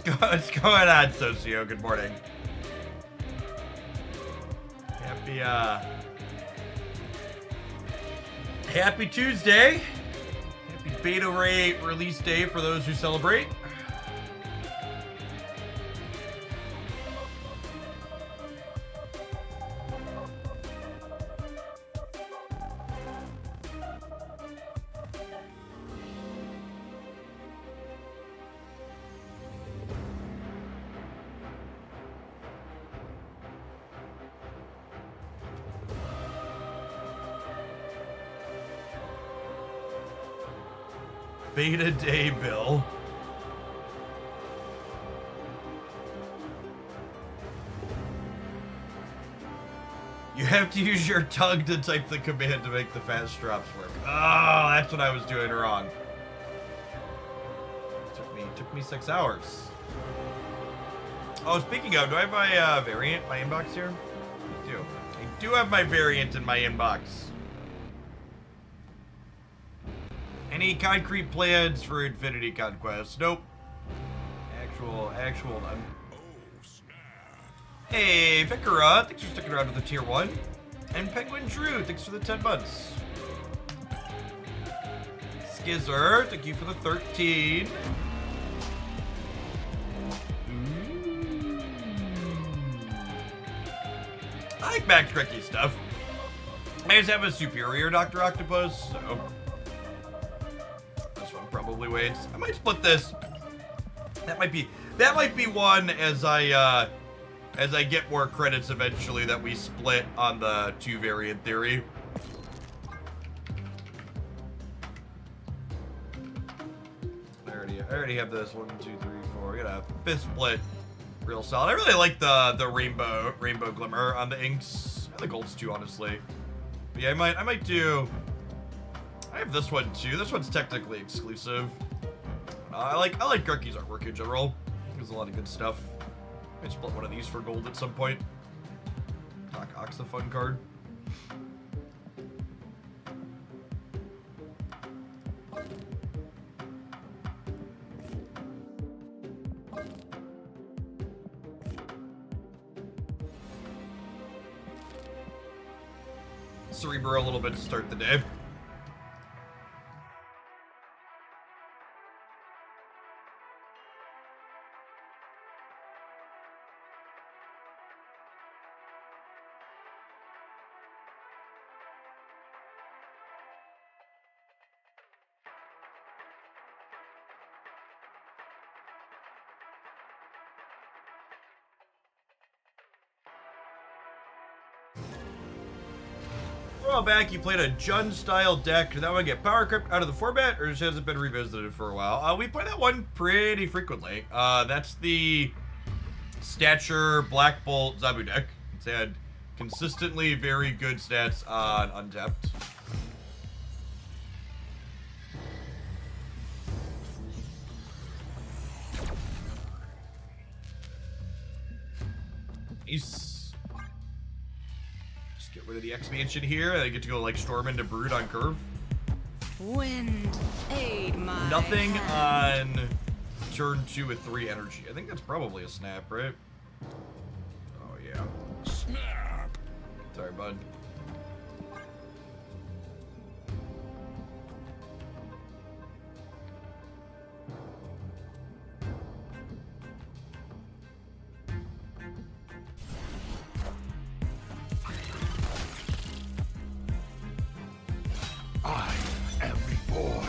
What's going on, Socio? Good morning. Happy Tuesday. Happy Beta Ray release day for those who celebrate. Beta day, Bill. You have to use your tongue to type the command to make the fast drops work. Oh, that's what I was doing wrong. Took me 6 hours. Oh, speaking of, do I have my variant in my inbox here? I do. I do have my variant in my inbox. Any concrete plans for Infinity Conquest? Nope. Actual none. Hey, Vikara, thanks for sticking around with the tier 1. And Penguin Drew, thanks for the 10 months. Skizzer, thank you for the 13. Ooh. I like Max Tricky stuff. I just have a superior Dr. Octopus, so this one probably waits. I might split this. That might be one as I get more credits eventually that we split on the 2 variant theory. I already have this 1, 2, 3, 4. Got a 5th split, real solid. I really like the rainbow glimmer on the inks and the golds too, honestly. But yeah, I might do. I have this one too. This one's technically exclusive. I like Garky's artwork in general. There's a lot of good stuff. I split one of these for gold at some point. Doc Ock's a fun card. Cerebro a little bit to start the day. A while back, you played a Jund-style deck. Did that one get power crept out of the format, or just hasn't been revisited for a while? We play that one pretty frequently. That's the Stature Black Bolt Zabu deck. It's had consistently very good stats on Untapped. Nice. Get rid of the expansion here, and I get to go like storm into Brood on curve. Wind, aid my Nothing hand. on turn 2 with 3 energy. I think that's probably a snap, right? Oh yeah. Snap. Sorry, bud. I am reborn.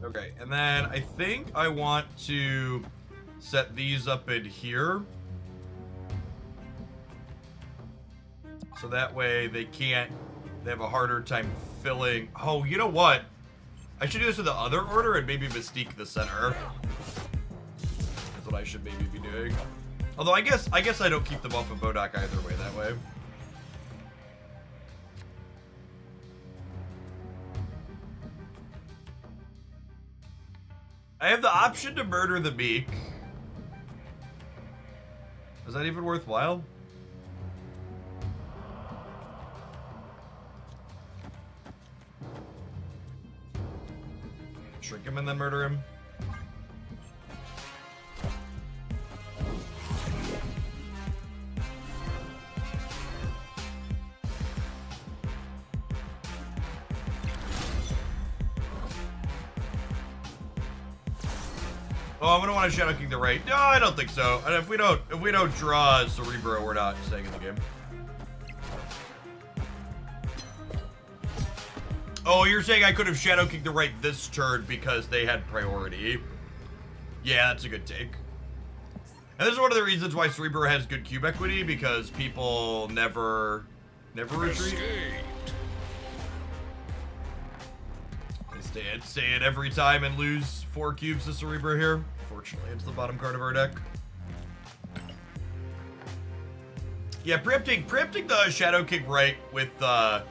Okay, and then I think I want to set these up in here. So that way they have a harder time filling. Oh, you know what? I should do this in the other order and maybe Mystique the center. That's what I should maybe be doing. Although I guess I don't keep them off of Bodok either way that way. I have the option to murder the Meek. Is that even worthwhile? Shrink him and then murder him. Oh, I'm gonna want to Shadow King the right. No, I don't think so. And if we don't draw Cerebro, we're not staying in the game. Oh, you're saying I could have Shadow Kicked the right this turn because they had priority. Yeah, that's a good take. And this is one of the reasons why Cerebro has good cube equity, because people never retreat. They stay it every time and lose 4 cubes to Cerebro here. Fortunately, it's the bottom card of our deck. Yeah, preempting the Shadow Kick right with the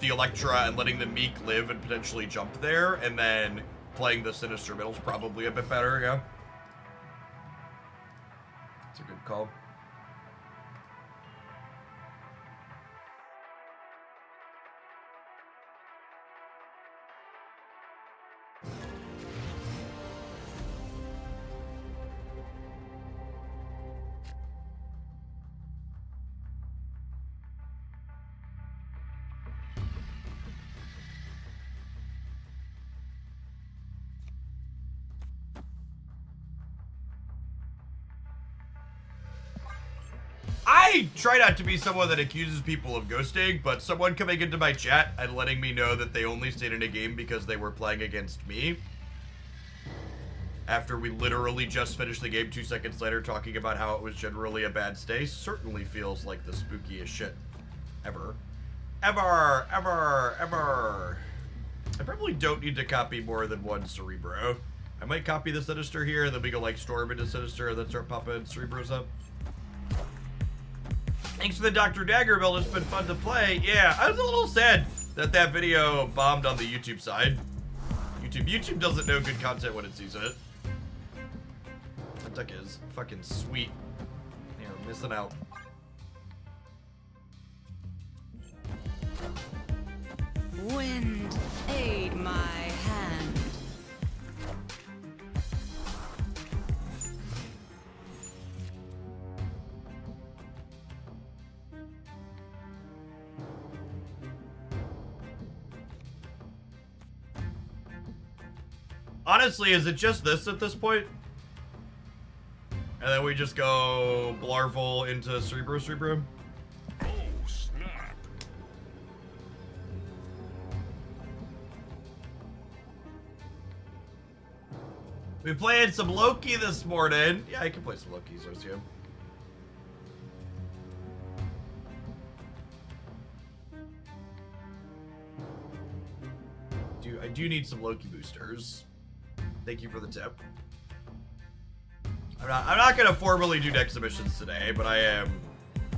Electra and letting the Meek live and potentially jump there, and then playing the Sinister Middle is probably a bit better, yeah. It's a good call. I try not to be someone that accuses people of ghosting, but someone coming into my chat and letting me know that they only stayed in a game because they were playing against me, after we literally just finished the game 2 seconds later talking about how it was generally a bad stay, certainly feels like the spookiest shit ever. Ever. I probably don't need to copy more than one Cerebro. I might copy the Sinister here, and then we go like Storm into Sinister, and then start popping Cerebros up. Thanks for the Dr. Dagger build. It's been fun to play. Yeah, I was a little sad that video bombed on the YouTube side. YouTube doesn't know good content when it sees it. That deck is fucking sweet. You're missing out. Wind, aid my hand. Honestly, is it just this at this point? And then we just go Blarvel into Cerebro? Oh, snap. We played some Loki this morning. Yeah, I can play some Loki, so yeah. I do need some Loki boosters. Thank you for the tip. I'm not gonna formally do deck submissions today, but I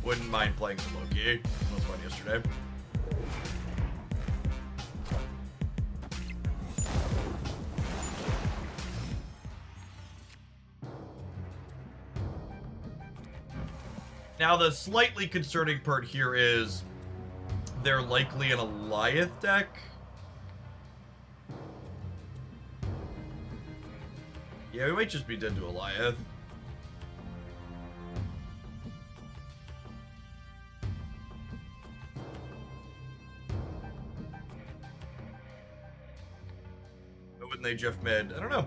wouldn't mind playing some Loki. It was fun yesterday. Now the slightly concerning part here is they're likely an Alioth deck. Yeah, we might just be dead to Alioth. But wouldn't they Jeff mid? I don't know.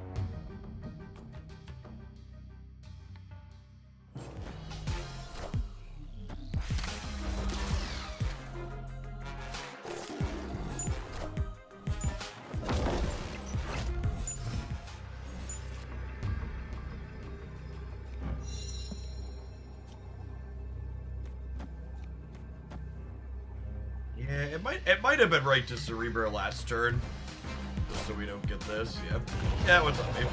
It might have been right to Cerebro last turn, just so we don't get this. Yep. Yeah, what's up, mate?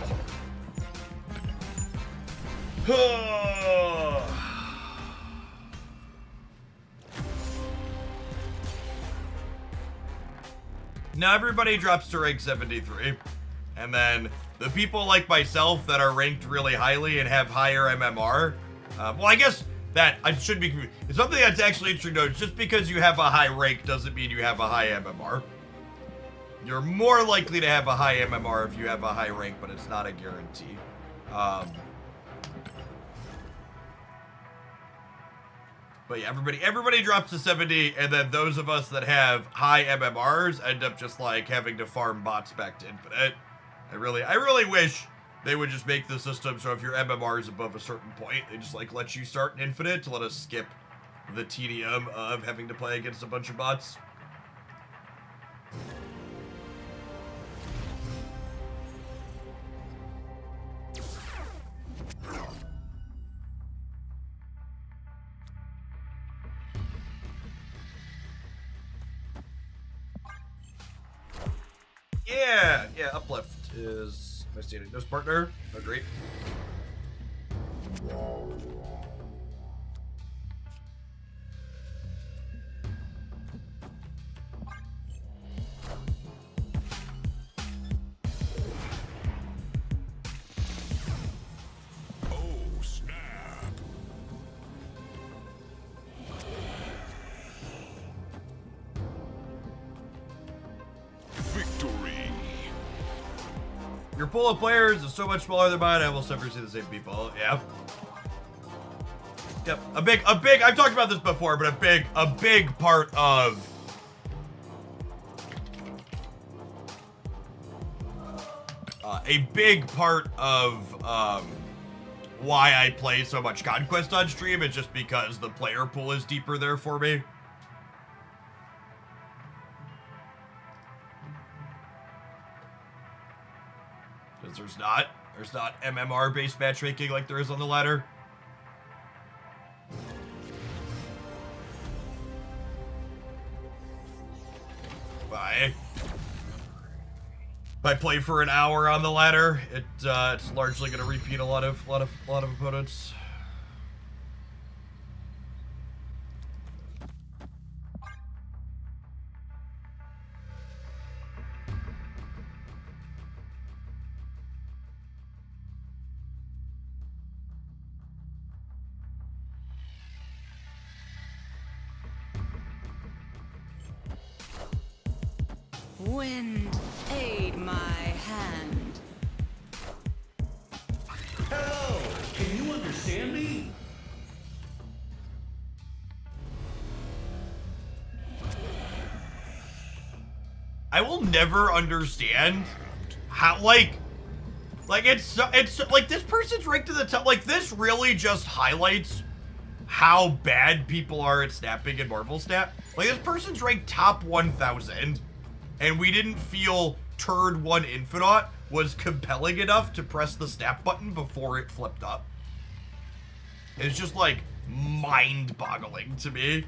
Now everybody drops to rank 73, and then the people like myself that are ranked really highly and have higher MMR, well, I guess that I should be. It's something that's actually interesting to note. Just because you have a high rank doesn't mean you have a high MMR. You're more likely to have a high MMR if you have a high rank, but it's not a guarantee. But yeah, everybody drops to 70, and then those of us that have high MMRs end up just like having to farm bots back to infinite. I really wish they would just make the system so if your MMR is above a certain point, they just like let you start in infinite to let us skip the tedium of having to play against a bunch of bots. Yeah, uplift is my standing nose partner. Oh, great. Oh, snap. Victory. Your pool of players is so much smaller than mine, I almost never see the same people. Yeah. Yep. A big, I've talked about this before, but a big part of why I play so much Conquest on stream is just because the player pool is deeper there for me. Because there's not MMR based matchmaking like there is on the ladder. Bye. If I play for an hour on the ladder, it's largely going to repeat a lot of opponents. Wind, aid my hand. Hello! Can you understand me? I will never understand how, like it's like this person's ranked to the top. Like, this really just highlights how bad people are at snapping in Marvel Snap. Like, this person's ranked top 1,000, and we didn't feel turn 1 Infinite was compelling enough to press the snap button before it flipped up. It's just, like, mind-boggling to me.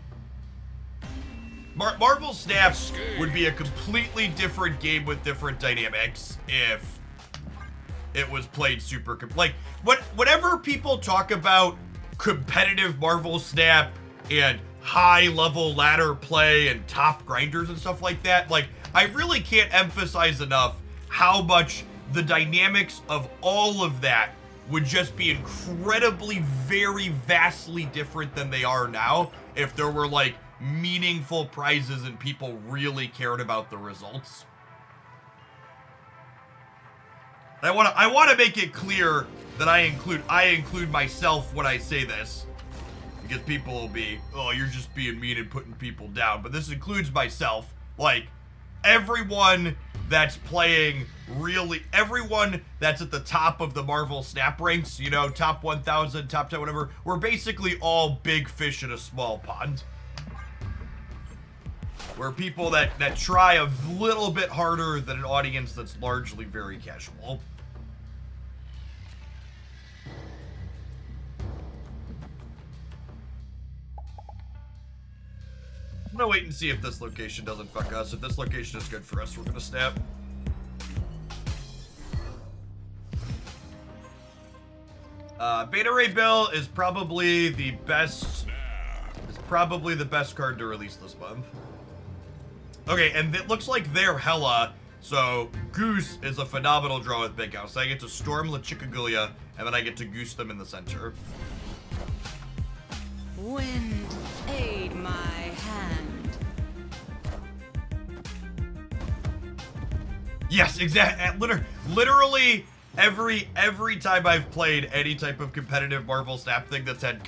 Marvel Snap would be a completely different game with different dynamics if it was played super... Like, whenever people talk about competitive Marvel Snap and high-level ladder play and top grinders and stuff like that, like, I really can't emphasize enough how much the dynamics of all of that would just be incredibly, very vastly different than they are now if there were, like, meaningful prizes and people really cared about the results. I want to make it clear that I include myself when I say this, because people will be, oh, you're just being mean and putting people down, but this includes myself. Like, everyone that's playing everyone that's at the top of the Marvel Snap ranks, you know, top 1,000, top 10, whatever, we're basically all big fish in a small pond. We're people that try a little bit harder than an audience that's largely very casual. I'm gonna wait and see if this location doesn't fuck us. If this location is good for us, we're gonna snap. Beta Ray Bill is probably the best. Is probably the best card to release this month. Okay, and it looks like they're hella. So Goose is a phenomenal draw with Big House. I get to Storm La Chicagulia, and then I get to Goose them in the center. Wind, aid my hand. Yes, exactly. Literally every time I've played any type of competitive Marvel Snap thing that's had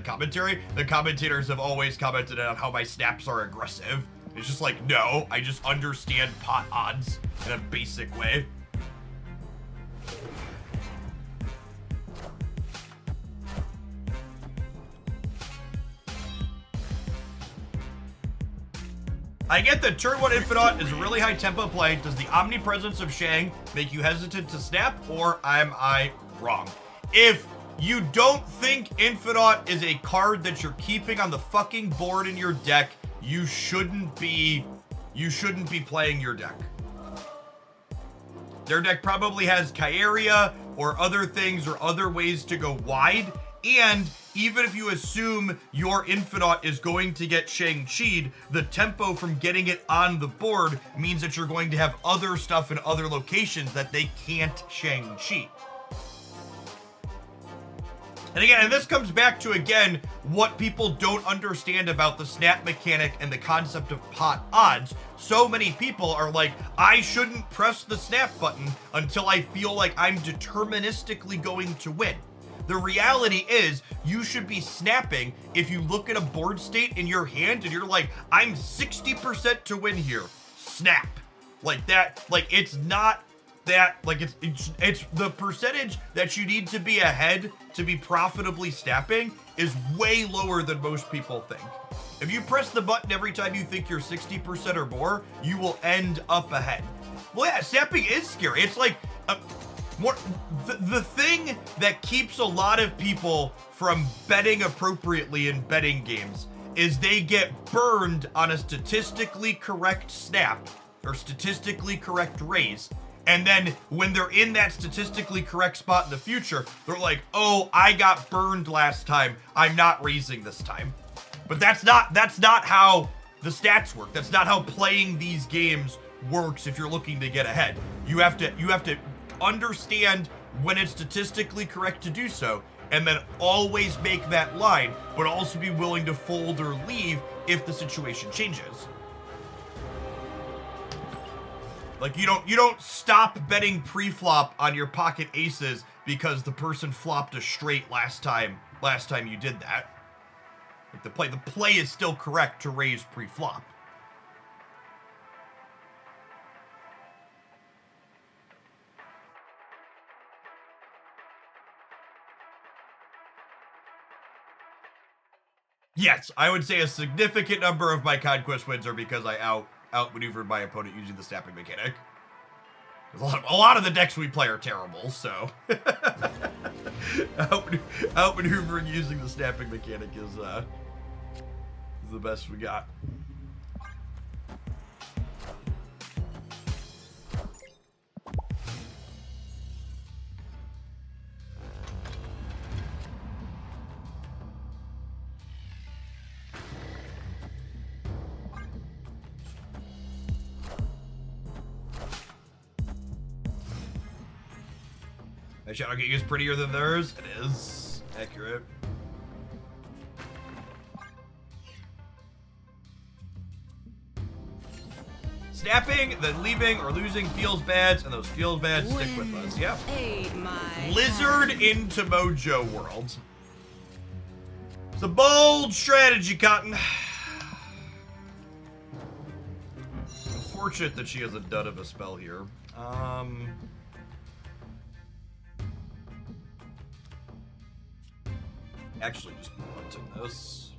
commentary, the commentators have always commented on how my snaps are aggressive. It's just like, no, I just understand pot odds in a basic way. I get that turn 1 Infinite is a really high tempo play. Does the omnipresence of Shang make you hesitant to snap, or am I wrong? If you don't think Infinite is a card that you're keeping on the fucking board in your deck, you shouldn't be playing your deck. Their deck probably has Kyaria or other things or other ways to go wide, and even if you assume your Infinite is going to get Shang-Chi'd, the tempo from getting it on the board means that you're going to have other stuff in other locations that they can't Shang-Chi. And again, and this comes back to, again, what people don't understand about the snap mechanic and the concept of pot odds. So many people are like, I shouldn't press the snap button until I feel like I'm deterministically going to win. The reality is, you should be snapping if you look at a board state in your hand and you're like, I'm 60% to win here. Snap. Like that, like it's not that, like it's the percentage that you need to be ahead to be profitably snapping is way lower than most people think. If you press the button every time you think you're 60% or more, you will end up ahead. Well, yeah, snapping is scary. It's like, the thing that keeps a lot of people from betting appropriately in betting games is they get burned on a statistically correct snap or statistically correct raise. And then when they're in that statistically correct spot in the future, they're like, oh, I got burned last time. I'm not raising this time. But that's not how the stats work. That's not how playing these games works if you're looking to get ahead. You have to understand when it's statistically correct to do so, and then always make that line, but also be willing to fold or leave if the situation changes. Like you don't stop betting pre-flop on your pocket aces because the person flopped a straight last time you did that. Like the play is still correct to raise pre-flop. Yes, I would say a significant number of my conquest wins are because I outmaneuvered my opponent using the snapping mechanic. A lot of the decks we play are terrible, so outmaneuvering using the snapping mechanic is the best we got. My Shadow King is prettier than theirs. It is accurate. Snapping, then leaving or losing feels bad, and those feels bad stick with us. Yep. Lizard into Mojo World. It's a bold strategy, Cotton. Unfortunate that she has a dud of a spell here. Actually, just punting this.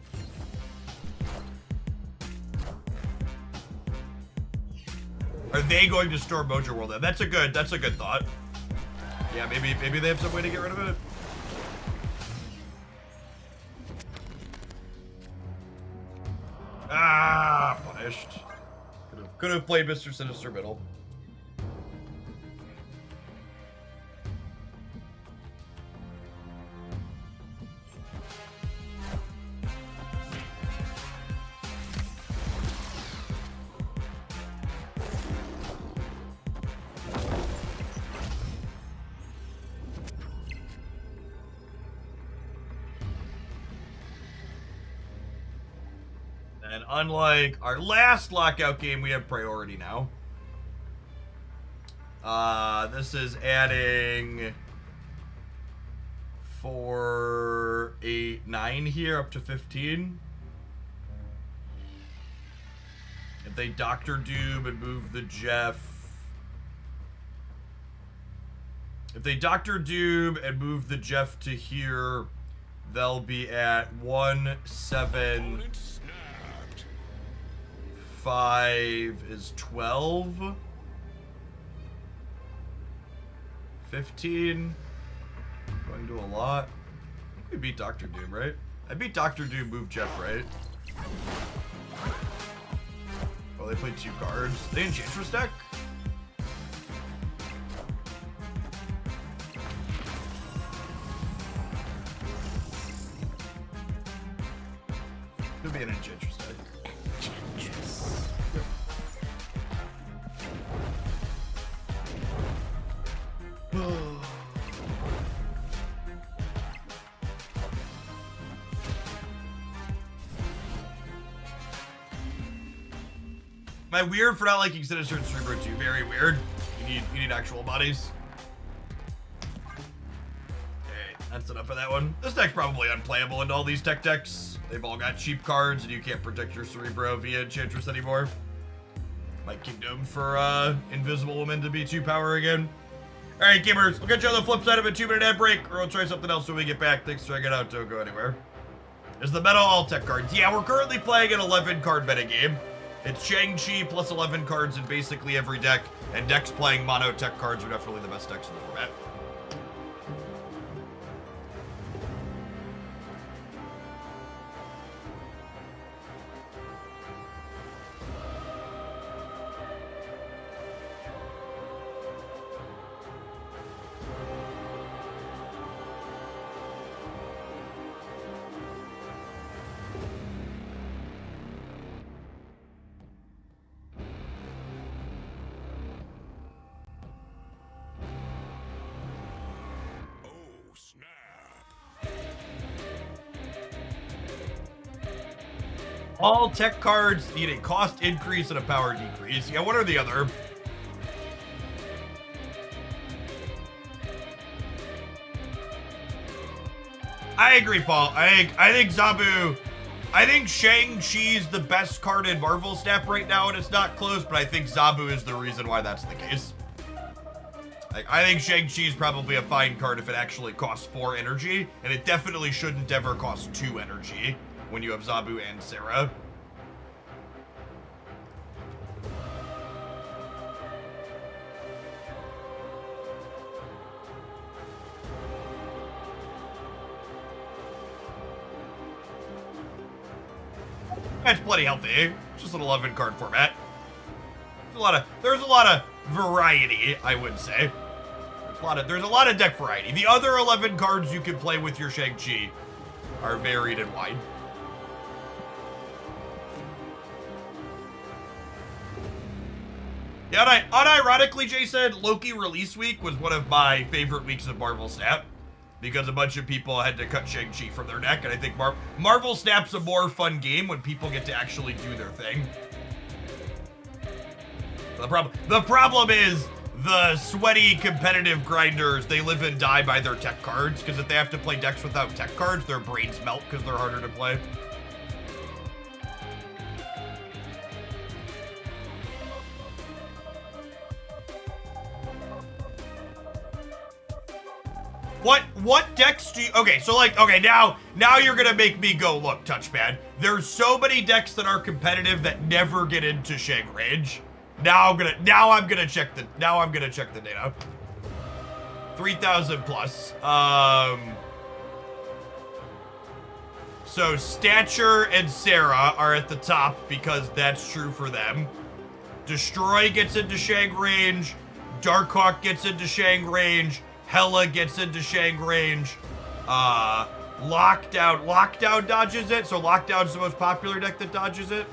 Are they going to store Mojo World then? That's a good thought. Yeah, maybe they have some way to get rid of it. Ah, punished. Could have played Mr. Sinister Middle. And unlike our last lockout game, we have priority now. This is adding 4, 8, 9 here up to 15. If they Doctor Doom and move the Jeff. If they Doctor Doom and move the Jeff to here, they'll be at 1, 7, 5 is 12. 15. Going to a lot. I think we beat Doctor Doom, right? I beat Doctor Doom, move Jeff, right? Oh, they played 2 cards. They Enchantress deck? Could be an Enchantress deck. Enchantress. Am I weird for not liking Sinister and Cerebro 2? Very weird. You need actual bodies. Okay, that's enough of that one. This deck's probably unplayable into all these tech decks. They've all got cheap cards, and you can't protect your Cerebro via Enchantress anymore. Might Kingdom for Invisible Woman to be 2 power again. Alright, gamers, we'll get you on the flip side of a 2-minute ad break, or we'll try something else when we get back. Thanks for checking out. Don't go anywhere. Is the meta all tech cards? Yeah, we're currently playing an 11-card metagame. It's Shang-Chi plus 11 cards in basically every deck, and decks playing mono tech cards are definitely the best decks in the format. All tech cards need a cost increase and a power decrease. Yeah, one or the other. I agree, Paul. I think Zabu. I think Shang-Chi's the best card in Marvel Snap right now, and it's not close, but I think Zabu is the reason why that's the case. I think Shang-Chi is probably a fine card if it actually costs 4 energy, and it definitely shouldn't ever cost 2 energy when you have Zabu and Sarah. That's plenty healthy. It's just an 11-card format. There's a lot of variety, I would say. There's a lot of deck variety. The other 11 cards you can play with your Shang-Chi are varied and wide. Yeah, unironically, Jay said, Loki release week was one of my favorite weeks of Marvel Snap because a bunch of people had to cut Shang-Chi from their deck, and I think Marvel Snap's a more fun game when people get to actually do their thing. The problem is the sweaty competitive grinders, they live and die by their tech cards, because if they have to play decks without tech cards, their brains melt because they're harder to play. What decks do you... Okay, so now you're gonna make me go, look, Touchpad. There's so many decks that are competitive that never get into Shang range. Now I'm gonna check the data. 3,000 plus. So Stature and Sarah are at the top because that's true for them. Destroy gets into Shang range. Darkhawk gets into Shang range. Hela gets into Shang range. Lockdown dodges it, so Lockdown's the most popular deck that dodges it.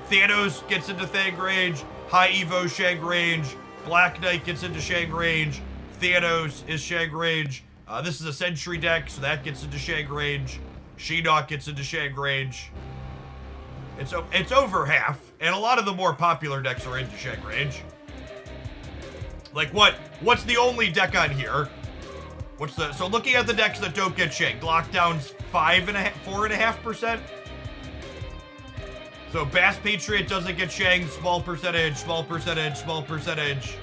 Thanos gets into Thang range. High Evo Shang range. Black Knight gets into Shang range. Thanos is Shang range. This is a Sentry deck, so that gets into Shang range. Shinnok gets into Shang range. It's over half, and a lot of the more popular decks are into Shang range. Like what's the only deck on here? So looking at the decks that don't get shanked, Lockdown's 4.5%. So Bass Patriot doesn't get shanked, small percentage, small percentage, small percentage.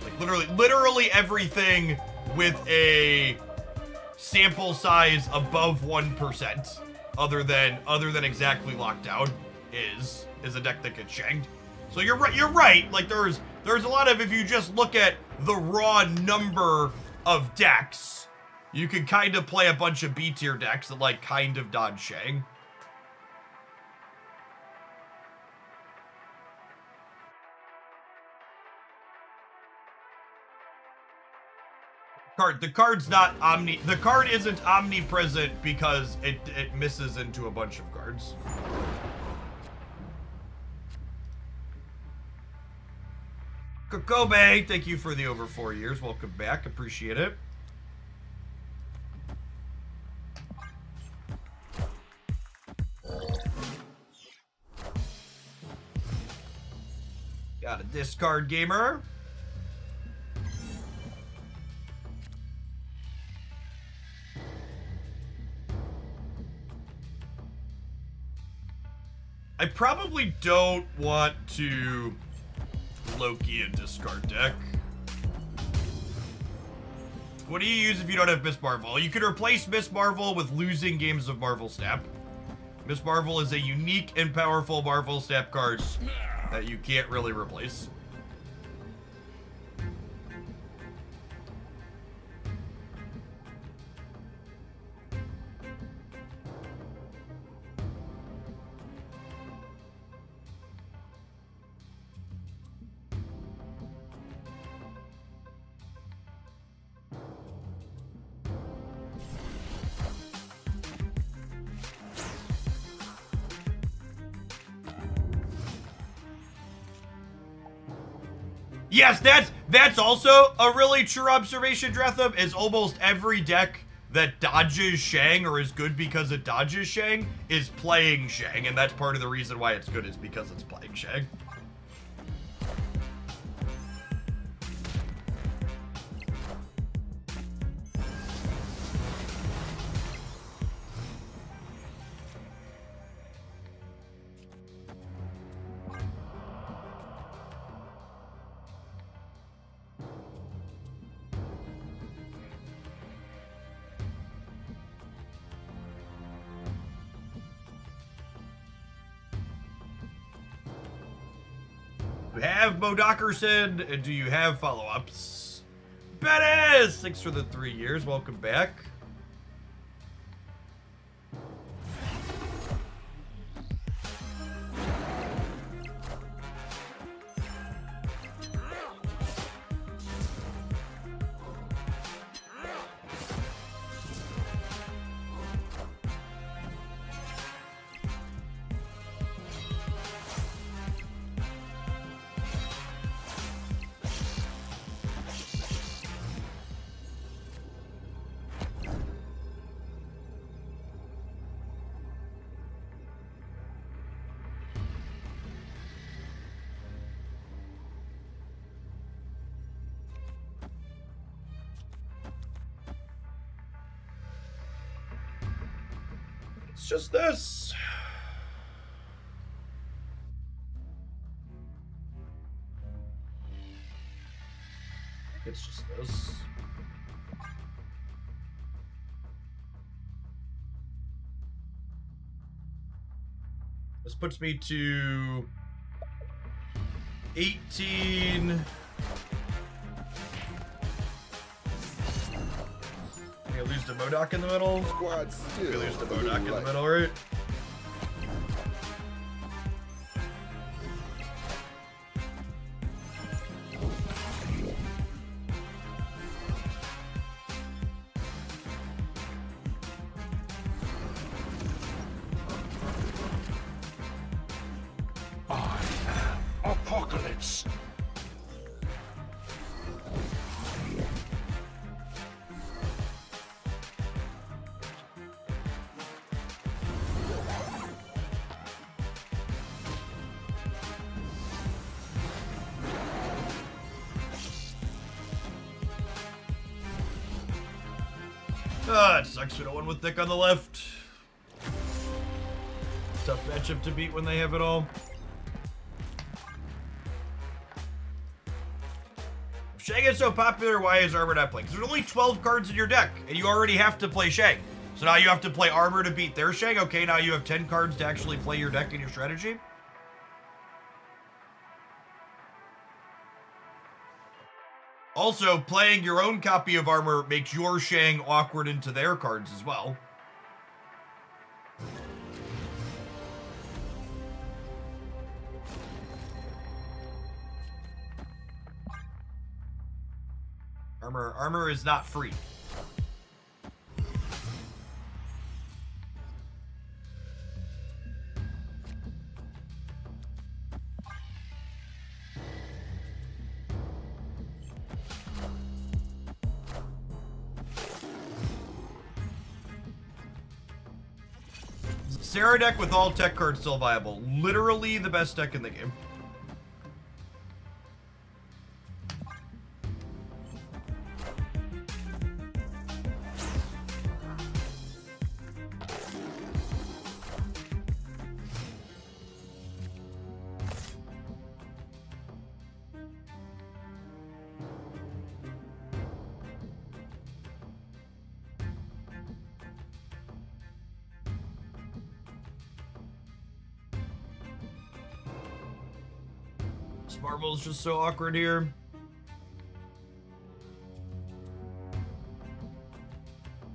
Like literally everything with a sample size above 1%, other than exactly Lockdown is a deck that gets shanked. So you're right. Like there's a lot of, if you just look at the raw number of decks, you can kind of play a bunch of B tier decks that like kind of dodge Shang. The card's not the card isn't omnipresent because it misses into a bunch of cards. Kokobe, thank you for the over 4 years. Welcome back. Appreciate it. Got a discard gamer. I probably don't want to Loki a discard deck. What do you use if you don't have Miss Marvel? You can replace Miss Marvel with losing games of Marvel Snap. Miss Marvel is a unique and powerful Marvel Snap card that you can't really replace. Yes, that's also a really true observation, Dretham, is almost every deck that dodges Shang or is good because it dodges Shang is playing Shang, and that's part of the reason why it's good is because it's playing Shang. You have Mo Dockerson, and do you have follow-ups? Bettis! Thanks for the 3 years. Welcome back. It's just this. It's just this. This puts me to 18. We lose to Modok in the middle. Squad still. We lose to Modok in the middle, right? Apocalypse. Ah, it sucks we don't one with thick on the left. Tough matchup to beat when they have it all. If Shang is so popular, why is Armor not playing? Because there's only 12 cards in your deck, and you already have to play Shang. So now you have to play Armor to beat their Shang. Okay, now you have 10 cards to actually play your deck and your strategy. Also, playing your own copy of Armor makes your Shang awkward into their cards as well. Armor is not free. Sarah deck with all tech cards still viable. Literally the best deck in the game. Marvel's just so awkward here.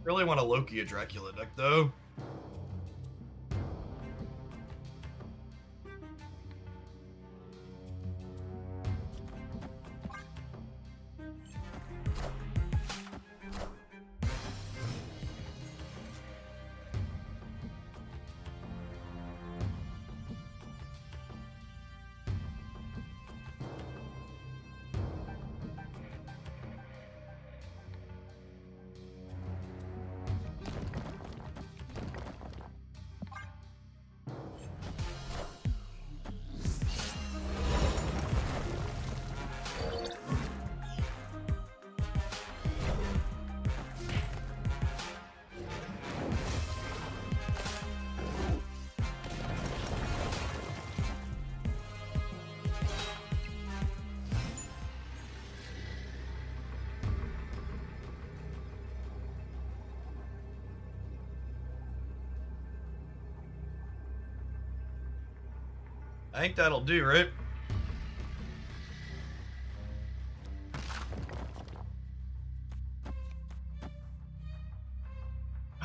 Really want a Loki a Dracula deck though. I think that'll do, right?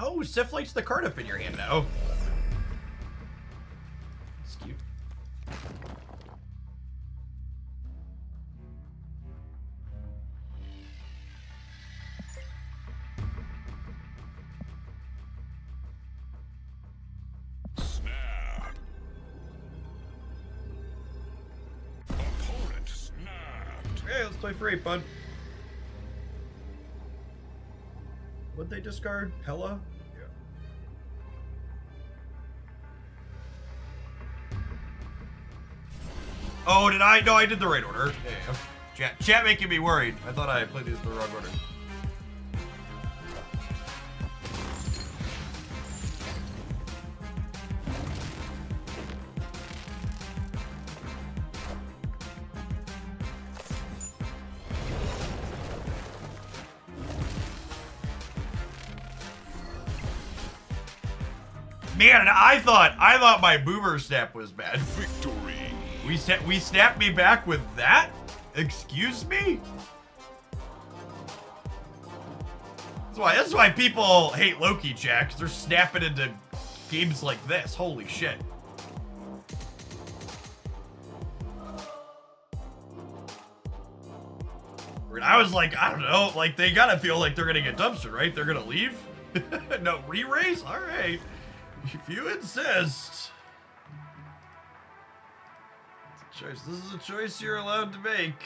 Oh, Sif lights the card up in your hand now. That's cute. Snap. Opponent snapped. Hey, let's play for 8, bud. What'd they discard? Hella? Yeah. Oh, did I? No, I did the right order. Yeah. Chat making me worried. I thought I played these in the wrong order. Man, I thought my boomer snap was bad. Victory. We snapped me back with that? Excuse me? That's why people hate Loki, Jack, 'cause they're snapping into games like this. Holy shit. And I was like, I don't know, like they gotta feel like they're gonna get dumpstered, right? They're gonna leave? No, re-raise? Alright. If you insist. It's a choice. This is a choice you're allowed to make.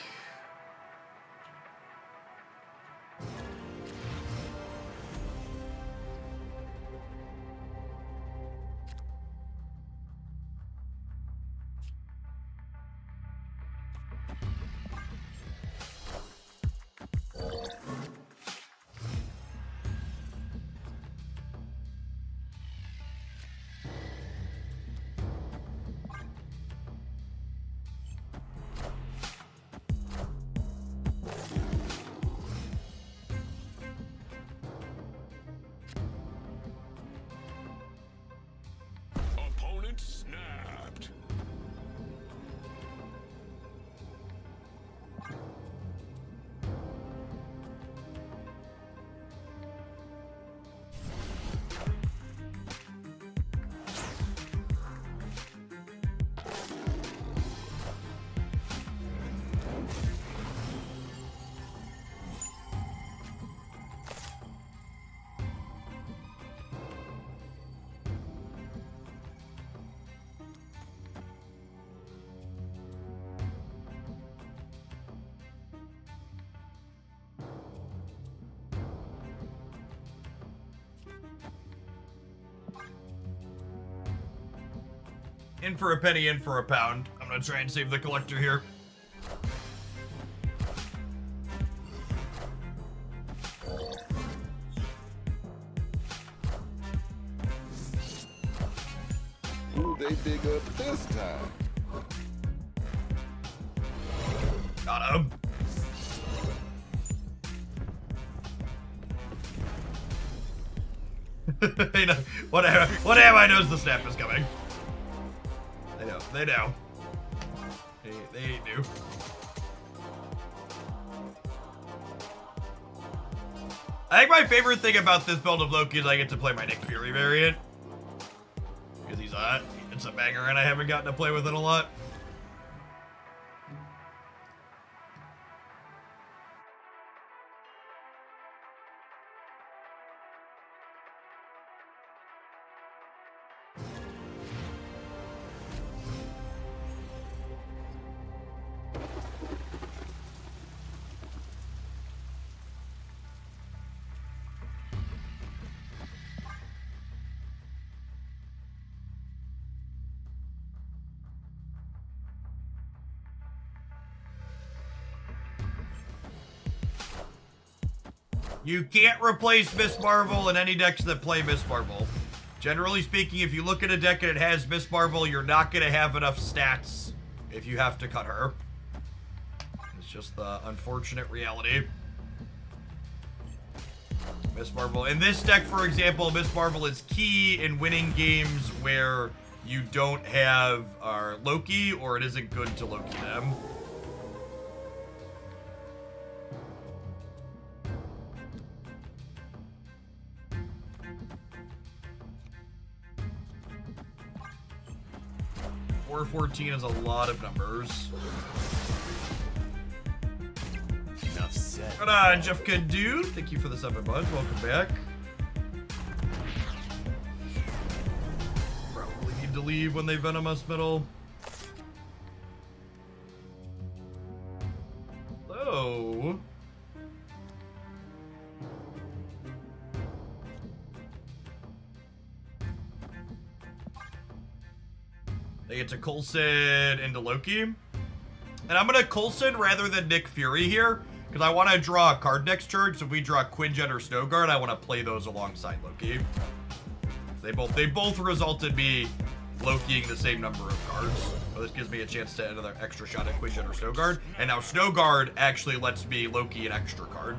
In for a penny, in for a pound. I'm gonna try and save the collector here. Who they dig up this time? Got him. You know, whatever, I knows the snap is coming. They know. They do. I think my favorite thing about this build of Loki is I get to play my Nick Fury variant. Because he's hot. It's a banger and I haven't gotten to play with it a lot. You can't replace Miss Marvel in any decks that play Miss Marvel. Generally speaking, if you look at a deck and it has Miss Marvel, you're not going to have enough stats if you have to cut her. It's just the unfortunate reality. Miss Marvel. In this deck, for example, Miss Marvel is key in winning games where you don't have Loki or it isn't good to Loki them. Or 14 is a lot of numbers. Enough said. Hold on, Jeff Dude. Thank you for the 7 months. Welcome back. Probably need to leave when they venom us middle. Hello. They get to Coulson into Loki. And I'm going to Coulson rather than Nick Fury here, because I want to draw a card next turn, so if we draw Quinjet or Snowguard, I want to play those alongside Loki. They both result in me Lokiing the same number of cards. So this gives me a chance to another extra shot at Quinjet or Snowguard. And now Snowguard actually lets me Loki an extra card.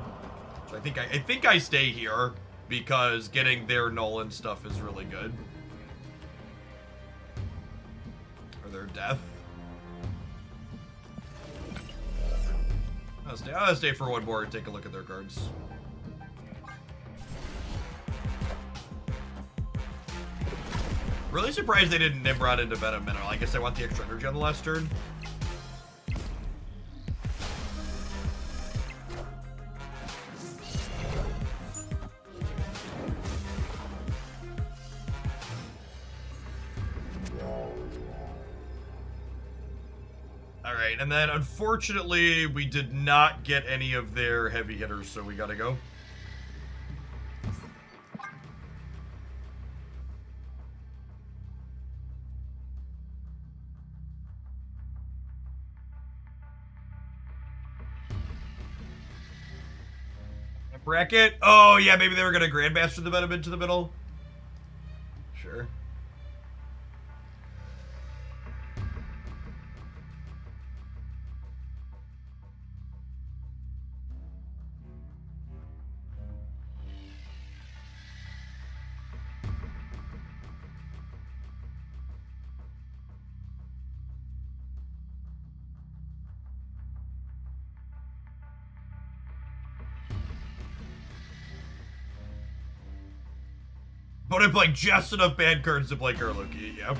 So I think I stay here, because getting their Nolan stuff is really good. Their death. I'll stay for one more and take a look at their cards. Really surprised they didn't Nimrod into Venom Mineral. I guess I want the extra energy on the last turn. Alright, and then unfortunately we did not get any of their heavy hitters, so we gotta go. Bracket? Oh yeah, maybe they were gonna Grandmaster the Venom into the middle. Sure. But I play just enough bad cards to play Loki, yeah.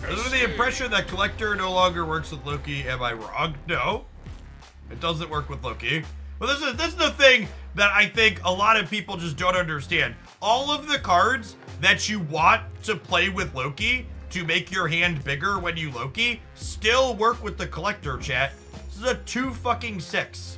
Under the impression that Collector no longer works with Loki, am I wrong? No. It doesn't work with Loki. But this is the thing that I think a lot of people just don't understand. All of the cards that you want to play with Loki to make your hand bigger when you Loki still work with the Collector, chat. This is a 2-6.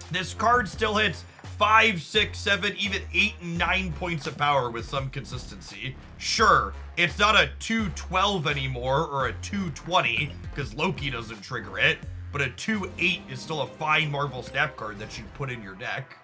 This card still hits 5, 6, 7, even 8 and 9 points of power with some consistency. Sure, it's not a 212 anymore or a 220 because Loki doesn't trigger it, but a 2-8 is still a fine Marvel Snap card that you put in your deck.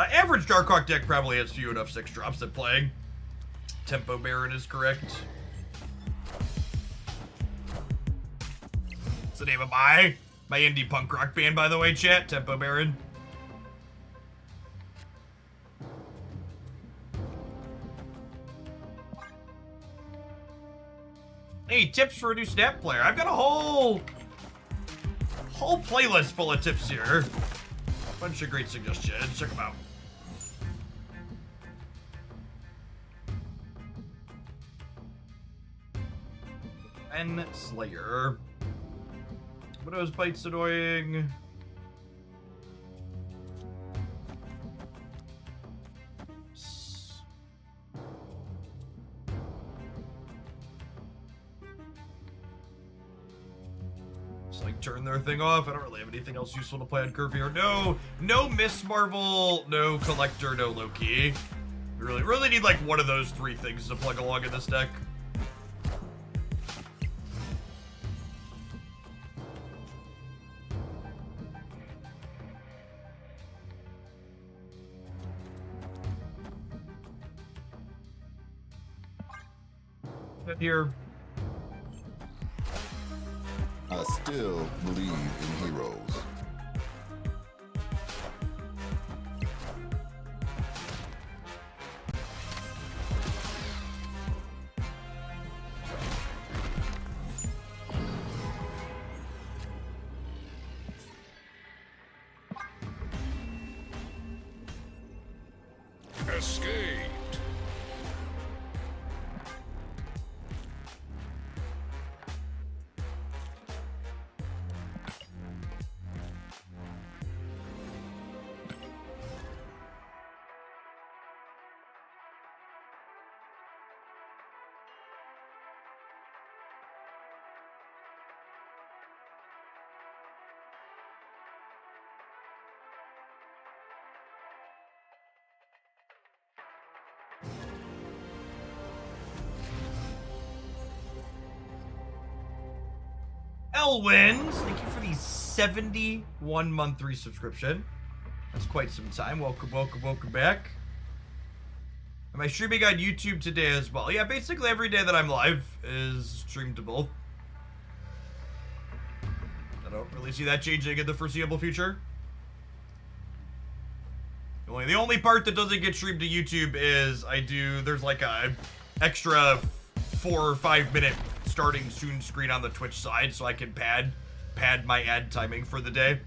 Average Darkhawk deck probably has few enough 6-drops that playing. Tempo Baron is correct. What's the name of my indie punk rock band, by the way, chat? Tempo Baron. Hey, tips for a new Snap player. I've got a whole playlist full of tips here. Bunch of great suggestions. Check them out. And Slayer. Widow's Bite's annoying. Just like turn their thing off. I don't really have anything else useful to play on curve here. No Miss Marvel, no Collector, no Loki. We really need like one of those 3 things to plug along in this deck. Here. I still believe in heroes. Escaped. Elwins, thank you for the 71-month resubscription. That's quite some time. Welcome back. Am I streaming on YouTube today as well? Yeah, basically every day that I'm live is streamable. I don't really see that changing in the foreseeable future. The only part that doesn't get streamed to YouTube is there's like a extra 4 or 5 minute starting soon screen on the Twitch side so I can pad my ad timing for the day.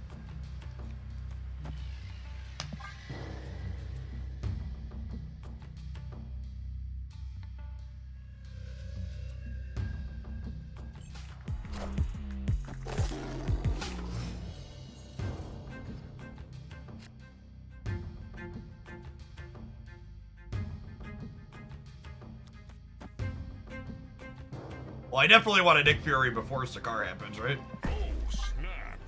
Well, I definitely want a Nick Fury before Sakaar happens, right? Oh, snap.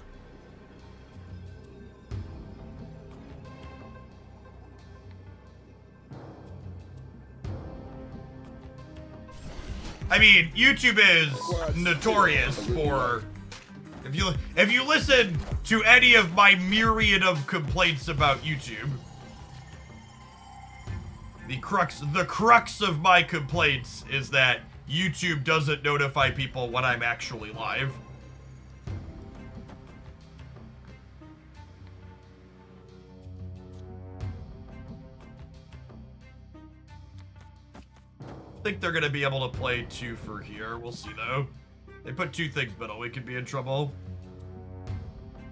I mean, YouTube is notorious for if you listen to any of my myriad of complaints about YouTube, the crux of my complaints is that YouTube doesn't notify people when I'm actually live. think they're gonna be able to play 2 for here. We'll see though. They put 2 things middle, we could be in trouble.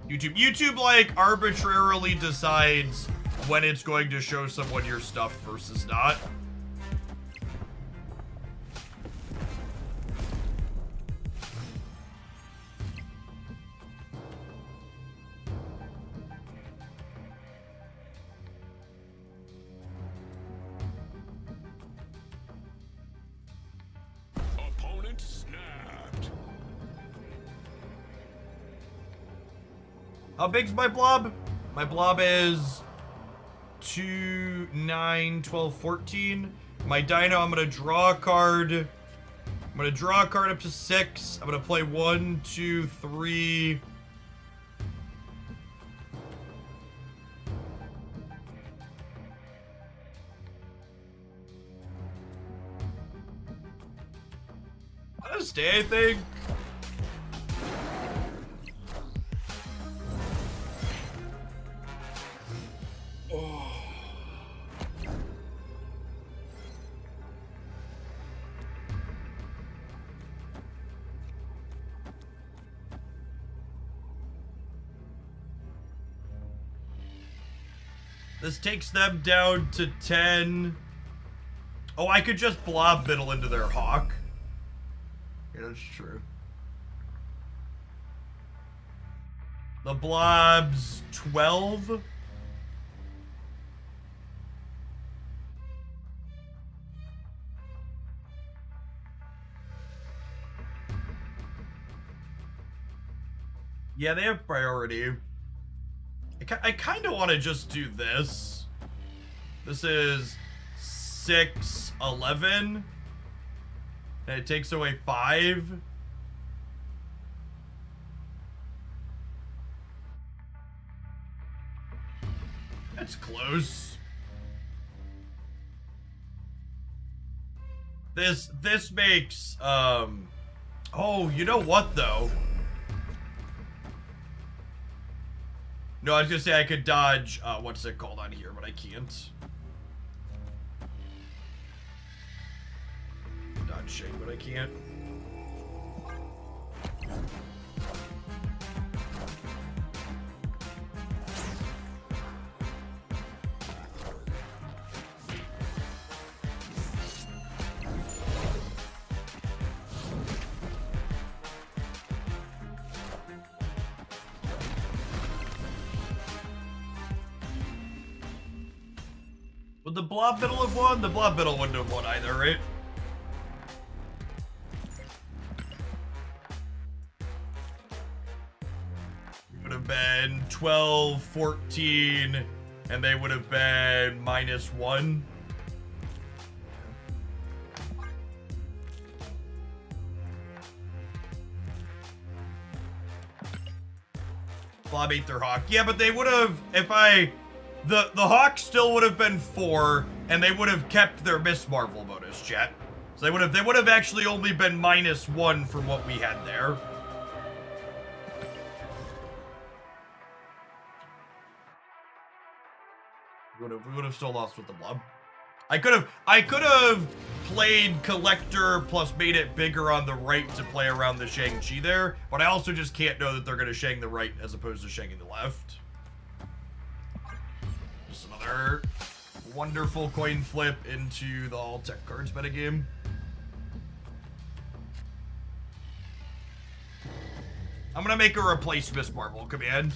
YouTube like arbitrarily decides when it's going to show someone your stuff versus not. Opponent snapped. How big's my blob? My blob is 2, 9, 12, 14. My dino, I'm gonna draw a card. I'm gonna draw a card up to 6. I'm gonna play 1, 2, 3. I'm gonna stay, I think. This takes them down to 10. Oh, I could just blob middle into their hawk. Yeah, that's true. The blob's 12. Yeah, they have priority. I kind of want to just do this. This is 6, 11. And it takes away 5. That's close. This makes, oh, you know what, though? No, I was gonna say I could dodge, what's it called on here, but I can't. Dodge shake, but I can't. Would the blob middle have won? The blob middle wouldn't have won either, right? It would have been 12, 14, and they would have been -1. Blob ate their hawk. Yeah, but they would have, if I... The hawk still would have been 4, and they would have kept their Miss Marvel bonus, chat. So they would have actually only been -1 from what we had there. We would have still lost with the blob. I could have played Collector plus made it bigger on the right to play around the Shang-Chi there, but I also just can't know that they're gonna Shang the right as opposed to Shanging the left. Just another wonderful coin flip into the all tech cards metagame. I'm gonna make a replace Miss Marvel command.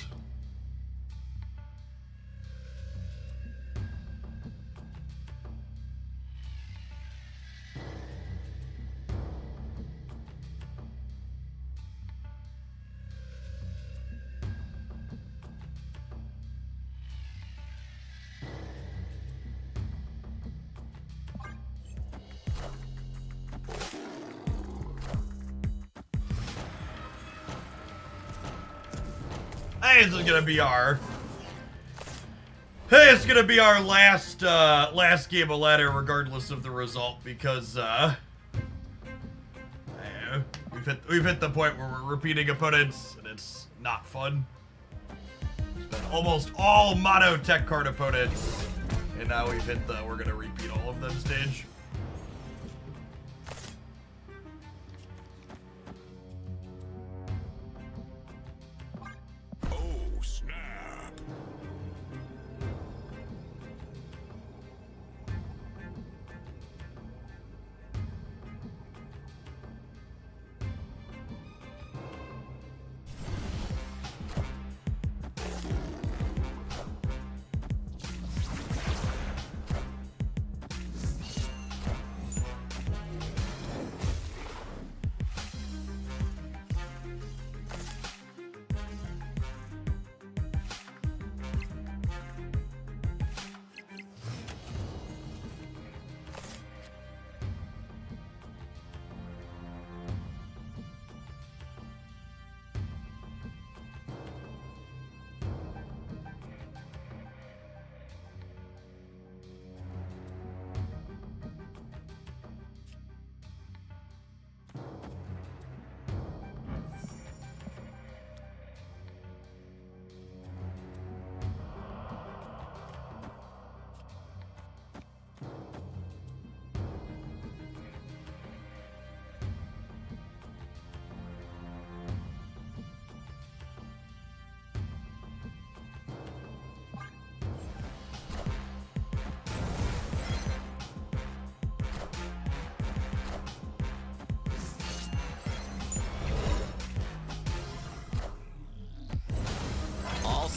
Hey, this is gonna be our... Hey, it's gonna be our last game of ladder, regardless of the result, because we've hit the point where we're repeating opponents, and it's not fun. It's been almost all mono tech card opponents, and now we've hit the we're gonna repeat all of them stage.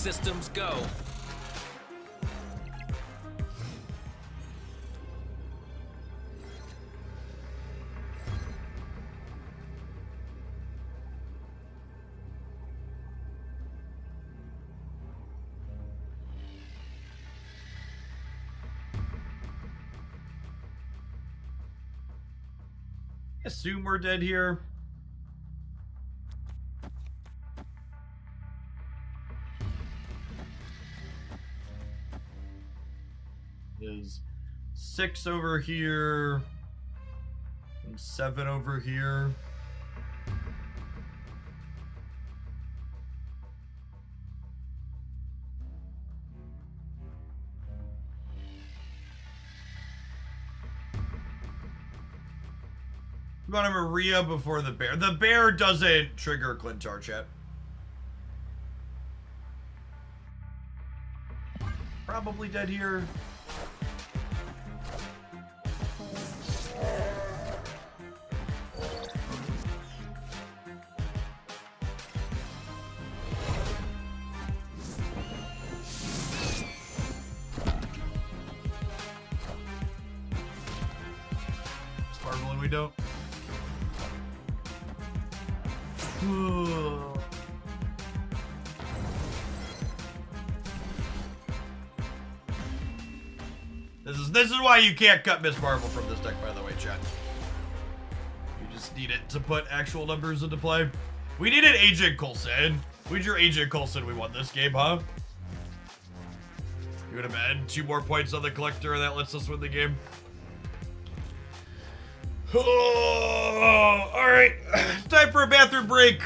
systems go. Assume we're dead here. Is 6 over here and 7 over here. We want a Maria before the bear. The bear doesn't trigger Clintar, chat. Probably dead here. Sparkling we don't. This is why you can't cut Miss Marvel from this deck, by the way, chat. You just need it to put actual numbers into play. We needed Agent Coulson. We drew Agent Coulson. We won this game, huh? You would have had 2 more points on the collector, and that lets us win the game. Oh, all right, it's time for a bathroom break.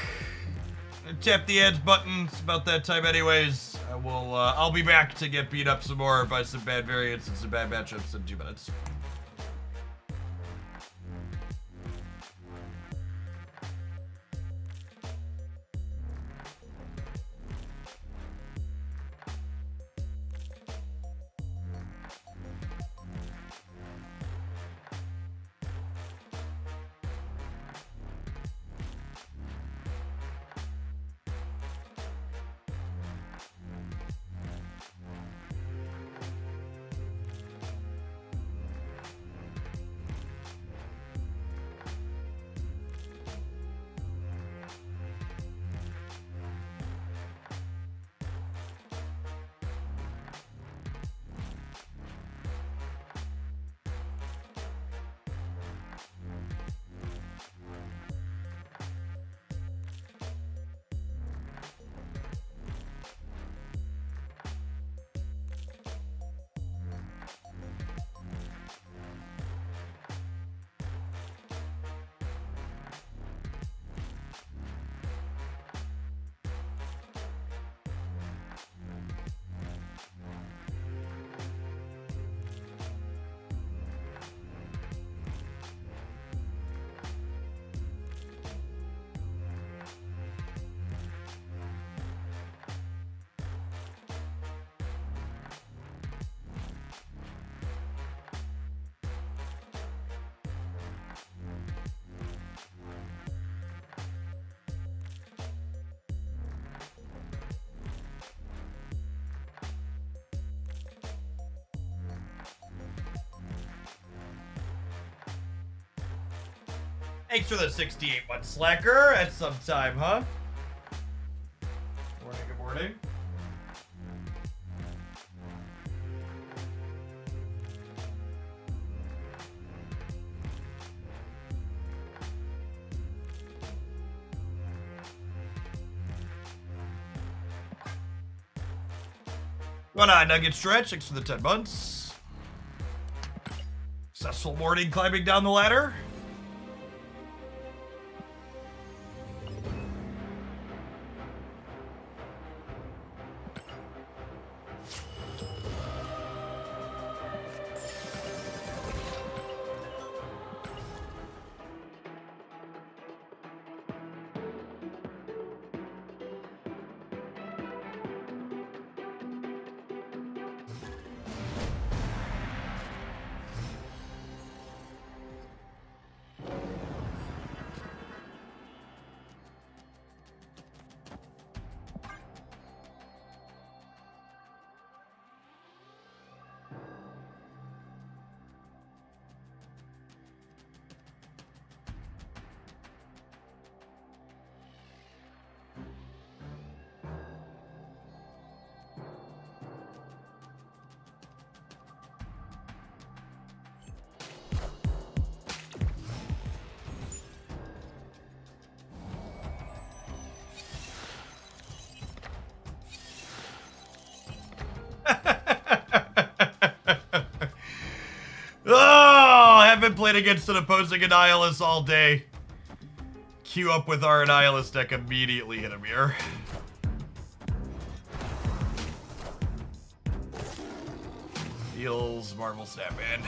Tap the ads button. It's about that time, anyways. I'll be back to get beat up some more by some bad variants and some bad matchups in 2 minutes. Thanks for the 68-1 slacker at some time, huh? Morning, good morning. Going on, Nugget Stretch, thanks for the 10 months. Successful morning climbing down the ladder. Oh, haven't played against an opposing Annihilus all day. Queue up with our Annihilus deck, immediately hit him here. Deals Marvel Snapman.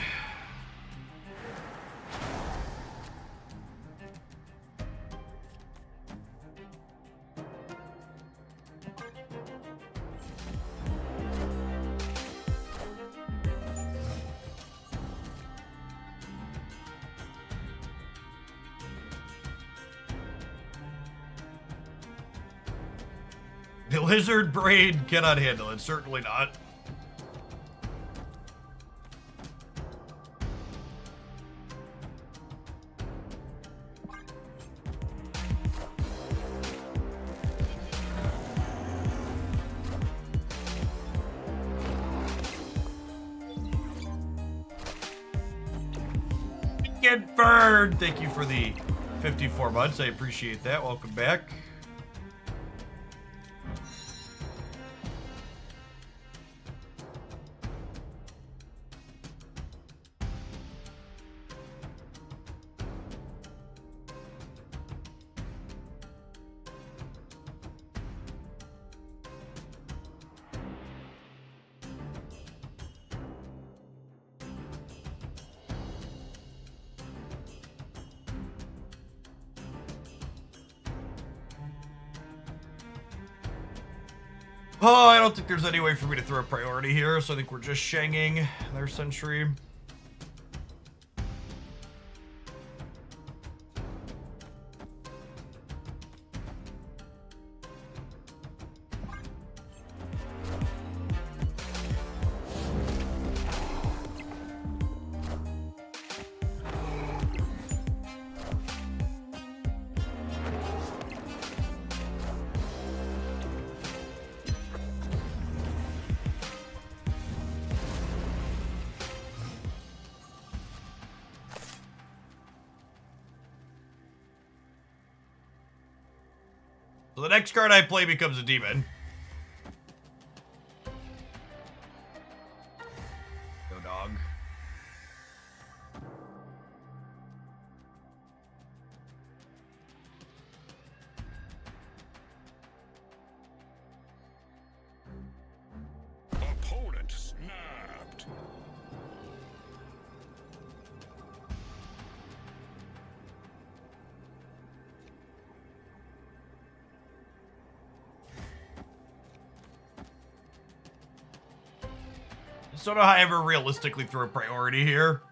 The lizard brain cannot handle it, certainly not. Confirmed! Thank you for the 54 months. I appreciate that. Welcome back. Oh, I don't think there's any way for me to throw a priority here, so I think we're just shanging their sentry. So the next card I play becomes a demon. Go dog. Opponent snapped. Just don't know how I ever realistically throw a priority here.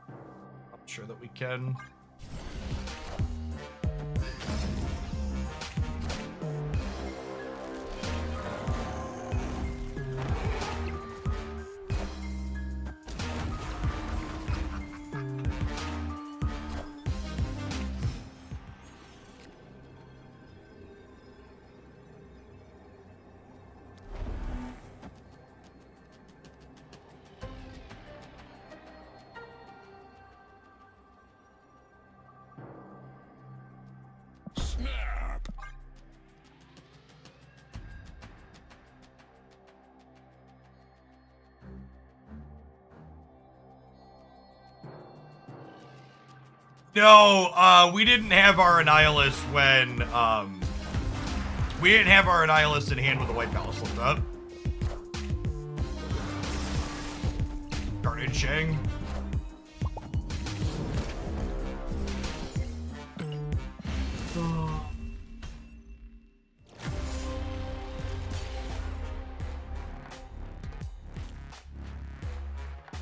I'm sure that we can. Snap. No, we didn't have our Annihilus when, we didn't have our Annihilus in hand when the White Palace looked up. Carnage Shang.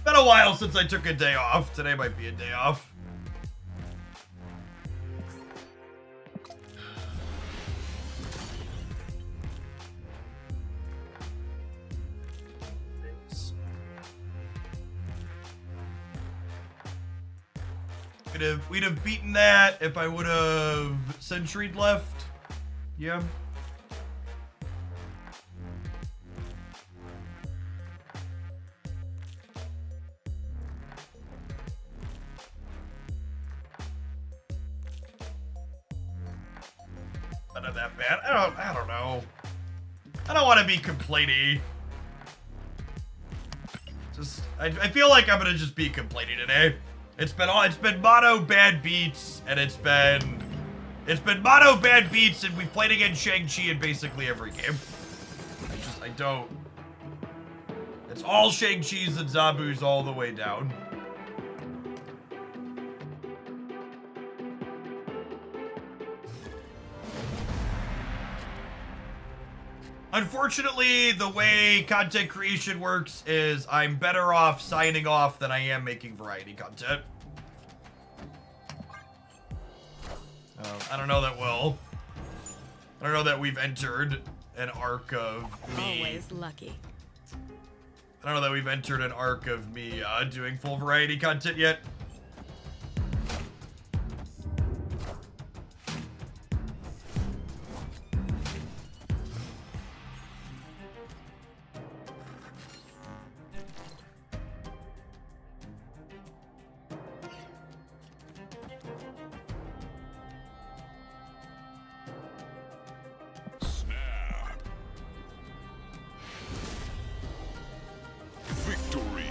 Been a while since I took a day off. Today might be a day off. We'd have beaten that if I would have sentry'd left. Yeah. Not that bad. I don't know. I don't want to be complainy. I feel like I'm gonna just be complaining today. It's been mono bad beats, and it's been mono bad beats, and we've played against Shang-Chi in basically every game. I don't. It's all Shang-Chi's and Zabu's all the way down. Unfortunately, the way content creation works is I'm better off signing off than I am making variety content. I don't know that I don't know that we've entered an arc of me. Always lucky. I don't know that we've entered an arc of me doing full variety content yet. Snap. Victory.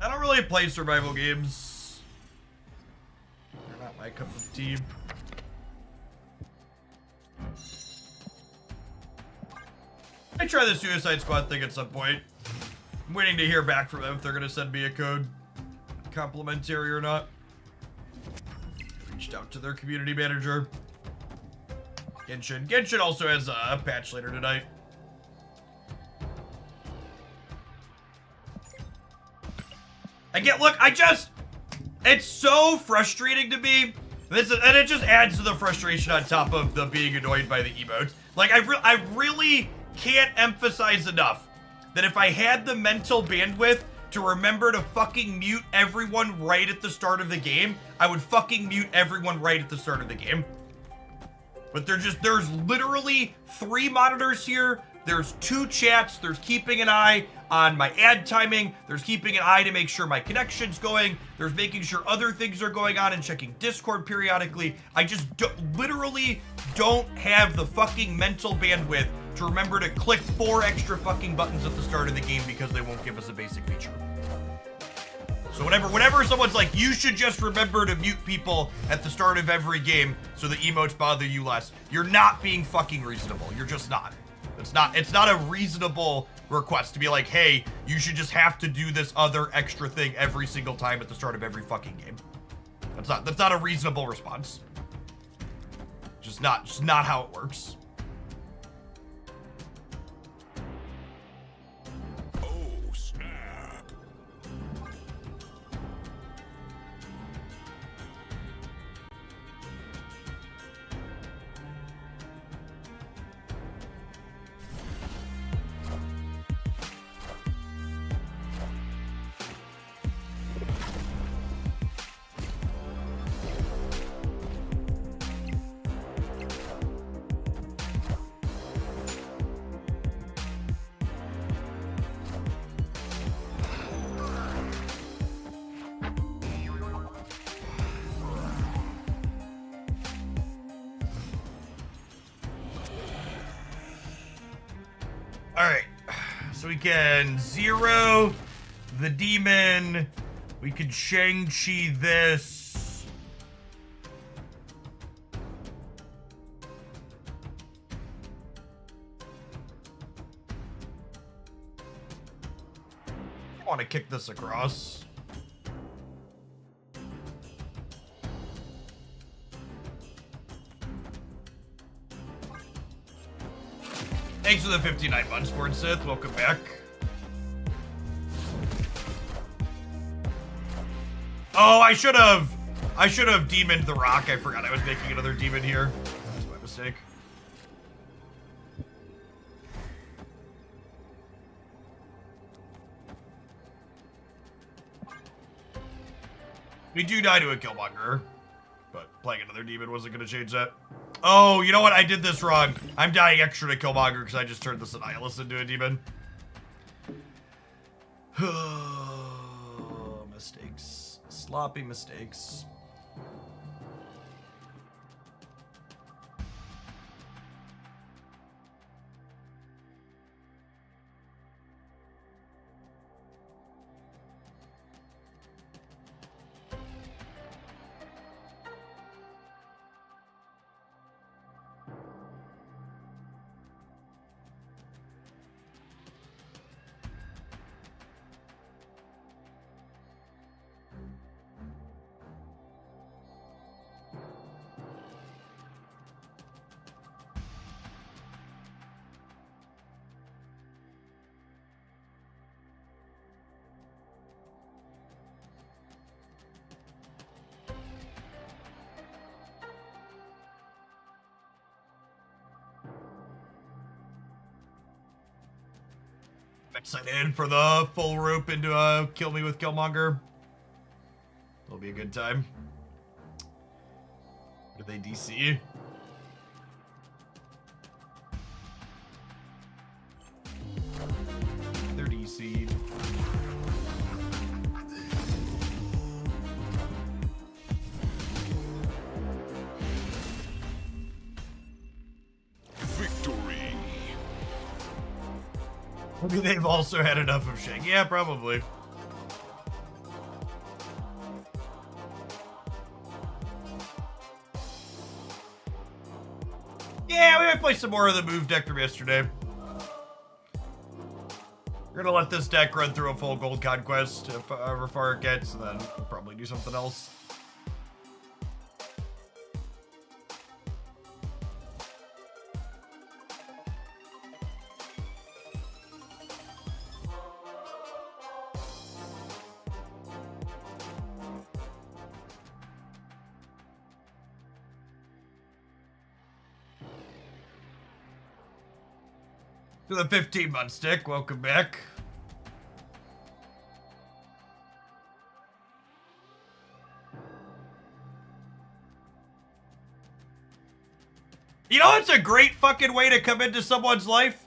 I don't really play survival games. They're not my cup of tea. I try the Suicide Squad thing at some point. I'm waiting to hear back from them if they're gonna send me a code, complimentary or not. Reached out to their community manager. Genshin also has a patch later tonight. It's so frustrating to me. And it just adds to the frustration on top of the being annoyed by the emotes. Like, I really can't emphasize enough that if I had the mental bandwidth to remember to fucking mute everyone right at the start of the game, I would fucking mute everyone right at the start of the game. But there's literally 3 monitors here. There's 2 chats. There's keeping an eye on my ad timing. There's keeping an eye to make sure my connection's going. There's making sure other things are going on and checking Discord periodically. I just literally don't have the fucking mental bandwidth to remember to click 4 extra fucking buttons at the start of the game because they won't give us a basic feature. So whenever someone's like, you should just remember to mute people at the start of every game so the emotes bother you less, you're not being fucking reasonable. You're just not. It's not a reasonable request to be like, hey, you should just have to do this other extra thing every single time at the start of every fucking game. That's not a reasonable response. Just not how it works. Oh, snap. Alright, so we can zero the demon. We can Shang-Chi this. I want to kick this across. Thanks for the 59 months, Sports Sith. Welcome back. Oh, I should have demoned the rock. I forgot I was making another demon here. That's my mistake. We do die to a Killmonger, but playing another demon wasn't going to change that. Oh, you know what? I did this wrong. I'm dying extra to Killmonger because I just turned this Annihilus into a demon. Mistakes. Sloppy mistakes. Excited for the full rope into a kill me with Killmonger. It'll be a good time. What do they DC? They're DC'd. Victory. Maybe they've also had enough of Shang. Yeah, probably. Yeah, we might play some more of the move deck from yesterday. We're gonna let this deck run through a full gold conquest, however far it gets, and then we'll probably do something else. To the 15-month stick, welcome back. You know what's a great fucking way to come into someone's life?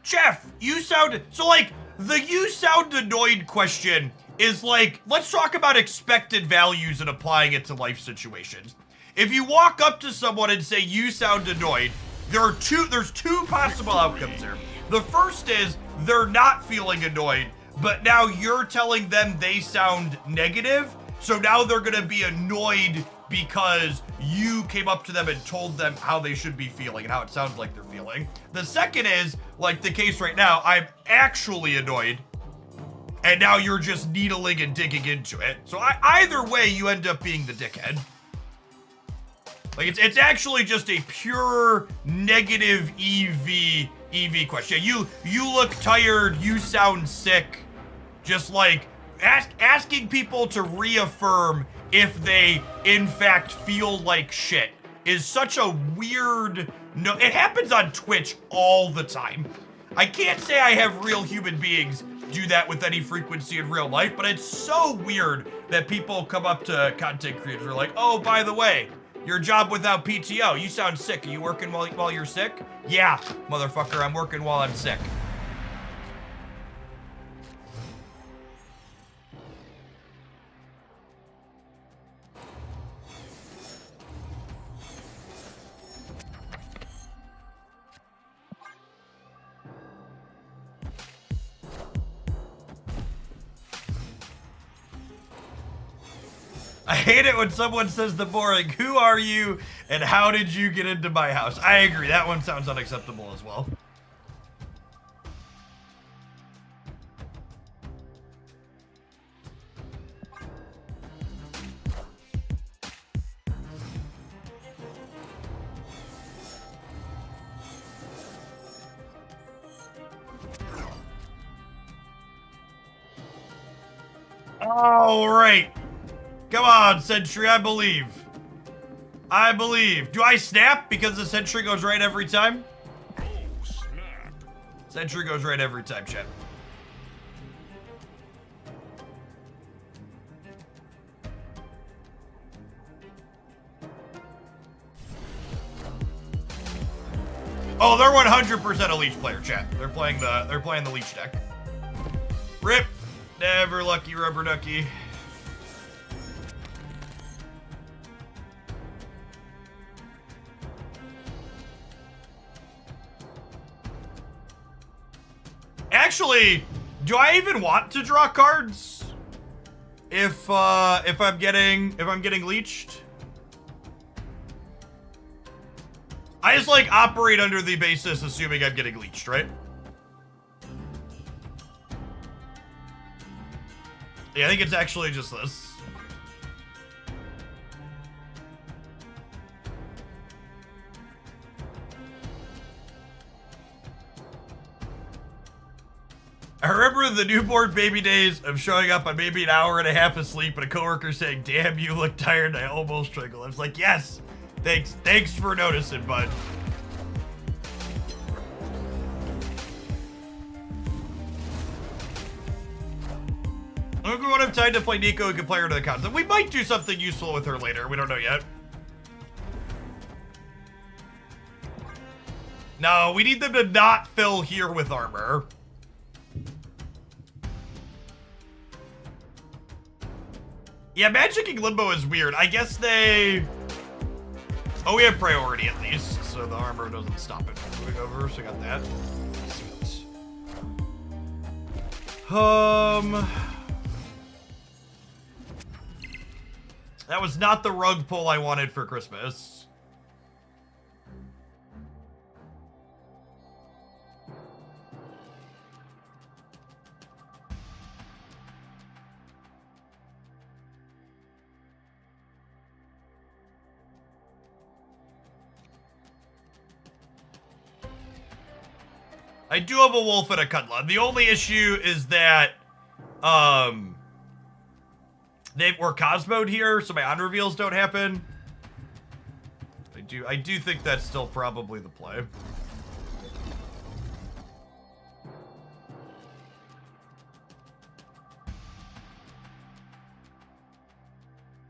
Jeff, you sound... So, like, the you sound annoyed question is like, let's talk about expected values and applying it to life situations. If you walk up to someone and say, you sound annoyed, there's two possible outcomes here. The first is they're not feeling annoyed, but now you're telling them they sound negative, so now they're gonna be annoyed because you came up to them and told them how they should be feeling and how it sounds like they're feeling. The second is, like the case right now, I'm actually annoyed, and now you're just needling and digging into it. So either way, you end up being the dickhead. Like, it's actually just a pure negative EV question. You look tired, you sound sick. Just like asking people to reaffirm if they in fact feel like shit is such a weird, no, it happens on Twitch all the time. I can't say I have real human beings do that with any frequency in real life, but it's so weird that people come up to content creators and are like, oh, by the way, your job without PTO. You sound sick. Are you working while you're sick? Yeah, motherfucker, I'm working while I'm sick. I hate it when someone says the boring, who are you and how did you get into my house? I agree, that one sounds unacceptable as well. All right. Come on, Sentry, I believe. I believe. Do I snap because the Sentry goes right every time? Oh, snap. Sentry goes right every time, chat. Oh, they're 100% a Leech player, chat. They're playing the Leech deck. Rip. Never lucky rubber ducky. Actually, do I even want to draw cards if I'm getting leeched? I just like operate under the basis assuming I'm getting leeched, right? Yeah, I think it's actually just this. I remember the newborn baby days of showing up on maybe an hour and a half of sleep and a coworker saying, damn, you look tired, and I almost triggled. I was like, yes, thanks for noticing, bud. think we won't have time to play Nico. We can play her to the concept. We might do something useful with her later. We don't know yet. No, we need them to not fill here with armor. Yeah, magicking Limbo is weird. I guess they... Oh, we have priority at least, so the armor doesn't stop it from moving over, so I got that. Sweet. That was not the rug pull I wanted for Christmas. I do have a wolf and a Cutla. The only issue is that, we're Cosmo'd here, so my on-reveals don't happen. I do think that's still probably the play.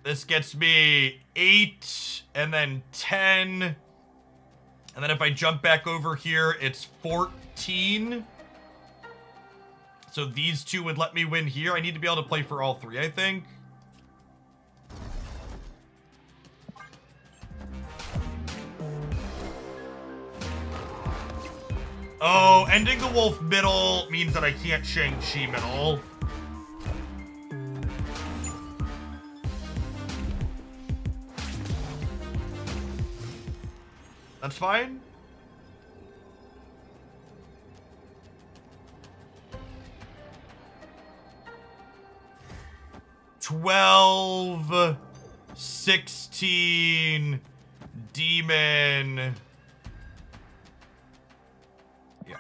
This gets me 8, and then 10. And then if I jump back over here, it's 14. So these two would let me win here. I need to be able to play for all three, I think. Oh, ending the wolf middle means that I can't Shang-Chi middle. That's fine. $12, 16, demon. Yeah.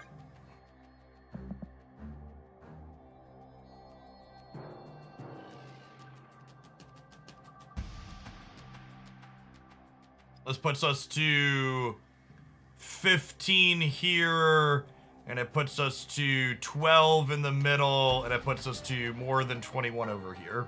This puts us to 15 here, and it puts us to 12 in the middle, and it puts us to more than 21 over here.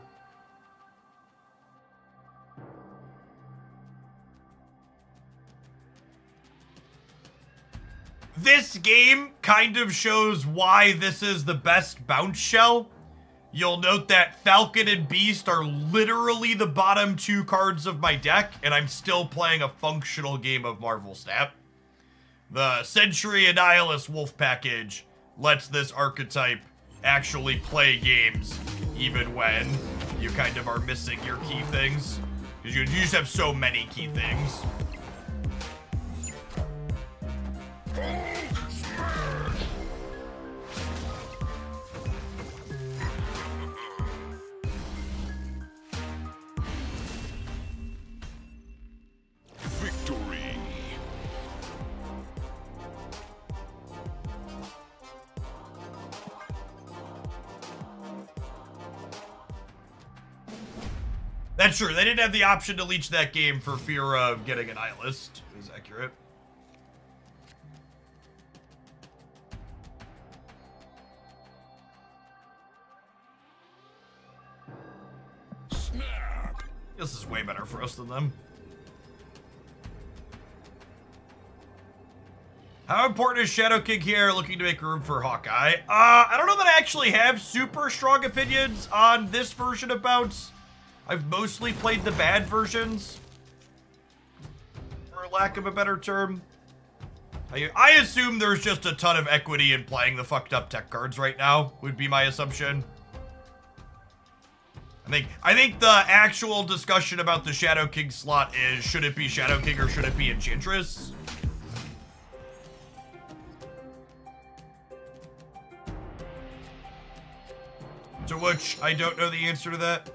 This game kind of shows why this is the best bounce shell. You'll note that Falcon and Beast are literally the bottom two cards of my deck, and I'm still playing a functional game of Marvel Snap. The Century Annihilus Wolf package lets this archetype actually play games, even when you kind of are missing your key things. Because you just have so many key things. Victory. That's true. They didn't have the option to leech that game for fear of getting an Annihilus. It was accurate. Snap. This is way better for us than them. How important is Shadow King here, looking to make room for Hawkeye? I don't know that I actually have super strong opinions on this version of Bounce. I've mostly played the bad versions, for lack of a better term. I assume there's just a ton of equity in playing the fucked up tech cards right now, would be my assumption. I think the actual discussion about the Shadow King slot is, should it be Shadow King or should it be Enchantress? To which I don't know the answer to that.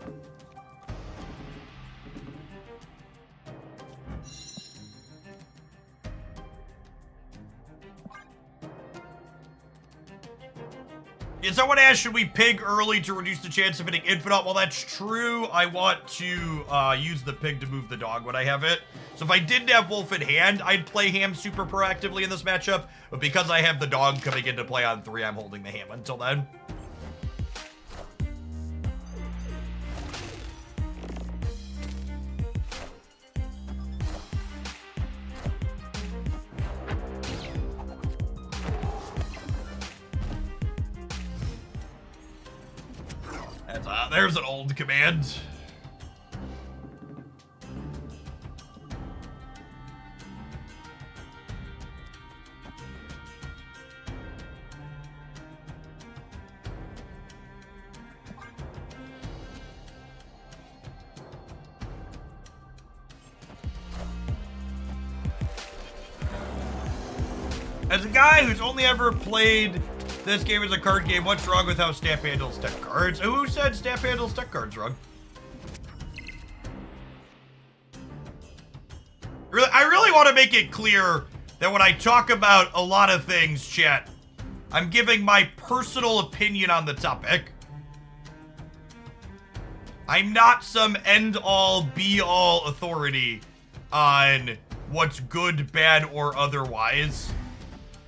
Yeah, someone asked, should we pig early to reduce the chance of hitting Infinite? Well, that's true. I want to use the pig to move the dog when I have it. So if I didn't have Wolf in hand, I'd play Ham super proactively in this matchup. But because I have the dog coming into play on 3, I'm holding the Ham until then. There's an old command. As a guy who's only ever played this game as a card game, what's wrong with how Stamp handles deck cards? Who said Stamp handles deck cards wrong? I really want to make it clear that when I talk about a lot of things, chat, I'm giving my personal opinion on the topic. I'm not some end-all, be-all authority on what's good, bad, or otherwise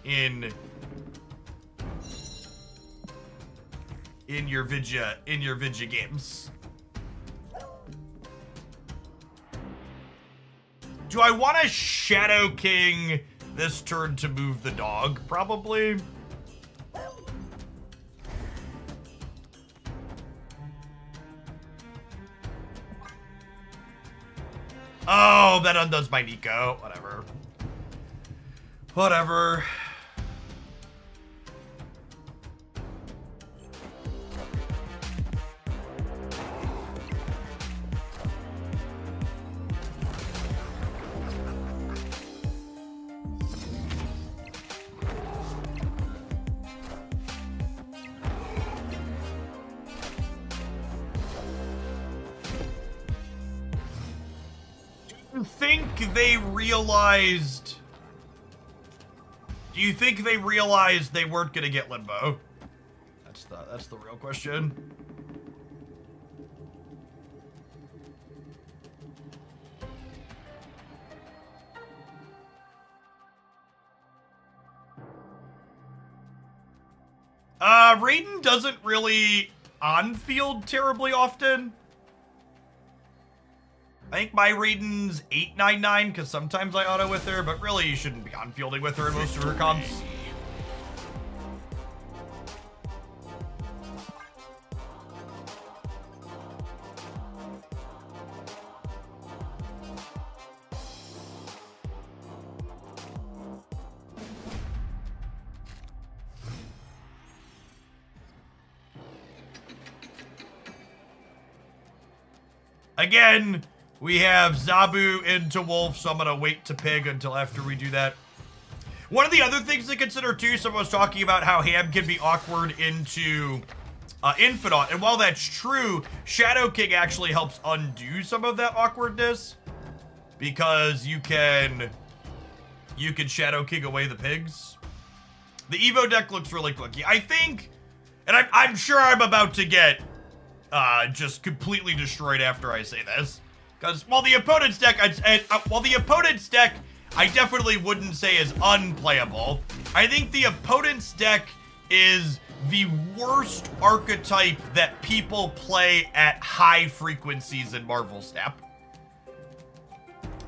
in your Vidya games. Do I want to Shadow King this turn to move the dog? Probably. Oh, that undoes my Nico. Whatever. Whatever. Do you think they realized they weren't gonna get Limbo? That's the real question. Raiden doesn't really on-field terribly often. I think my Raiden's 899 because sometimes I auto with her, but really you shouldn't be on-fielding with her in most of her comps. Again, we have Zabu into Wolf, so I'm gonna wait to Pig until after we do that. One of the other things to consider too, someone was talking about how Ham can be awkward into Infinite, and while that's true, Shadow King actually helps undo some of that awkwardness because you can Shadow King away the pigs. The Evo deck looks really clunky. I think, and I'm sure I'm about to get just completely destroyed after I say this. Because while the opponent's deck, I definitely wouldn't say is unplayable. I think the opponent's deck is the worst archetype that people play at high frequencies in Marvel Snap.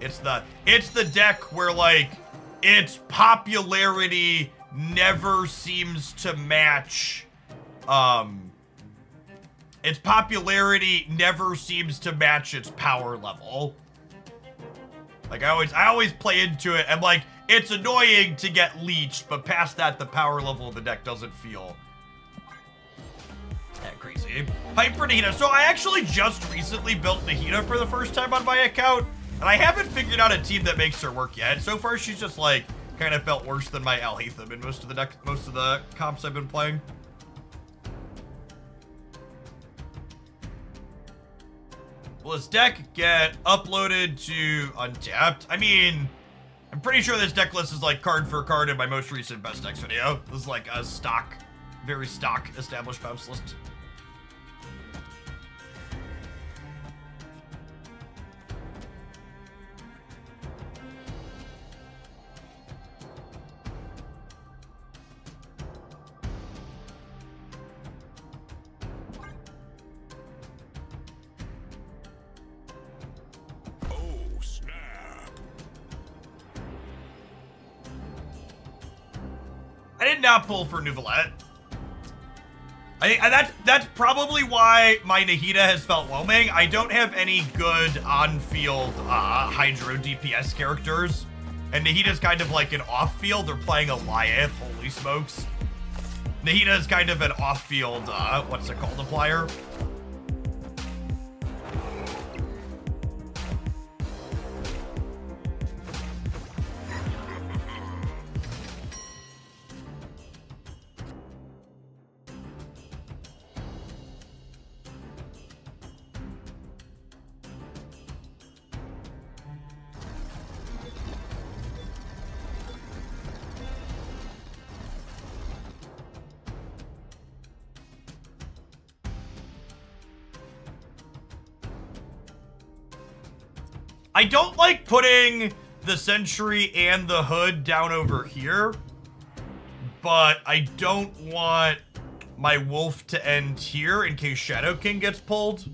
It's the deck where like its popularity never seems to match its power level. Like I always play into it and like it's annoying to get leeched, but past that the power level of the deck doesn't feel that crazy. Hype for Nahida. So I actually just recently built Nahida for the first time on my account, and I haven't figured out a team that makes her work yet. So far she's just like kind of felt worse than my Alhaitham in most of the comps I've been playing. Will this deck get uploaded to Untapped? I mean, I'm pretty sure this deck list is like card for card in my most recent best decks video. This is like a stock, very stock established bounce list. I did not pull for Nouvelette. I think that's probably why my Nahida has felt whelming. I don't have any good on-field Hydro DPS characters. And Nahida's kind of like an off-field. They're playing Goliath, holy smokes. Nahida's kind of an off-field, what's it called, applier. I don't like putting the sentry and the hood down over here, but I don't want my wolf to end here in case Shadow King gets pulled.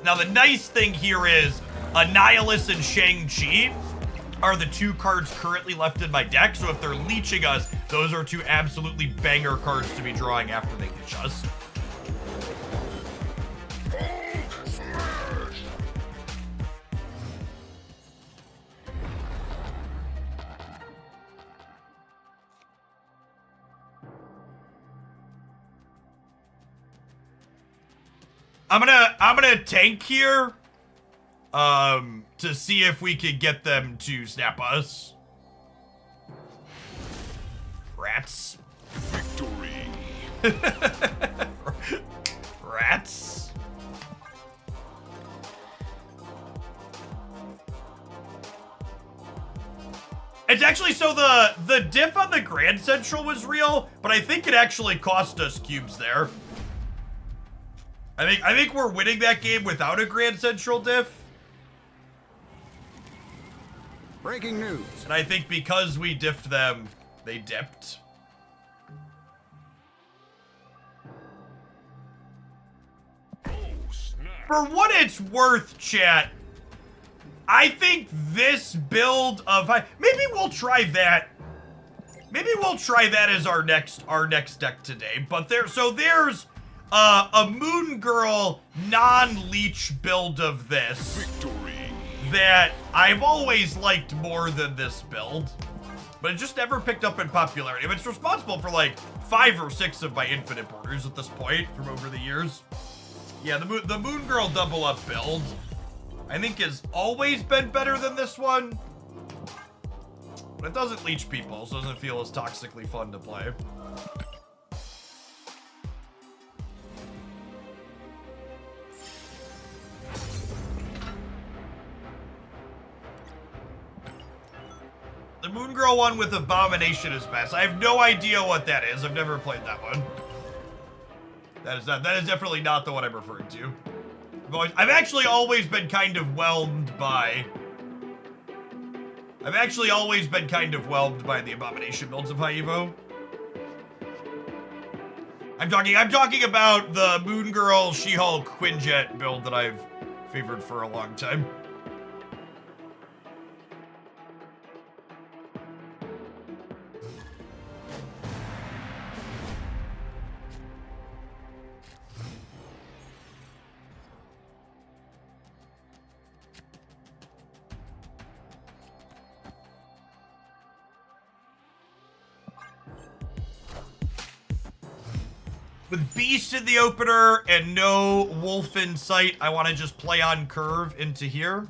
Now the nice thing here is Annihilus and Shang-Chi are the two cards currently left in my deck, so if they're leeching us, those are two absolutely banger cards to be drawing after they leech us. I'm gonna tank here, to see if we could get them to snap us. Rats. Victory. Rats. It's actually, so the diff on the Grand Central was real, but I think it actually cost us cubes there. I think we're winning that game without a Grand Central diff. Breaking news. And I think because we diffed them, they dipped. Oh, snap. For what it's worth, chat, I think this build of maybe we'll try that. Maybe we'll try that as our next deck today. But there's a Moon Girl non-leech build of this Victory. that I've always liked more than this build, but it just never picked up in popularity. But it's responsible for like 5 or 6 of my infinite borders at this point from over the years. Yeah, the Moon Girl double up build, I think, has always been better than this one, but it doesn't leech people, so it doesn't feel as toxically fun to play. The Moon Girl one with Abomination is best. I have no idea what that is. I've never played that one. That is definitely not the one I'm referring to. I've actually always been kind of whelmed by the Abomination builds of High Evo. I'm talking about the Moon Girl She-Hulk Quinjet build that I've favored for a long time. With Beast in the opener and no Wolf in sight, I want to just play on curve into here.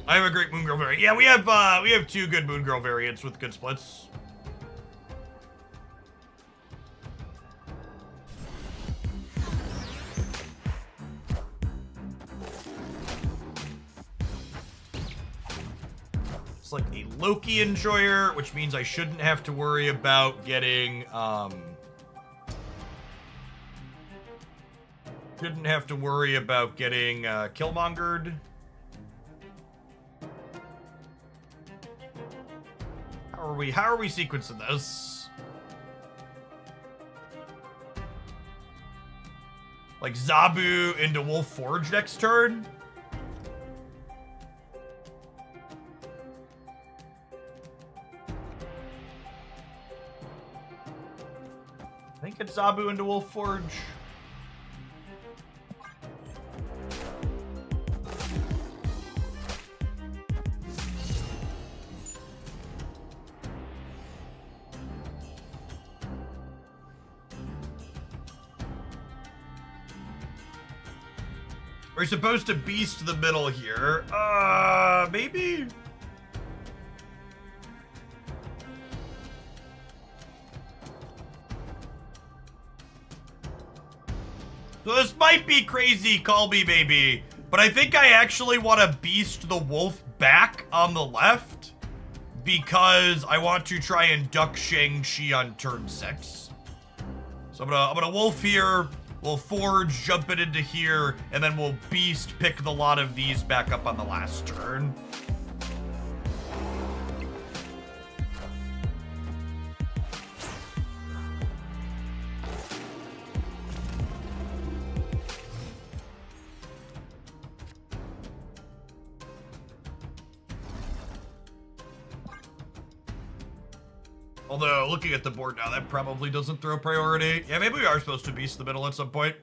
I have a great Moon Girl variant. Yeah, we have 2 good Moon Girl variants with good splits. It's like a Loki enjoyer, which means I shouldn't have to worry about getting Killmongered. How are we sequencing this? Like Zabu into Wolf Forge next turn? I think it's Zabu into Wolf Forge. We're supposed to beast the middle here. Maybe? So this might be crazy, call me maybe, but I think I actually want to beast the wolf back on the left because I want to try and duck Shang-Chi on turn 6. So I'm gonna wolf here. We'll forge, jump it into here, and then we'll beast, pick the lot of these back up on the last turn. Although, looking at the board now, that probably doesn't throw priority. Yeah, maybe we are supposed to beast the middle at some point.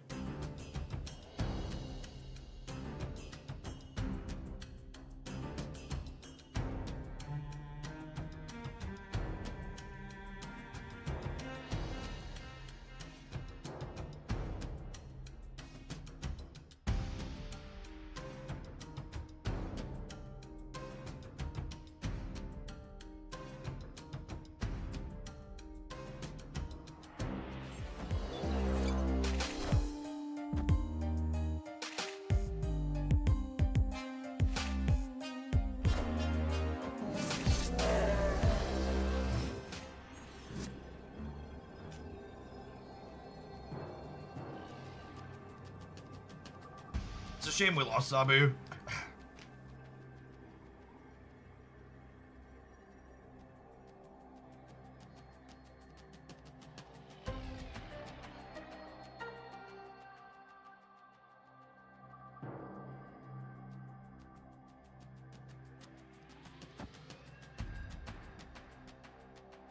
It's a shame we lost Zabu.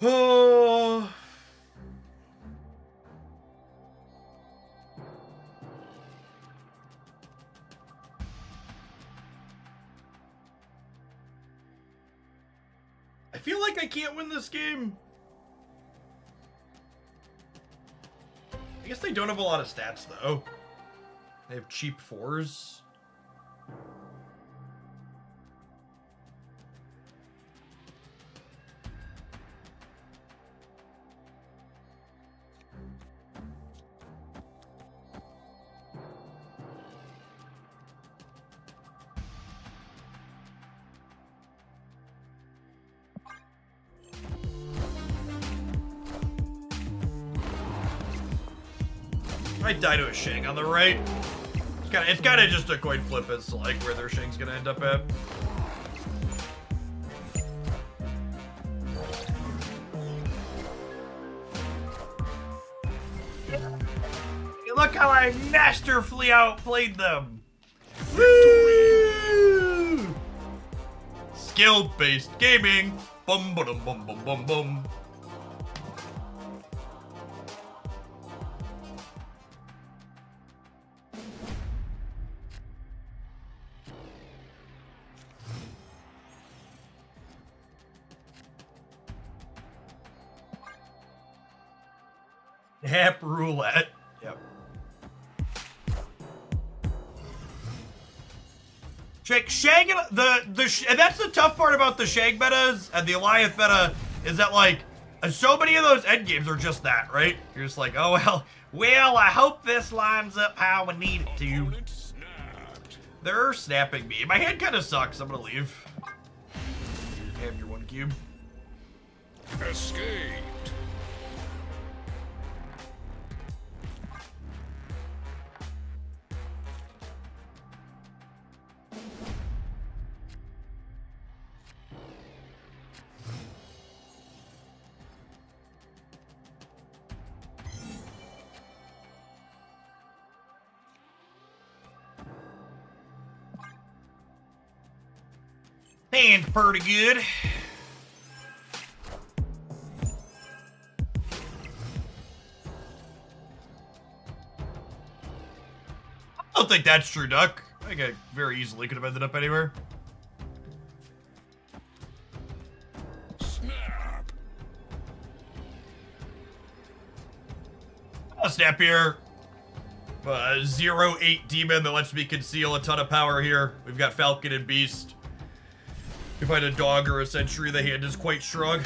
Oh. I feel like I can't win this game. I guess they don't have a lot of stats, though. They have cheap 4s. Might die to a Shang on the right. It's kind of just a coin flip as to like where their Shang's gonna end up at. Look how I masterfully outplayed them. Woo! Skill-based gaming. Bum bum bum bum bum bum. Hap roulette. Yep. Shang and that's the tough part about the Shang metas and the Alliance meta is that like so many of those end games are just that, right? You're just like, oh well, I hope this lines up how we need it to. They're snapping me. My hand kind of sucks. I'm gonna leave. Have your 1 cube. Escaped. Hand's pretty good. I don't think that's true, Duck. I think I very easily could have ended up anywhere. Snap. I'll snap here. 0-8 demon that lets me conceal a ton of power here. We've got Falcon and Beast. If I had a dog or a sentry, the hand is quite strong.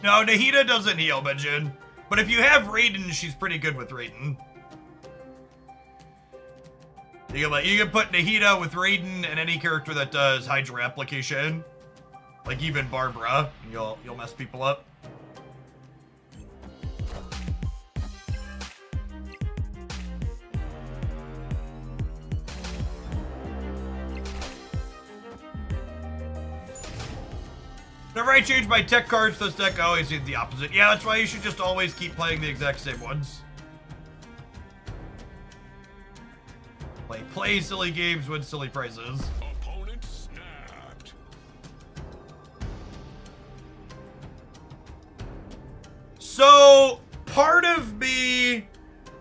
No, Nahida doesn't heal, Benjin. But if you have Raiden, she's pretty good with Raiden. You can put Nahida with Raiden and any character that does Hydra application. Like even Barbara. And you'll mess people up. Whenever I change my tech cards, this deck always is the opposite. Yeah, that's why you should just always keep playing the exact same ones. Play silly games, win silly prizes. Opponent snapped. So, part of me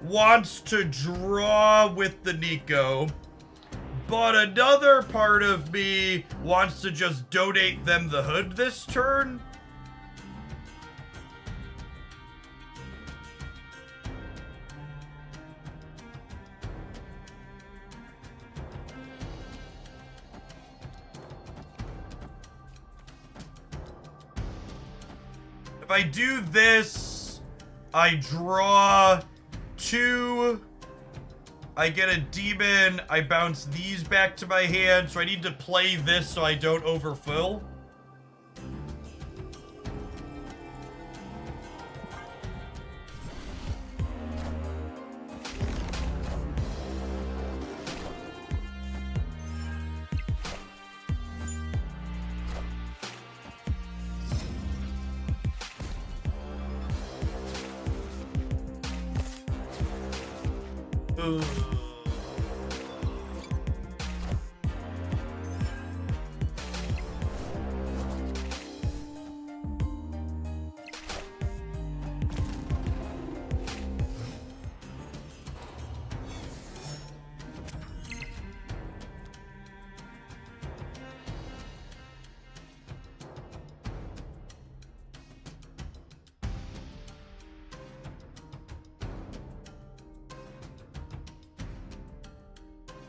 wants to draw with the Nico, but another part of me wants to just donate them the hood this turn. If I do this, I draw 2. I get a demon, I bounce these back to my hand, so I need to play this so I don't overfill.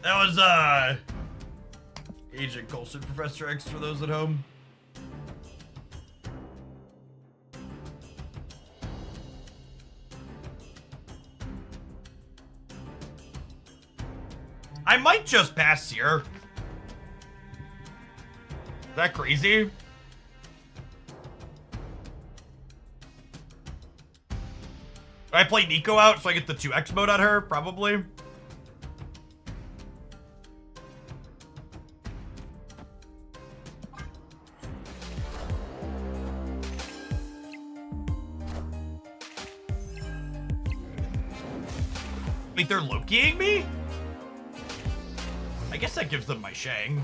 That was, Agent Coulson, Professor X for those at home. I might just pass here. Is that crazy? Do I play Nico out so I get the 2x mode on her? Probably. Wait, they're Lokiing me? I guess that gives them my Shang.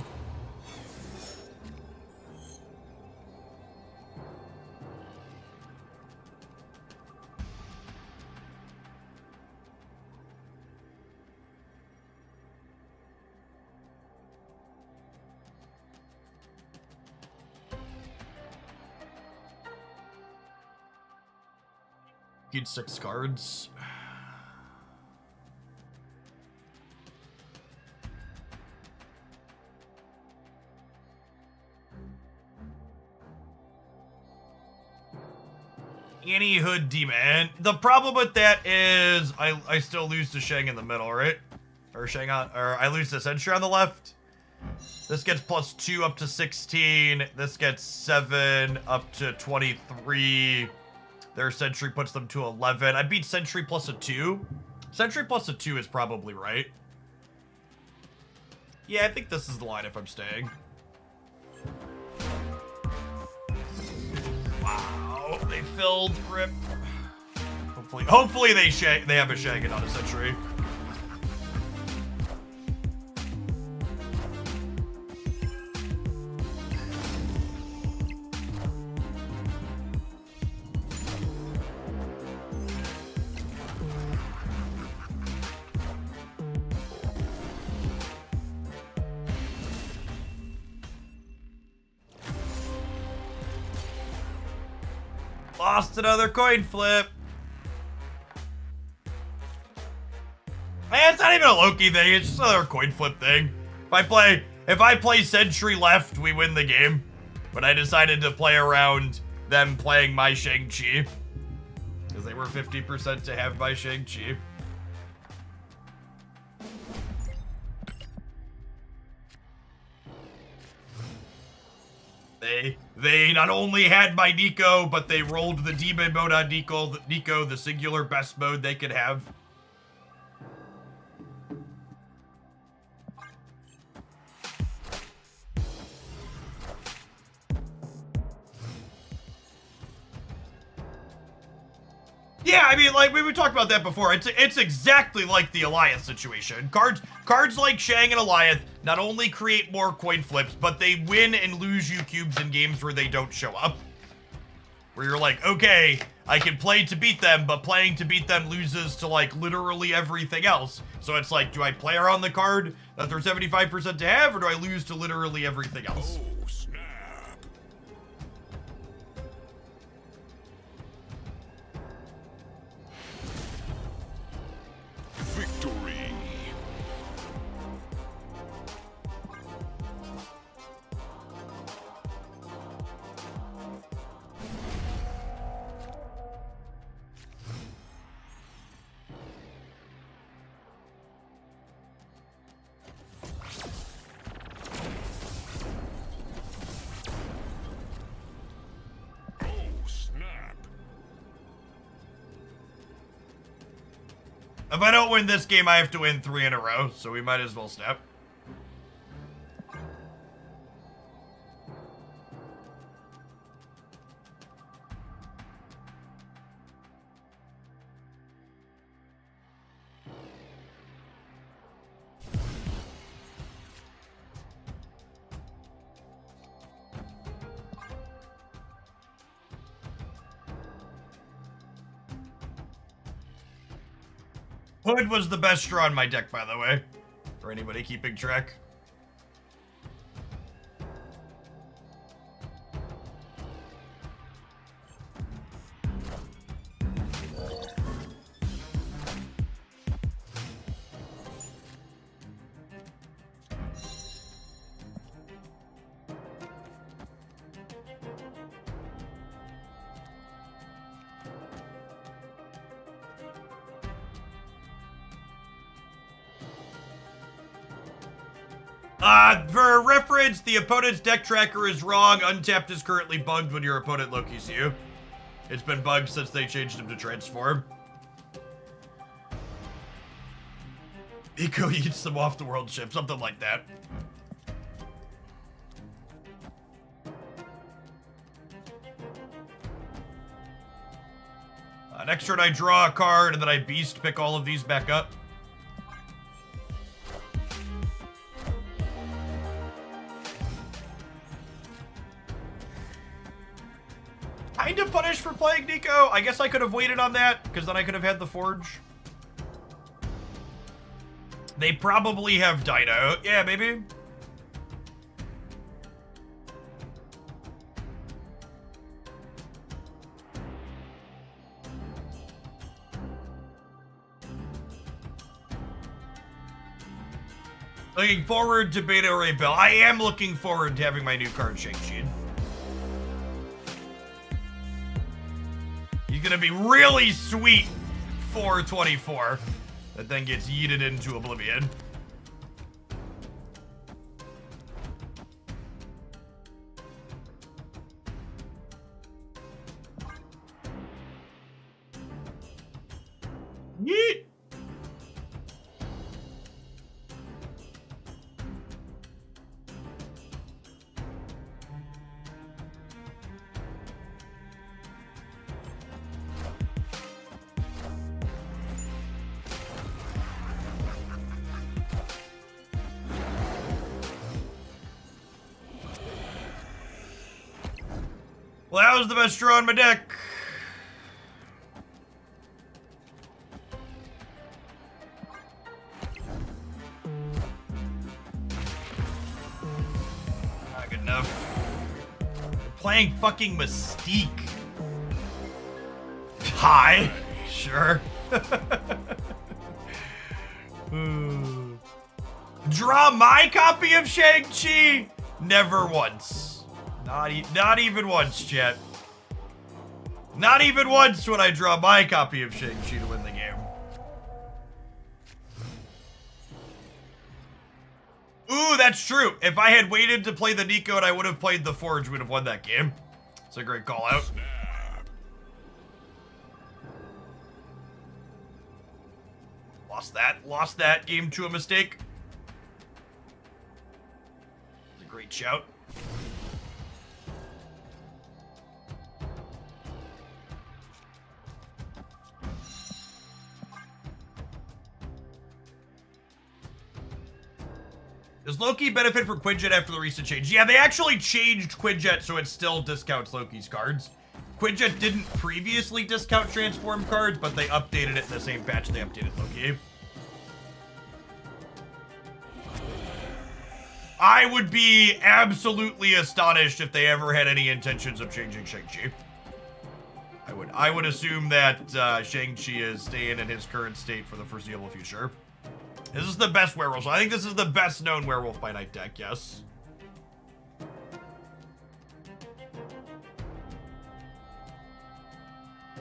Get 6 cards. Any hood demon. The problem with that is I still lose to Shang in the middle, right? Or Shang on, or I lose to Sentry on the left. This gets +2 up to 16. This gets 7 up to 23. Their sentry puts them to 11. I beat sentry plus a 2. Sentry plus a 2 is probably right. Yeah, I think this is the line if I'm staying. Wow, they filled rip. Hopefully they have a shag and not a sentry. Lost another coin flip. Man, it's not even a Loki thing. It's just another coin flip thing. If I play Sentry left, we win the game. But I decided to play around them playing my Shang-Chi. Because they were 50% to have my Shang-Chi. They not only had my Nico, but they rolled the demon mode on Nico, the singular best mode they could have. Yeah, I mean, like, we talked about that before. It's exactly like the Alliance situation. Cards like Shang and Alliance not only create more coin flips, but they win and lose you cubes in games where they don't show up. Where you're like, okay, I can play to beat them, but playing to beat them loses to, like, literally everything else. So it's like, do I play around the card that they're 75% to have, or do I lose to literally everything else? Oh, snap. Victory. If I don't win this game, I have to win 3 in a row, so we might as well snap. Hood was the best draw in my deck, by the way, for anybody keeping track. For reference, the opponent's deck tracker is wrong. Untapped is currently bugged when your opponent Loki's you. It's been bugged since they changed him to transform. Eco eats them off the world ship, something like that. Next turn I draw a card and then I beast pick all of these back up. Kind of punished for playing Nico. I guess I could have waited on that, because then I could have had the Forge. They probably have Dino. Yeah, maybe. Looking forward to Beta Ray Bell. I am looking forward to having my new card, Shang-Chi. He's gonna be really sweet 424 that then gets yeeted into oblivion. Yeet. Well, that was the best draw on my deck. Not good enough. Playing fucking Mystique. Hi. Sure. Draw my copy of Shang-Chi? Never once. Not even once, chat. Not even once would I draw my copy of Shang-Chi to win the game. Ooh, that's true. If I had waited to play the Nico and I would have played the Forge, we would have won that game. It's a great call out. Lost that game to a mistake. It's a great shout. Does Loki benefit from Quinjet after the recent change? Yeah, they actually changed Quinjet so it still discounts Loki's cards. Quinjet didn't previously discount transform cards, but they updated it in the same patch they updated Loki. I would be absolutely astonished if they ever had any intentions of changing Shang-Chi. I would assume that Shang-Chi is staying in his current state for the foreseeable future. This is the best werewolf. So I think this is the best known werewolf by night deck, yes.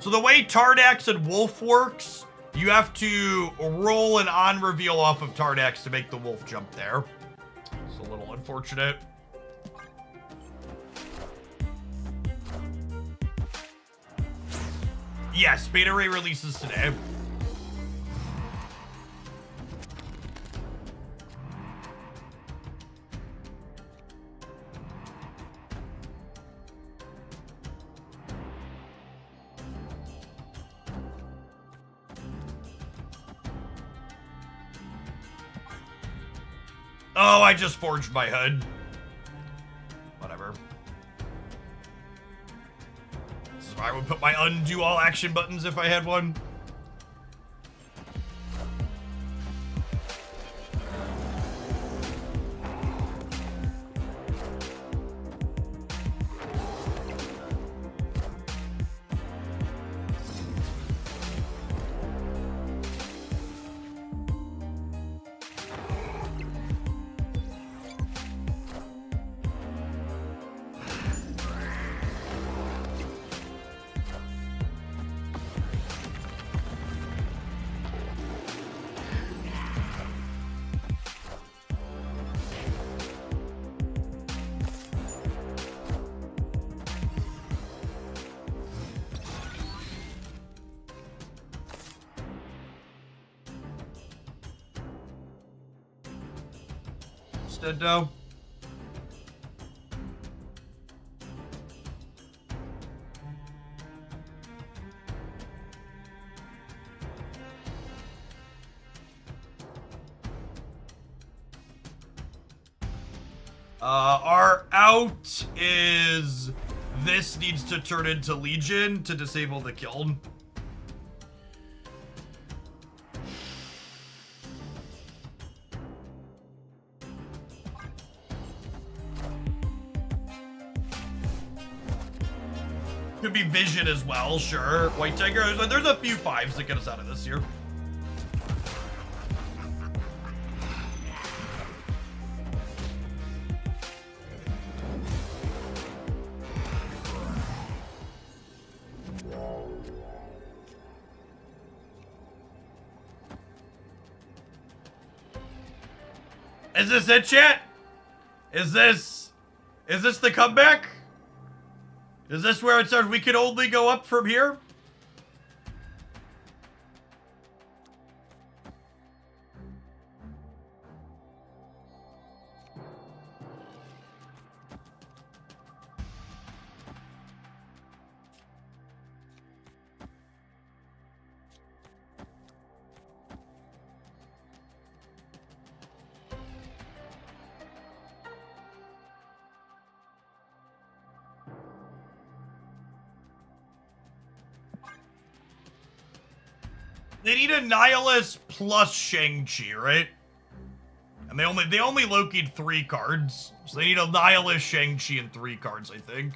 So the way Tardax and Wolf works, you have to roll an on reveal off of Tardax to make the wolf jump there. It's a little unfortunate. Yes, Beta Ray releases today. Oh, I just forged my HUD. Whatever. This is where I would put my undo all action buttons if I had one. Instead, though. Our out is this needs to turn into Legion to disable the kiln. Could be Vision as well, sure. White Tiger, there's a few fives that get us out of this here. Is this it, chat? Is this the comeback? Is this where it says we can only go up from here? They need Annihilus plus Shang-Chi, right? And they only Loki'd 3 cards. So they need Annihilus, Shang-Chi, and 3 cards, I think.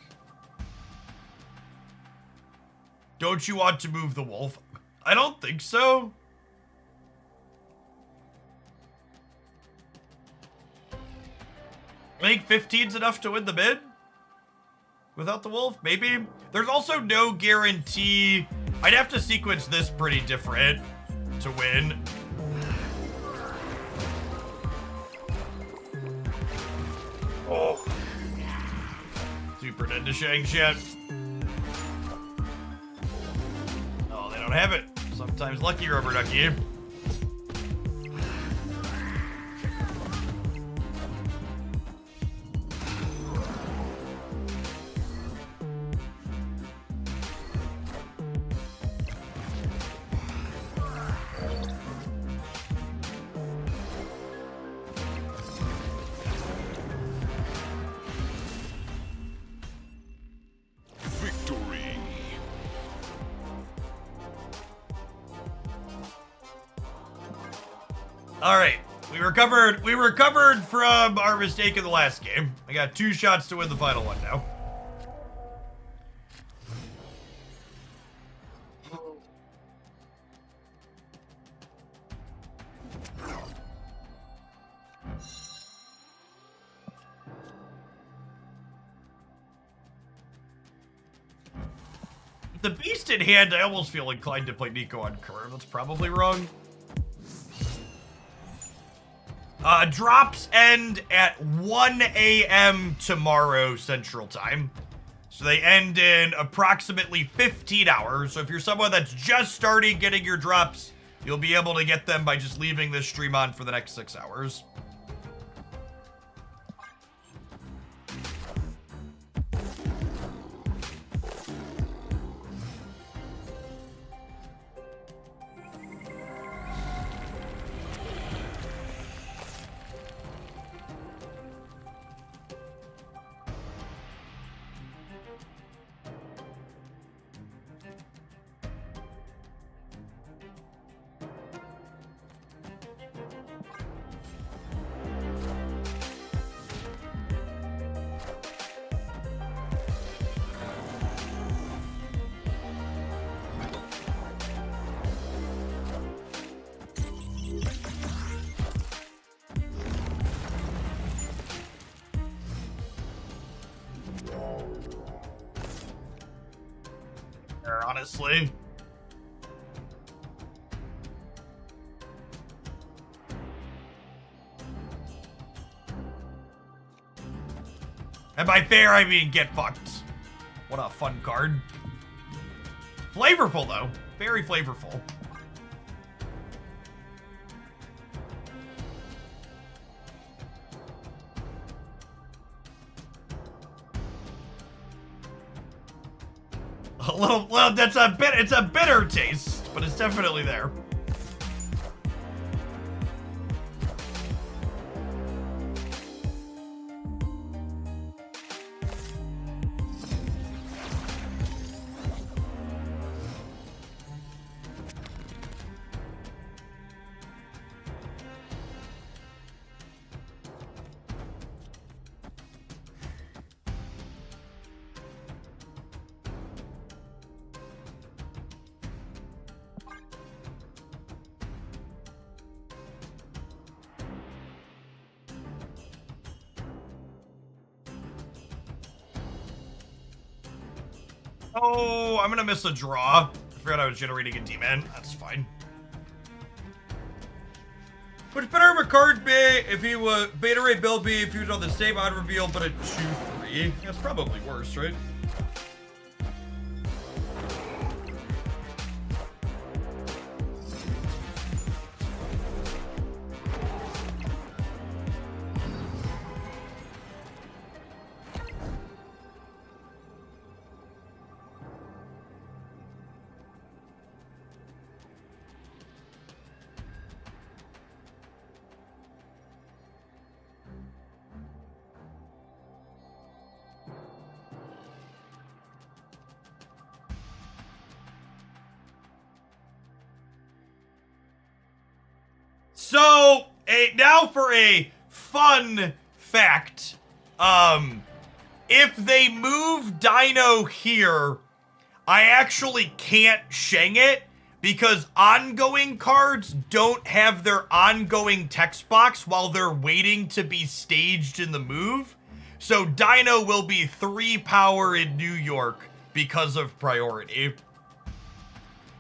Don't you want to move the wolf? I don't think so. I think 15's enough to win the mid. Without the wolf, maybe. There's also no guarantee. I'd have to sequence this pretty different to win. Oh. Super dead to Shang-Chi. Oh, they don't have it. Sometimes lucky, rubber ducky. Victory. All right, we recovered from our mistake in the last game. I got 2 shots to win the final one now. The beast in hand, I almost feel inclined to play Nico on curve. That's probably wrong. Drops end at 1 a.m. tomorrow Central Time. So they end in approximately 15 hours. So if you're someone that's just starting getting your drops, you'll be able to get them by just leaving this stream on for the next 6 hours. Honestly. And by fair, I mean get fucked. What a fun card. Flavorful, though. Very flavorful. A little, well, that's a bit, it's a bitter taste, but it's definitely there. Oh, I'm gonna miss a draw. I forgot I was generating a demon. That's fine. Which better of a card be if he was Beta Ray Bill be if he was on the same odd reveal but a 2/3? That's probably worse, right? Now for a fun fact. If they move Dino here, I actually can't Shang it because ongoing cards don't have their ongoing text box while they're waiting to be staged in the move. So Dino will be 3 power in New York because of priority.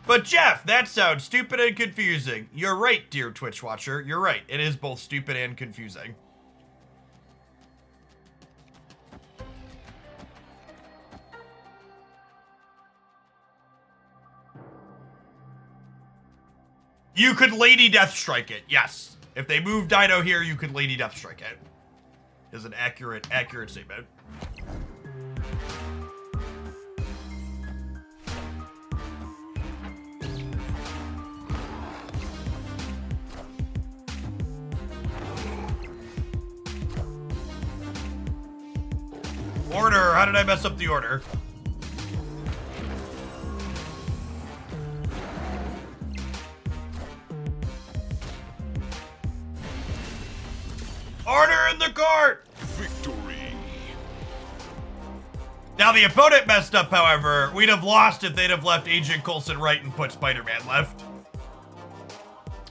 But Jeff, that sounds stupid and confusing. You're right, dear Twitch watcher. You're right. It is both stupid and confusing. You could Lady Deathstrike it, yes. If they move Dino here, you could Lady Deathstrike it. Is an accurate statement. Order, how did I mess up the order? Order in the court! Victory. Now the opponent messed up, however. We'd have lost if they'd have left Agent Coulson right and put Spider-Man left.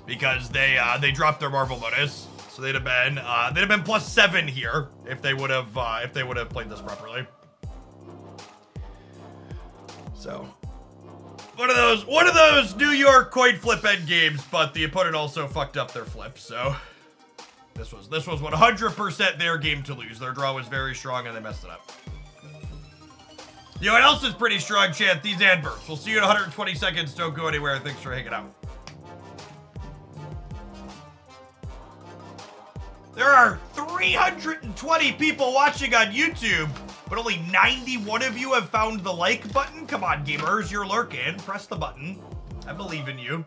Because they dropped their Marvel bonus. So they'd have been +7 here if they would have played this properly. So one of those New York coin flip end games, but the opponent also fucked up their flip, so this was 100% their game to lose. Their draw was very strong and they messed it up. You know what else is pretty strong, chat? These adverts. We'll see you in 120 seconds. Don't go anywhere. Thanks for hanging out. There are 320 people watching on YouTube, but only 91 of you have found the like button. Come on, gamers, you're lurking. Press the button. I believe in you.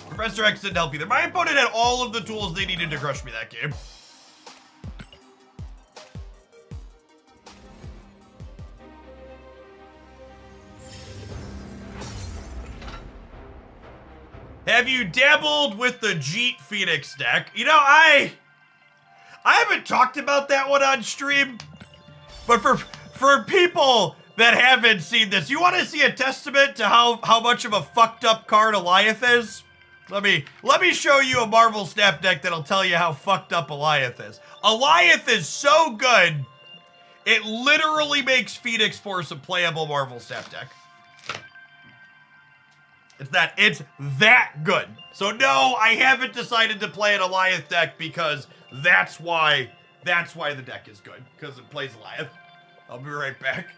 Professor X didn't help either. My opponent had all of the tools they needed to crush me that game. Have you dabbled with the Jeet Phoenix deck? You know, I haven't talked about that one on stream, but for people that haven't seen this, you want to see a testament to how much of a fucked up card Eliath is? Let me show you a Marvel Snap deck that'll tell you how fucked up Eliath is. Eliath is so good, it literally makes Phoenix Force a playable Marvel Snap deck. It's that good. So no, I haven't decided to play an Eliath deck because that's why the deck is good, because it plays Eliath. I'll be right back.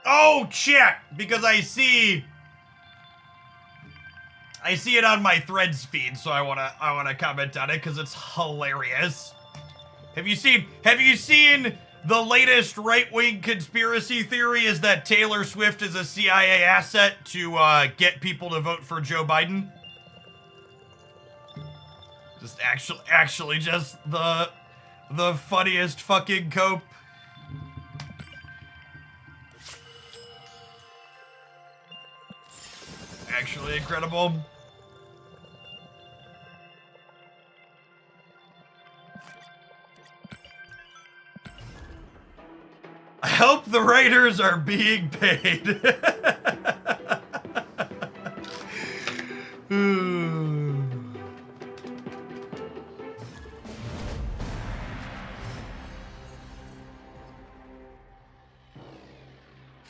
Oh, chat, because I see it on my Threads feed, so I wanna comment on it because it's hilarious. Have you seen the latest right-wing conspiracy theory is that Taylor Swift is a CIA asset to get people to vote for Joe Biden? Just actually just the funniest fucking cope. actually incredible. I hope the writers are being paid.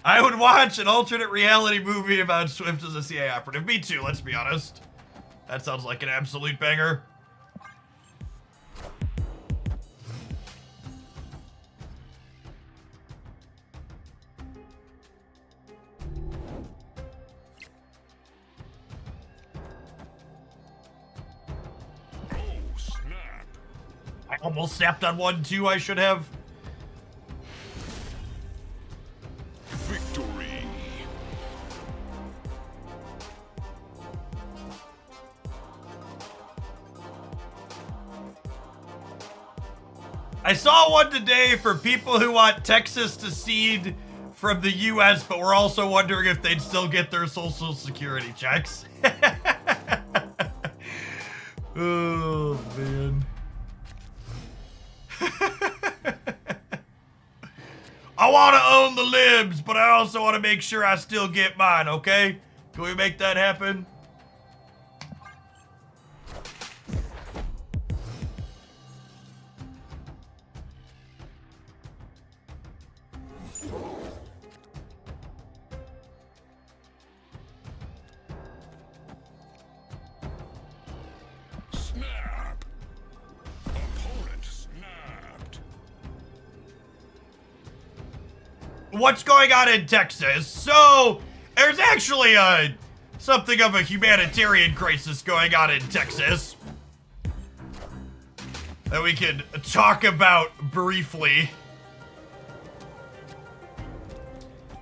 I would watch an alternate reality movie about Swift as a CIA operative. Me too, let's be honest. That sounds like an absolute banger. Oh, snap. I almost snapped on one too, I should have. Victory. I saw one today for people who want Texas to cede from the US, but we're also wondering if they'd still get their social security checks. Oh, man. I want to own the libs, but I also want to make sure I still get mine, okay? Can we make that happen? Snap. Opponent snapped. What's going on in Texas? So, there's actually something of a humanitarian crisis going on in Texas that we can talk about briefly.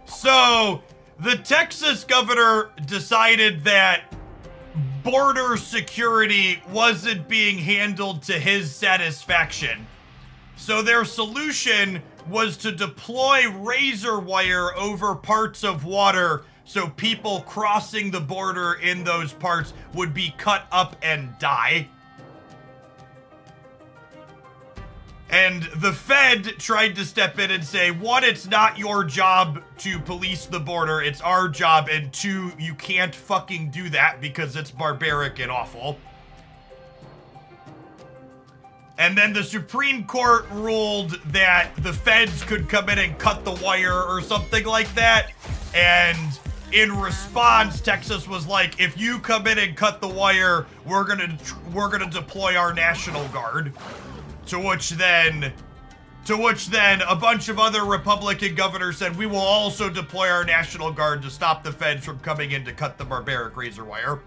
So, the Texas governor decided that border security wasn't being handled to his satisfaction. So their solution was to deploy razor wire over parts of water so people crossing the border in those parts would be cut up and die. And the Fed tried to step in and say, one, it's not your job to police the border, it's our job, and two, you can't fucking do that because it's barbaric and awful. And then the Supreme Court ruled that the feds could come in and cut the wire or something like that. And in response, Texas was like, if you come in and cut the wire, we're gonna deploy our National Guard. To which then a bunch of other Republican governors said, we will also deploy our National Guard to stop the feds from coming in to cut the barbaric razor wire.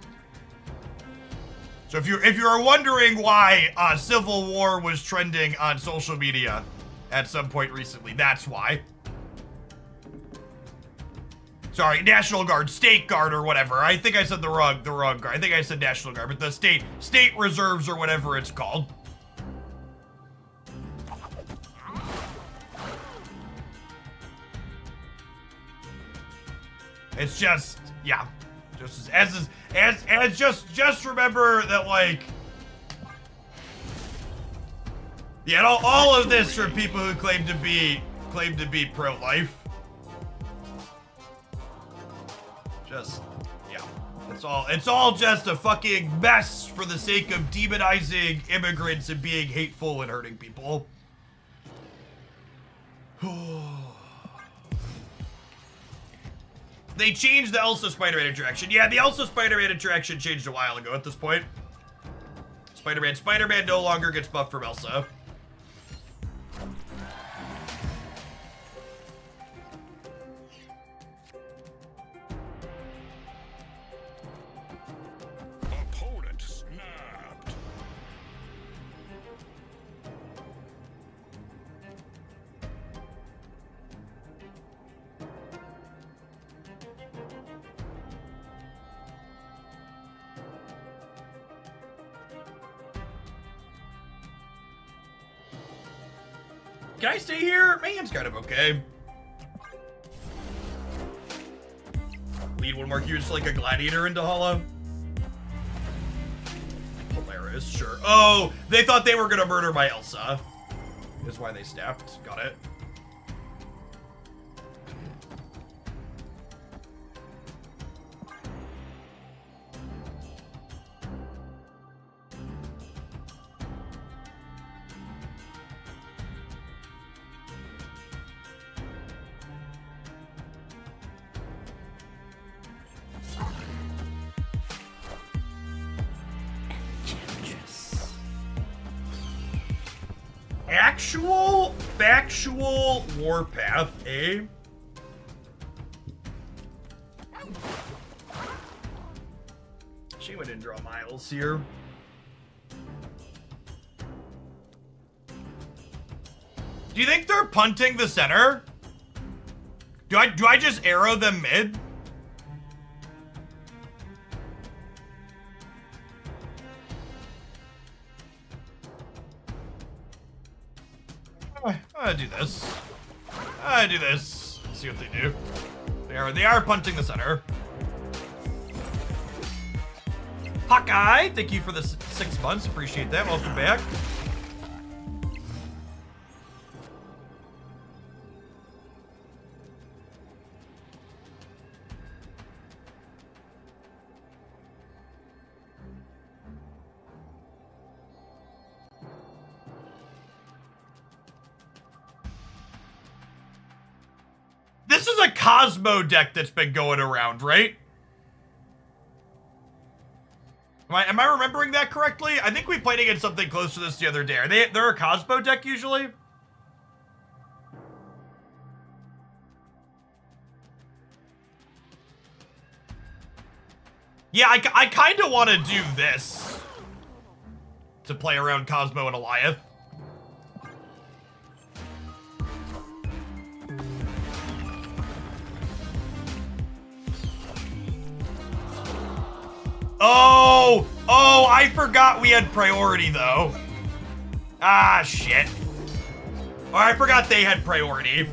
So if you're wondering why Civil War was trending on social media at some point recently, that's why. Sorry, National Guard, State Guard or whatever. I think I said the wrong guard. I think I said National Guard, but the state reserves or whatever it's called. It's just, yeah, just remember that, like, yeah, all of this for people who claim to be pro-life. Just, yeah, it's all just a fucking mess for the sake of demonizing immigrants and being hateful and hurting people. They changed the Elsa Spider-Man interaction. Yeah, the Elsa Spider-Man interaction changed a while ago at this point. Spider-Man no longer gets buffed from Elsa. Opponent snapped. Can I stay here? My hand's kind of okay. lead one more cube, just like a gladiator into hollow. Hilarious, sure. Oh, they thought they were gonna murder my Elsa. Is why they snapped. Got it. Actual, factual warpath, eh? Shame I didn't draw Miles here. Do you think they're punting the center? Do I just arrow them mid? I do this. I do this. See what they do. They are punting the center. Hawkeye, thank you for the 6 months. Appreciate that. Welcome back. This is a Cosmo deck that's been going around, right? Am I remembering that correctly? I think we played against something close to this the other day. They're a Cosmo deck usually? Yeah, I kind of want to do this to play around Cosmo and Eliath. Oh, I forgot we had priority though. Ah, shit. Oh, I forgot they had priority.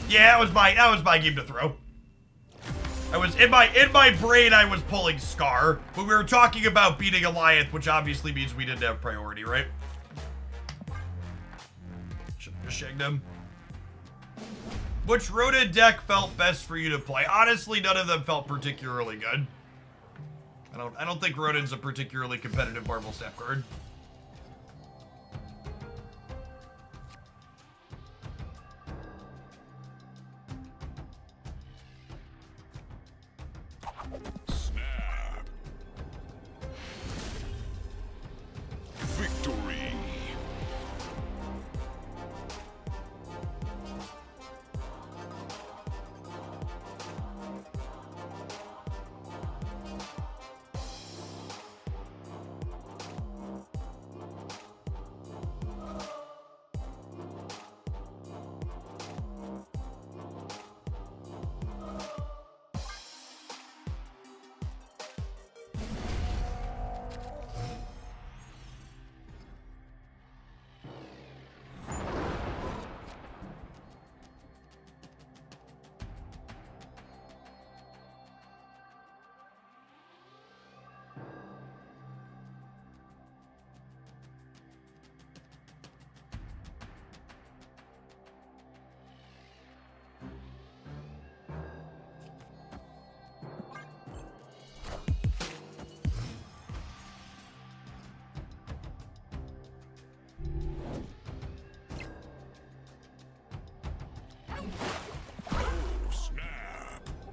Yeah, that was my game to throw. I was in my brain I was pulling Scar, but we were talking about beating Eliath, which obviously means we didn't have priority, right? Should've just shagged him. Which Rodent deck felt best for you to play? Honestly, none of them felt particularly good. I don't think Rodent's a particularly competitive Marble Staff card. Snap. Victory.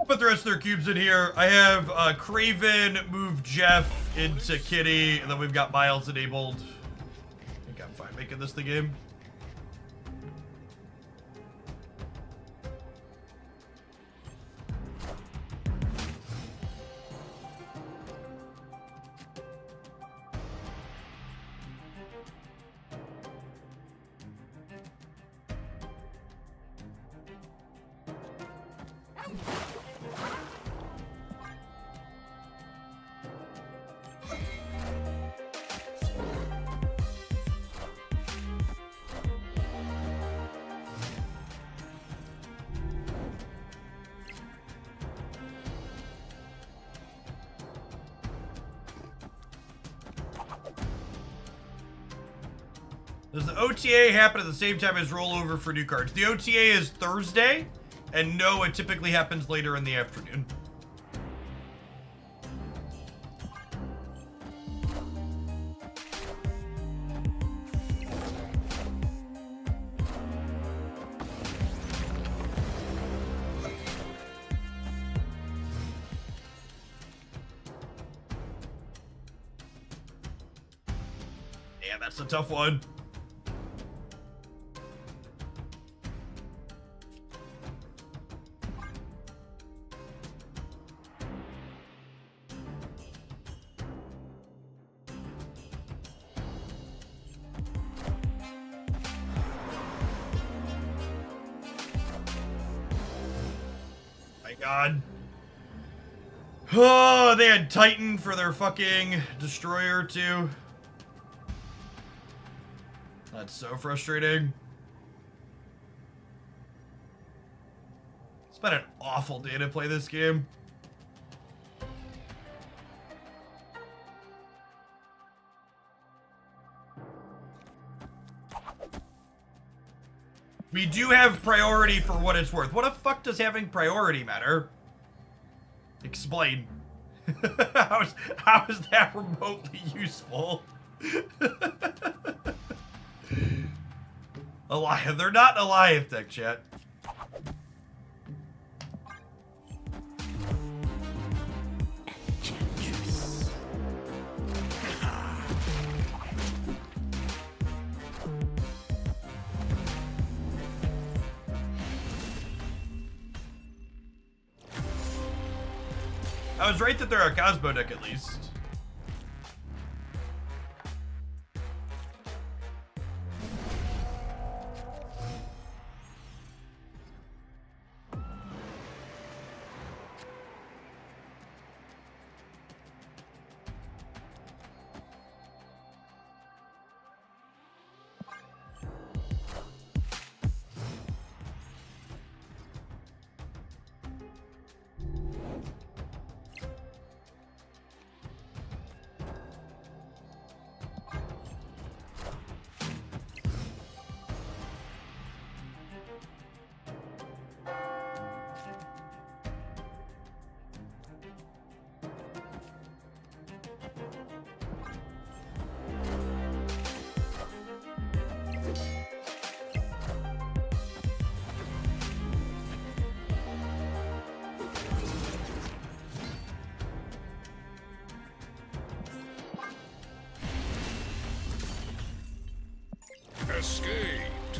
Put the rest of their cubes in here. I have Craven move Jeff into Kitty, and then we've got Miles enabled. I think I'm fine making this the game. Does the OTA happen at the same time as rollover for new cards? The OTA is Thursday, and no, it typically happens later in the afternoon. Damn, that's a tough one. My God. Oh, they had Titan for their fucking destroyer too. That's so frustrating. It's been an awful day to play this game. We do have priority for what it's worth. What the fuck does having priority matter? Explain. How is that remotely useful? Alive. They're not alive, tech chat. I was right that they're a Cosmo deck at least. Escaped.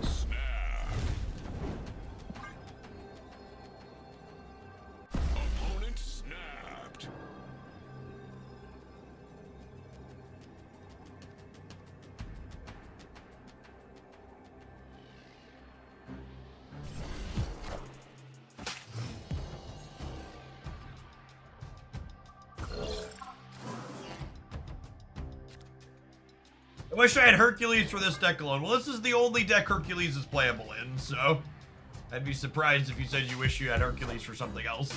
Snap. Opponent snapped. I wish I had Hercules for this deck alone. Well, this is the only deck Hercules is playable in, so I'd be surprised if you said you wish you had Hercules for something else.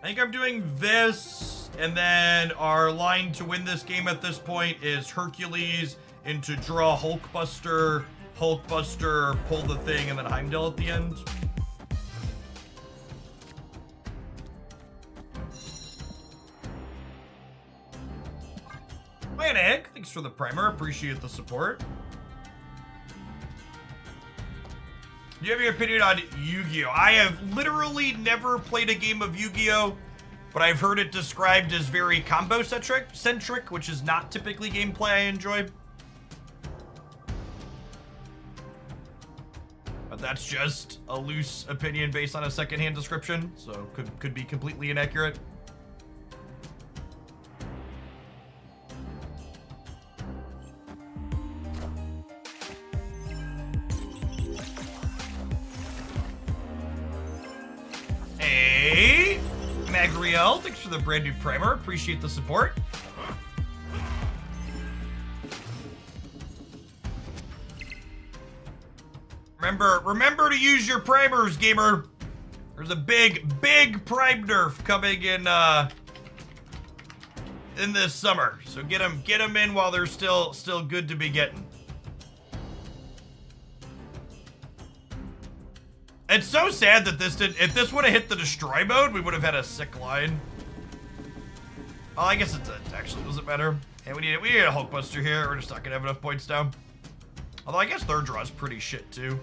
I think I'm doing this, and then our line to win this game at this point is Hercules into draw Hulkbuster, Hulkbuster, pull the thing, and then Heimdall at the end. Egg, thanks for the primer. Appreciate the support. Do you have your opinion on Yu-Gi-Oh? I have literally never played a game of Yu-Gi-Oh, but I've heard it described as very combo-centric, which is not typically gameplay I enjoy. But that's just a loose opinion based on a secondhand description, so could be completely inaccurate. Hey, Magriel, thanks for the brand new primer. Appreciate the support. Remember to use your primers, gamer. There's a big prime nerf coming in this summer, so get them in while they're still good to be getting. It's so sad that this did. If this would have hit the destroy mode, we would have had a sick line. Oh, I guess it actually doesn't matter. Hey, we need a Hulkbuster here. We're just not gonna have enough points down. Although I guess third draw is pretty shit too.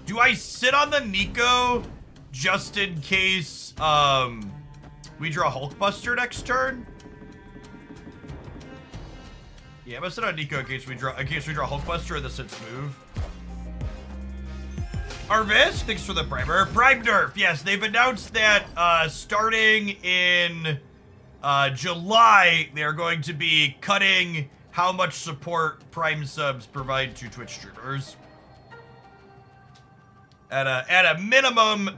Do I sit on the Nico just in case we draw Hulkbuster next turn? Yeah, I'm gonna sit on Nico in case we draw Hulkbuster and this hits move. Arvis, thanks for the primer. Prime nerf, yes, they've announced that starting in July, they're going to be cutting how much support Prime subs provide to Twitch streamers. At a minimum,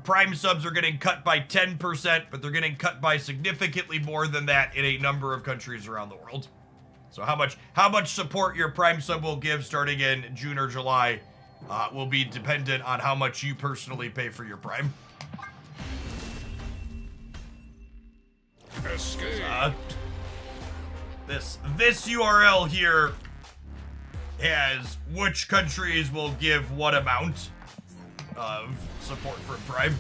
Prime subs are getting cut by 10%, but they're getting cut by significantly more than that in a number of countries around the world. So how much support your Prime sub will give starting in June or July will be dependent on how much you personally pay for your Prime. Escape. This URL here has which countries will give what amount of support for Prime.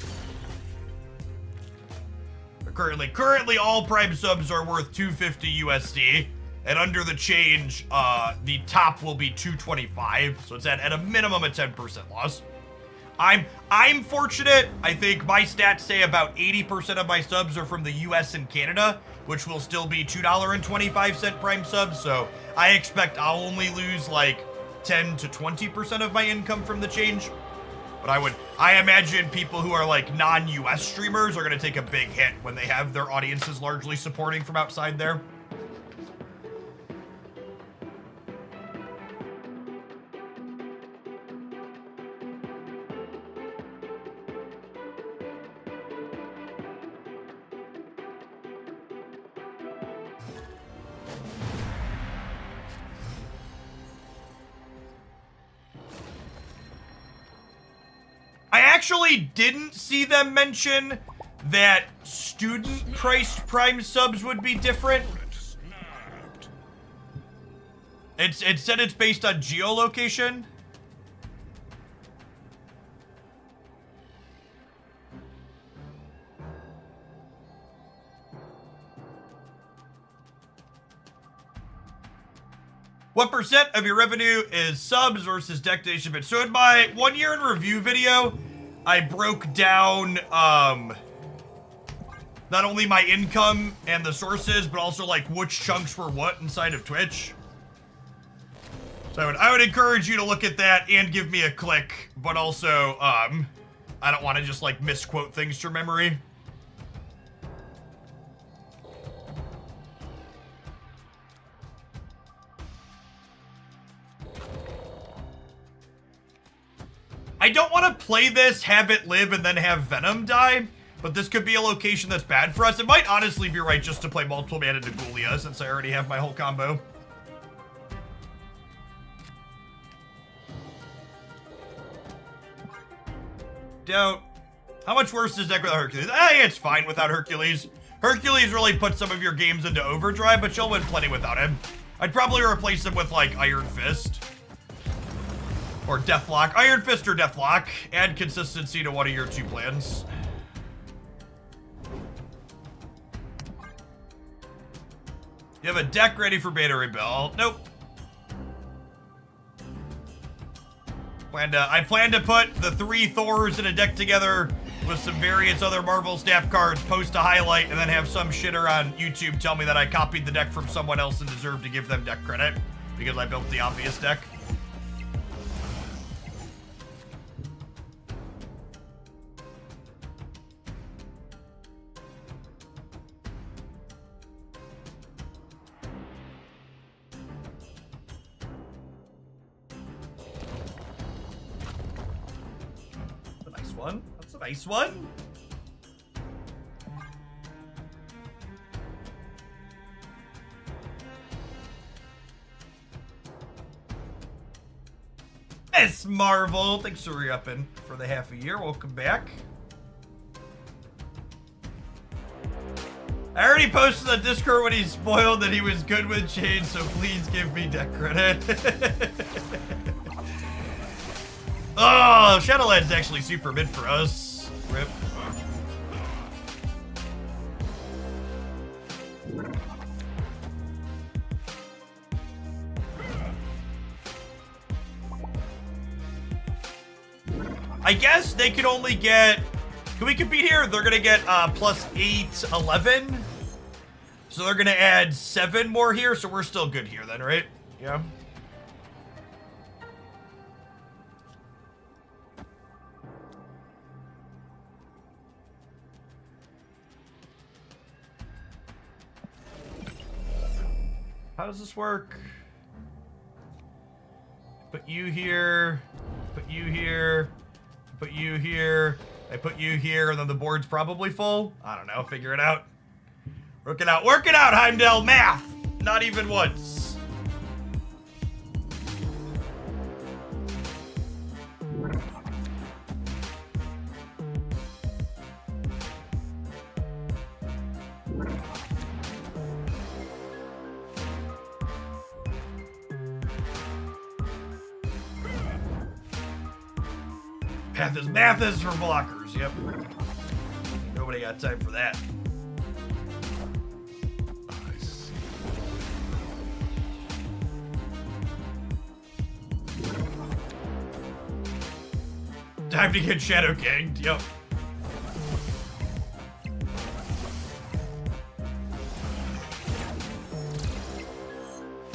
Currently all Prime subs are worth 250 USD, and under the change, the top will be 225, so it's at a minimum a 10% loss. I'm fortunate. I think my stats say about 80% of my subs are from the US and Canada, which will still be $2.25 Prime subs, so I expect I'll only lose like 10 to 20% of my income from the change. But I imagine people who are like non-US streamers are gonna take a big hit when they have their audiences largely supporting from outside there. I actually didn't see them mention that student-priced Prime subs would be different. It said it's based on geolocation. What percent of your revenue is subs versus deck donation? So in my 1 year in review video, I broke down not only my income and the sources, but also like which chunks were what inside of Twitch. So I would encourage you to look at that and give me a click, but also I don't want to just like misquote things from memory. I don't want to play this, have it live, and then have Venom die. but this could be a location that's bad for us. It might honestly be right just to play multiple mana Nagulia since I already have my whole combo. Doubt. How much worse is deck without Hercules? I think it's fine without Hercules. Hercules really puts some of your games into overdrive, but you'll win plenty without him. I'd probably replace him with, like, Iron Fist. Or Deathlock. Iron Fist or Deathlock. Add consistency to one of your two plans. You have a deck ready for beta rebuild. Nope. I plan to put the 3 Thors in a deck together with some various other Marvel Snap cards, post a highlight, and then have some shitter on YouTube tell me that I copied the deck from someone else and deserve to give them deck credit because I built the obvious deck. That's a nice one. Miss Marvel, thanks for re-upping for the half a year. Welcome back. I already posted on Discord when he spoiled that he was good with Chain, so please give me deck credit. Oh, Shadowland's actually super mid for us. Rip. I guess they could only get... Can we compete here? They're going to get plus 8, 11. So they're going to add 7 more here, so we're still good here then, right? Yeah. How does this work? Put you here, put you here, put you here, I put you here, and then the board's probably full? I don't know, figure it out. Work it out, Heimdall, math! Not even once. Math is for blockers, yep. Nobody got time for that. I see. Time to get Shadow Kinged, yep.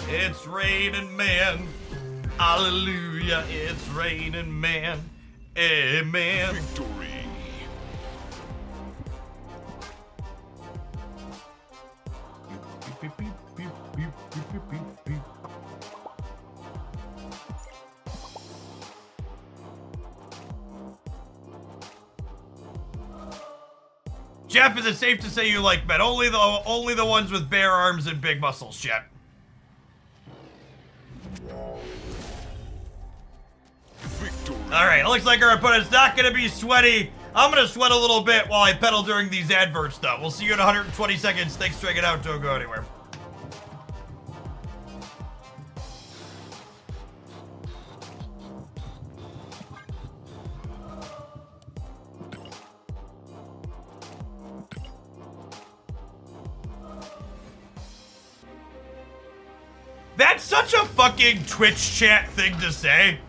It's raining man. Hallelujah, it's raining man. Amen. Victory. Jeff, is it safe to say you like men? Only the ones with bare arms and big muscles, Jeff. Victory. Alright, it looks like our opponent's not gonna be sweaty. I'm gonna sweat a little bit while I pedal during these adverts, though. We'll see you in 120 seconds. Thanks for hanging out. Don't go anywhere. That's such a fucking Twitch chat thing to say.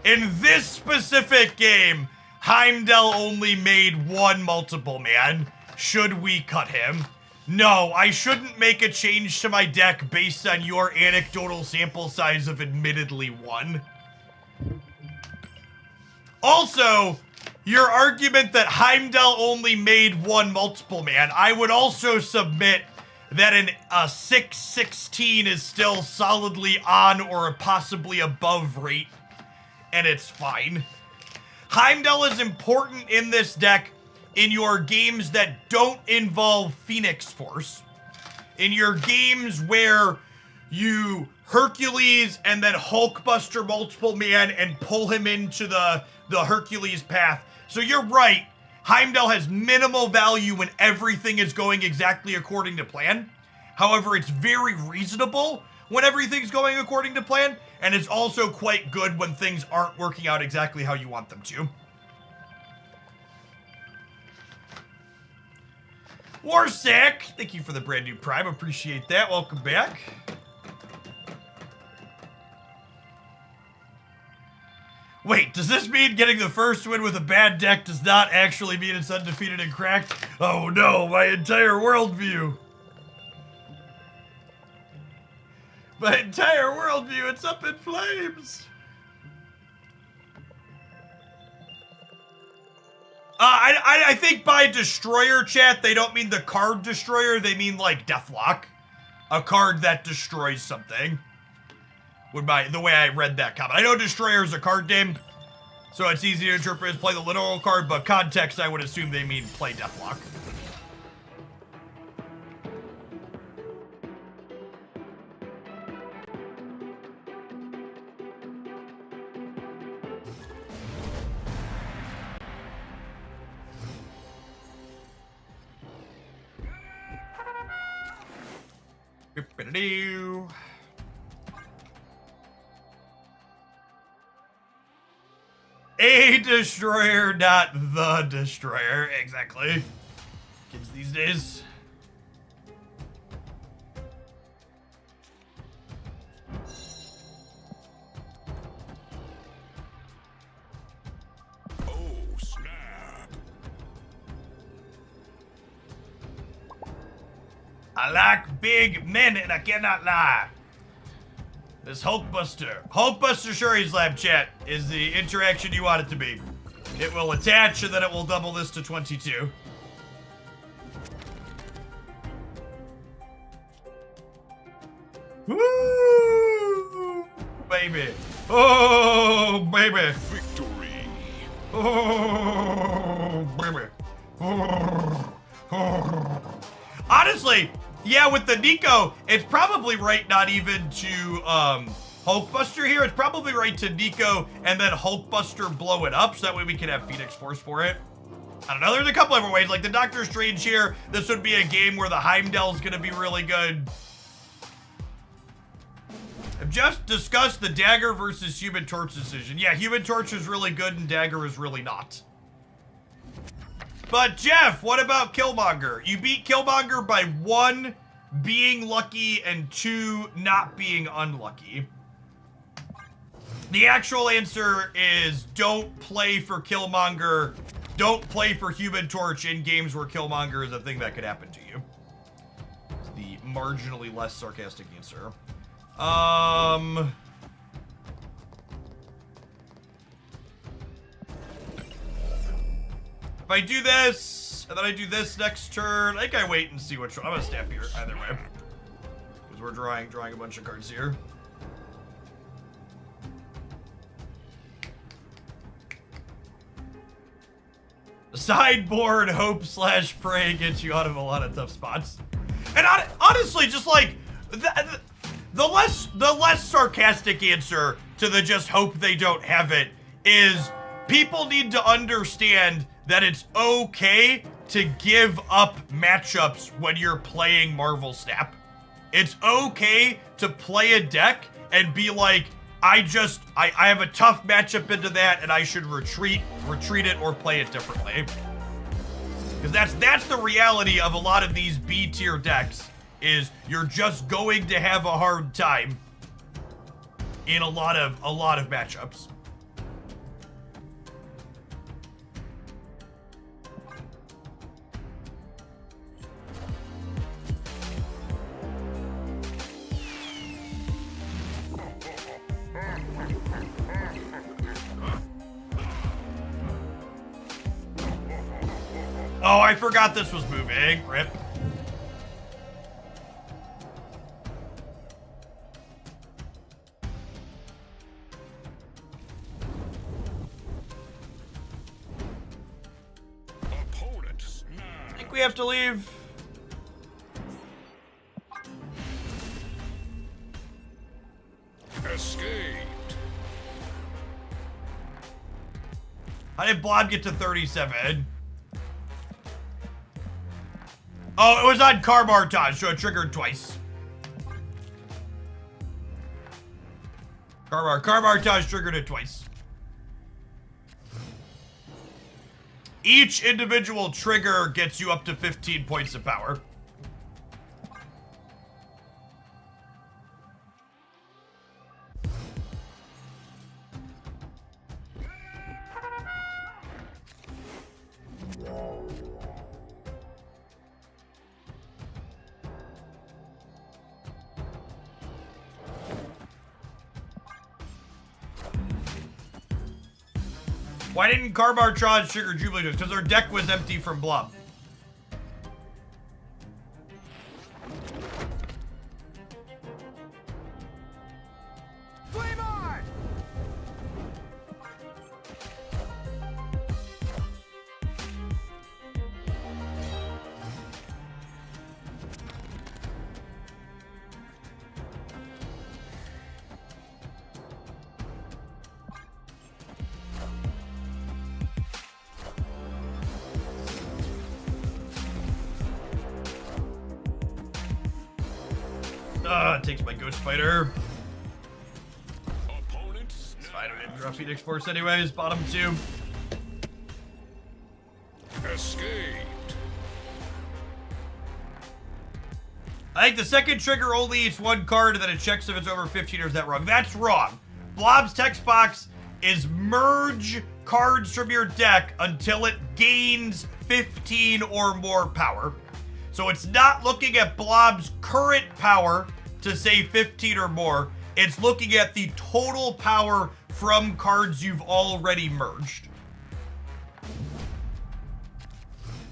In this specific game, Heimdall only made 1 multiple man. Should we cut him? No, I shouldn't make a change to my deck based on your anecdotal sample size of admittedly 1. Also, your argument that Heimdall only made 1 multiple man, I would also submit that a 6/16 is still solidly on or possibly above rate, and it's fine. Heimdall is important in this deck in your games that don't involve Phoenix Force, in your games where you Hercules and then Hulkbuster multiple man and pull him into the Hercules path. So you're right, Heimdall has minimal value when everything is going exactly according to plan. However, it's very reasonable when everything's going according to plan, and it's also quite good when things aren't working out exactly how you want them to. Warsack, thank you for the brand new Prime, appreciate that, welcome back. Wait, does this mean getting the first win with a bad deck does not actually mean it's undefeated and cracked? Oh no, my entire worldview. My entire worldview, it's up in flames. I think by destroyer, chat, they don't mean the card destroyer, they mean like Deathlock. A card that destroys something. The way I read that comment. I know destroyer is a card name, so it's easy to interpret as play the literal card, but context I would assume they mean play Deathlock. A destroyer, not the destroyer. Exactly. Kids these days. Oh, snap. I like big men and I cannot lie. This Hulkbuster Shuri's Lab chat is the interaction you want it to be. It will attach and then it will double this to 22. Woo! Baby. Oh, baby. Victory. Oh, baby. Honestly, yeah, with the Nico, it's probably right not even to Hulkbuster here. It's probably right to Nico and then Hulkbuster blow it up so that way we can have Phoenix Force for it. I don't know, there's a couple different ways. Like the Doctor Strange here, this would be a game where the Heimdall's gonna be really good. I've just discussed the Dagger versus Human Torch decision. Yeah, Human Torch is really good and Dagger is really not. But Jeff, what about Killmonger? You beat Killmonger by 1, being lucky, and 2, not being unlucky. The actual answer is don't play for Killmonger. Don't play for Human Torch in games where Killmonger is a thing that could happen to you. It's the marginally less sarcastic answer. If I do this, and then I do this next turn, I think I wait and see which one. I'm gonna snap here, either way. Because we're drawing a bunch of cards here. Sideboard hope/pray gets you out of a lot of tough spots. And honestly, just like, the less sarcastic answer to the just hope they don't have it is people need to understand that it's okay to give up matchups when you're playing Marvel Snap. It's okay to play a deck and be like, I have a tough matchup into that and I should retreat it or play it differently. Because that's the reality of a lot of these B tier decks, is you're just going to have a hard time in a lot of matchups. Oh, I forgot this was moving. Rip. Opponent. think we have to leave. Escaped. How did Blob get to 37? Oh, it was on Carmartage, so it triggered twice. Carmartage triggered it twice. Each individual trigger gets you up to 15 points of power. Why didn't Carmartage trigger Jubilee? Because their deck was empty from Blob. Flame on! It takes my Ghost Spider. Opponent It's snapped. fine, I didn't draw Phoenix Force anyways. Bottom two. Escaped. I think the second trigger only eats one card and then it checks if it's over 15, or is that wrong? That's wrong. Blob's text box is merge cards from your deck until it gains 15 or more power. So it's not looking at Blob's current power to say 15 or more. It's looking at the total power from cards you've already merged.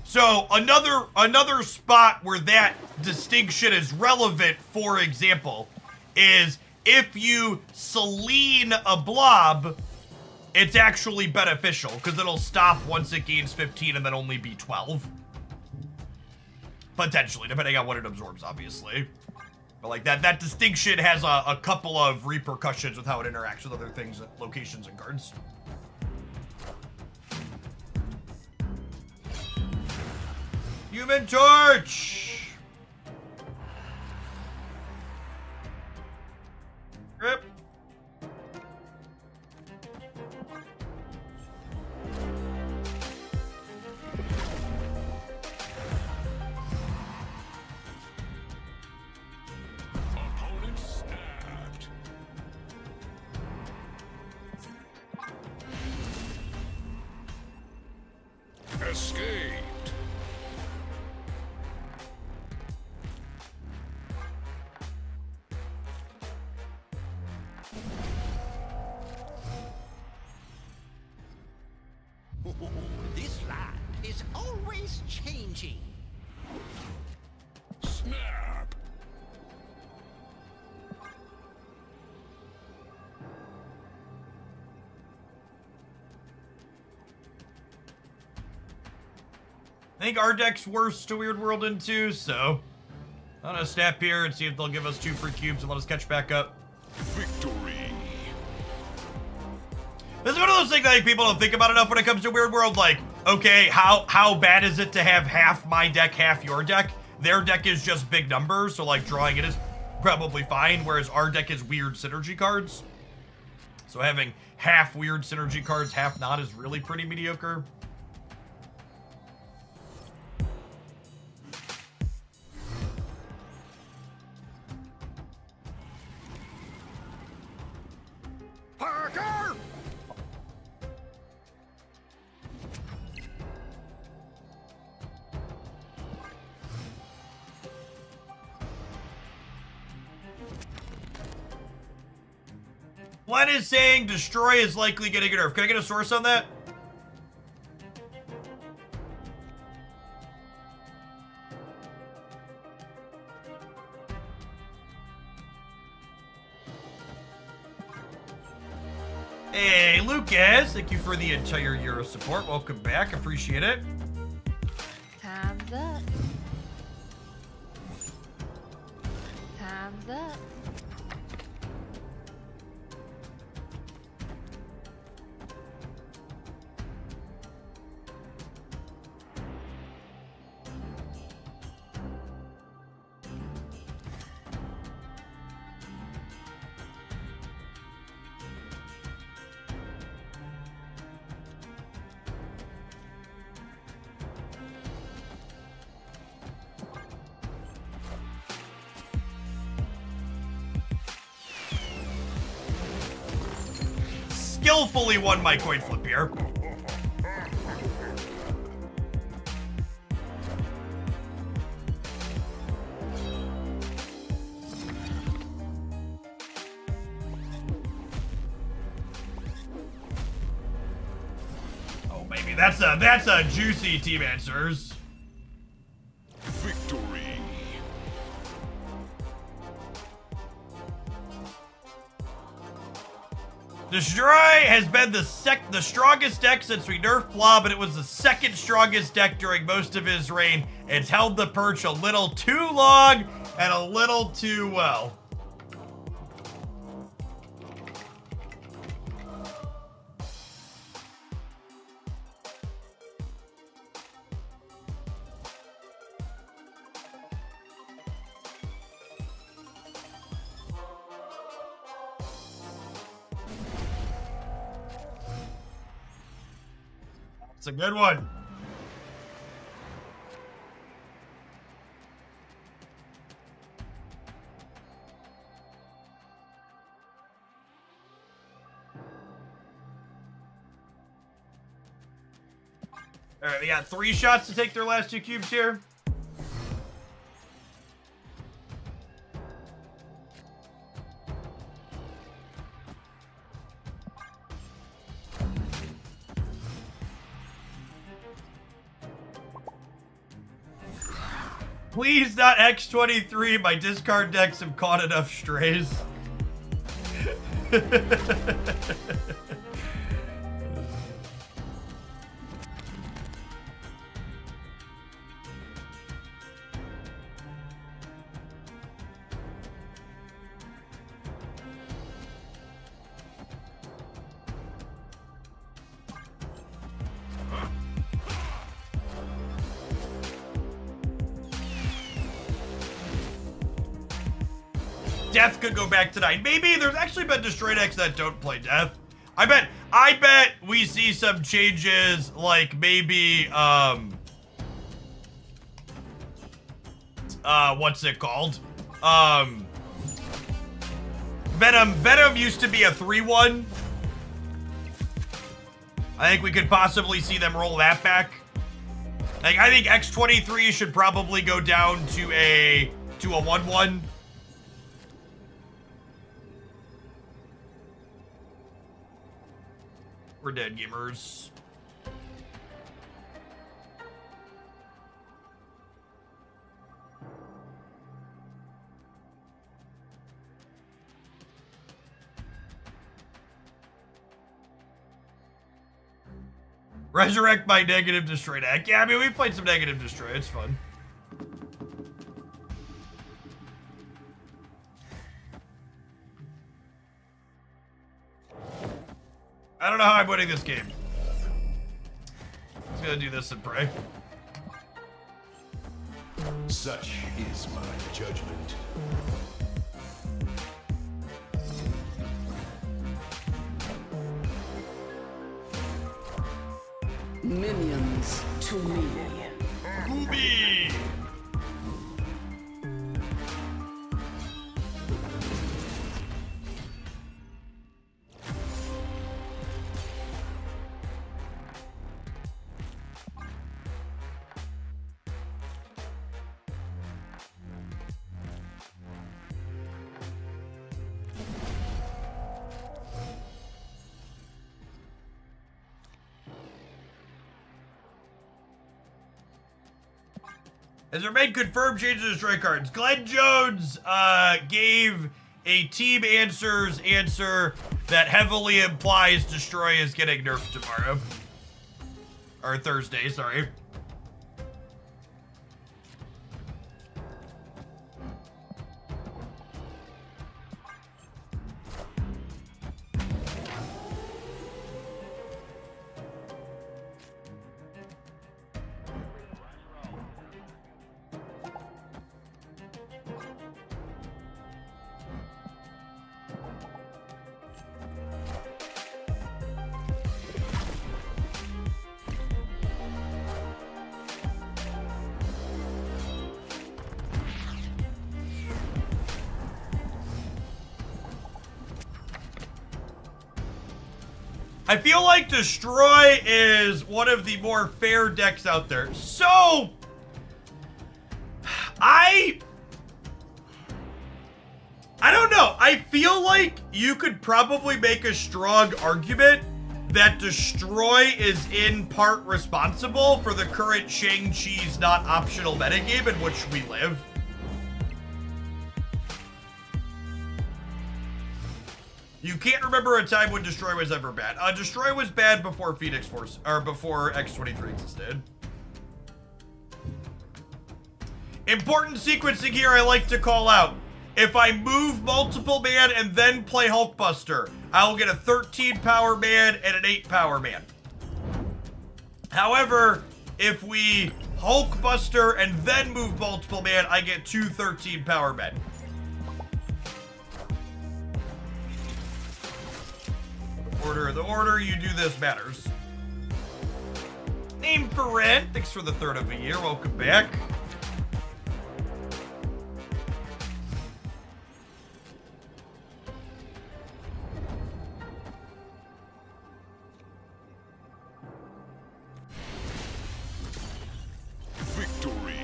So another spot where that distinction is relevant, for example, is if you Selene a Blob, it's actually beneficial because it'll stop once it gains 15 and then only be 12. Potentially, depending on what it absorbs, obviously. But like that distinction has a couple of repercussions with how it interacts with other things, locations, and cards. Human Torch! Rip. Opponent snapped. Escaped. This land is always changing. Snap. I think our deck's worse to Weird World into, so I'm gonna snap here and see if they'll give us 2 free cubes and let us catch back up. Victory. This is one of those things that like, people don't think about enough when it comes to Weird World. Like, okay, how bad is it to have half my deck, half your deck? Their deck is just big numbers, so like drawing it is probably fine, whereas our deck is weird synergy cards. So having half weird synergy cards, half not is really pretty mediocre. Parker! Glenn is saying Destroy is likely getting a nerf. Can I get a source on that? Hey, Lucas. Thank you for the entire year of support. Welcome back. Appreciate it. Time's up. that. Skillfully won my coin flip here. Oh, baby, that's a juicy team answers. Victory. Destroy has been the strongest deck since we nerfed Blob, but it was the second strongest deck during most of his reign. It's held the perch a little too long and a little too well. It's a good one. All right, we got 3 shots to take their last 2 cubes here. Please not X23. My discard decks have caught enough strays. Death could go back tonight. Maybe there's actually been destroy decks that don't play Death. I bet we see some changes, like maybe what's it called? Venom used to be a 3/1. I think we could possibly see them roll that back. Like, I think X23 should probably go down to a 1/1. We're dead, gamers. Resurrect my negative destroy deck. Yeah, I mean, we played some negative destroy. It's fun. I don't know how I'm winning this game. Just gonna do this and pray. Such is my judgment. Minions to me. Booby! Has there been confirmed changes to destroy cards? Glenn Jones gave a team answers answer that heavily implies destroy is getting nerfed tomorrow. Or Thursday, sorry. I feel like Destroy is one of the more fair decks out there. So, I don't know. I feel like you could probably make a strong argument that Destroy is in part responsible for the current Shang-Chi's not optional metagame in which we live. You can't remember a time when Destroy was ever bad. Destroy was bad before Phoenix Force, or before X-23 existed. Important sequencing here I like to call out. If I move multiple man and then play Hulkbuster, I will get a 13 power man and an 8 power man. However, if we Hulkbuster and then move multiple man, I get 2 13 power men. The order you do this matters. Name for rent. Thanks for the third of the year. Welcome back. Victory.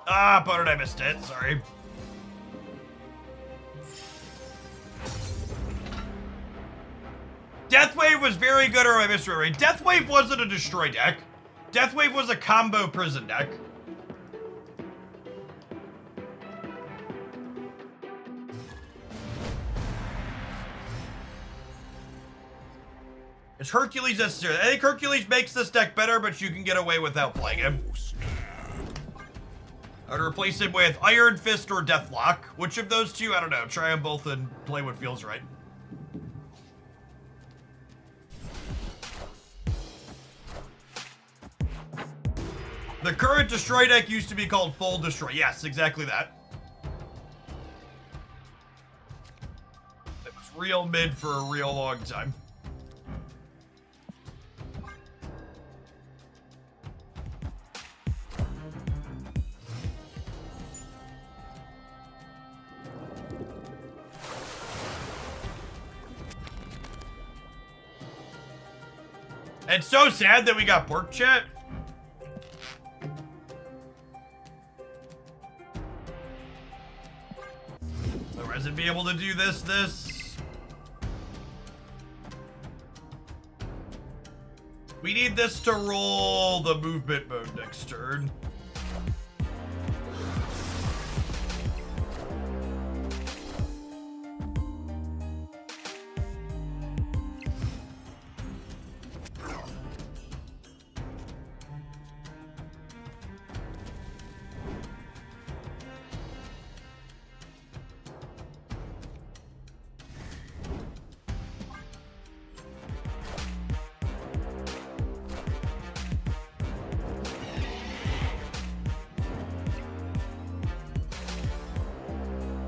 Ah, opponent, I missed it. Sorry. Deathwave was very good, or I missed it right. Deathwave wasn't a Destroy deck. Deathwave was a combo prison deck. Is Hercules necessary? I think Hercules makes this deck better, but you can get away without playing him. I'd replace him with Iron Fist or Deathlock. Which of those two? I don't know. Try them both and play what feels right. The current Destroy deck used to be called Full Destroy. Yes, exactly that. It was real mid for a real long time. It's so sad that we got pork chat. Otherwise, it'd be able to do this. We need this to roll the movement mode next turn.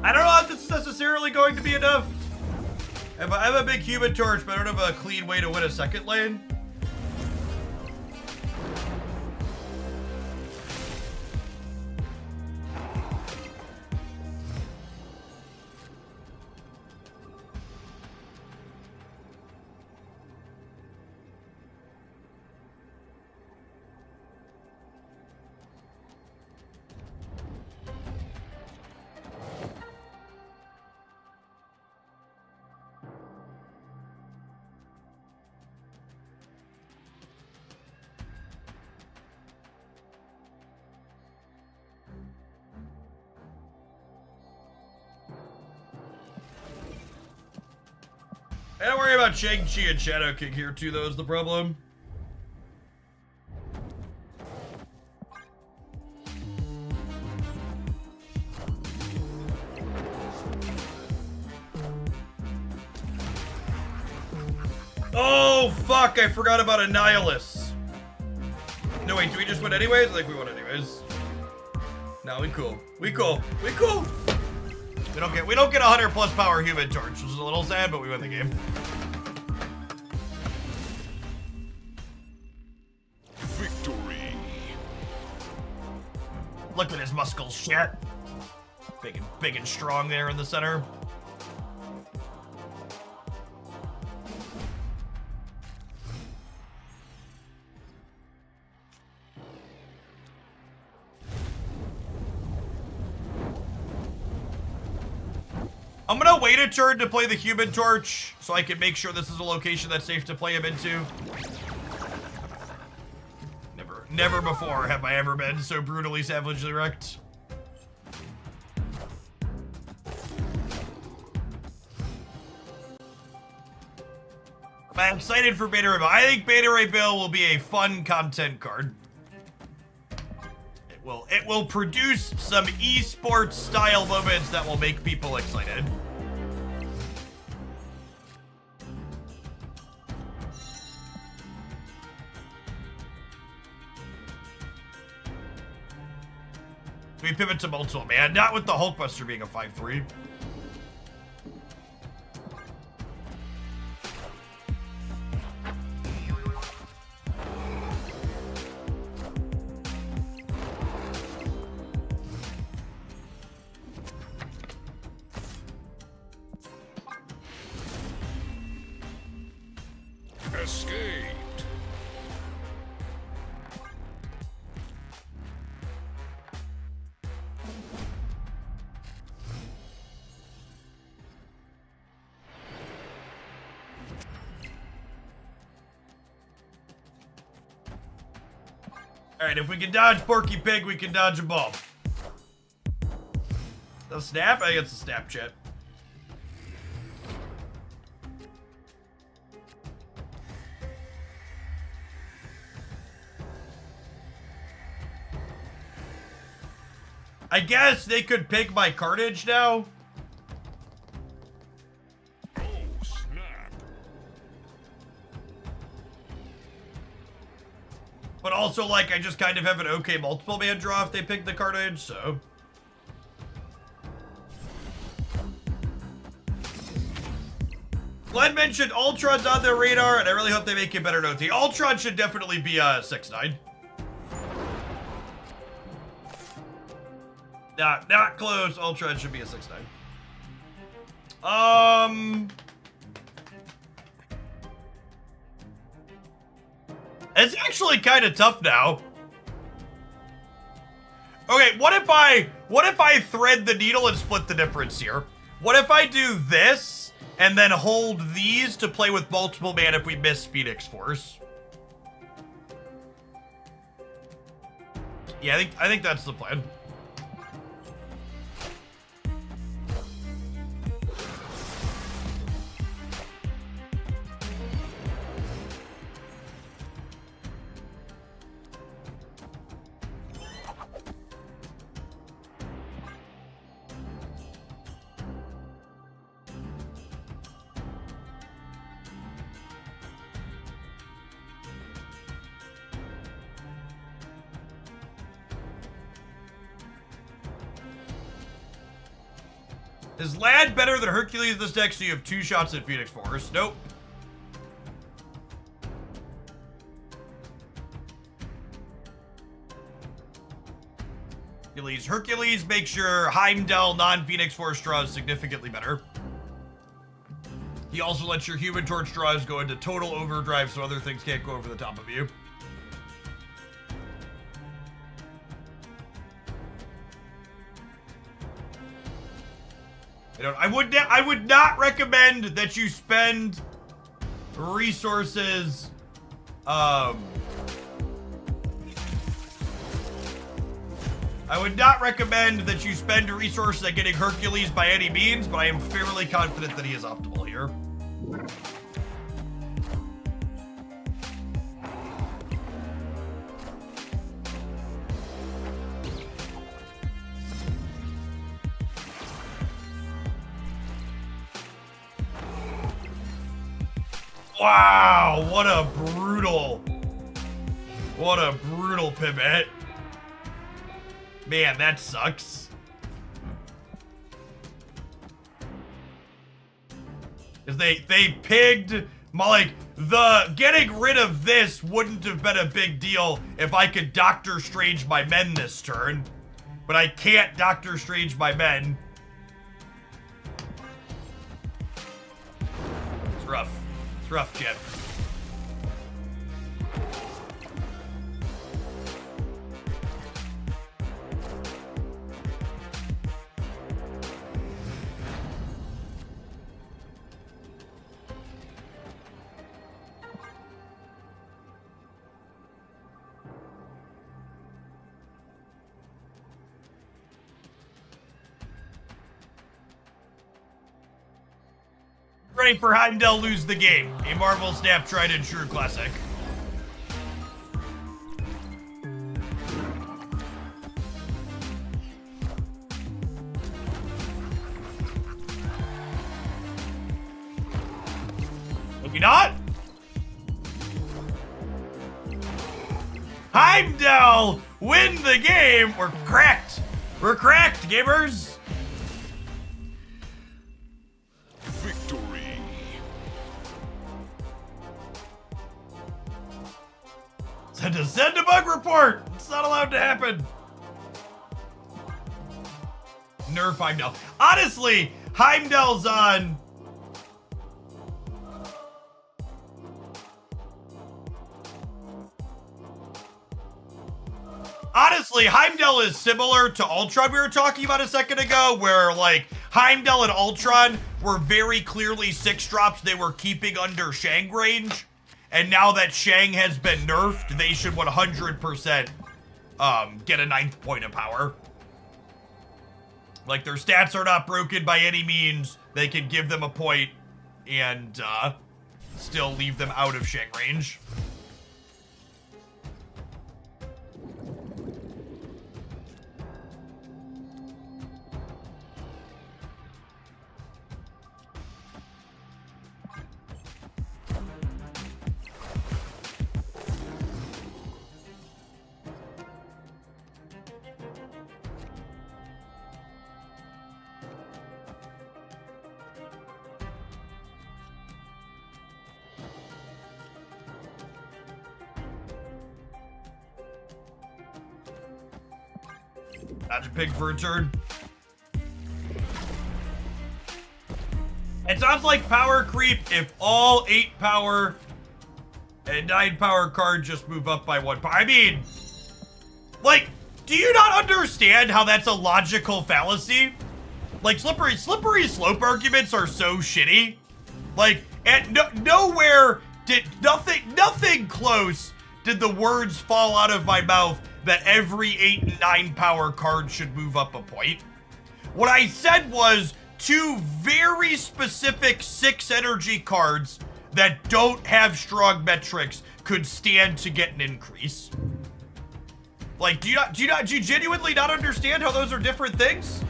I don't know if this is necessarily going to be enough. I have a big human torch, but I don't have a clean way to win a second lane. I don't worry about Shang-Chi and Shadow King here too, though, is the problem. Oh, fuck, I forgot about Annihilus. No, wait, do we just win anyways? I think we won anyways. No, we cool. We cool. We cool. We don't get 100 plus power human torch, which is a little sad, but we win the game. Victory. Look at his muscles, shit. Big and strong there in the center. I'm gonna wait a turn to play the Human Torch so I can make sure this is a location that's safe to play him into. Never before have I ever been so brutally savagely wrecked. I'm excited for Beta Ray Bill. I think Beta Ray Bill will be a fun content card. It will produce some esports style moments that will make people excited. We pivot to multiple, man. Not with the Hulkbuster being a 5-3. Escaped. Alright, if we can dodge Porky Pig, we can dodge a bomb. The snap? I think it's a snap chat. I guess they could pick my Carnage now. Oh, snap. But also, like, I just kind of have an okay multiple man draw if they pick the Carnage, so. Glenn mentioned Ultron's on their radar, and I really hope they make it better than OT. Ultron should definitely be a 6-9. Not close. Ultron should be a 6-9. It's actually kind of tough now. Okay, what if I thread the needle and split the difference here? What if I do this and then hold these to play with multiple man if we miss Phoenix Force? Yeah, I think that's the plan. Is Lad better than Hercules this deck so you have 2 shots at Phoenix Force? Nope. Hercules makes your Heimdall non-Phoenix Force draws significantly better. He also lets your Human Torch draws go into total overdrive so other things can't go over the top of you. I would not recommend that you spend resources, I would not recommend that you spend resources at getting Hercules by any means, but I am fairly confident that he is optimal here. Wow, what a brutal pivot. Man, that sucks. Because they pigged, like, the getting rid of this wouldn't have been a big deal if I could Doctor Strange my men this turn. but I can't Doctor Strange my men. It's rough. It's rough, Jim. Ready for Heimdall lose the game. A Marvel Snap tried and true classic. Maybe not. Heimdall win the game. We're cracked. We're cracked, gamers. Victory. Send a bug report. It's not allowed to happen. Nerf Heimdall. Honestly, Heimdall's on. Honestly, Heimdall is similar to Ultron we were talking about a second ago, where like Heimdall and Ultron were very clearly 6-drops they were keeping under Shang range. And now that Shang has been nerfed, they should 100% get a 9th point of power. Like, their stats are not broken by any means. They can give them a point and still leave them out of Shang range. Dodge a pig for a turn. It sounds like power creep if all 8 power and 9 power cards just move up by 1 power. I mean, like, do you not understand how that's a logical fallacy? Like, slippery slope arguments are so shitty. Like, and nowhere did nothing close did the words fall out of my mouth that every 8 and 9 power card should move up a point. What I said was 2 very specific 6 energy cards that don't have strong metrics could stand to get an increase. Like, do you genuinely not understand how those are different things?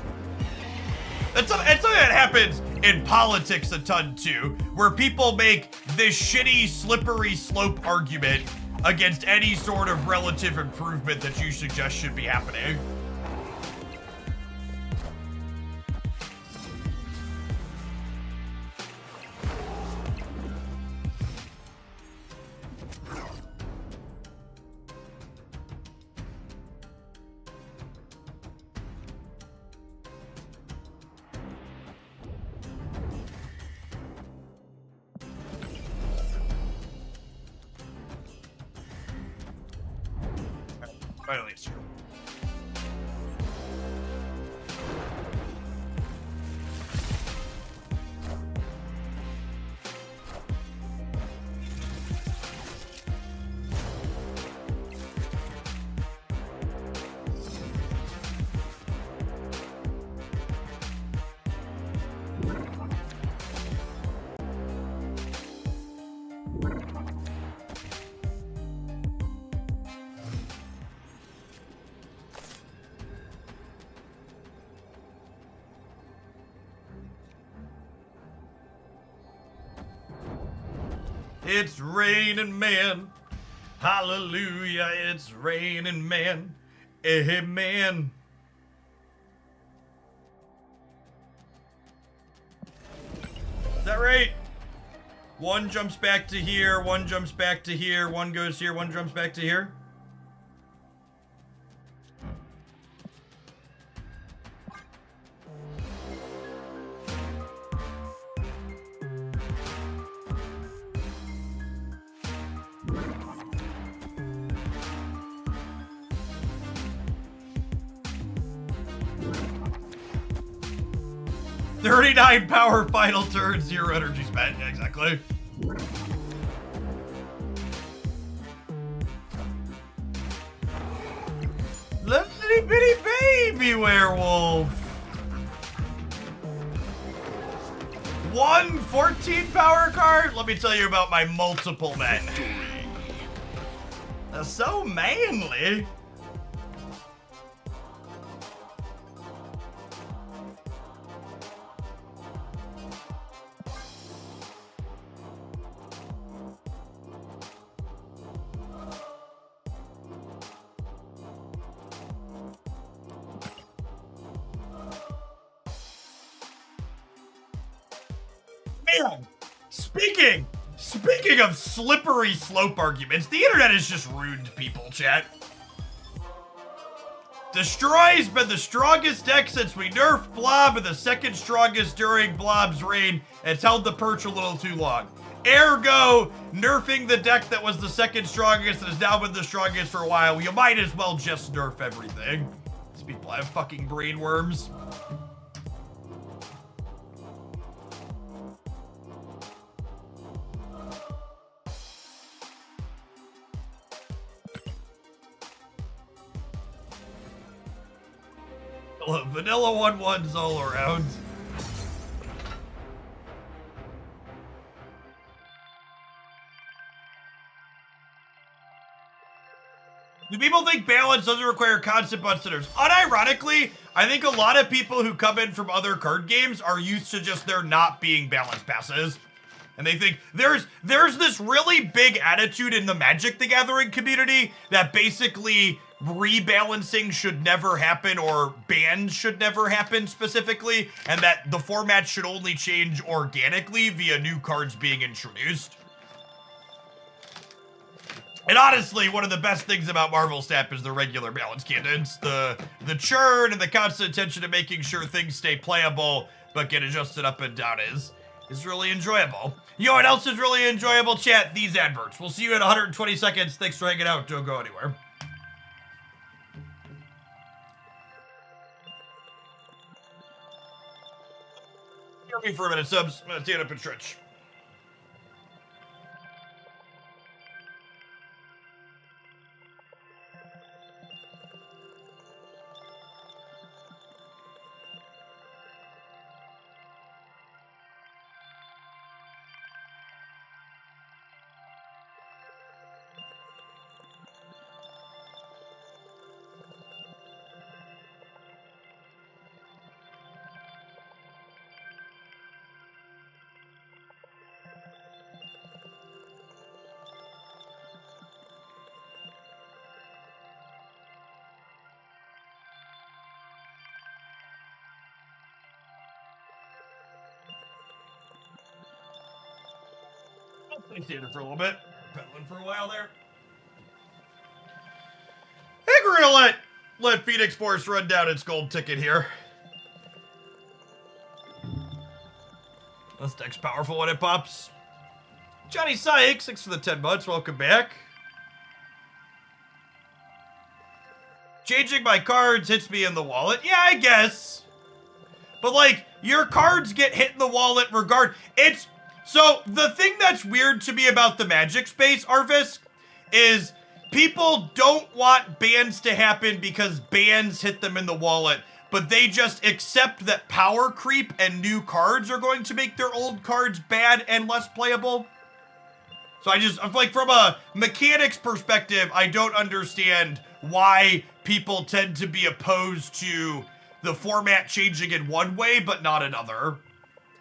It's something that happens in politics a ton too, where people make this shitty slippery slope argument against any sort of relative improvement that you suggest should be happening. Finally, it's true. It's raining man. Hallelujah, it's raining man. Amen. Is that right? One jumps back to here, one jumps back to here, one goes here, one jumps back to here. 39 power final turn, 0 energy spent. Yeah, exactly. Little bitty baby werewolf. 1 14 power card? Let me tell you about my multiple men. They're so manly. Man, speaking of slippery slope arguments, the internet has just ruined people, chat. Destroy's been the strongest deck since we nerfed Blob and the second strongest during Blob's reign. It's held the perch a little too long. Ergo, nerfing the deck that was the second strongest and has now been the strongest for a while, you might as well just nerf everything. These people have fucking brain worms. Vanilla 1-1s all around. Do people think balance doesn't require constant considers? Unironically, I think a lot of people who come in from other card games are used to just there not being balance passes. And they think there's this really big attitude in the Magic the Gathering community that basically rebalancing should never happen or bans should never happen specifically, and that the format should only change organically via new cards being introduced. And honestly, one of the best things about Marvel Snap is the regular balance cadence. The churn and the constant attention to making sure things stay playable but get adjusted up and down is really enjoyable. You know what else is really enjoyable, chat? These adverts. We'll see you in 120 seconds. Thanks for hanging out. Don't go anywhere. Give me for a minute, subs. I'm gonna stand up and stretch. I stayed it for a little bit. Peddling for a while there. I think we're gonna let Phoenix Force run down its gold ticket here. This deck's powerful when it pops. Johnny Sykes, thanks for the 10 months. Welcome back. Changing my cards hits me in the wallet. Yeah, I guess. But like, your cards get hit in the wallet So, the thing that's weird to me about the Magic space, Arvisk, is people don't want bans to happen because bans hit them in the wallet, but they just accept that power creep and new cards are going to make their old cards bad and less playable. So I'm like, from a mechanics perspective, I don't understand why people tend to be opposed to the format changing in one way, but not another.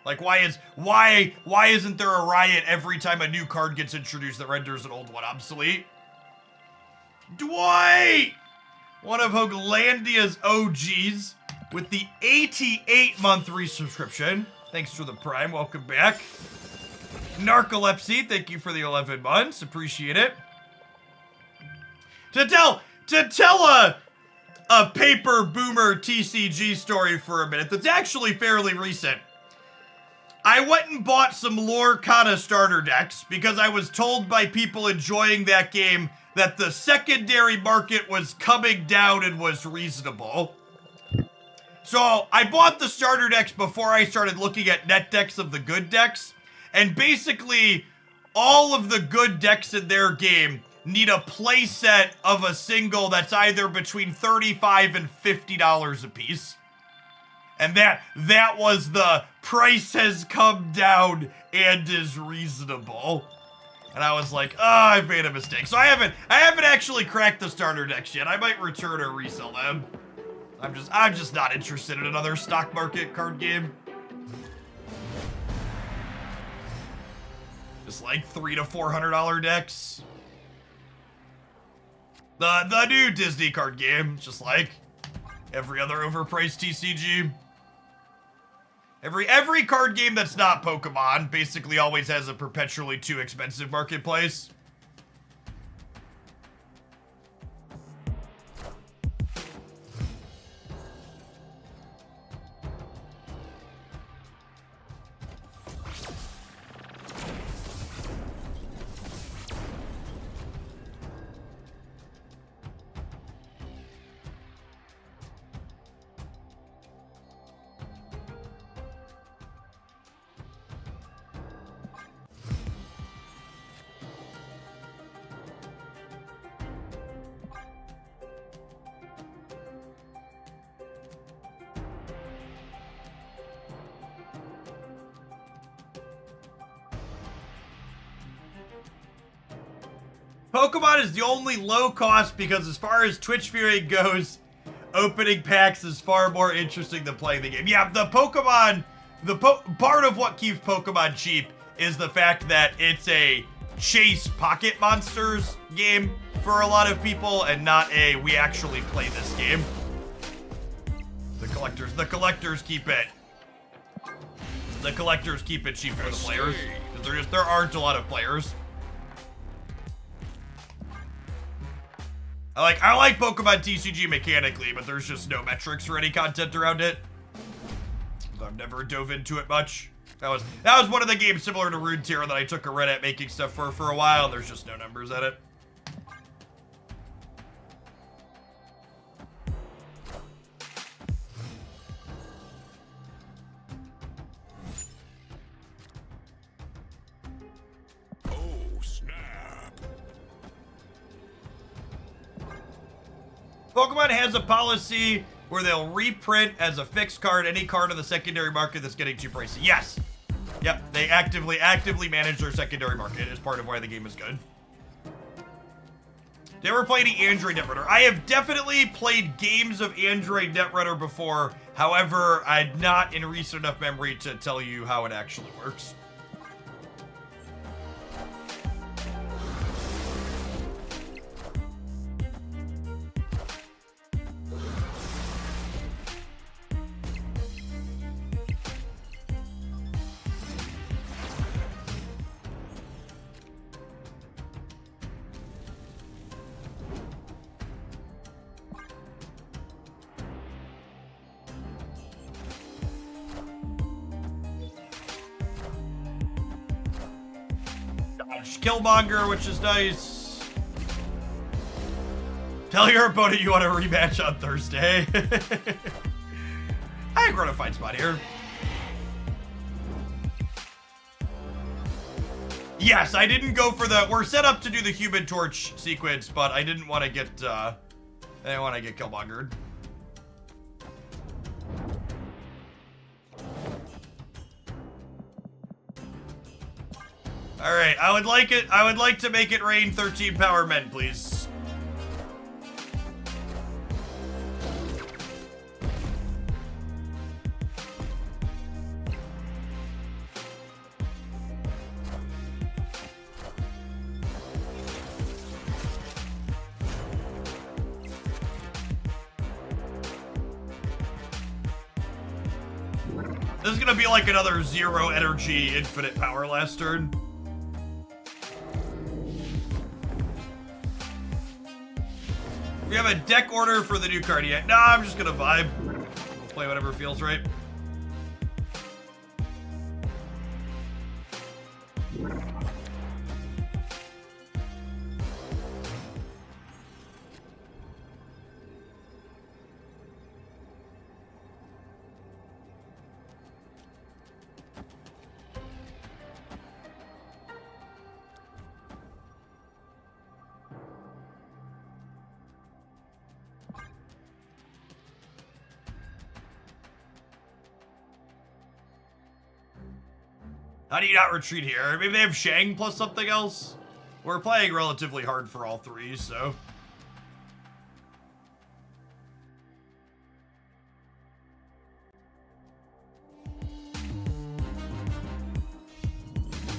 Like, why isn't there a riot every time a new card gets introduced that renders an old one obsolete? Dwight! One of Hoaglandia's OGs with the 88-month resubscription. Thanks for the Prime. Welcome back. Narcolepsy, thank you for the 11 months. Appreciate it. To tell a paper boomer TCG story for a minute that's actually fairly recent. I went and bought some Lorcana starter decks because I was told by people enjoying that game that the secondary market was coming down and was reasonable. So I bought the starter decks before I started looking at net decks of the good decks. And basically, all of the good decks in their game need a playset of a single that's either between $35 and $50 a piece. And that was the price has come down and is reasonable. And I was like, oh, I've made a mistake. So I haven't actually cracked the starter decks yet. I might return or resell them. I'm just not interested in another stock market card game. Just like $300 to $400 decks. The new Disney card game, just like every other overpriced TCG. Every card game that's not Pokemon basically always has a perpetually too expensive marketplace. Pokemon is the only low cost because as far as Twitch viewing goes, opening packs is far more interesting than playing the game. Yeah, the Pokemon, part of what keeps Pokemon cheap is the fact that it's a chase pocket monsters game for a lot of people and not a we actually play this game. The collectors keep it. The collectors keep it cheap for the players because there aren't a lot of players. I like Pokemon TCG mechanically, but there's just no metrics for any content around it. I've never dove into it much. That was one of the games similar to Runeterra that I took a run at making stuff for a while, and there's just no numbers at it. Pokemon has a policy where they'll reprint as a fixed card any card on the secondary market that's getting too pricey. Yes. Yep, they actively manage their secondary market as part of why the game is good. Did you ever play any Android Netrunner? I have definitely played games of Android Netrunner before. However, I'm not in recent enough memory to tell you how it actually works. Killmonger, which is nice. Tell your opponent you want a rematch on Thursday. I agree on a fight spot here. Yes, I didn't go for the. We're set up to do the Human Torch sequence, but I didn't want to get. I didn't want to get Killmongered. All right, I would like to make it rain 13 power men, please. This is gonna be like another zero energy infinite power last turn. We have a deck order for the new card yet. Nah, I'm just gonna vibe. We'll play whatever feels right. How do you not retreat here? Maybe they have Shang plus something else? We're playing relatively hard for all three, so...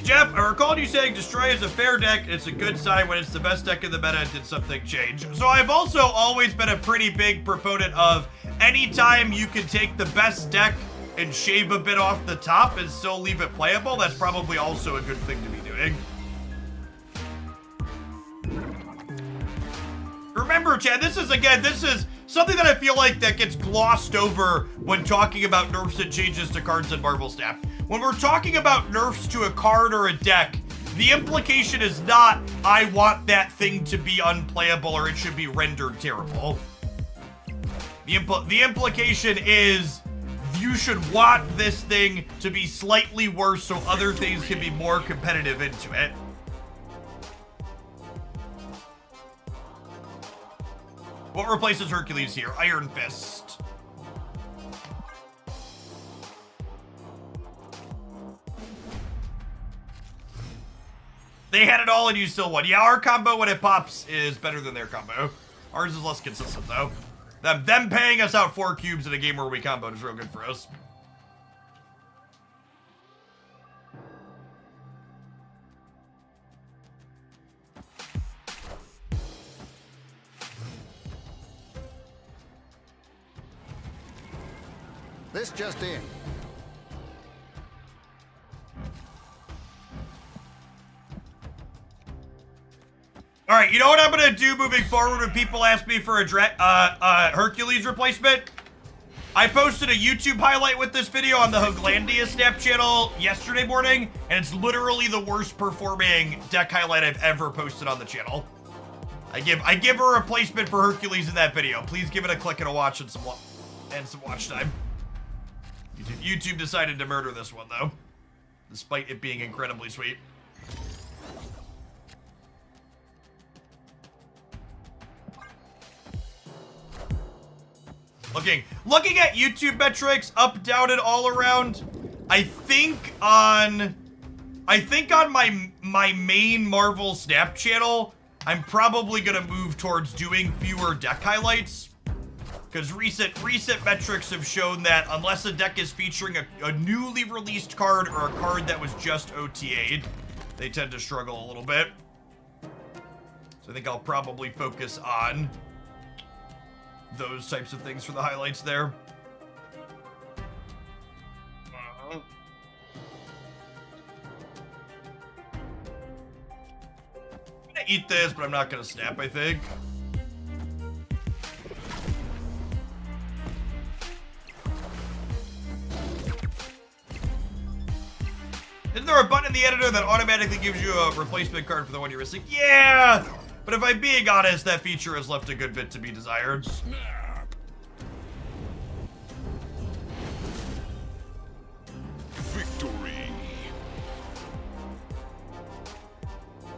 Jeff, I recalled you saying Destroy is a fair deck. It's a good sign when it's the best deck in the meta and did something change. So I've also always been a pretty big proponent of anytime you can take the best deck and shave a bit off the top and still leave it playable, that's probably also a good thing to be doing. Remember, Chad, this is something that I feel like that gets glossed over when talking about nerfs and changes to cards in Marvel Snap. When we're talking about nerfs to a card or a deck, the implication is not, I want that thing to be unplayable or it should be rendered terrible. The implication is, you should want this thing to be slightly worse so other things can be more competitive into it. What replaces Hercules here? Iron Fist. They had it all and you still won. Yeah, our combo when it pops is better than their combo. Ours is less consistent though. Them paying us out 4 cubes in a game where we comboed is real good for us. This just in. All right, you know what I'm gonna do moving forward when people ask me for a Hercules replacement? I posted a YouTube highlight with this video on the Hoglandia Snap channel yesterday morning, and it's literally the worst performing deck highlight I've ever posted on the channel. I give a replacement for Hercules in that video. Please give it a click and a watch and some watch time. YouTube decided to murder this one though, despite it being incredibly sweet. Looking at YouTube metrics, up, down, and all around, I think on my main Marvel Snap channel, I'm probably gonna move towards doing fewer deck highlights. Because recent metrics have shown that unless a deck is featuring a newly released card or a card that was just OTA'd, they tend to struggle a little bit. So I think I'll probably focus on those types of things for the highlights there. I'm gonna eat this, but I'm not gonna snap, I think. Isn't there a button in the editor that automatically gives you a replacement card for the one you're missing? Yeah! But if I'm being honest, that feature has left a good bit to be desired. Snap. Victory.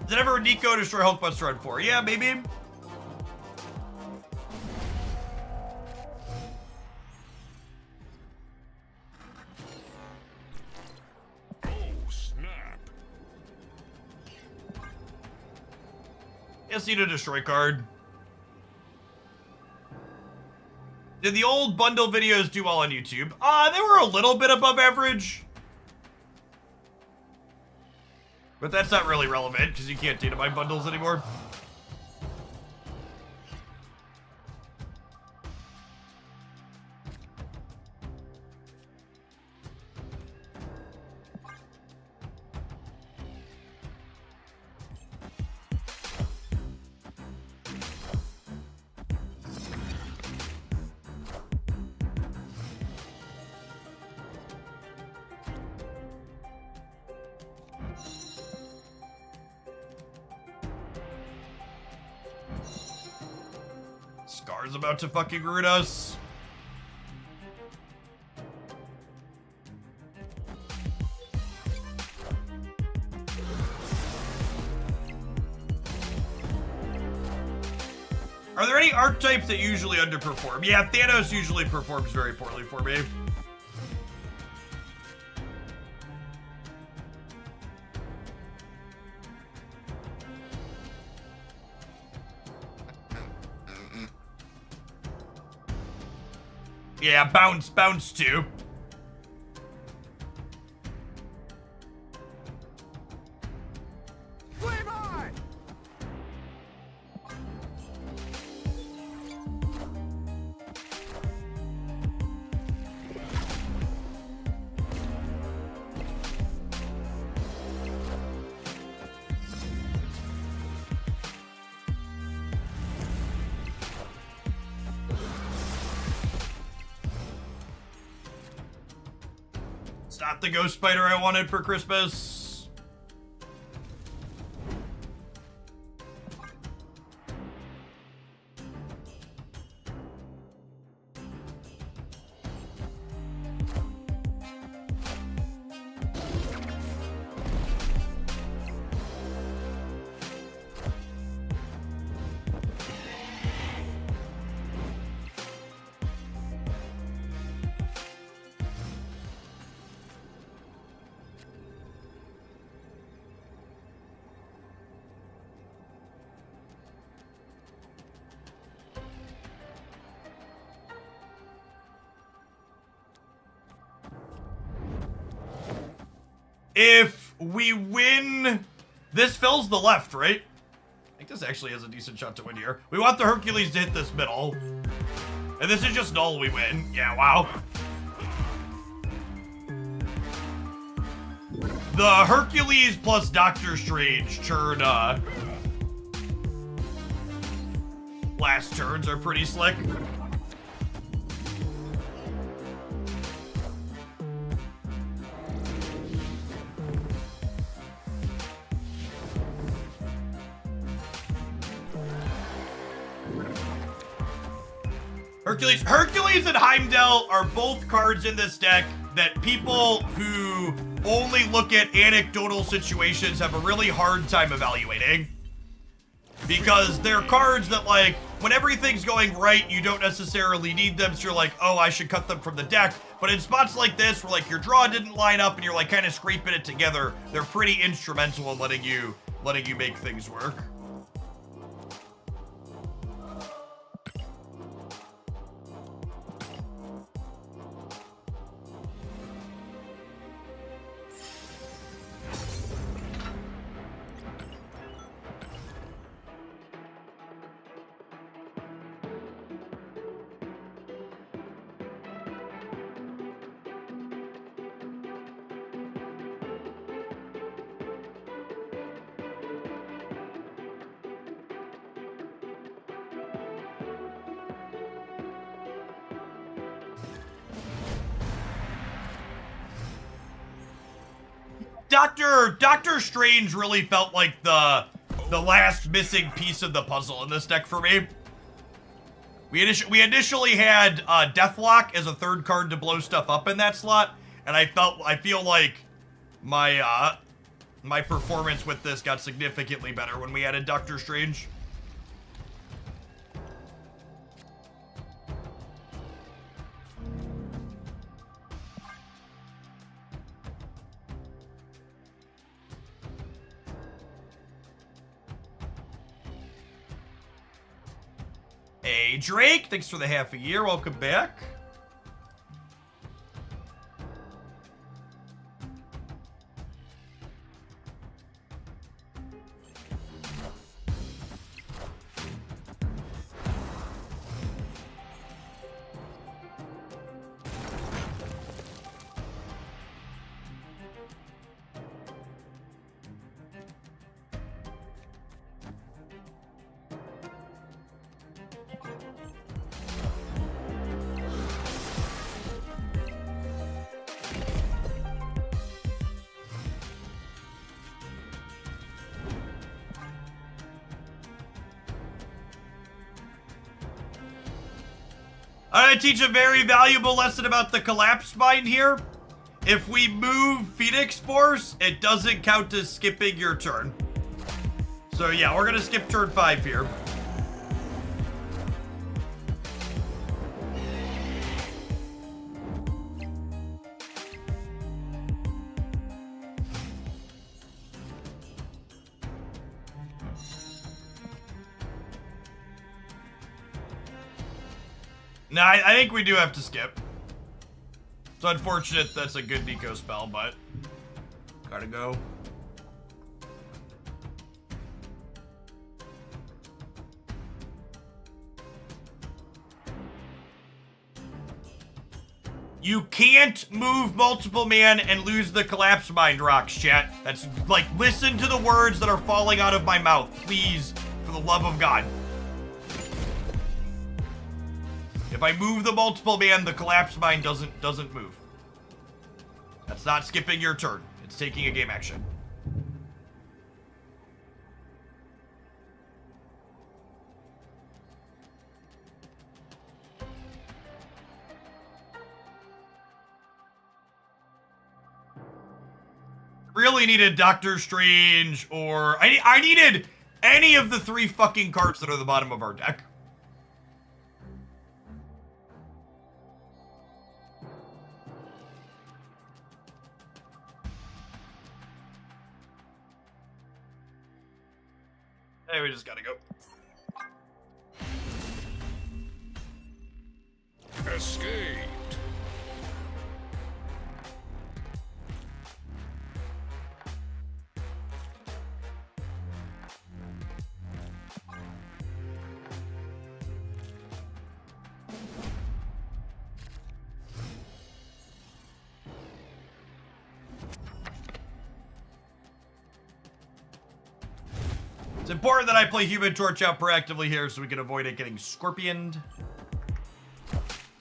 Did ever Nico destroy Hulkbuster on 4? Yeah, maybe. Yes, need a destroy card. Did the old bundle videos do well on YouTube? They were a little bit above average. But that's not really relevant, because you can't data mine bundles anymore. Scar's about to fucking ruin us. Are there any archetypes that usually underperform? Yeah, Thanos usually performs very poorly for me. Yeah, bounce too. Flame on! It's not the ghost spider I wanted for Christmas. If we win, this fills the left, right? I think this actually has a decent shot to win here. We want the Hercules to hit this middle. And this is just null, we win. Yeah, wow. The Hercules plus Doctor Strange turn, last turns are pretty slick. Hercules and Heimdall are both cards in this deck that people who only look at anecdotal situations have a really hard time evaluating. Because they're cards that, like, when everything's going right, you don't necessarily need them, so you're like, oh, I should cut them from the deck. But in spots like this, where, like, your draw didn't line up and you're, like, kind of scraping it together, they're pretty instrumental in letting you make things work. Doctor Strange really felt like the last missing piece of the puzzle in this deck for me. We initially had Deathlock as a third card to blow stuff up in that slot, and I feel like my my performance with this got significantly better when we added Doctor Strange. Hey, Drake, thanks for the half a year. Welcome back. I'm gonna teach a very valuable lesson about the collapse mine here. If we move Phoenix Force, it doesn't count as skipping your turn. So yeah, we're gonna skip turn 5 here. Nah, I think we do have to skip. It's unfortunate that's a good Nico spell, but gotta go. You can't move multiple man and lose the collapse mind rocks, chat. That's like, listen to the words that are falling out of my mouth, please, for the love of God. If I move the multiple man, the collapse mine doesn't move. That's not skipping your turn. It's taking a game action. Really needed Doctor Strange, or I needed any of the 3 fucking cards that are at the bottom of our deck. Hey, we just gotta go. Escaped. It's important that I play Human Torch out proactively here so we can avoid it getting scorpioned.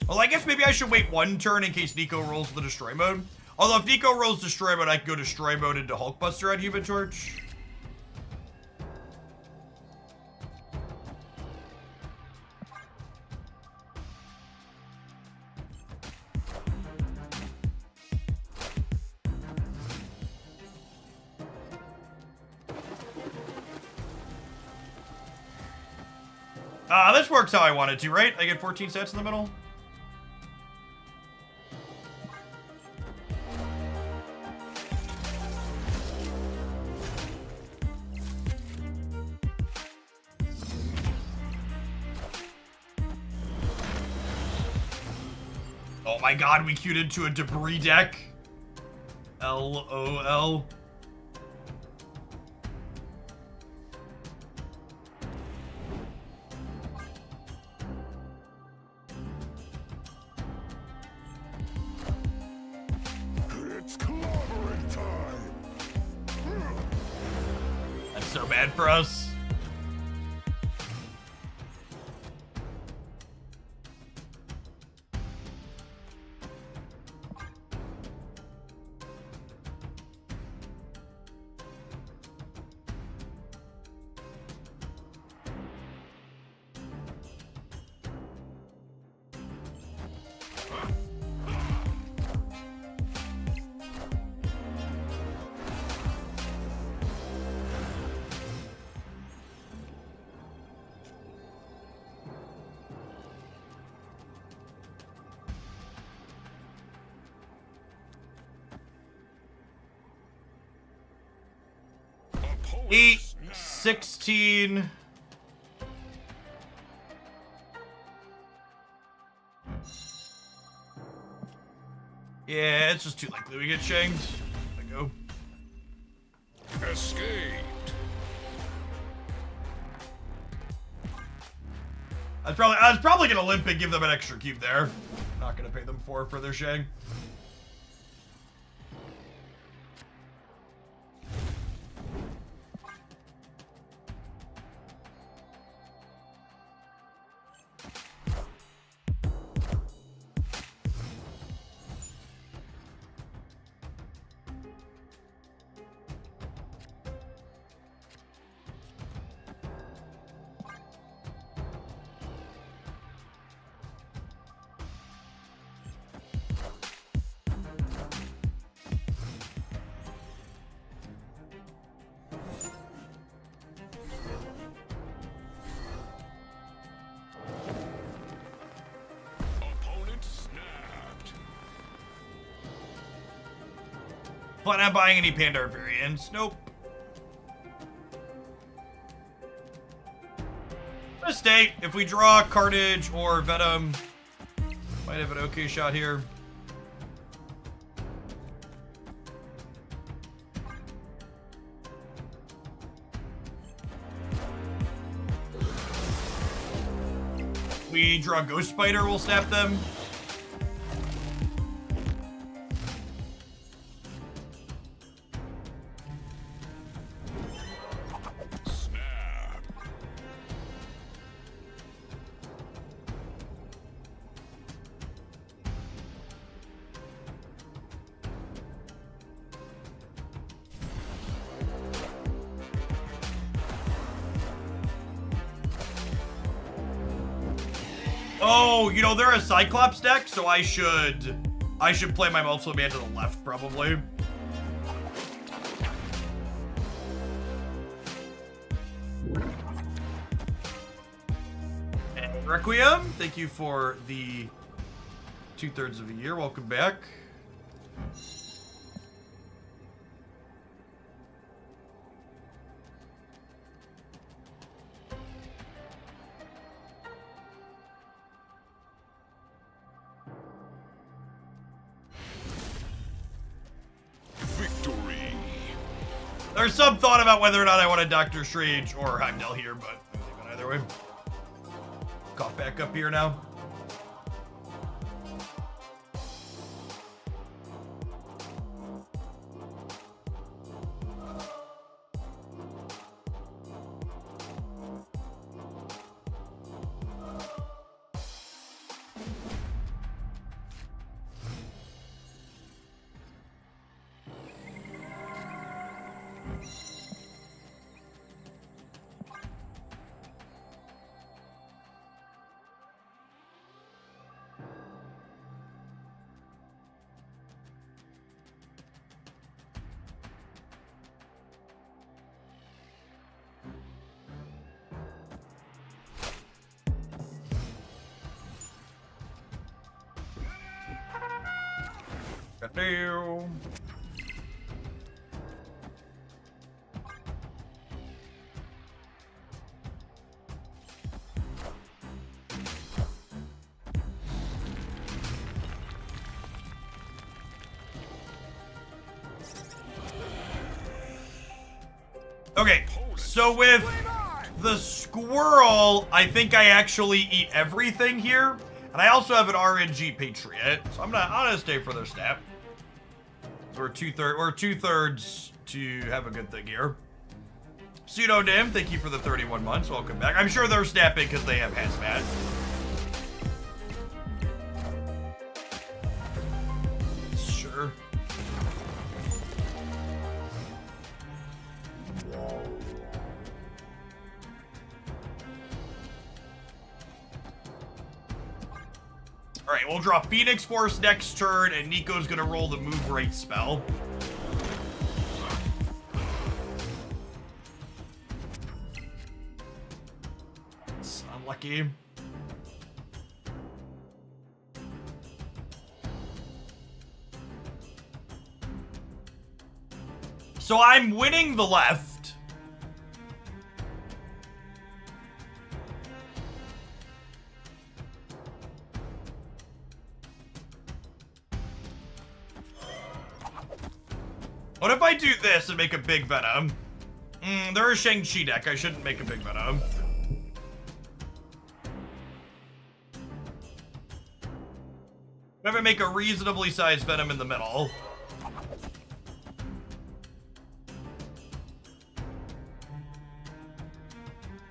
Well, I guess maybe I should wait 1 turn in case Nico rolls the destroy mode. Although if Nico rolls destroy mode, I can go destroy mode into Hulkbuster on Human Torch. This works how I wanted to, right? I get 14 sets in the middle. Oh my god, we queued into a debris deck. LOL. So bad for us. Eight, 16. Yeah, it's just too likely we get shanked. I go. Escaped. I was probably gonna limp and give them an extra cube there. Not gonna pay them 4 for their shank. But not buying any Pandar variants. Nope. Mistake. If we draw Carnage or Venom, Might have an okay shot here. We draw Ghost Spider, we'll snap them. Snap. Oh, you know, they're a Cyclops deck, so I should play my Multiple Man to the left, probably. And Requiem, thank you for the 2/3 of a year. Welcome back. Victory. There's some thought about whether or not I want a Doctor Strange or Heimdall here, but either way. Cough back up here now. Ew. Okay, so with the squirrel, I think I actually eat everything here. And I also have an RNG Patriot, so I'm gonna stay for their snap. So we're two-thirds to have a good thing here. Pseudonym, thank you for the 31 months. Welcome back. I'm sure they're snapping because they have hazmat. Sure. All right, we'll draw Phoenix Force next turn, and Nico's gonna roll the move rate spell. It's unlucky. So I'm winning the left. What if I do this and make a big Venom? They're a Shang-Chi deck. I shouldn't make a big Venom. If I make a reasonably sized Venom in the middle.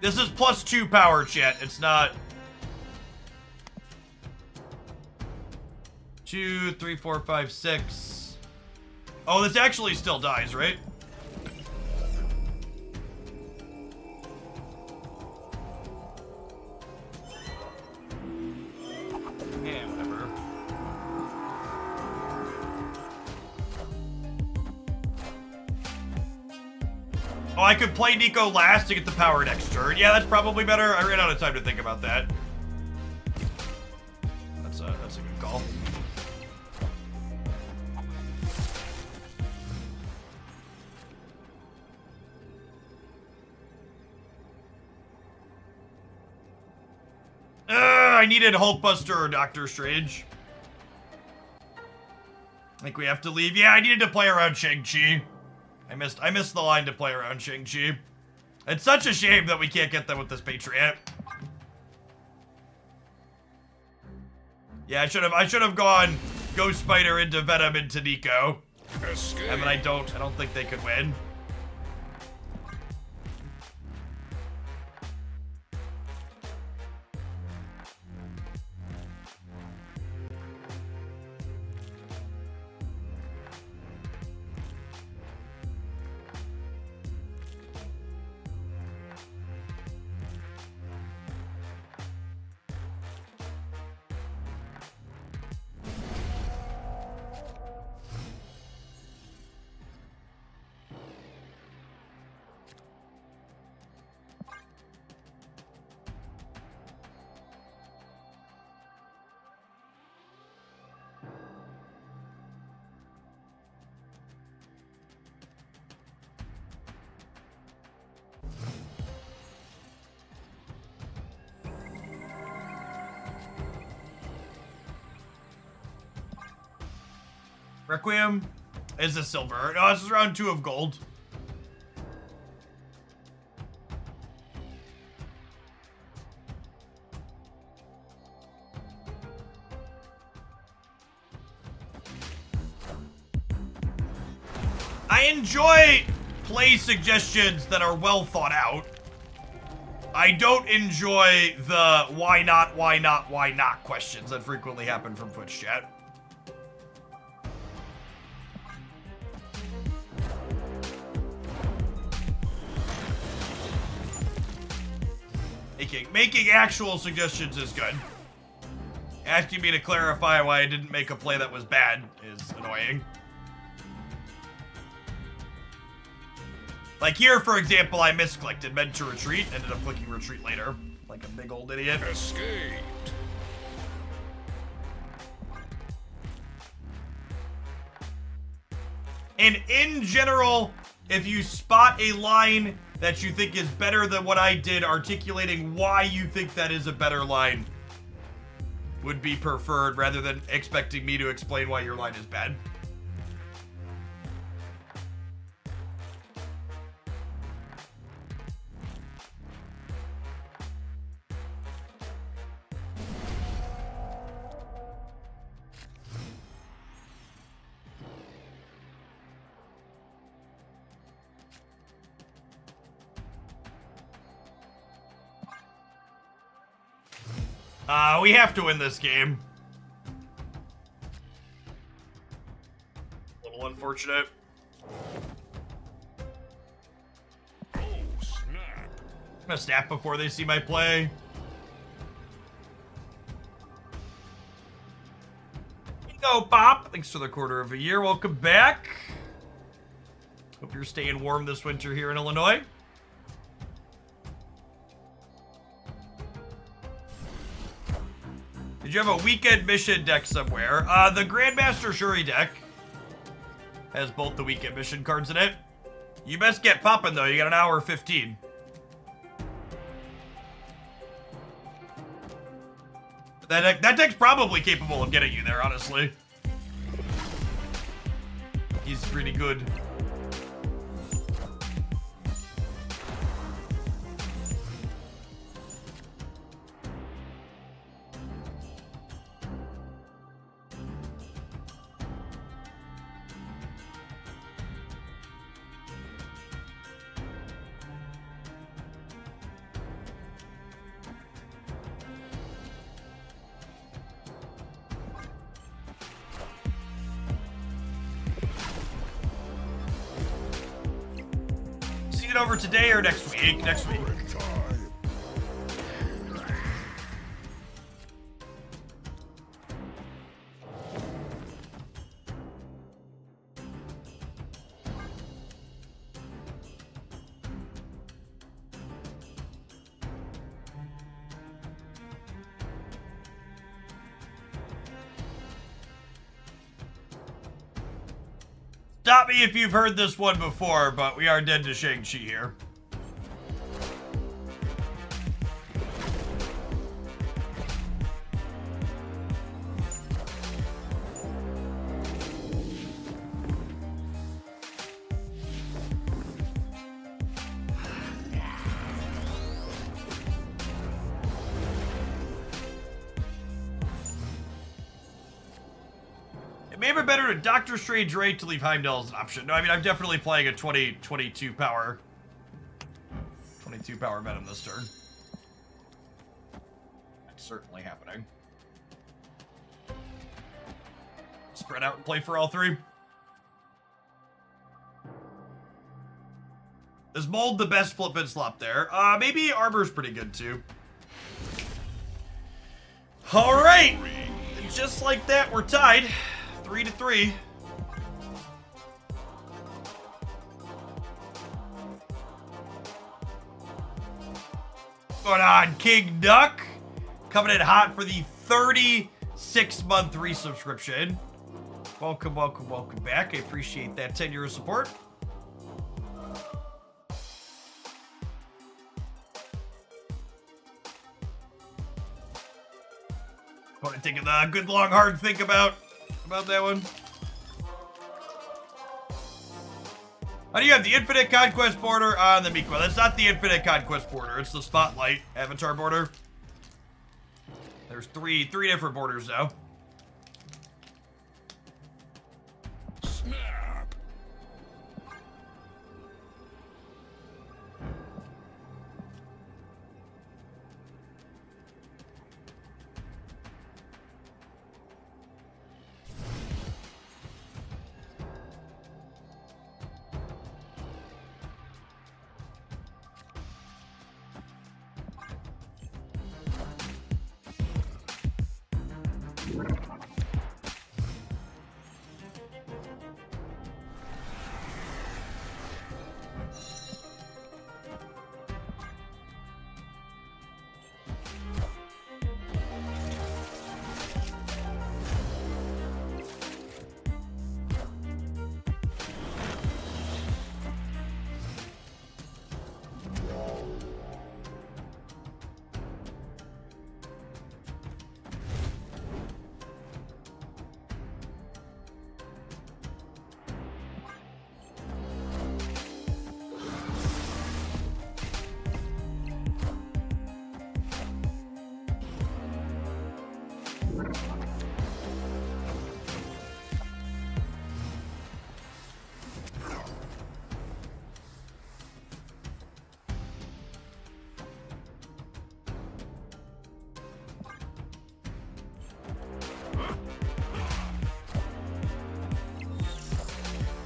This is +2 power, chat. It's not... 2, 3, 4, 5, 6... Oh, this actually still dies, right? Yeah, whatever. Oh, I could play Nico last to get the power next turn. Yeah, that's probably better. I ran out of time to think about that. That's a good call. I I needed Hulkbuster or Doctor Strange. I think we have to leave. Yeah, I needed to play around Shang-Chi. I missed the line to play around Shang-Chi. It's such a shame that we can't get them with this Patriot. Yeah, I should have gone Ghost Spider into Venom into Nico. Escape. I mean, I don't think they could win. Requiem is a silver. No, this is round 2 of gold. I enjoy play suggestions that are well thought out. I don't enjoy the why not questions that frequently happen from Twitch chat. Making actual suggestions is good. Asking me to clarify why I didn't make a play that was bad is annoying. Like here, for example, I misclicked and meant to retreat, ended up clicking retreat later. Like a big old idiot. Escaped. And in general, if you spot a line that you think is better than what I did, articulating why you think that is a better line would be preferred rather than expecting me to explain why your line is bad. We have to win this game. A little unfortunate. Oh, snap. I'm gonna snap before they see my play. Here you go, Pop. Thanks for the quarter of a year. Welcome back. Hope you're staying warm this winter here in Illinois. Did you have a weekend mission deck somewhere? The Grandmaster Shuri deck has both the weekend mission cards in it. You best get popping though. You got an hour 15. That deck's probably capable of getting you there, honestly. He's pretty good. Over today or next week? Next week. Stop me if you've heard this one before, but we are dead to Shang-Chi here. It may have been better to Doctor Strange rate to leave Heimdall as an option. No, I mean, I'm definitely playing a 22 power Venom this turn. That's certainly happening. Spread out and play for all three. Is Mold the best flip and slop there? Maybe Armor's pretty good too. All right, just like that, we're tied, 3-3. Going on, King Duck, coming in hot for the 36-month resubscription. Welcome, welcome, welcome back. I appreciate that 10 years of support. Want to take a good long hard think about that one. How do you have the Infinite Conquest border on the Miko? That's not the Infinite Conquest border. It's the Spotlight Avatar border. There's three different borders now. Snap.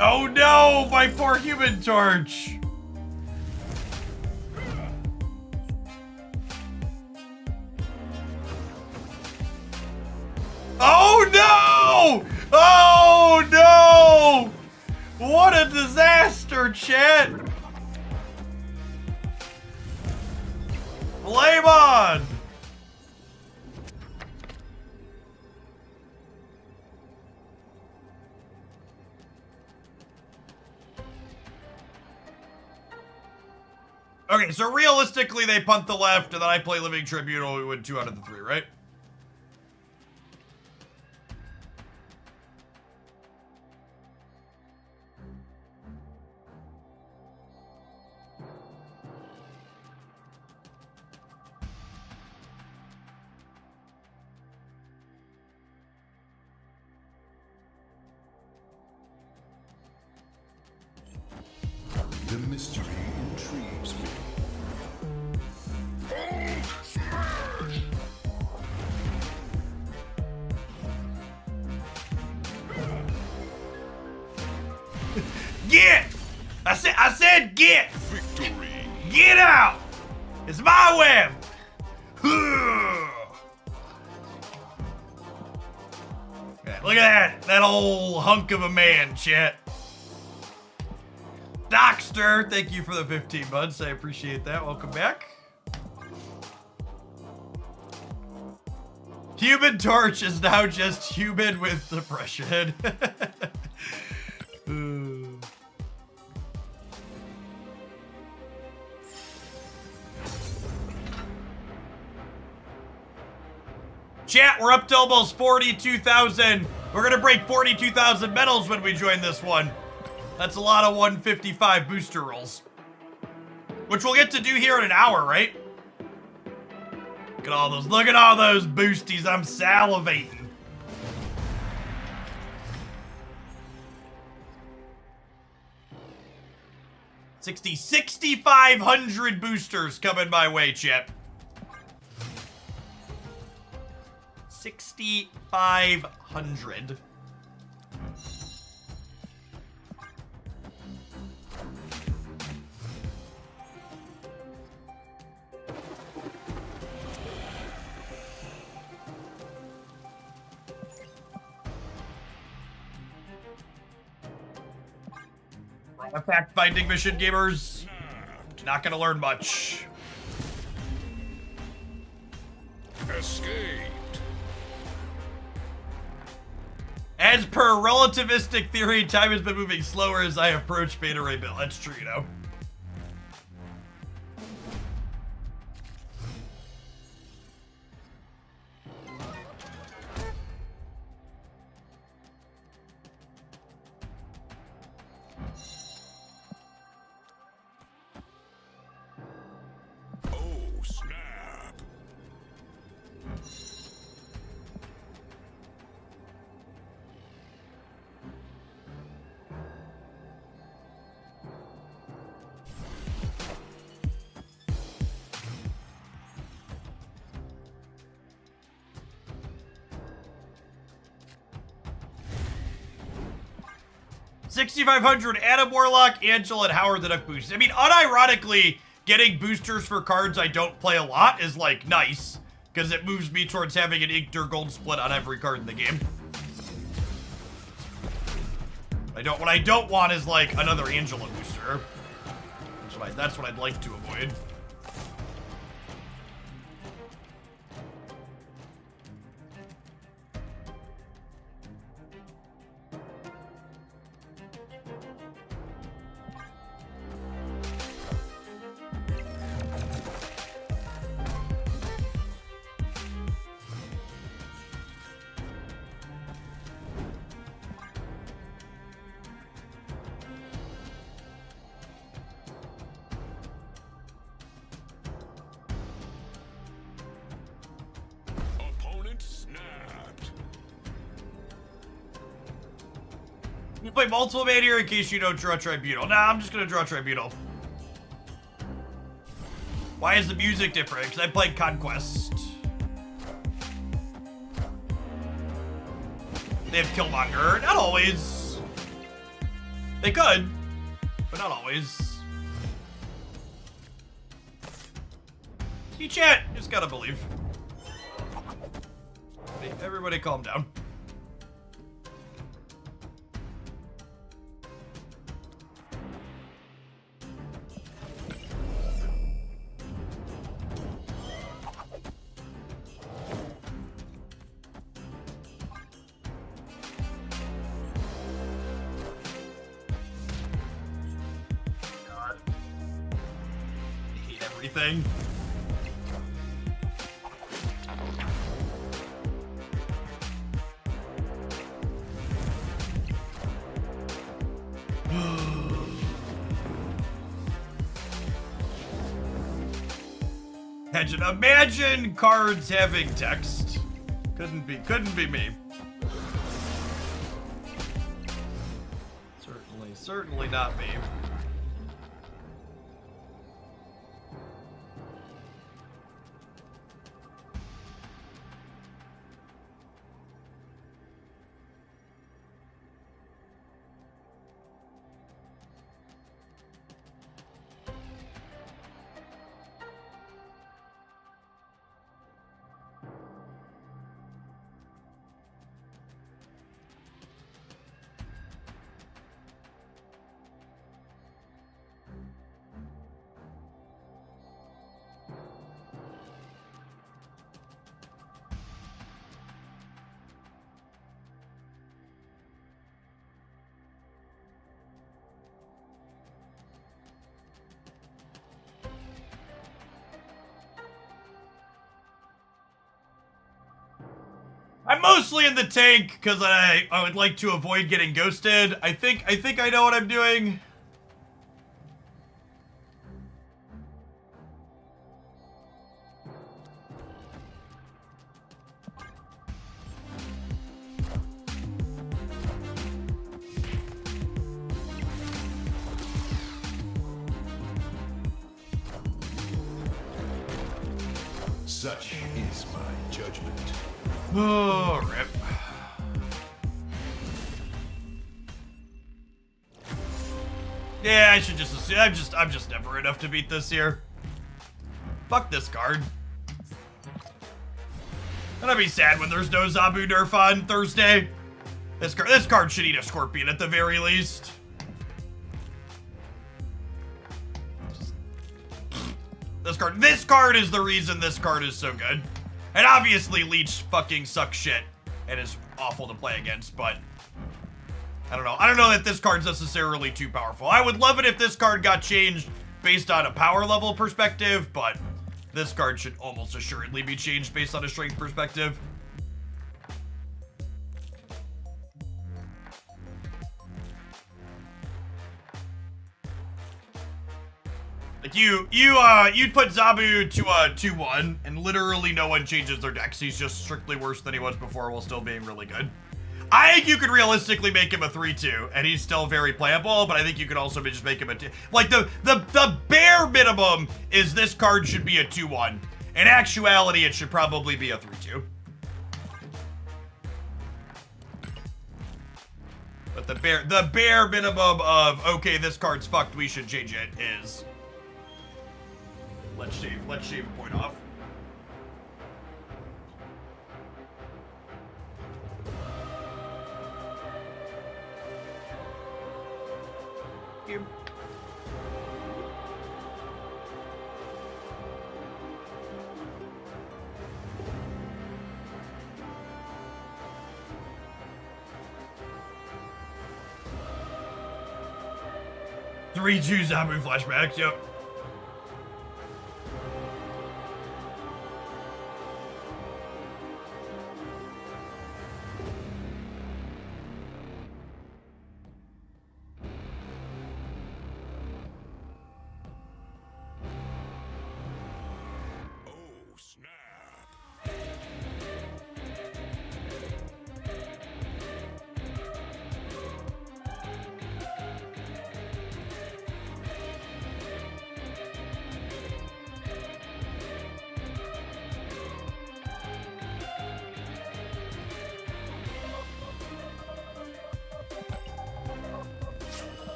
Oh no, my poor Human Torch. Oh no! Oh no! What a disaster, chat! Blame on! Okay, so realistically, they punt the left, and then I play Living Tribunal, we win 2 out of the 3, right? The mystery intrigues me. Get! I said get! Victory. Get out! It's my web! Yeah, look at that old hunk of a man, chat. Dockster, thank you for the 15 months. I appreciate that. Welcome back. Human Torch is now just human with depression. Chat, we're up to almost 42,000. We're gonna break 42,000 medals when we join this one. That's a lot of 155 booster rolls. Which we'll get to do here in an hour, right? Look at all those boosties. I'm salivating. 6,500 boosters coming my way, chat. 6,500. A fact-finding mission, gamers. Not gonna learn much. Escaped. As per relativistic theory, time has been moving slower as I approach Beta Ray Bill. That's true, you know. Oh, snap. $6,500 Adam Warlock, Angel, and Howard the Duck boosters. I mean, unironically, getting boosters for cards I don't play a lot is, like, nice. Because it moves me towards having an inked or gold split on every card in the game. What I don't want is, like, another Angela booster. That's what I'd like to avoid. Opponent snapped. You play multiple man here in case you don't draw Tribunal. Nah, I'm just gonna draw Tribunal. Why is the music different? Because I played Conquest. They have Killmonger. Not always. They could, but not always. See, chat, just gotta believe. Hey, everybody calm down. God. I hate everything. Imagine cards having text. Couldn't be me. Certainly not me. I'm mostly in the tank because I would like to avoid getting ghosted. I think I know what I'm doing. Such is my judgment. Oh, rip. Yeah, I should just assume. I'm just never enough to beat this here. Fuck this card. I'm gonna be sad when there's no Zabu nerf on Thursday. This card should eat a scorpion at the very least. This card is the reason this card is so good. And obviously Leech fucking sucks shit and is awful to play against, but I don't know. I don't know that this card's necessarily too powerful. I would love it if this card got changed based on a power level perspective, but this card should almost assuredly be changed based on a strength perspective. Like you'd put Zabu to a 2-1 and literally no one changes their decks. He's just strictly worse than he was before while still being really good. I think you could realistically make him a 3-2 and he's still very playable, but I think you could also just make him a like the bare minimum is this card should be a 2-1. In actuality, it should probably be a 3-2. But the bare minimum of okay, this card's fucked, we should change it is let's shave a point off. Here. Three Zabu flashbacks, yep.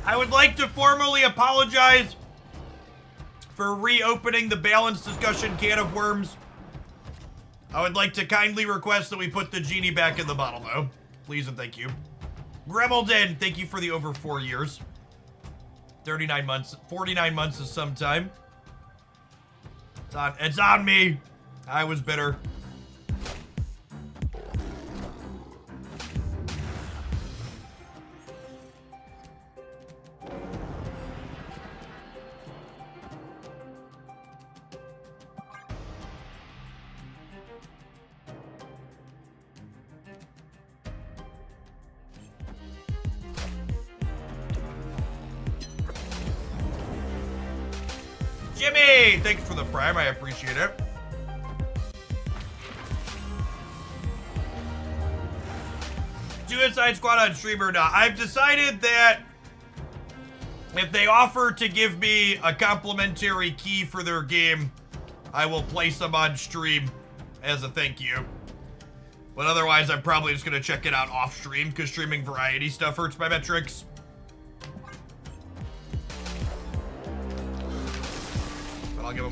I would like to formally apologize for reopening the balance discussion can of worms. I would like to kindly request that we put the genie back in the bottle, though. Please and thank you. Gremmelden, thank you for the over 4 years. 39 months, 49 months is some time. It's on me. I was bitter. Jimmy, thanks for the prime. I appreciate it. Suicide Squad on stream or not? I've decided that if they offer to give me a complimentary key for their game, I will place them on stream as a thank you. But otherwise, I'm probably just gonna check it out off stream because streaming variety stuff hurts my metrics.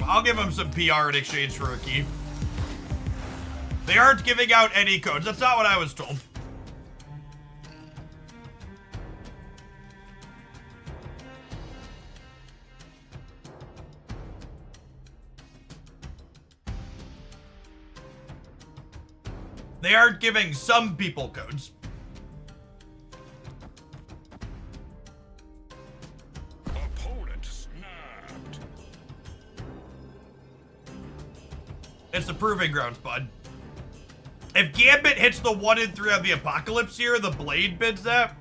I'll give them some PR in exchange for a key. They aren't giving out any codes. That's not what I was told. They aren't giving some people codes. Opponent snapped. It's the proving grounds, bud. If Gambit hits the 1 in 3 on the Apocalypse here, the Blade bids that.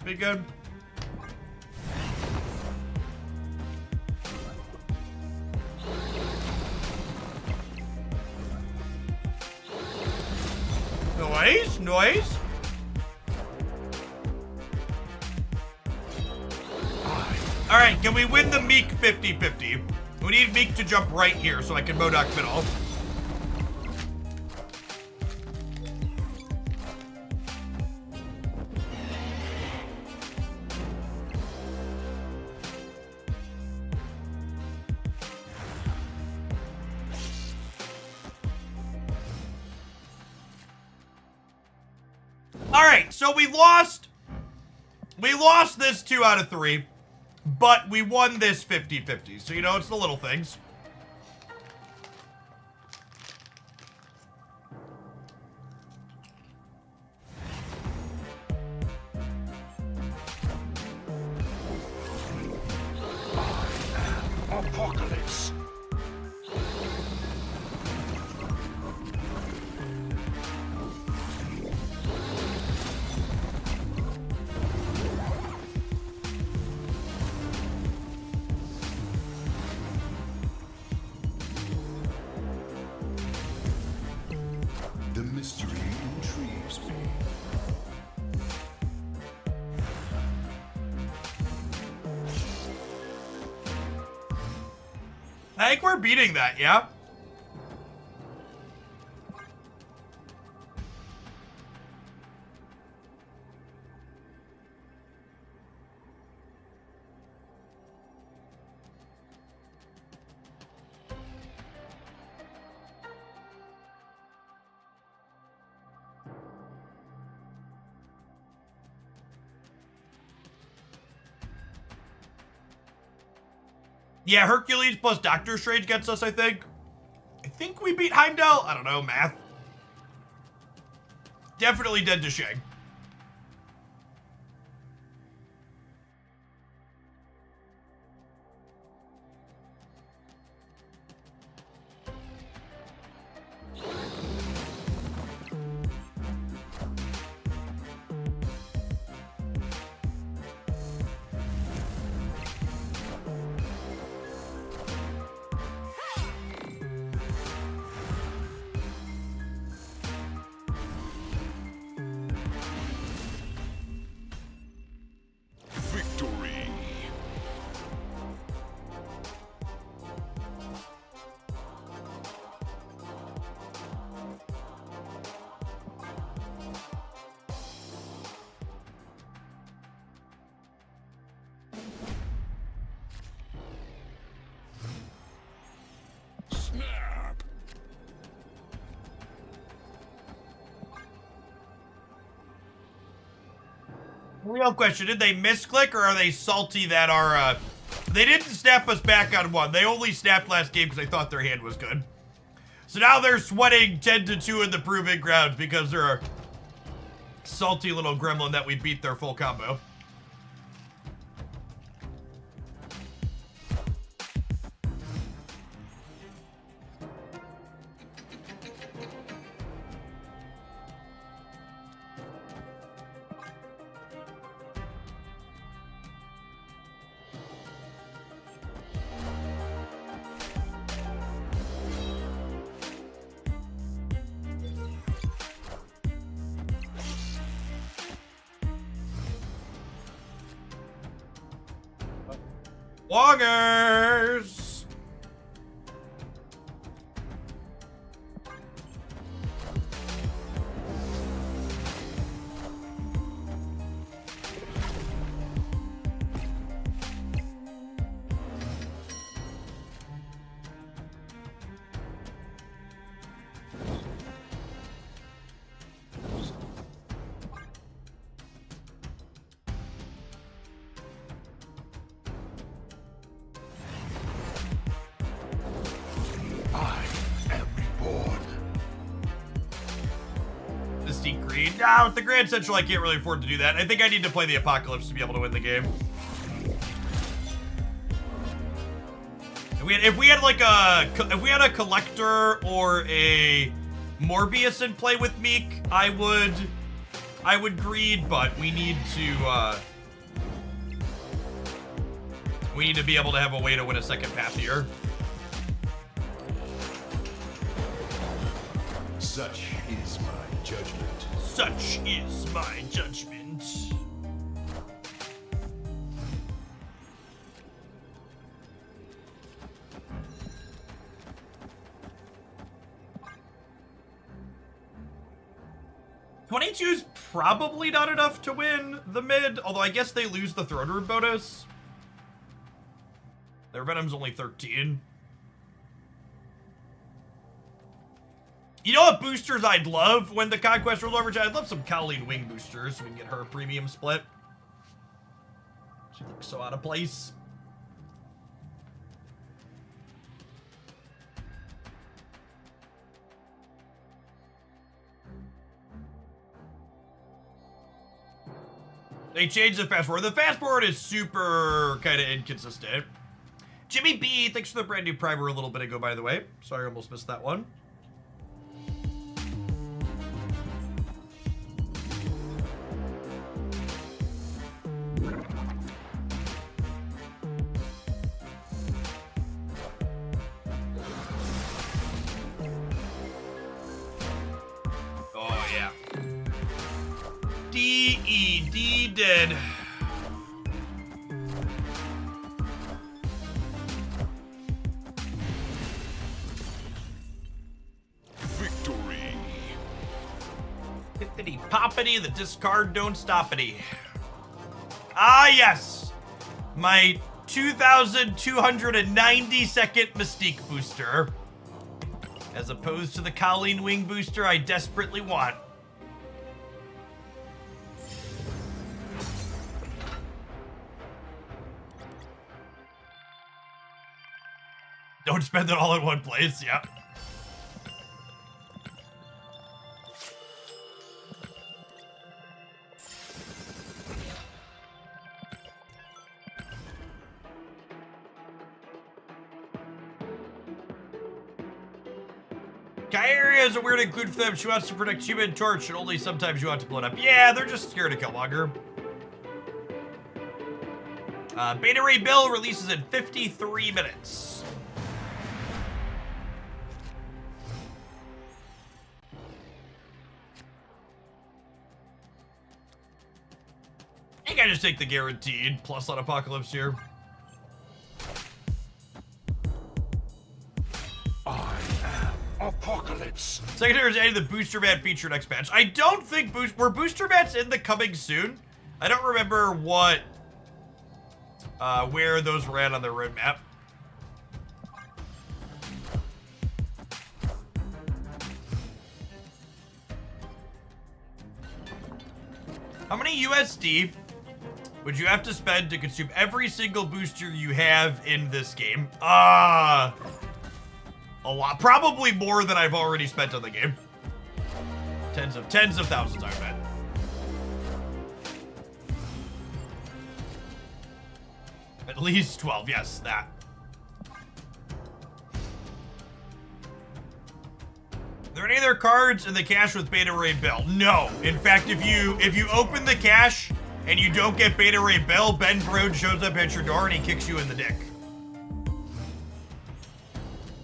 Be good. Noise, noise. All right, can we win the Meek 50-50? We need Meek to jump right here so I can Modok middle. All right, so we lost this 2 out of 3, but we won this 50-50. So, you know, it's the little things. Apocalypse. The mystery intrigues me. I think we're beating that, yeah? Yeah, Hercules plus Doctor Strange gets us, I think. I think we beat Heimdall. I don't know, math. Definitely dead to Shang. Victory. Snap. Real question, did they misclick or are they salty that our, they didn't snap us back on 1. They only snapped last game because they thought their hand was good. So now they're sweating 10-2 in the proving grounds because they're a salty little gremlin that we beat their full combo. Wongers! Greed. Now, with the Grand Central, I can't really afford to do that. I think I need to play the Apocalypse to be able to win the game. If we had a Collector or a Morbius in play with Meek, I would Greed, but we need to be able to have a way to win a second path here. Such is my judgment. Such is my judgment. $22's probably not enough to win the mid, although I guess they lose the throne room bonus. Their Venom's only 13. You know what boosters I'd love when the Conquest rolls over? I'd love some Colleen Wing boosters so we can get her a premium split. She looks so out of place. They changed the fast forward. The fast forward is super kind of inconsistent. Jimmy B, thanks for the brand new primer a little bit ago, by the way. Sorry, I almost missed that one. Oh, yeah. D-E-D dead. Victory. Hippity poppity, the discard don't stoppity. Ah, yes. My 2,292nd Mystique booster. As opposed to the Colleen Wing booster I desperately want. Don't spend it all in one place, yeah. Kyria is a weird include for them. She wants to protect Human Torch, and only sometimes you want to blow it up. Yeah, they're just scared to kill longer. Beta Ray Bill releases in 53 minutes. I think I just take the guaranteed plus on Apocalypse here. Apocalypse. Secondary is adding the Booster Mat feature next patch. I don't think were Booster Mats in the coming soon? I don't remember what, where those were at on their roadmap. How many USD would you have to spend to consume every single booster you have in this game? A lot. Probably more than I've already spent on the game. Tens of thousands, I bet. At least 12, yes, that. Are there any other cards in the cache with Beta Ray Bill? No. In fact, if you open the cache and you don't get Beta Ray Bill, Ben Brode shows up at your door and he kicks you in the dick.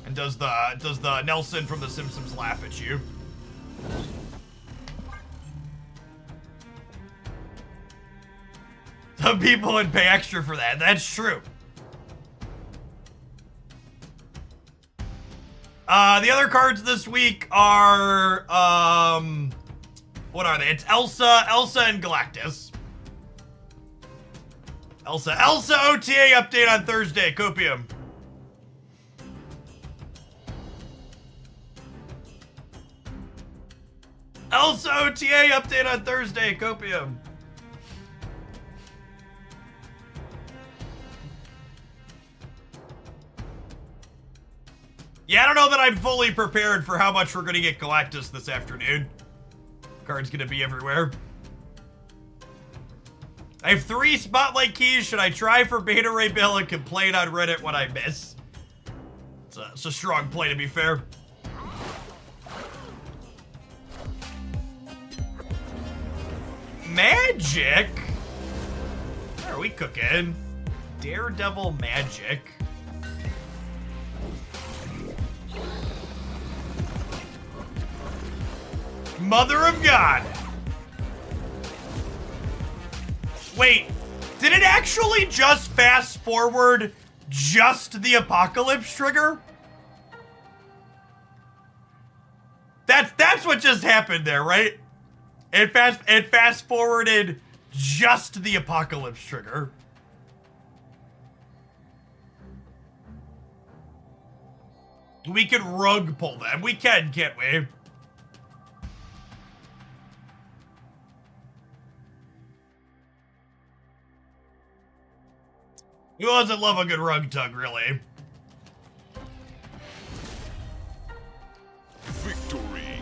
And does the Nelson from The Simpsons laugh at you. Some people would pay extra for that. That's true. The other cards this week are, what are they? It's Elsa and Galactus. Elsa OTA update on Thursday, Copium. Elsa OTA update on Thursday, Copium. Yeah, I don't know that I'm fully prepared for how much we're gonna get Galactus this afternoon. Card's gonna be everywhere. I have 3 spotlight keys. Should I try for Beta Ray Bill and complain on Reddit when I miss? It's a strong play, to be fair. Magic? What are we cooking? Daredevil magic. Mother of God. Wait, did it actually just fast forward just the apocalypse trigger? That's what just happened there, right? It fast forwarded just the apocalypse trigger. We can rug pull them. We can, can't we? Who doesn't love a good rug tug, really? Victory.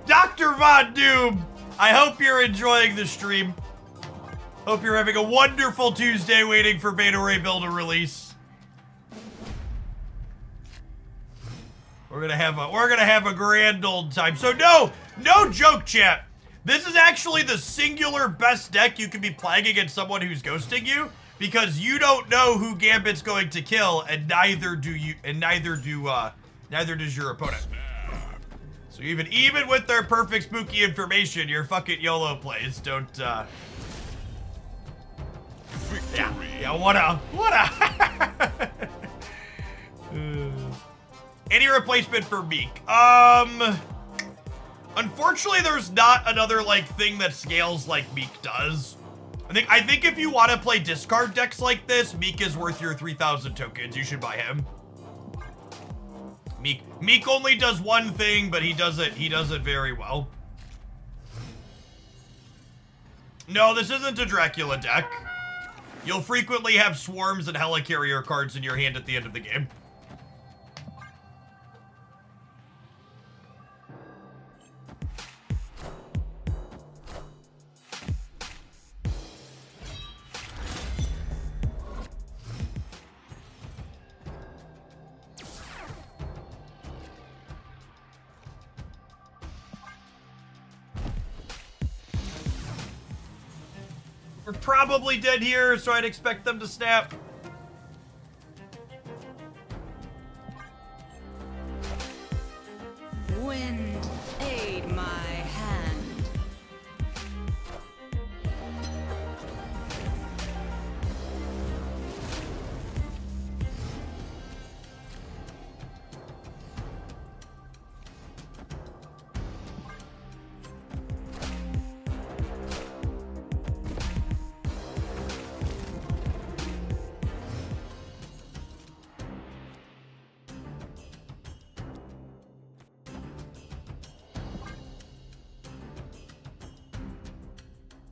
Dr. Von Doom, I hope you're enjoying the stream. Hope you're having a wonderful Tuesday waiting for Beta Ray Bill to release. We're gonna have a grand old time. So no joke, chat. This is actually the singular best deck you can be playing against someone who's ghosting you, because you don't know who Gambit's going to kill, and neither does your opponent. So even with their perfect spooky information, your fucking YOLO plays don't Yeah, what a any replacement for Meek? Unfortunately, there's not another like thing that scales like Meek does. I think if you want to play discard decks like this, Meek is worth your 3,000 tokens. You should buy him. Meek only does one thing, but he does it very well. No, this isn't a Dracula deck. You'll frequently have swarms and helicarrier cards in your hand at the end of the game. We're probably dead here, so I'd expect them to snap. Wind, aid my hand.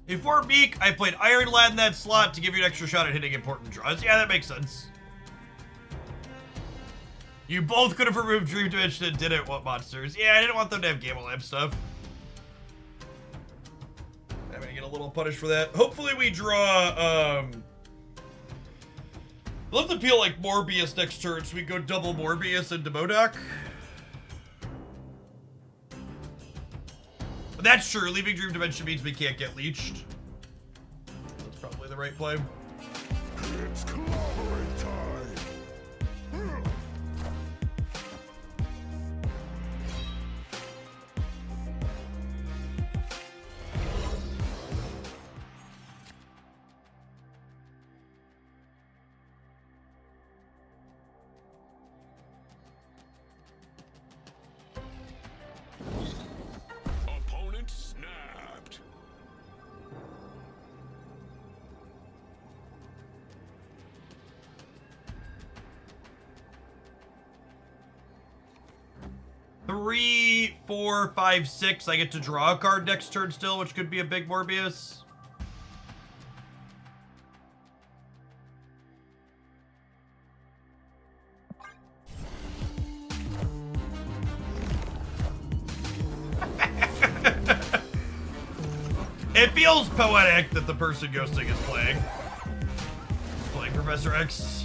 Before Meek, I played Iron Lad in that slot to give you an extra shot at hitting important draws. Yeah, that makes sense. You both could have removed Dream Dimension and didn't want monsters. Yeah, I didn't want them to have Gamma Lamp stuff. I'm gonna get a little punished for that. Hopefully we draw, I'd love to peel like Morbius next turn, so we go double Morbius into MODOK. But that's true. Leaving Dream Dimension means we can't get leeched. That's probably the right play. It's collaborate time. Opponent snapped. Three, 4, 5, 6. I get to draw a card next turn still, which could be a big Morbius. It feels poetic that the person ghosting is playing Professor X.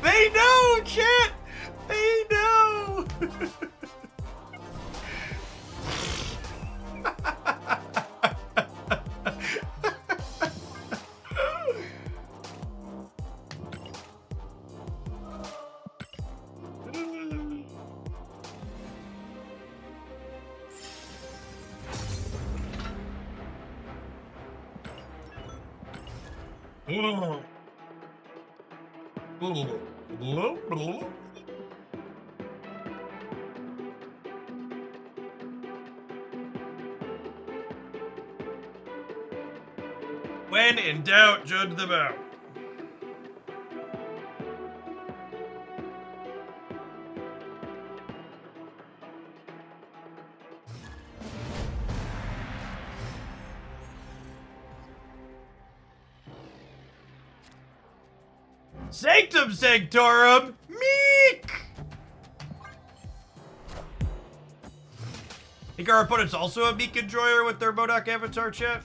They know, chat! They know! When in doubt, judge them out. Sanctum Sanctorum, Meek! Think our opponent's also a Meek enjoyer with their Modok avatar, chat?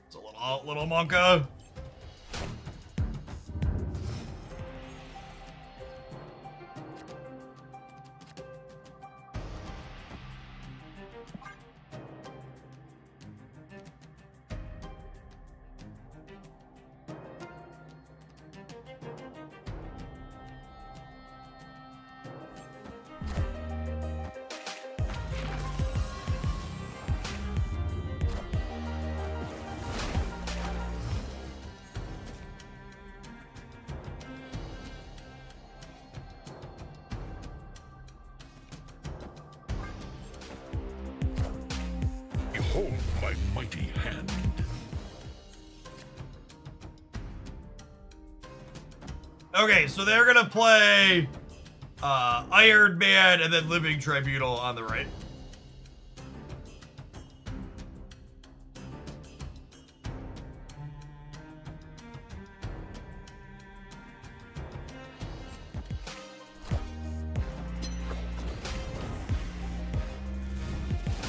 It's a little monka. Behold my mighty hand. Okay, so they're gonna play Iron Man and then Living Tribunal on the right.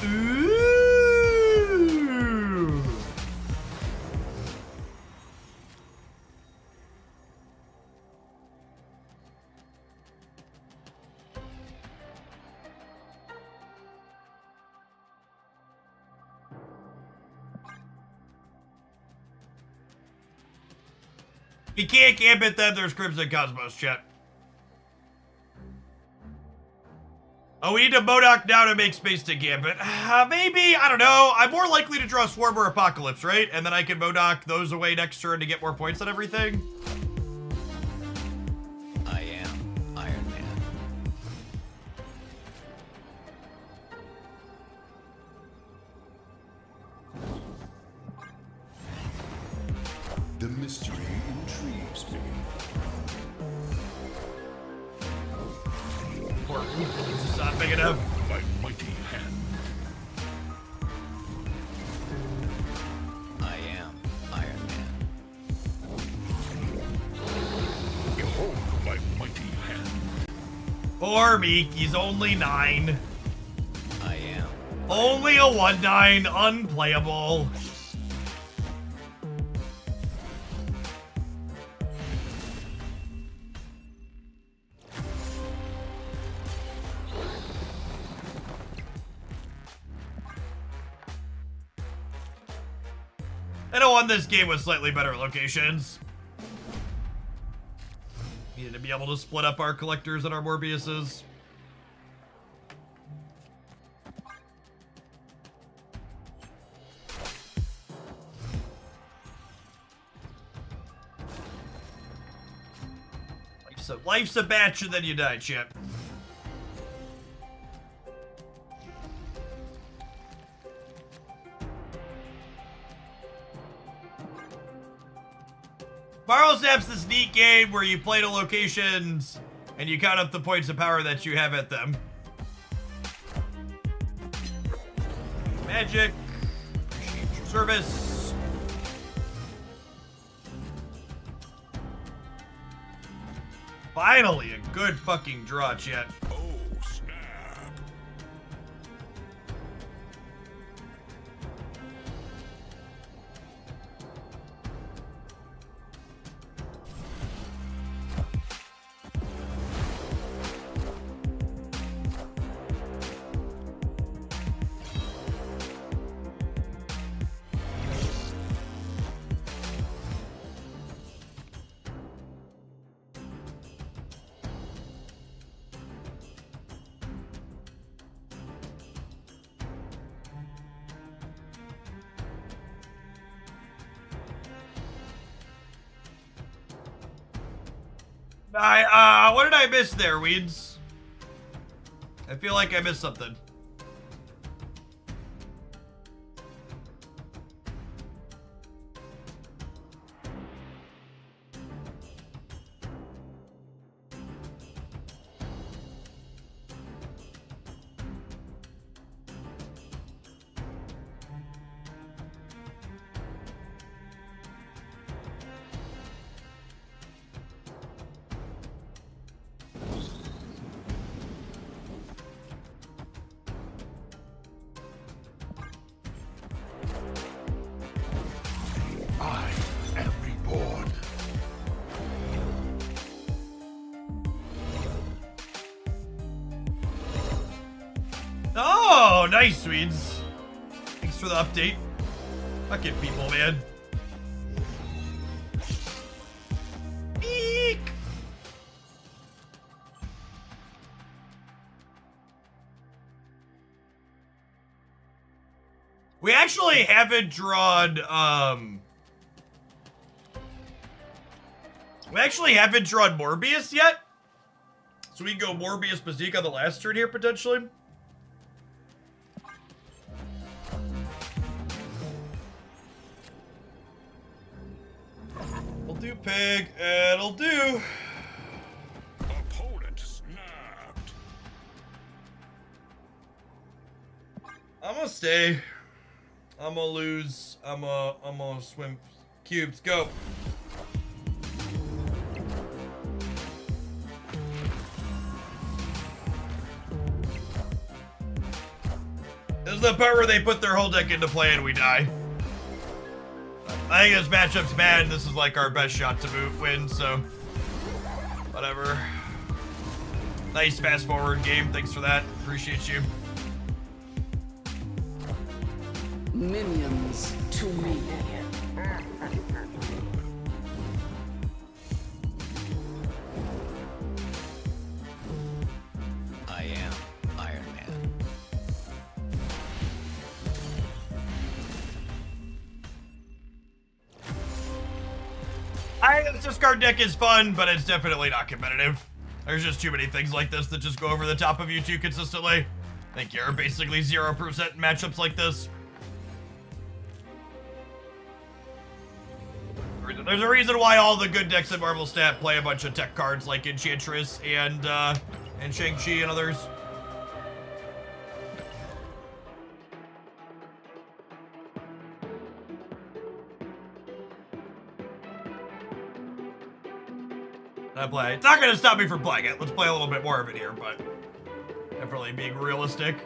Ooh. You can't gambit them, there's Crimson Cosmos, chat. Oh, we need to Modok now to make space to gambit. Maybe, I don't know. I'm more likely to draw Swarm or Apocalypse, right? And then I can Modok those away next turn to get more points on everything. I am Iron Man. The mystery intrigues me. This is not big enough. My mighty hand. I am Iron Man. Behold my mighty hand. Poor Meek, he's only 9. I am. Only a 1/9, unplayable. I don't won this game with slightly better locations. Needed to be able to split up our collectors and our Morbiuses. Life's a batch and then you die, chip. Marvel Snap's this neat game where you play the locations and you count up the points of power that you have at them. Magic. Appreciate your service. Finally, a good fucking draw, chat. Oh, snap. What did I miss there, Weeds? I feel like I missed something. I am reborn. Oh, nice, Swedes. Thanks for the update. Fucking people, man. Eek. We actually haven't drawn, Morbius yet. So we can go Morbius Bazik on the last turn here, potentially. We'll do Pig, and it'll do. Opponent snapped. I'm gonna stay. I'm gonna lose. I'm gonna swim. Cubes, go. This is the part where they put their whole deck into play and we die. I think this matchup's bad and this is like our best shot to win, so whatever. Nice fast forward game. Thanks for that. Appreciate you. Minions to me. I am Iron Man. I think this discard deck is fun, but it's definitely not competitive. There's just too many things like this that just go over the top of you two consistently. I think you're basically 0% in matchups like this. There's a reason why all the good decks in Marvel Snap play a bunch of tech cards like Enchantress and Shang-Chi and others. It's not gonna stop me from playing it. Let's play a little bit more of it here, but definitely being realistic.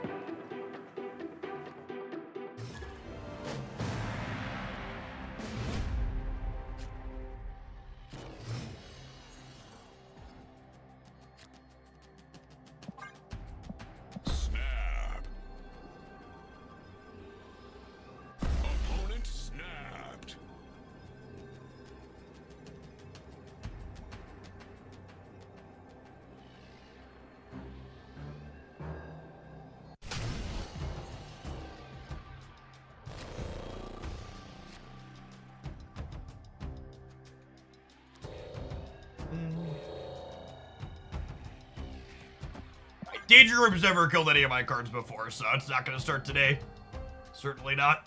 Snap. Opponent snapped. Danger Room's never killed any of my cards before, so it's not gonna start today. Certainly not.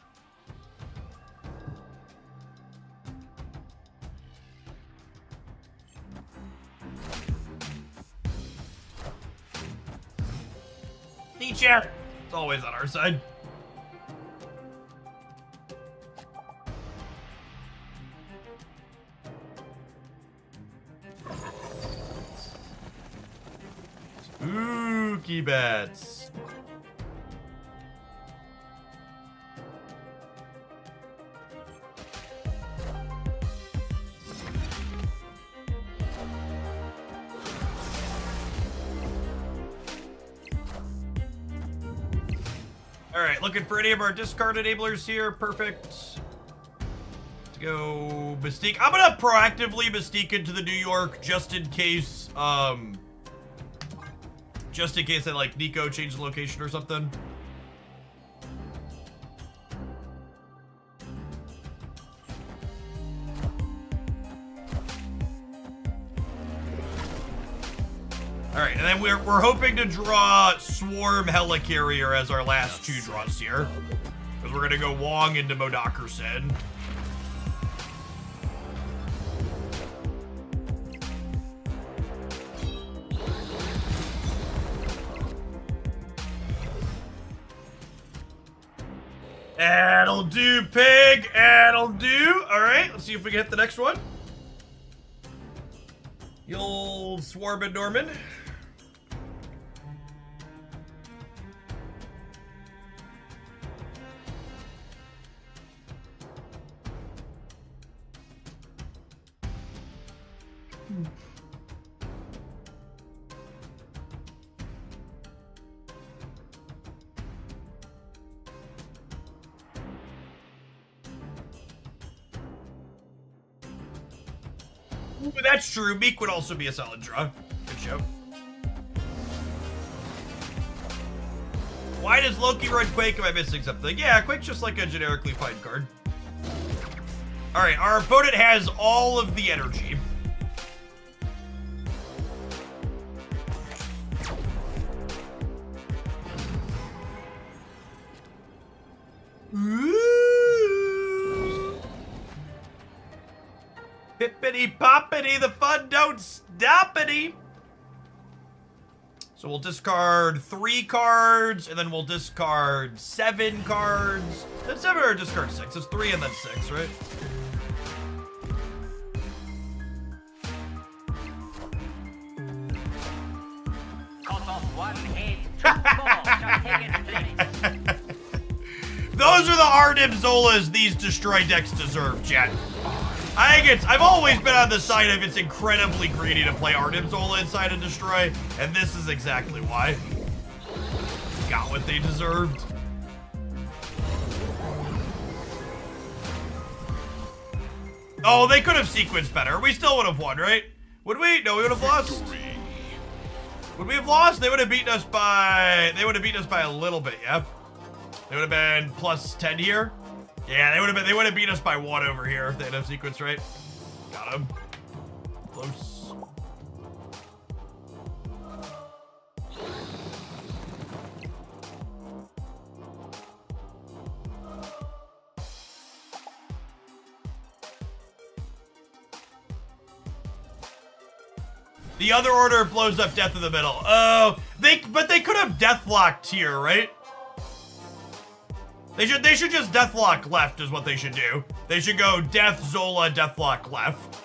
Nietzsche! It's always on our side. Spooky bats. Alright, looking for any of our discard enablers here. Perfect. Let's go Mystique. I'm gonna proactively Mystique into the New York just in case, I like Nico changed the location or something. Alright, and then we're hoping to draw Swarm Helicarrier as our last two draws here. Because we're gonna go Wong into Modakerson. That'll do, pig. That'll do. Alright, let's see if we can hit the next one. The old Swarm Norman. Ooh, that's true. Meek would also be a solid draw. Good show. Why does Loki run Quake? Am I missing something? Yeah, Quake's just like a generically fine card. Alright, our opponent has all of the energy. Ooh. Pippity poppity, the fun don't stoppity. So we'll discard 3 cards, and then we'll discard 7 cards. Then 7 or discard 6. It's 3 and then 6, right? Those are the Arnim Zolas these destroy decks deserve, chat. I've always been on the side of it's incredibly greedy to play Arnim Zola inside a destroy, and this is exactly why. Got what they deserved. Oh, they could have sequenced better. We still would have won, right? Would we? No, we would have lost. Would we have lost? They would have beaten us by a little bit, yeah. They would have been plus 10 here. Yeah, they would have beat us by 1 over here if they had no sequence, right? Got him. Close. The other order blows up Death in the middle. Oh, but they could have Deathlocked here, right? They should just Deathlock left is what they should do. They should go Death, Zola, Deathlock left.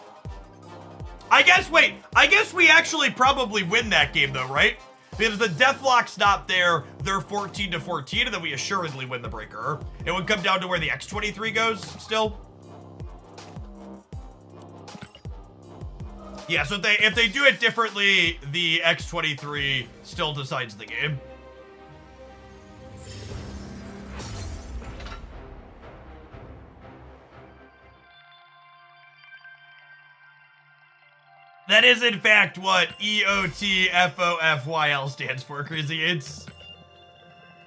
I guess we actually probably win that game though, right? Because the Deathlock's not there, they're 14-14, and then we assuredly win the breaker. It would come down to where the X23 goes still. Yeah, so if they do it differently, the X23 still decides the game. That is, in fact, what EOTFOFYL stands for, Crazy Aids.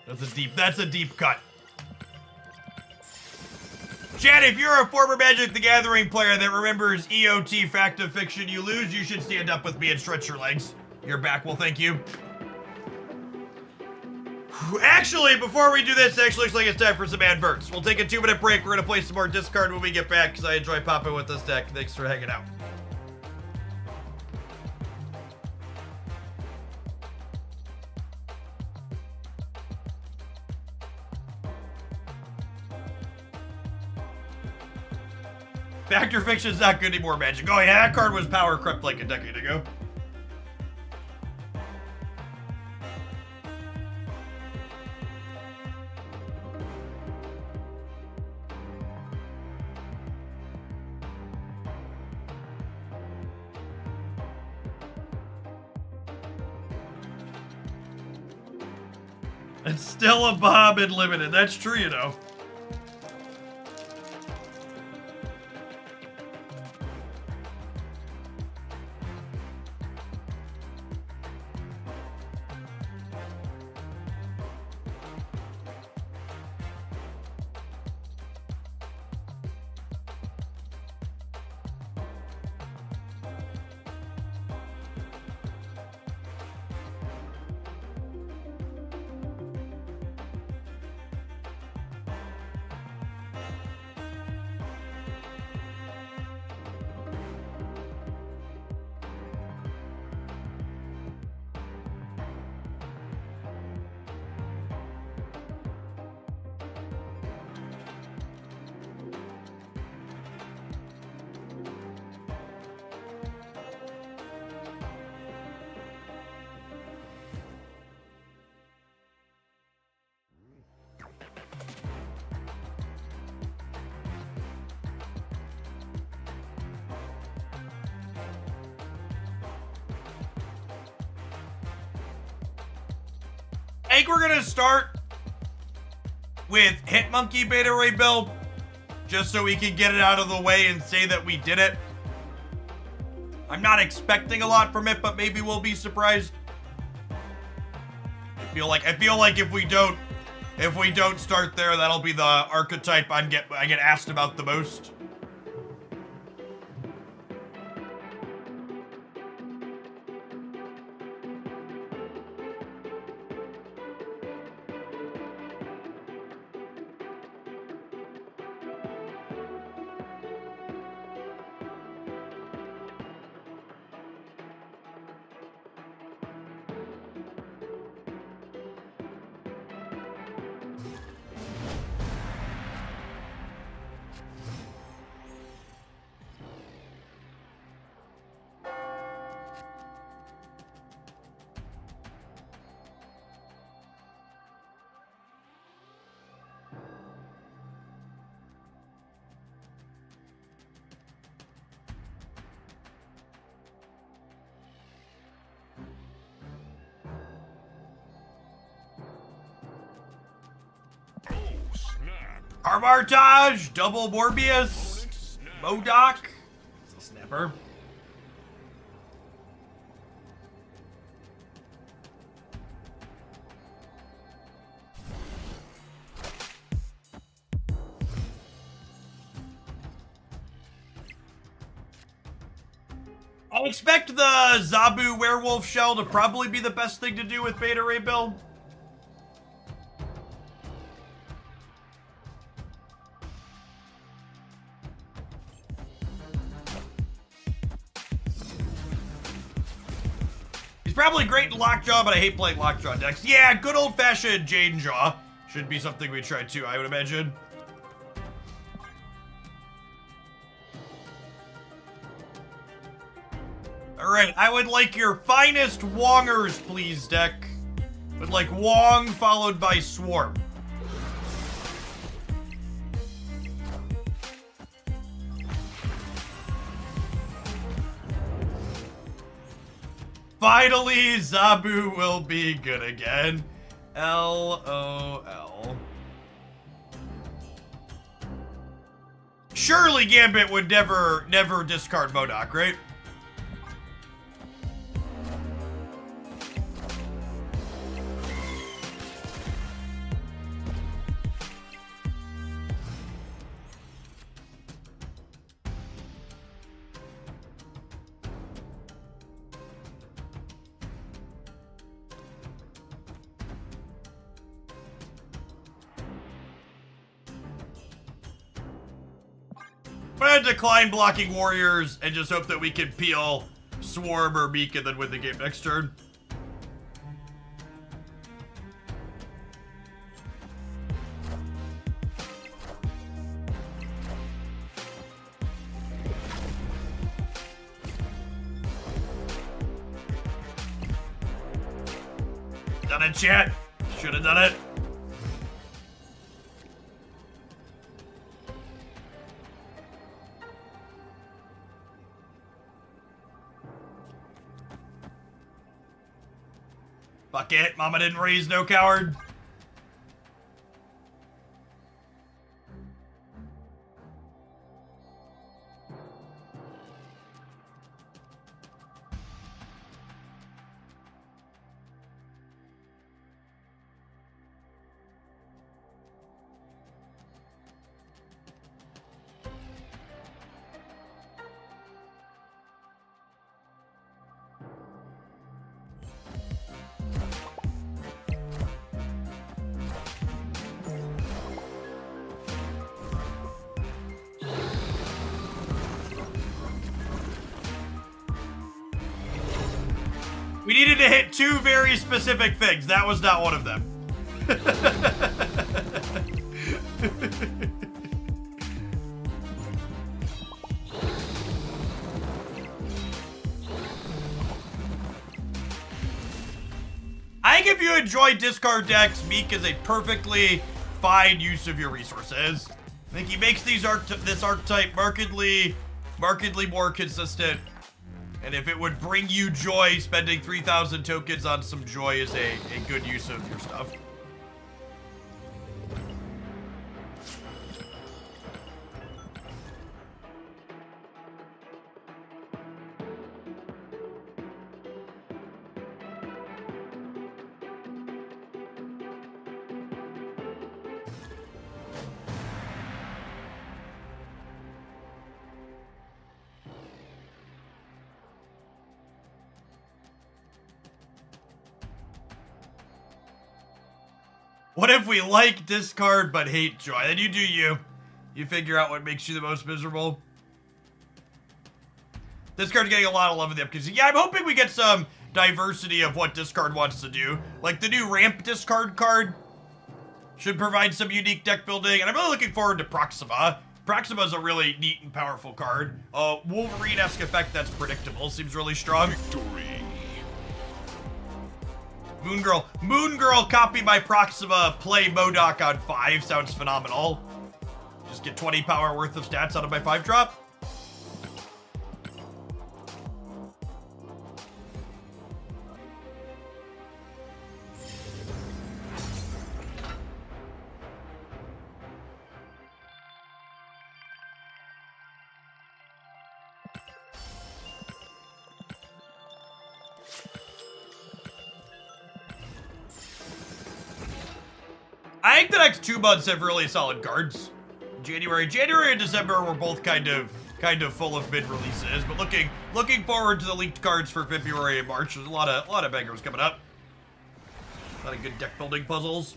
That's a deep cut. Chad, if you're a former Magic the Gathering player that remembers EOT Fact of Fiction, you lose, you should stand up with me and stretch your legs. Your back will thank you. Actually, before we do this, it actually looks like it's time for some adverts. We'll take a 2-minute break. We're going to play some more discard when we get back, because I enjoy popping with this deck. Thanks for hanging out. Factor Fiction's not good anymore, Magic. Oh yeah, that card was power crept like a decade ago. It's still a Bob in limited. That's true, you know. I think we're gonna start with Hitmonkey Beta Ray build, just so we can get it out of the way and say that we did it. I'm not expecting a lot from it, but maybe we'll be surprised. I feel like if we don't start there, that'll be the archetype I get asked about the most. Armartage, Double Morbius, Modoc. It's a snapper. I expect the Zabu Werewolf Shell to probably be the best thing to do with Beta Ray build. Probably great in Lockjaw, but I hate playing Lockjaw decks. Yeah, good old-fashioned Jane Jaw should be something we try too, I would imagine. Alright, I would like your finest Wongers, please, deck. With like Wong followed by Swarm. Finally, Zabu will be good again. LOL. Surely Gambit would never discard Modoc, right? I'm gonna decline blocking warriors and just hope that we can peel Swarm or Meek and then win the game next turn. done it, chat. Should have done it. Fuck it, mama didn't raise no coward. We needed to hit two very specific things. That was not one of them. I think if you enjoy discard decks, Meek is a perfectly fine use of your resources. I think he makes this archetype markedly more consistent. And if it would bring you joy, spending 3,000 tokens on some joy is a good use of your stuff. What if we like discard but hate joy? Then you do you. You figure out what makes you the most miserable. Discard's getting a lot of love in the upkeep. Yeah, I'm hoping we get some diversity of what discard wants to do. Like the new ramp discard card should provide some unique deck building. And I'm really looking forward to Proxima. Proxima is a really neat and powerful card. Wolverine-esque effect that's predictable. Seems really strong. Victory. Moon Girl, copy my Proxima, play Modok on 5. Sounds phenomenal. Just get 20 power worth of stats out of my 5-drop. I think the next 2 months have really solid cards. January and December were both kind of full of mid releases, but looking forward to the leaked cards for February and March. There's a lot of bangers coming up. A lot of good deck building puzzles.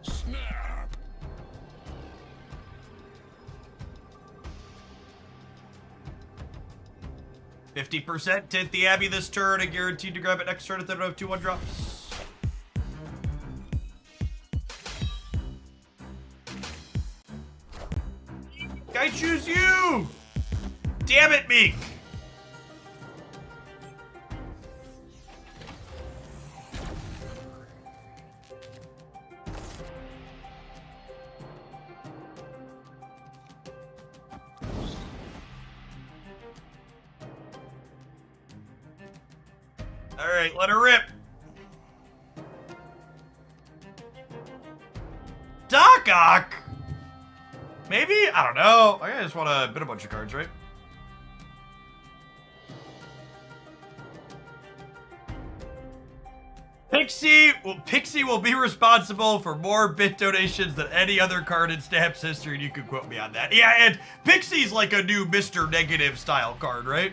Snap. 50% to hit the Abbey this turn and guaranteed to grab it next turn if they don't have 2-1 drops. I choose you! Damn it, Meek! Alright, let her rip. Doc Ock? Maybe? I don't know. I just want to bid a bunch of cards, right? Pixie will be responsible for more bit donations than any other card in Stamps history, and you can quote me on that. Yeah, and Pixie's like a new Mr. Negative style card, right?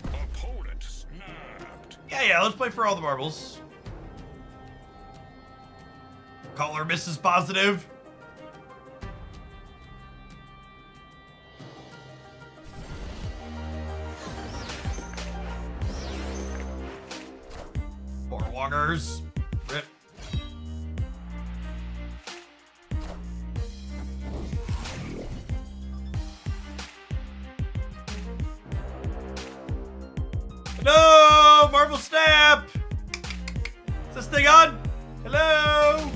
Opponent snapped. Yeah, let's play for all the marbles. Caller misses positive. bongers. Rip. No! Marvel Snap! Is this thing on? Hello?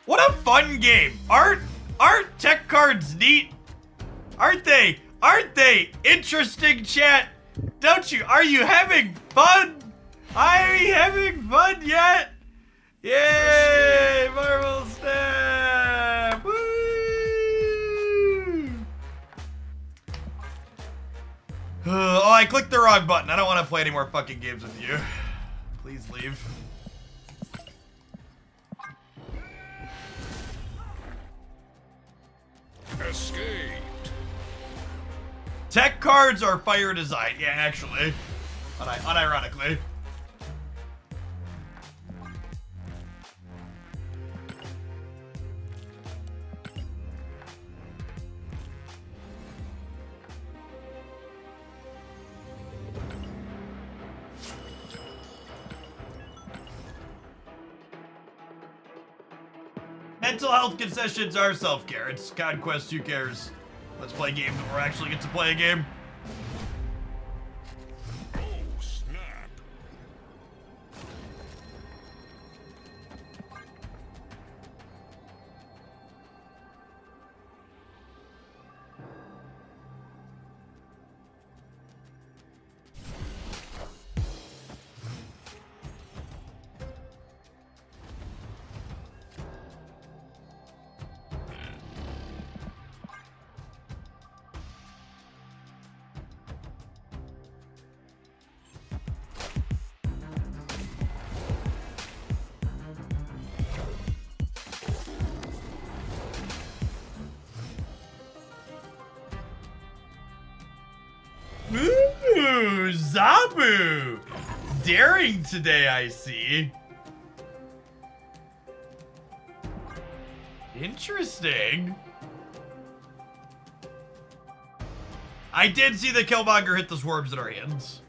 What a fun game. Aren't tech cards neat? Aren't they? Aren't they? Interesting, chat. Don't you? Are you having fun? Are you having fun yet? Yay! Marvel Snap! Woo! Oh, I clicked the wrong button. I don't want to play any more fucking games with you. Please leave. Escaped. Tech cards are fire design. Yeah, actually. Unironically. Mental health concessions are self-care. It's Conquest, who cares? Let's play games when we actually get to play a game. Oh, snap. Ooh, Zabu! Daring today, I see. Interesting. I did see the Killmonger hit the swarms in our hands.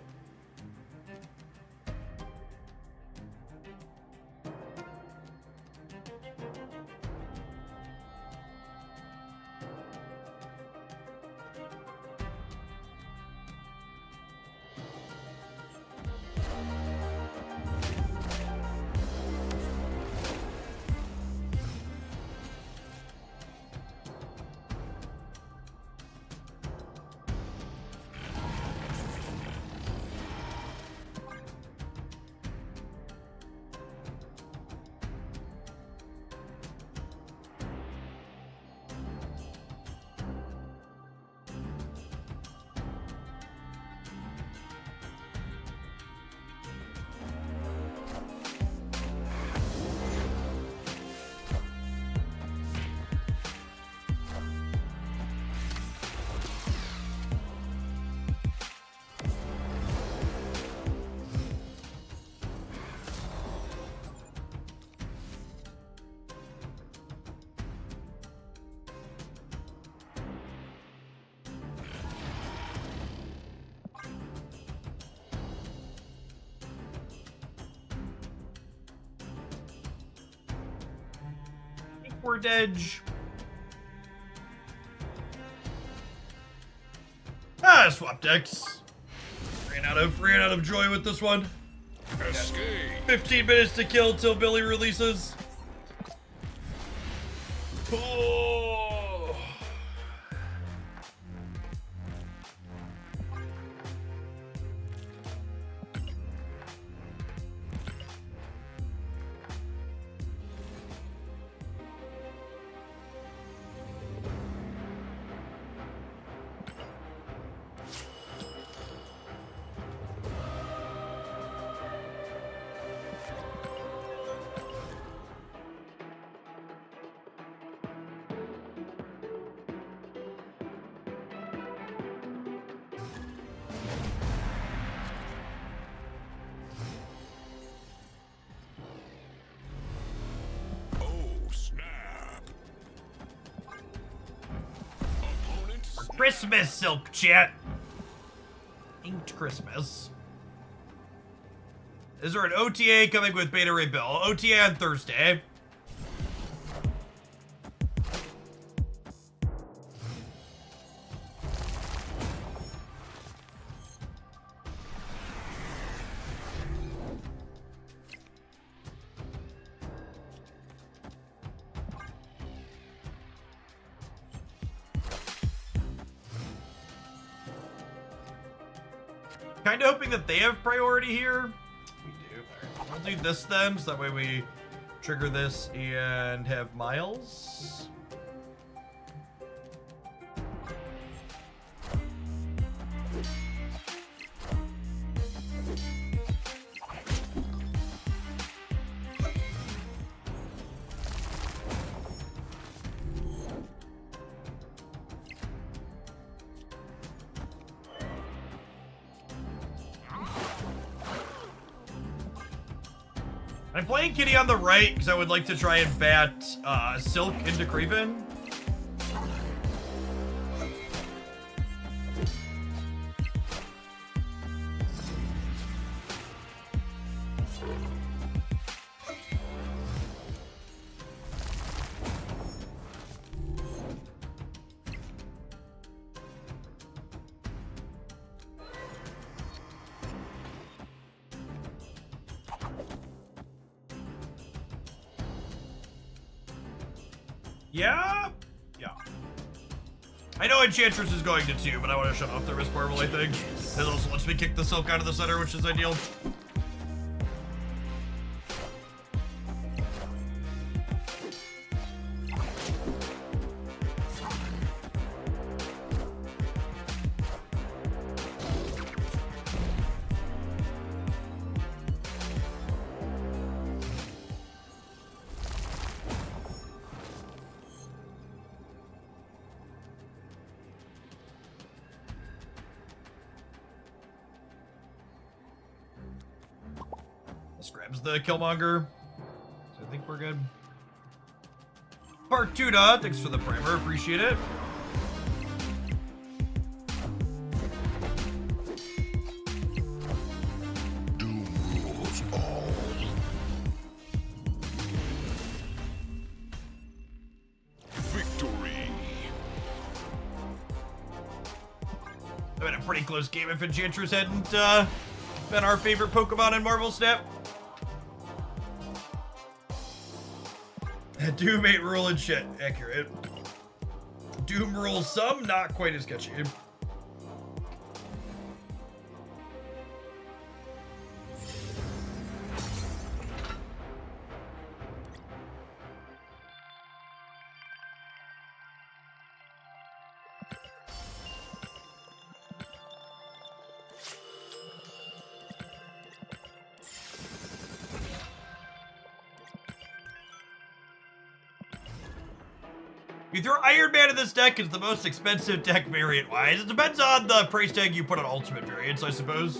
Word edge. Ah, swap decks. Ran out of joy with this one. Escape. 15 minutes to kill till Billy releases. Oh. Christmas, Silk chat. Inked Christmas. Is there an OTA coming with Beta Ray Bill? OTA on Thursday. Kind of hoping that they have priority here. We do. All right. We'll do this then, so that way we trigger this and have Miles. I'm playing Kitty on the right because I would like to try and bat Silk into Kraven. Yeah. I know Enchantress is going to 2, but I want to shut off the Wrist Marble, I think. It also lets me kick the Silk out of the center, which is ideal. This grabs the Killmonger. So I think we're good. Part 2, thanks for the primer, appreciate it. Doom rules all. Victory. It's been a pretty close game if Enchantress hadn't been our favorite Pokemon in Marvel Snap. Doom ain't ruling shit. Accurate. Doom rules some, not quite as catchy. You throw Iron Man in this deck, it's the most expensive deck variant-wise. It depends on the price tag you put on Ultimate variants, I suppose.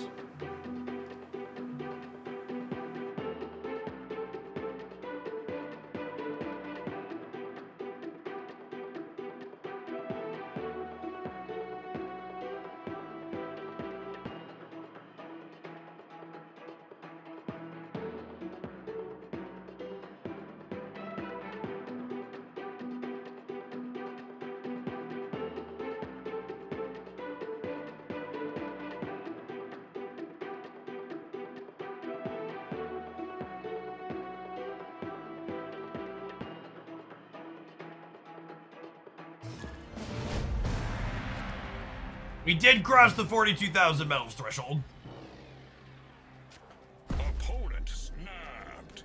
We did cross the 42,000 medals threshold. Opponent snapped.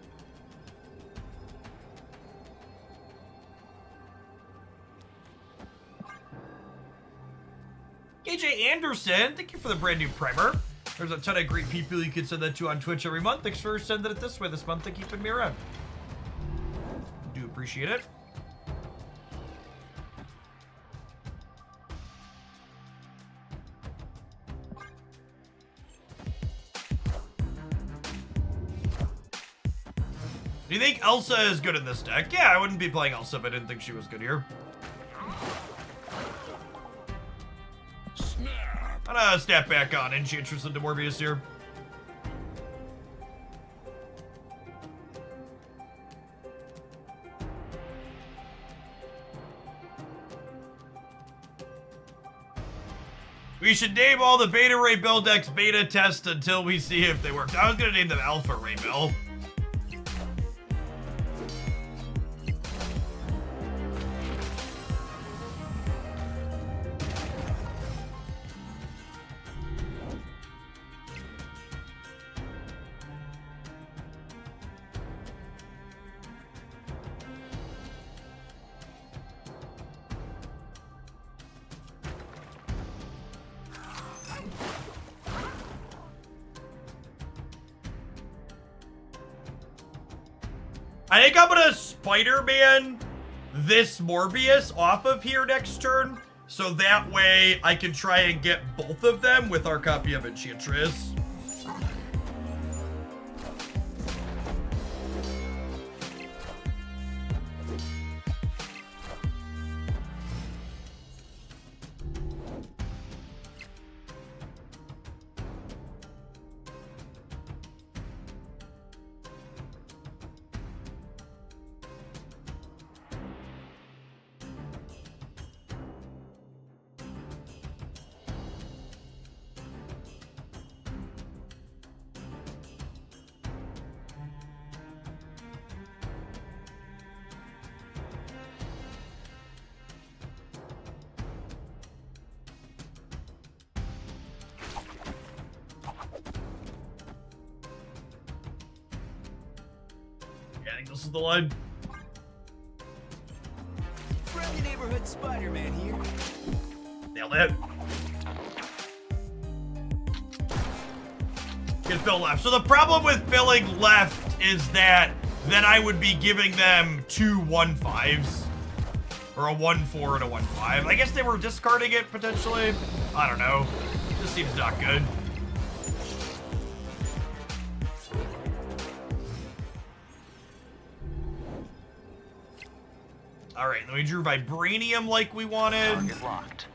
AJ Anderson, thank you for the brand new primer. There's a ton of great people you can send that to on Twitch every month. Thanks for sending it this way this month and keeping me around. Do appreciate it. Do you think Elsa is good in this deck? Yeah, I wouldn't be playing Elsa if I didn't think she was good here. I'm gonna step back on Enchantress into Morbius here. We should name all the Beta Ray Bill decks beta test until we see if they work. I was gonna name them Alpha Ray Bill. I think I'm gonna Spider-Man this Morbius off of here next turn, so that way I can try and get both of them with our copy of Enchantress. I think this is the line. Friendly neighborhood Spider-Man here. Nailed it. Get Phil left. So the problem with filling left is that then I would be giving them two 1/5s. Or a 1/4 and a 1/5. I guess they were discarding it potentially. I don't know. This seems not good. Alright, then we drew Vibranium like we wanted. Target locked.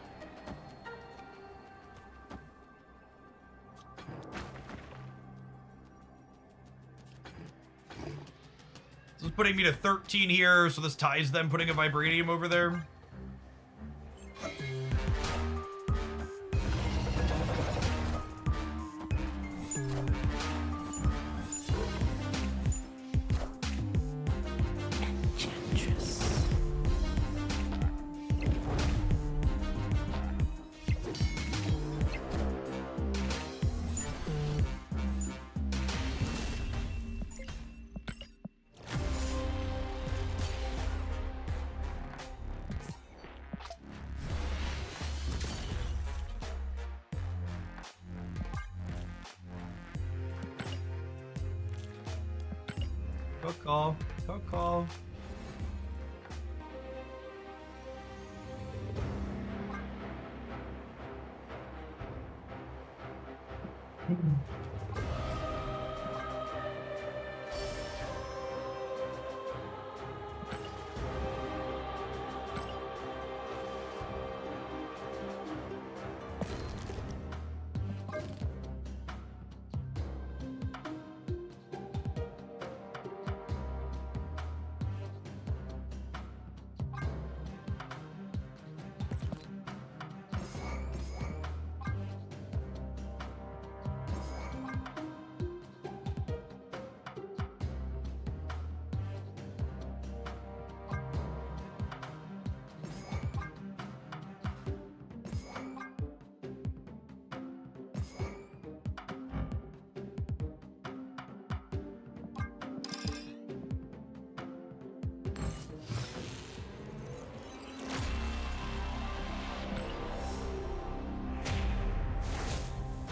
This is putting me to 13 here, so this ties them putting a Vibranium over there. Call. Call.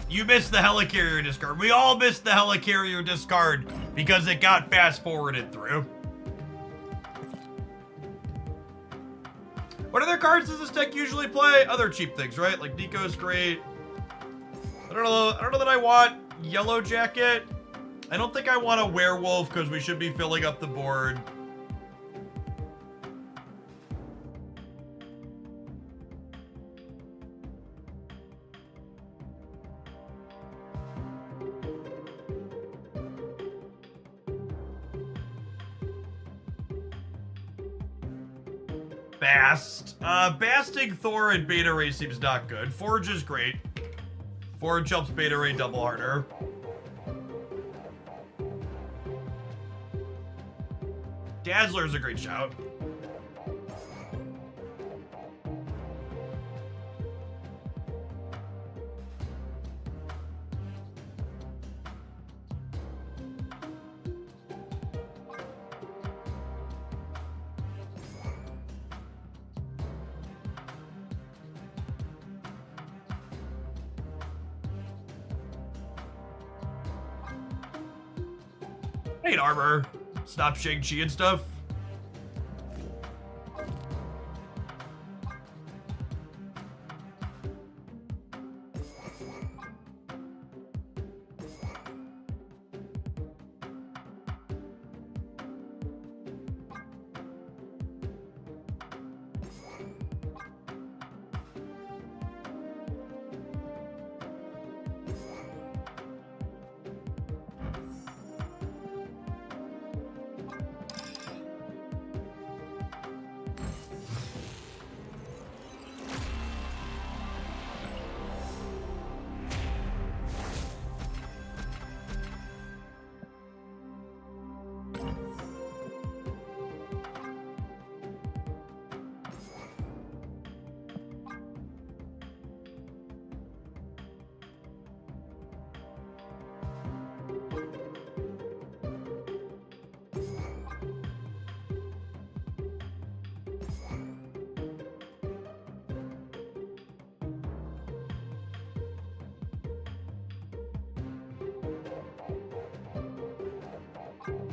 You missed the helicarrier discard. We all missed the helicarrier discard because it got fast forwarded through. What other cards does this deck usually play? Other cheap things, right? Like Nico's great. I don't know that I want Yellow Jacket. I don't think I want a werewolf because we should be filling up the board. Bast. Basting Thor and Beta Ray seems not good. Forge is great. Forge helps Beta Ray double harder. Dazzler's a great shout. Hate armor. Stop Shang-Chi and stuff.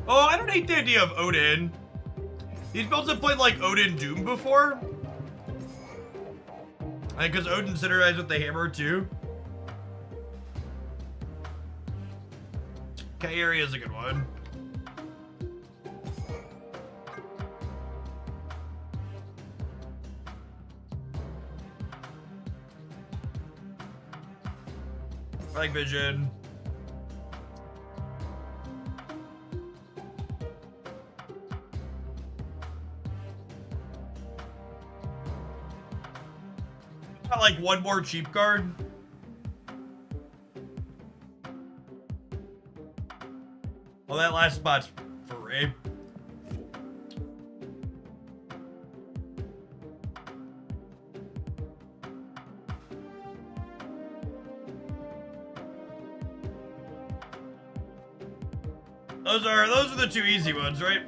Oh, I don't hate the idea of Odin. These builds have played like Odin Doom before. I think because Odin synergized with the hammer too. Kairi is a good one. I like Vision. Got like one more cheap card. Well, that last spot's for Ray. Those are the two easy ones, right?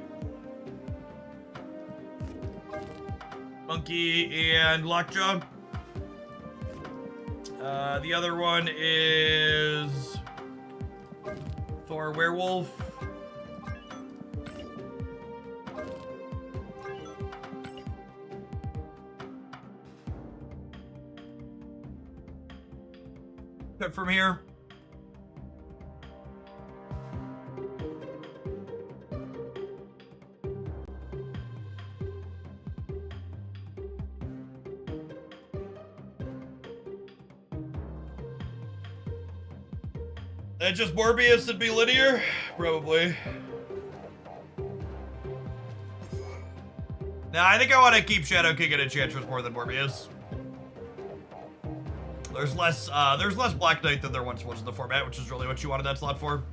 Monkey and Lockjaw. The other one is Thor Werewolf. Cut from here. It's just Morbius and be linear? Probably. Nah, I think I want to keep Shadow King and Enchantress more than Morbius. There's less Black Knight than there once was in the format, which is really what you wanted that slot for.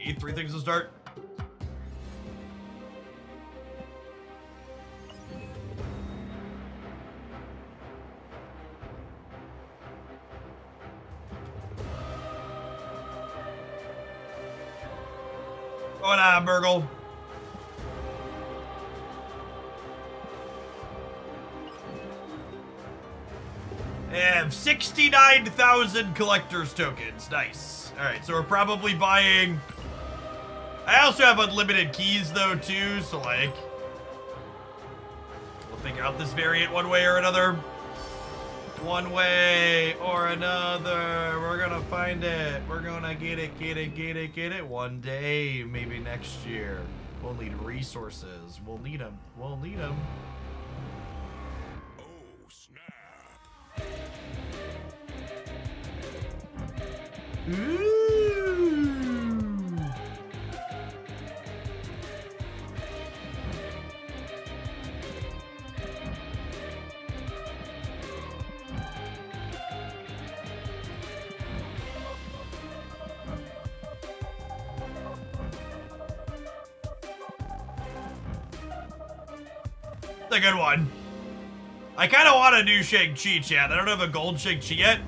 Eat 3 things to start. Going on, Burgle. I have 69,000 collector's tokens. Nice. All right, so we're probably buying. I also have unlimited keys though too, so like we'll figure out this variant one way or another. One way or another. We're gonna find it. We're gonna get it one day, maybe next year. We'll need resources. We'll need them. We'll need them. Oh, snap. Ooh. A good one. I kind of want a new Shang-Chi, chat. I don't have a gold Shang-Chi yet.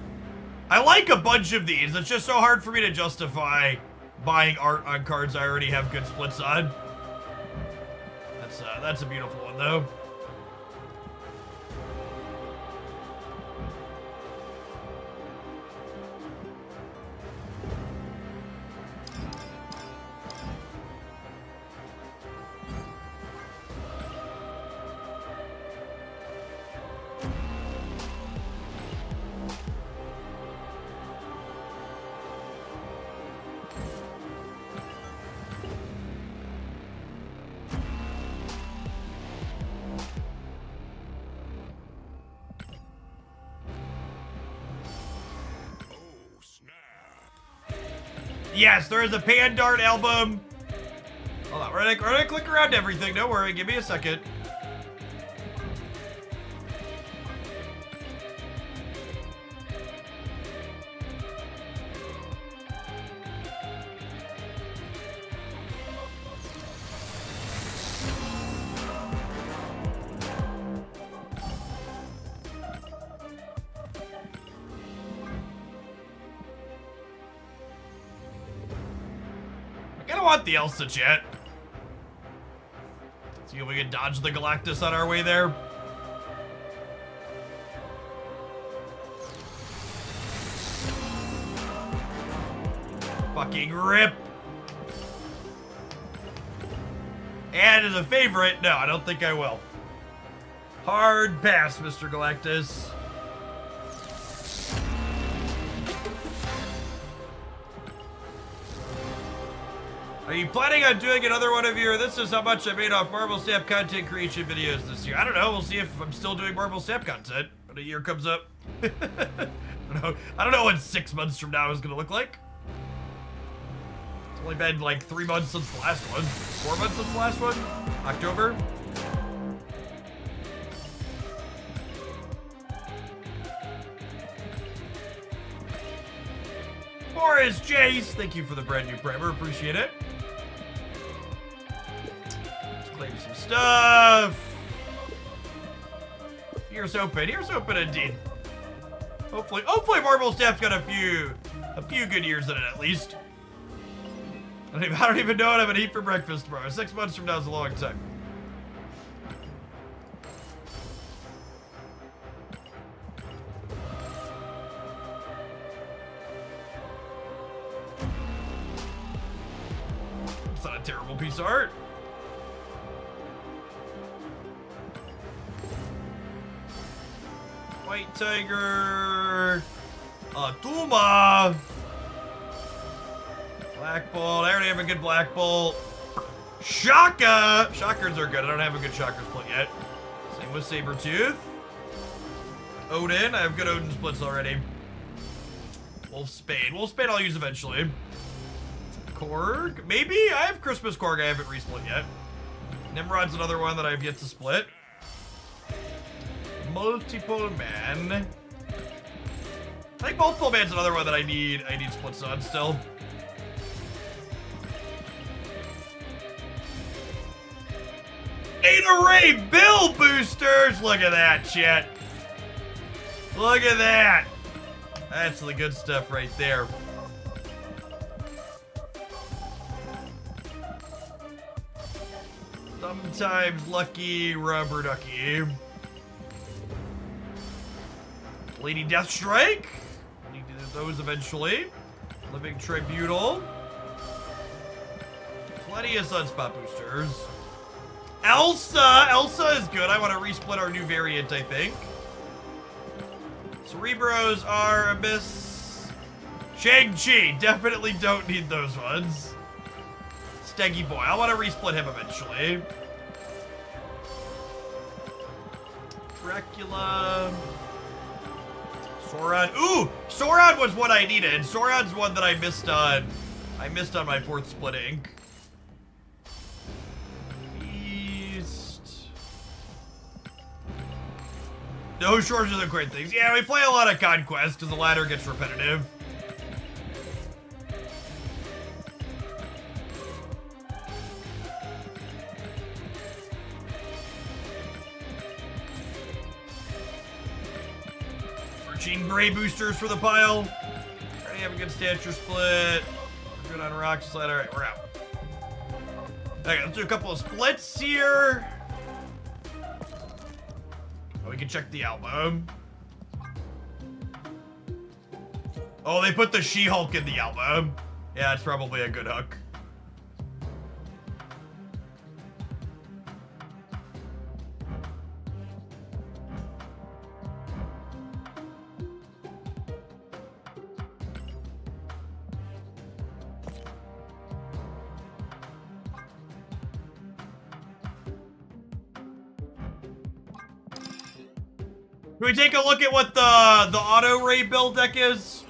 I like a bunch of these. It's just so hard for me to justify buying art on cards I already have good splits on. That's a beautiful one, though. Yes, there is a Pandart album. Hold on, we're gonna click around everything. Don't worry, give me a second. I don't want the Elsa jet. See if we can dodge the Galactus on our way there. Fucking rip. And as a favorite, no, I don't think I will. Hard pass, Mr. Galactus. Are you planning on doing another one of your "this is how much I made off Marvel Snap content creation" videos this year? I don't know. We'll see if I'm still doing Marvel Snap content when a year comes up. I don't know what 6 months from now is going to look like. It's only been like 3 months since the last one. 4 months since the last one? October? Boris Jace, thank you for the brand new primer. Appreciate it. Let's claim some stuff. Here's hoping. Here's hoping indeed. Hopefully Marvel Snap's got a few good years in it at least. I don't even know what I'm gonna eat for breakfast tomorrow. 6 months from now is a long time. It's not a terrible piece of art. White Tiger. Duma. Black Bolt. I already have a good Black Bolt. Shaka. Shockers are good. I don't have a good Shocker split yet. Same with Sabretooth. Odin. I have good Odin splits already. Wolfsbane. Wolfsbane I'll use eventually. Korg. Maybe? I have Christmas Korg I haven't resplit yet. Nimrod's another one that I have yet to split. Multiple Man. I think Multiple Man's another one that I need splits on still. Ada Ray Bill boosters! Look at that, chat. Look at that. That's the good stuff right there. Sometimes lucky rubber ducky. Lady Deathstrike. Need to do those eventually. Living Tribunal. Plenty of Sunspot boosters. Elsa! Elsa is good. I want to resplit our new variant, I think. Cerebros are a miss. Shang-Chi. Definitely don't need those ones. Steggy boy. I want to resplit him eventually. Dracula. Sauron. Ooh! Sauron was what I needed. Sauron's one that I missed on. I missed on my 4th split ink. Beast. No shortage of great things. Yeah, we play a lot of Conquest because the ladder gets repetitive. Machine Bray boosters for the pile. Already have a good stature split. We're good on rock slide. All right, we're out. Okay, let's do a couple of splits here. Oh, we can check the album. Oh, they put the She-Hulk in the album. Yeah, it's probably a good hook. Can we take a look at what the auto ray build deck is?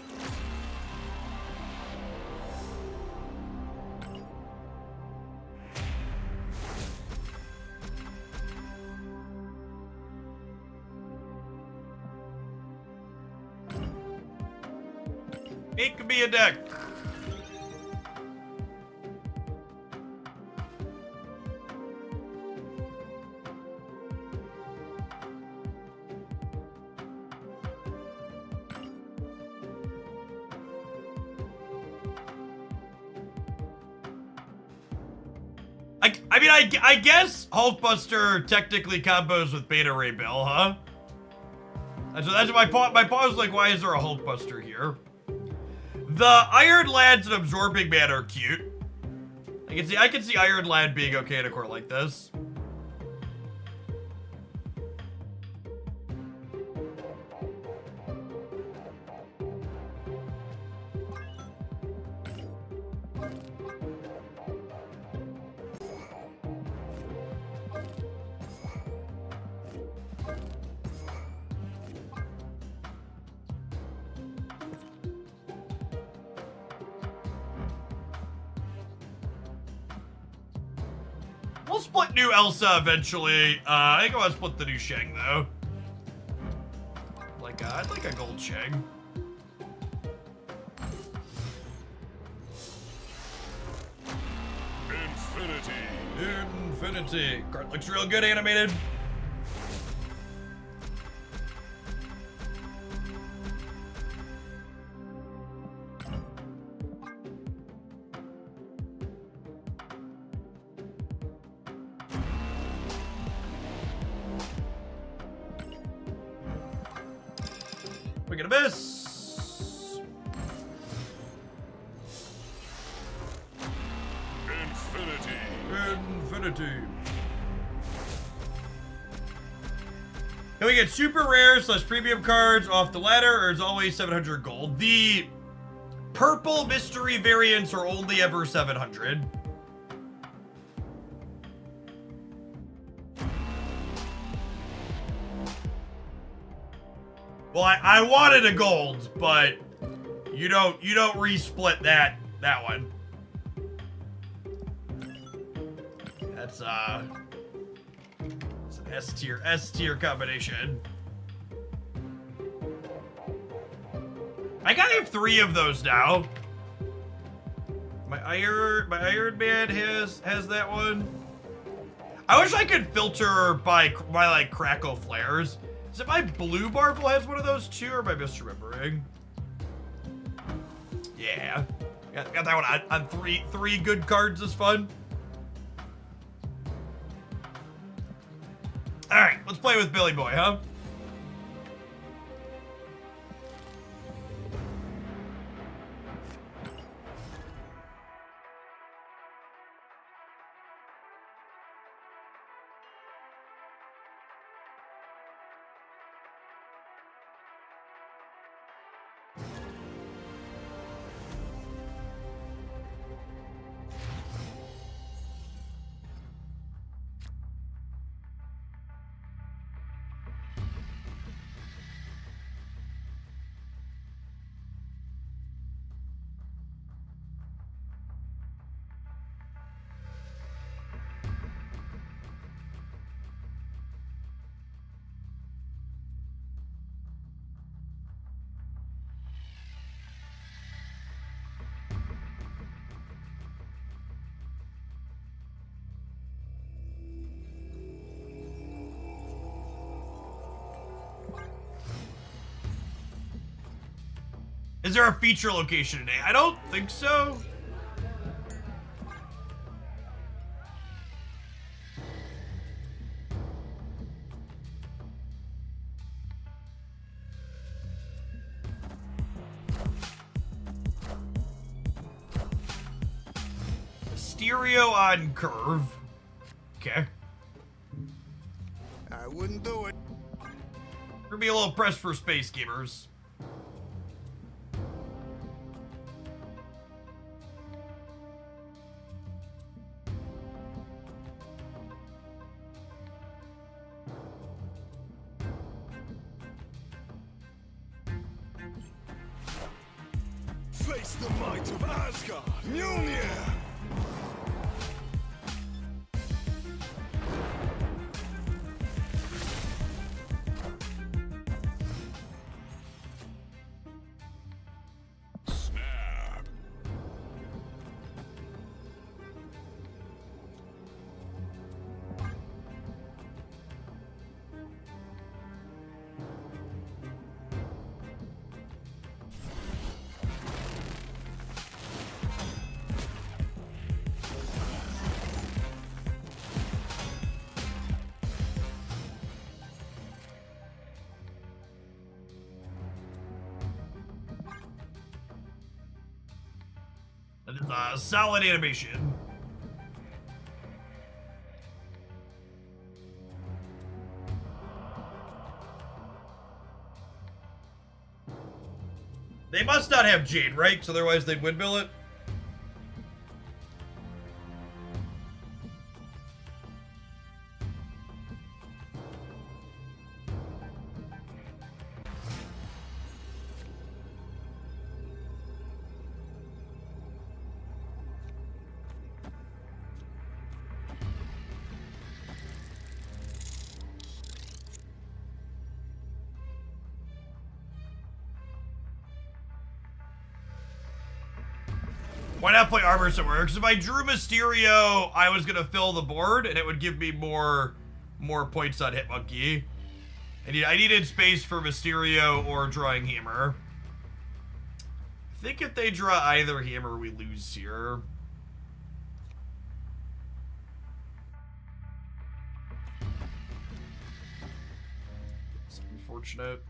It could be a deck. I mean, I guess Hulkbuster technically combos with Beta Ray Bill, huh? That's my pause. Like, why is there a Hulkbuster here? The Iron Lads and Absorbing Man are cute. I can see Iron Lad being okay in a core like this. We'll split new Elsa eventually. I think I want to split the new Shang though. I'd like a gold Shang. Infinity. Card looks real good animated. We get a miss. Infinity. Can we get super rare / premium cards off the ladder, or is always 700 gold? The purple mystery variants are only ever 700. Well, I wanted a gold, but you don't resplit that one. That's it's an S tier combination. I gotta have 3 of those now. My Iron Man has that one. I wish I could filter by like crackle flares. Is it my blue Marvel has one of those too, or am I misremembering? Yeah. Got that one on three good cards is fun. Alright, let's play with Billy Boy, huh? Is there a feature location today? I don't think so. Stereo on curve. Okay. I wouldn't do it. We're gonna be a little pressed for space, gamers. Face the might of Asgard. Mjolnir. Snap. That is a solid animation. They must not have Jade, right? Because otherwise they'd windmill it. Why not play Armor somewhere? Because if I drew Mysterio, I was gonna fill the board, and it would give me more points on Hitmonkey. And I needed space for Mysterio or drawing Hammer. I think if they draw either Hammer, we lose here. It's unfortunate.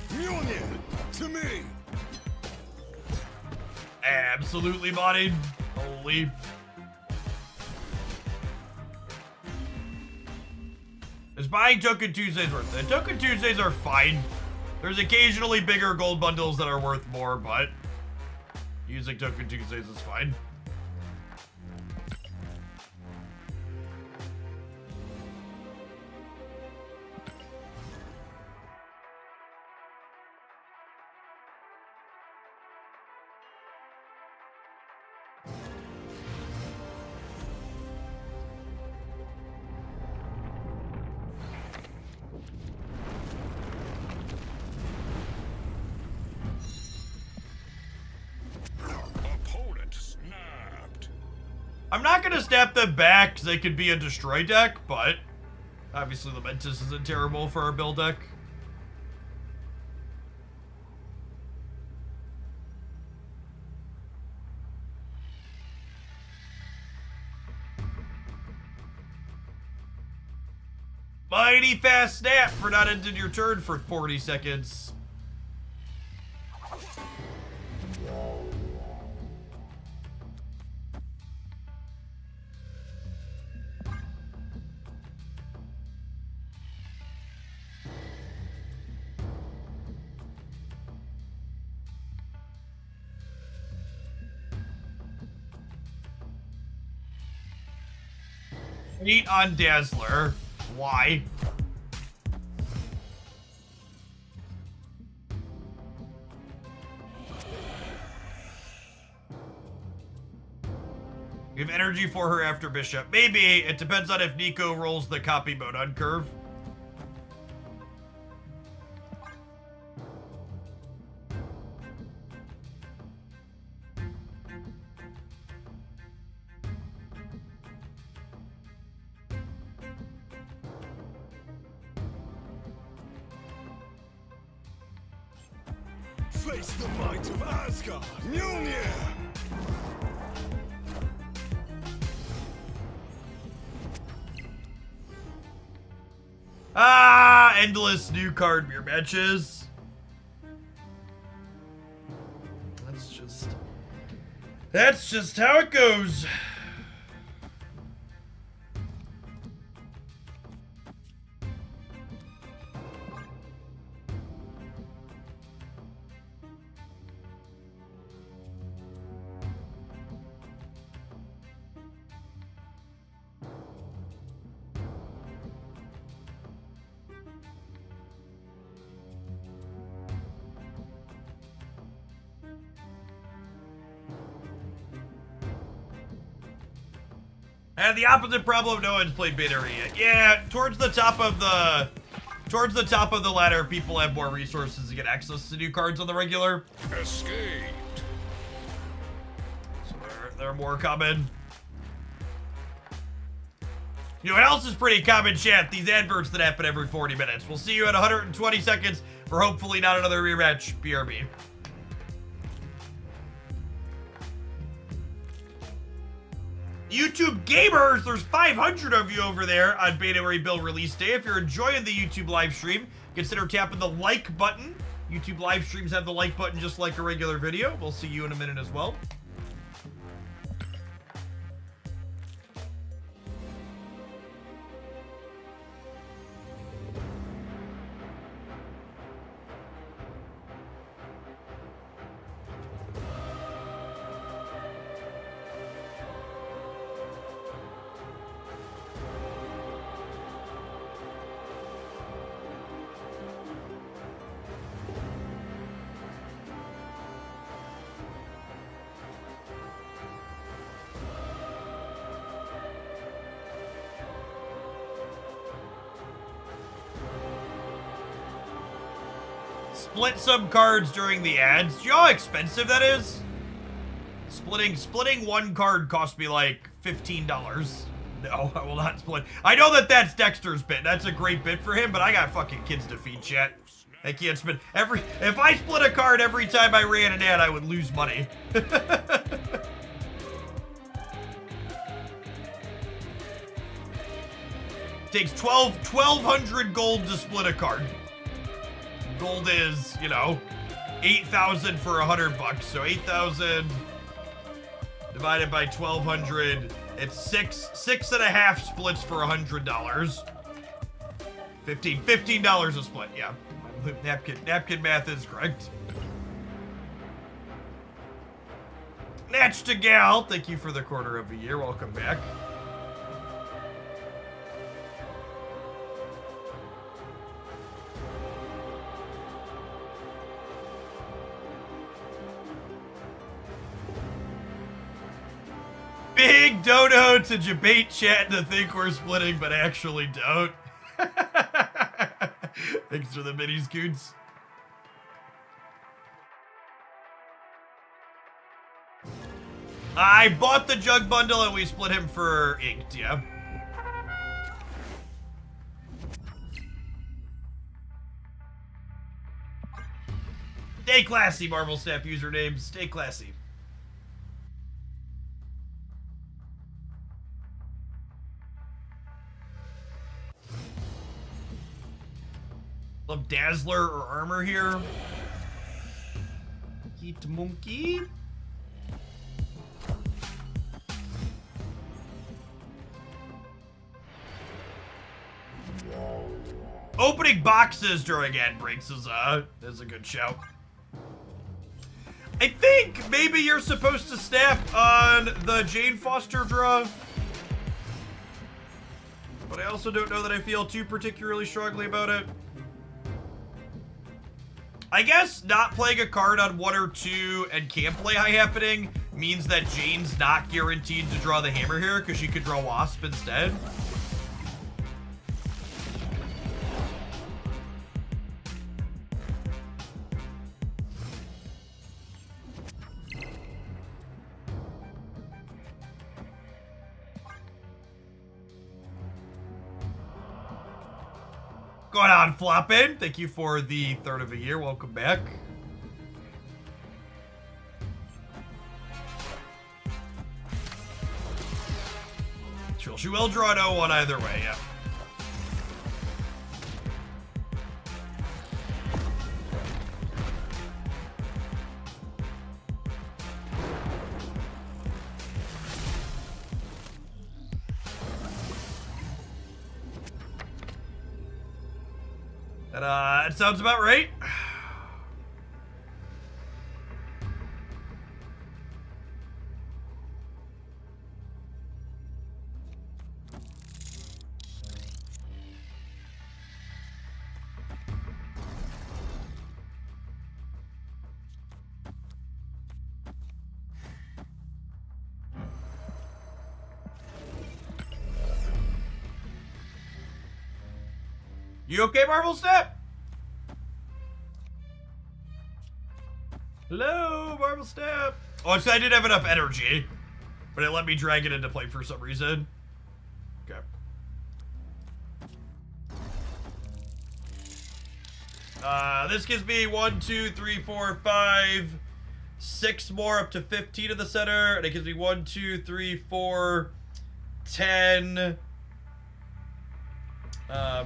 Mjolnir. To me. Absolutely bodied. Holy. Is buying Token Tuesdays worth it? Token Tuesdays are fine. There's occasionally bigger gold bundles that are worth more, but using Token Tuesdays is fine. Opponent snapped. I'm not gonna snap them back because they could be a destroy deck, but obviously Lamentus isn't terrible for our build deck. Mighty fast snap for not ending your turn for 40 seconds. Eat on Dazzler. Why? We have energy for her after Bishop. Maybe. It depends on if Nico rolls the copy mode on curve. Face the might of Asgard. Mjolnir! Ah, endless new card mirror matches. That's just how it goes. And the opposite problem, no one's played beta yet. Yeah, towards the top of the ladder, people have more resources to get access to new cards on the regular. Escaped. So they're more common. You know what else is pretty common, chat? These adverts that happen every 40 minutes. We'll see you in 120 seconds for hopefully not another rematch, BRB. YouTube gamers, there's 500 of you over there on Beta Rebuild release day. If you're enjoying the YouTube live stream, consider tapping the like button. YouTube live streams have the like button just like a regular video. We'll see you in a minute as well. Split some cards during the ads. Do you know how expensive that is? Splitting one card cost me like $15. No, I will not split. I know that that's Dexter's bit. That's a great bit for him, but I got fucking kids to feed, chat. I can't split if I split a card every time I ran an ad, I would lose money. Takes 1,200 gold to split a card. Gold is, you know, 8,000 for $100. So 8,000 divided by 1,200. It's six and a half splits for $100. $15 a split. Yeah, napkin math is correct. Natch to Gal, thank you for the quarter of a year. Welcome back. Big dono to debate chat to think we're splitting, but actually don't. Thanks for the minis, Scoots. I bought the jug bundle and we split him for inked, yeah. Stay classy, Marvel Snap username. Stay classy. Love Dazzler or Armor here. Eat monkey. Opening boxes during ad breaks is a good shout. I think maybe you're supposed to snap on the Jane Foster draw. But I also don't know that I feel too particularly strongly about it. I guess not playing a card on 1 or 2 and can't play High Happening means that Jane's not guaranteed to draw the hammer here because she could draw Wasp instead. Going on, Floppin'. Thank you for the third of a year. Welcome back. She will draw an 0-1 either way, yeah. That sounds about right. You okay, Marvel Step? Hello, Marvel Step. Oh, so I didn't have enough energy, but it let me drag it into play for some reason. Okay. This gives me 1, 2, 3, 4, 5, 6 more up to 15 in the center, and it gives me 1, 2, 3, 4, 10.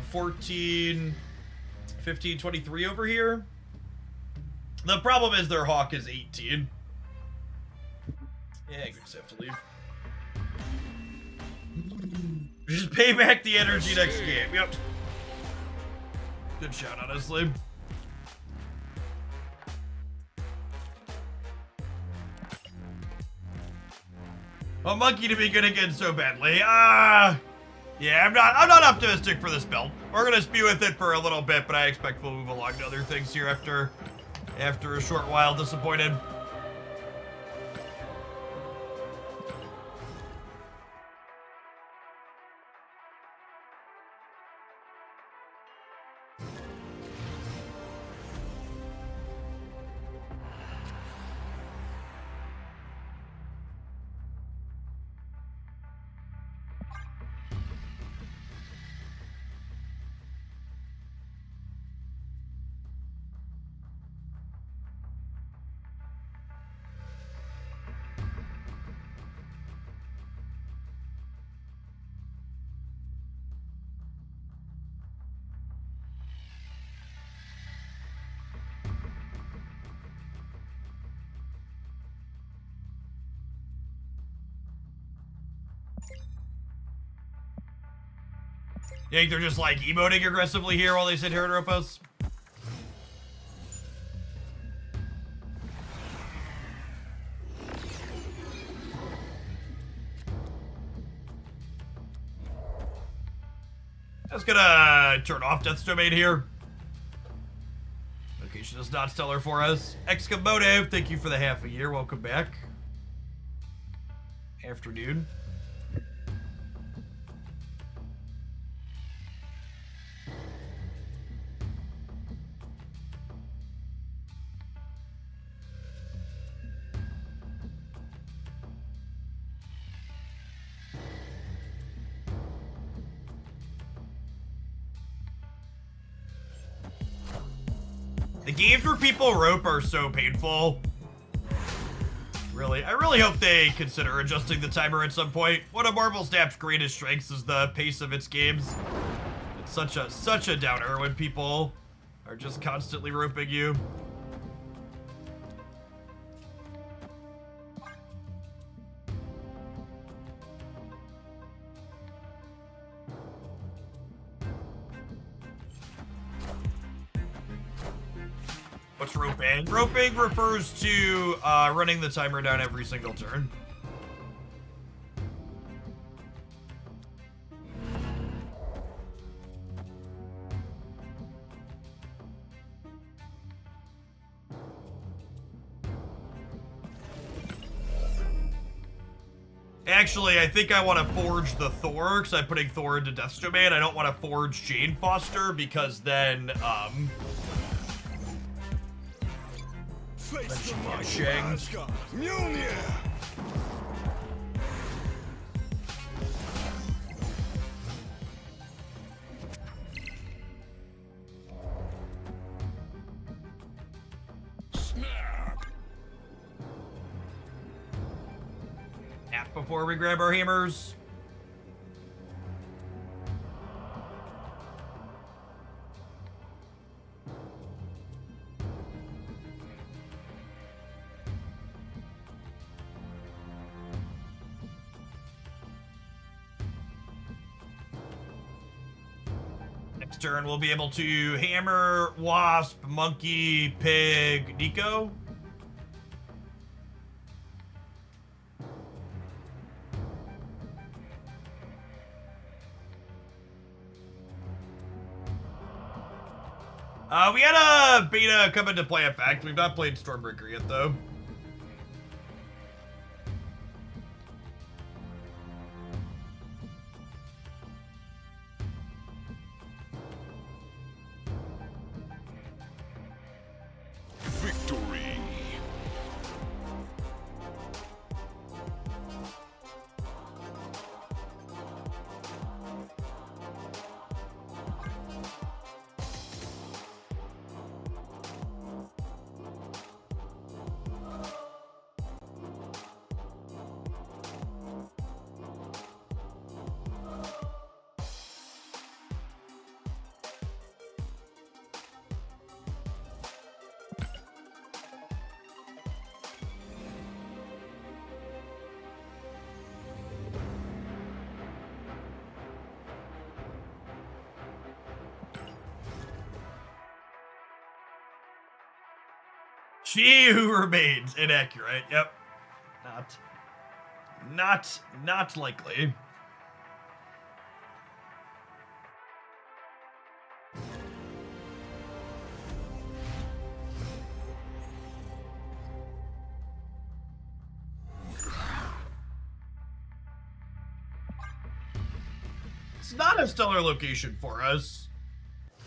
14, 15, 23 over here. The problem is their Hawk is 18. Yeah, you just have to leave. Just pay back the energy next game. Yep. Good shot, honestly. A monkey to be good again so badly. Yeah, I'm not optimistic for this build. We're gonna spew with it for a little bit, but I expect we'll move along to other things here after a short while. Disappointed. You think they're just like emoting aggressively here while they sit here and rope us? That's gonna turn off Death's Domain here. Location is not stellar for us. Excomotive, thank you for the half a year. Welcome back. Afternoon. The games where people rope are so painful. Really, I really hope they consider adjusting the timer at some point. One of Marvel Snap's greatest strengths is the pace of its games. It's such a downer when people are just constantly roping you. What's roping? Roping refers to running the timer down every single turn. Actually, I think I want to forge the Thor, because I'm putting Thor into Death's Domain. I don't want to forge Jane Foster, because then, Face the might of Shang. Asgard. Mjolnir! Snap. before we grab our hammers. Next turn, we'll be able to hammer, wasp, monkey, pig, Nico. We had a beta come into play effect. We've not played Stormbreaker yet, though. Victory. She who remains inaccurate. Yep. Not likely. It's not a stellar location for us.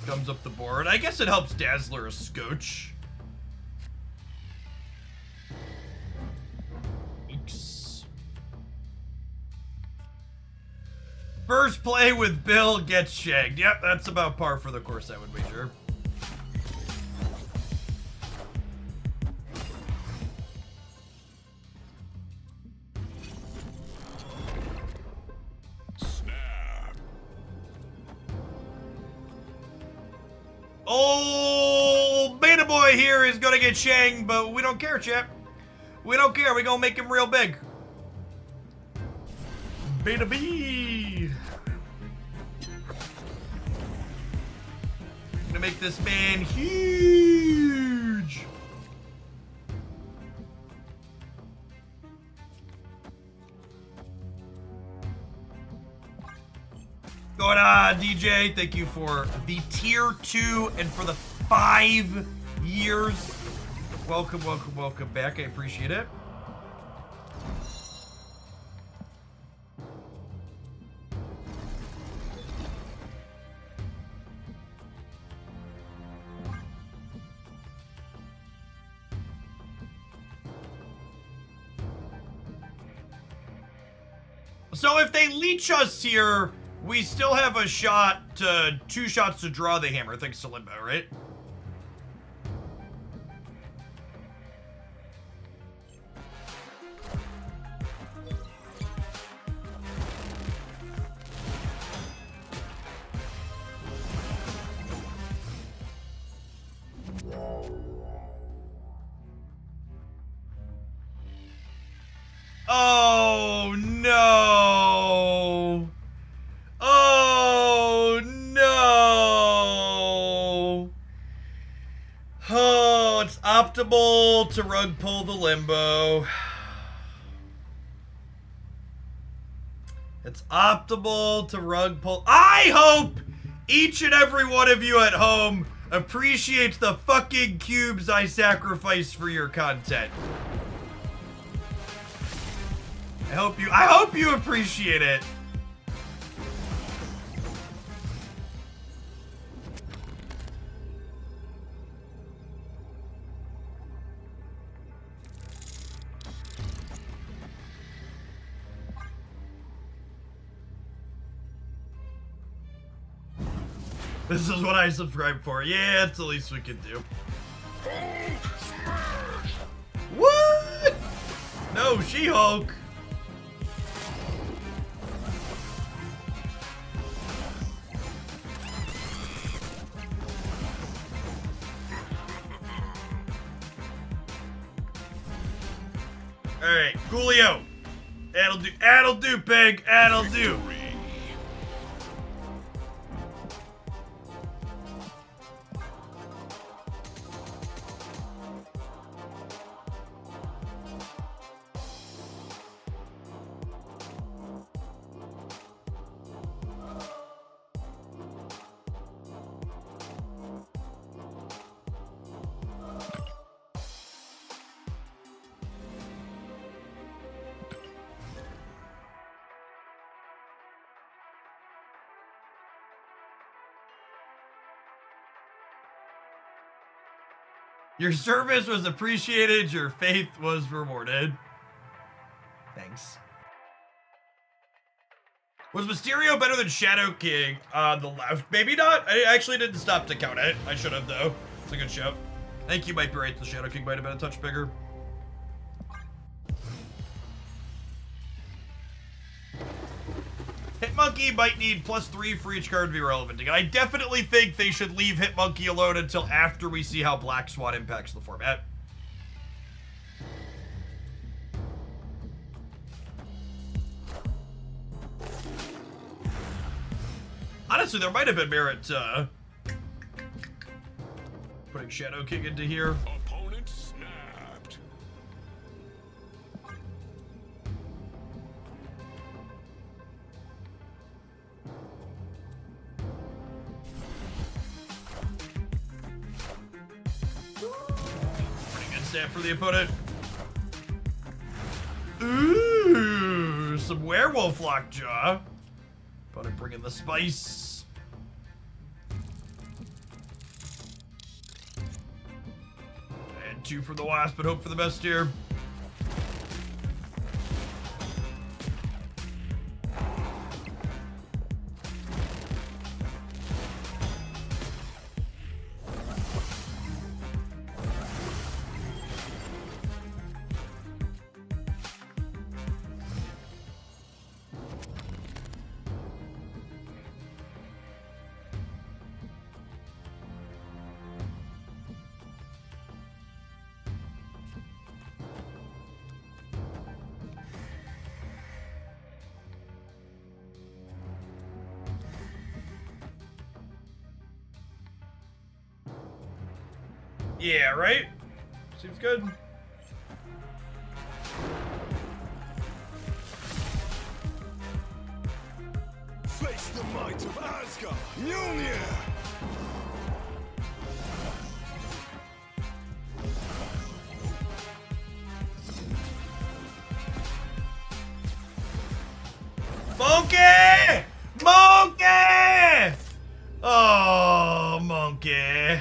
Comes up the board. I guess it helps Dazzler a scotch. First play with Bill gets shagged. Yep, that's about par for the course, I would wager. Snap. Oh, Beta Boy here is gonna get shagged, but we don't care, chap. We don't care. We gonna make him real big. Beta B. Gonna make this man huge. Going on, DJ. Thank you for the tier 2 and for the 5 years. Welcome, welcome, welcome back. I appreciate it. So if they leech us here, we still have a shot to 2 shots to draw the hammer, thanks to Limbo, right? Oh no! Oh no! Oh, it's optimal to rug pull the Limbo. It's optimal to rug pull. I hope each and every one of you at home appreciates the fucking cubes I sacrifice for your content. I hope you appreciate it. This is what I subscribe for. Yeah, it's the least we can do. What? No, She-Hulk. Alright, Coolio. That'll do, pig. That'll do. Your service was appreciated, your faith was rewarded. Thanks. Was Mysterio better than Shadow King on the left? Maybe not. I actually didn't stop to count it. I should have, though. It's a good show. I think you might be right. The Shadow King might have been a touch bigger. Hitmonkey might need +3 for each card to be relevant again. I definitely think they should leave Hitmonkey alone until after we see how Black Swan impacts the format. Honestly, there might have been merit to putting Shadow King into here. Opponent snapped. Pretty good stat for the opponent. Ooh, some werewolf lockjaw. Opponent bringing the spice. And 2 for the Wasp, but hope for the best here. Yeah, right? Seems good. Face the might of Asgard! Mjolnir! Monkey! Monkey! Oh, monkey.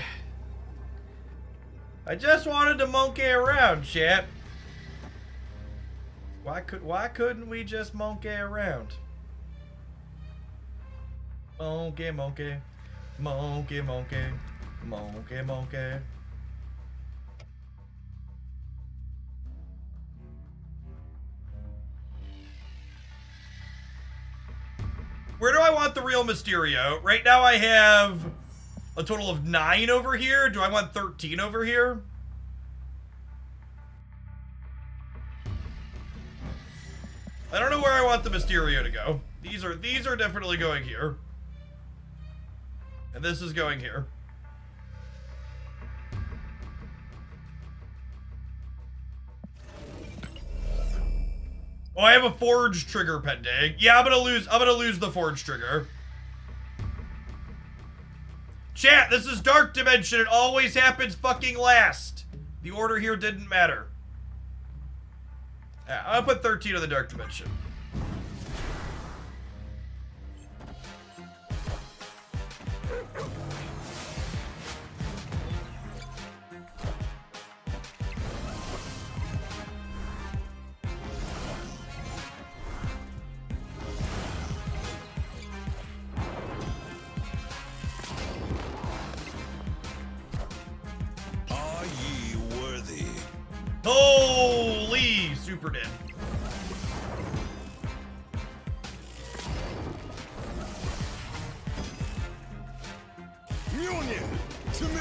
I just wanted to monkey around, chat. Why couldn't we just monkey around? Monkey, monkey, monkey, monkey, monkey, monkey. Where do I want the real Mysterio? Right now I have a total of 9 over here. Do I want 13 over here? I don't know where I want the Mysterio to go. These are definitely going here. And this is going here. Oh, I have a forge trigger pending. Yeah, I'm gonna lose the forge trigger. Chat, this is Dark Dimension. It always happens fucking last. The order here didn't matter. Yeah, I'll put 13 in the Dark Dimension. Are ye worthy? Holy super did. Union to me.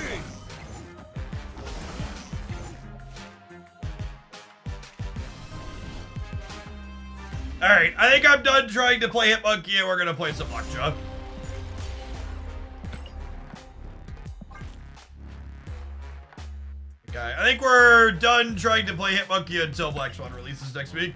Alright, I think I'm done trying to play Hitmonkey and we're gonna play some Lockjaw. Okay, I think we're done trying to play Hitmonkey until Black Swan releases next week.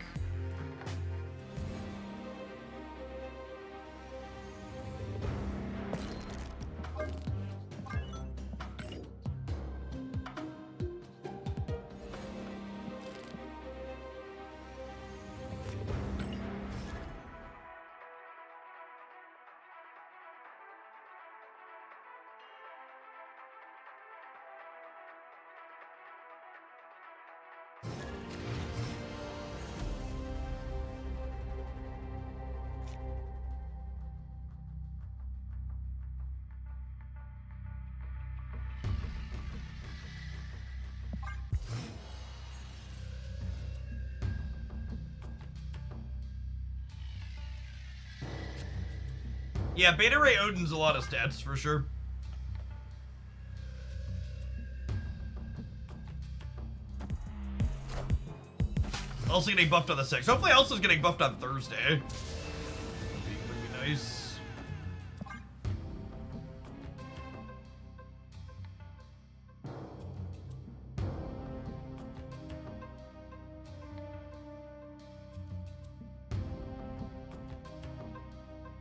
Yeah, Beta Ray Odin's a lot of stats, for sure. Also getting buffed on the 6th. Hopefully Elsa's getting buffed on Thursday. Would be nice.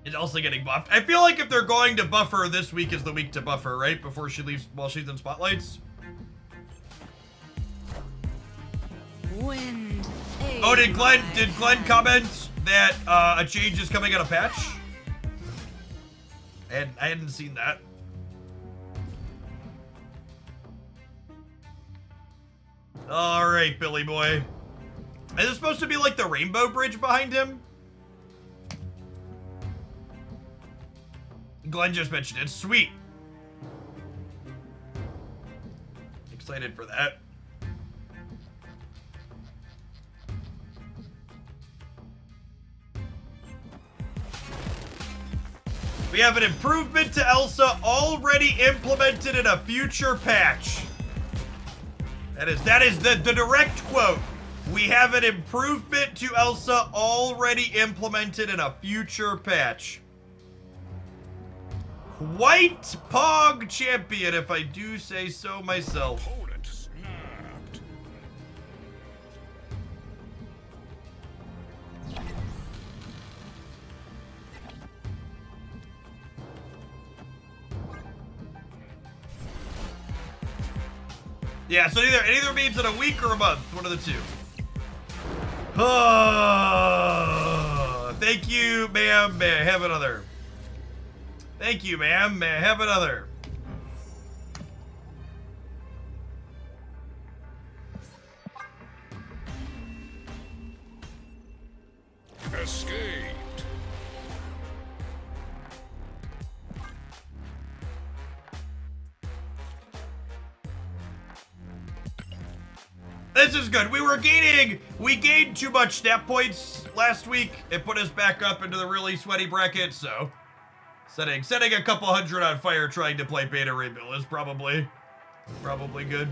Is Elsa getting buffed? I feel like if they're going to buff her, this week is the week to buff her, right? Before she leaves while she's in spotlights. Wind. Oh, did Glenn comment that a change is coming on a patch? I hadn't seen that. All right, Billy boy. Is it supposed to be like the Rainbow Bridge behind him? Glenn just mentioned it. Sweet. Excited for that. We have an improvement to Elsa already implemented in a future patch. That is the direct quote. We have an improvement to Elsa already implemented in a future patch. White Pog champion, if I do say so myself. Opponent snapped. Yeah, so it either means in a week or a month, one of the two. Thank you, ma'am. May I have another? Thank you, ma'am. May I have another? Escaped. This is good. We gained too much stat points last week. It put us back up into the really sweaty bracket, so setting a couple hundred on fire trying to play Beta Ray Bill is probably good.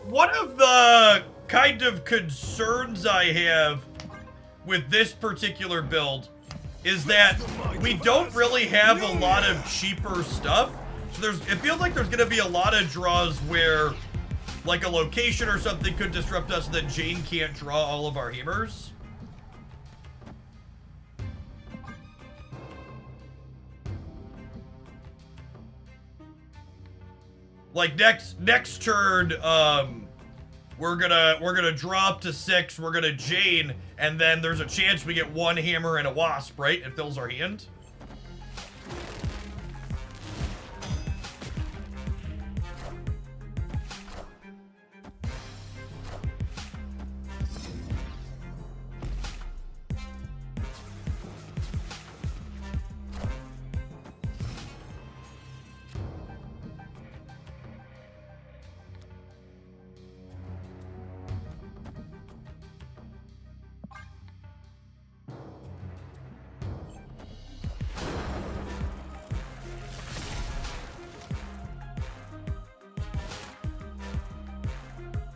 one of the kind of concerns I have with this particular build is that we don't really have a lot of cheaper stuff. So it feels like there's gonna be a lot of draws where like a location or something could disrupt us and then Jane can't draw all of our hammers. Like next turn, we're gonna draw up to 6, we're gonna Jane, and then there's a chance we get 1 hammer and a wasp, right? It fills our hand.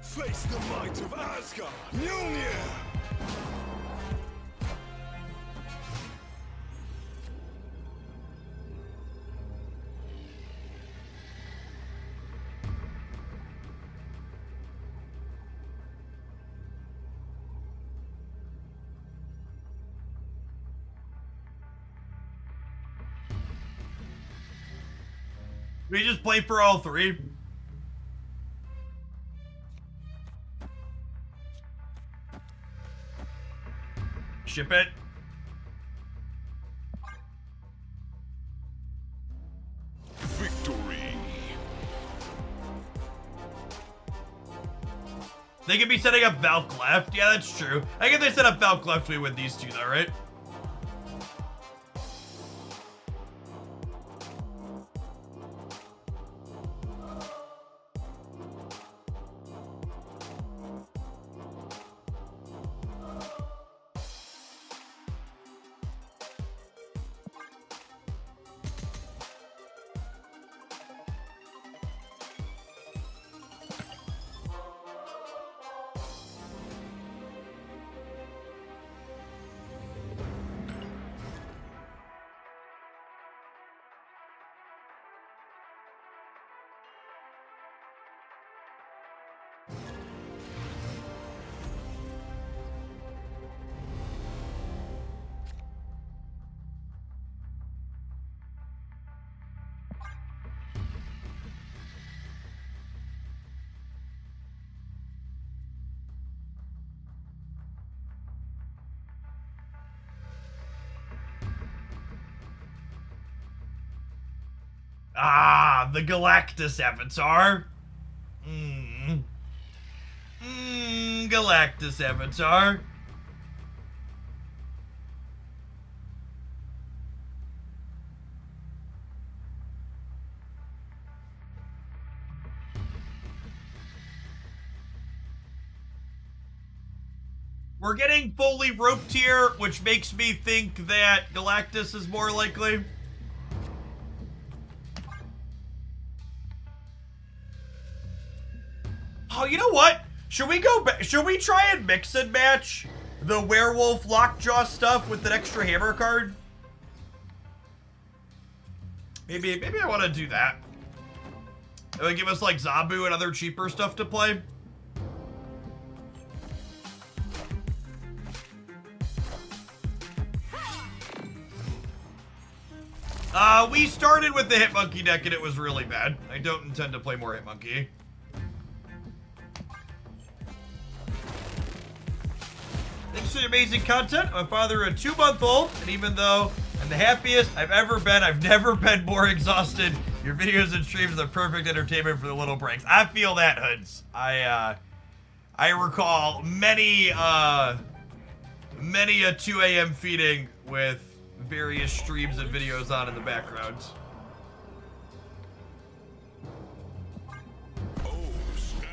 Face the might of Asgard! Mjolnir! We just play for all 3. Ship it. Victory. They could be setting up Valk left. Yeah, that's true. I guess they set up Valk left, we win these 2 though, right? Ah, the Galactus Avatar. Galactus Avatar. We're getting fully roped here, which makes me think that Galactus is more likely. Oh, you know what? Should we go back? Should we try and mix and match the werewolf lockjaw stuff with an extra hammer card? Maybe I want to do that. It would give us like Zabu and other cheaper stuff to play. We started with the Hitmonkey deck and it was really bad. I don't intend to play more Hitmonkey. Thanks for the amazing content. I'm a father of a 2-month-old, and even though I'm the happiest I've ever been, I've never been more exhausted. Your videos and streams are the perfect entertainment for the little breaks. I feel that, Hoods. I recall many a 2 a.m. feeding with various streams and videos on in the background. Oh, snap.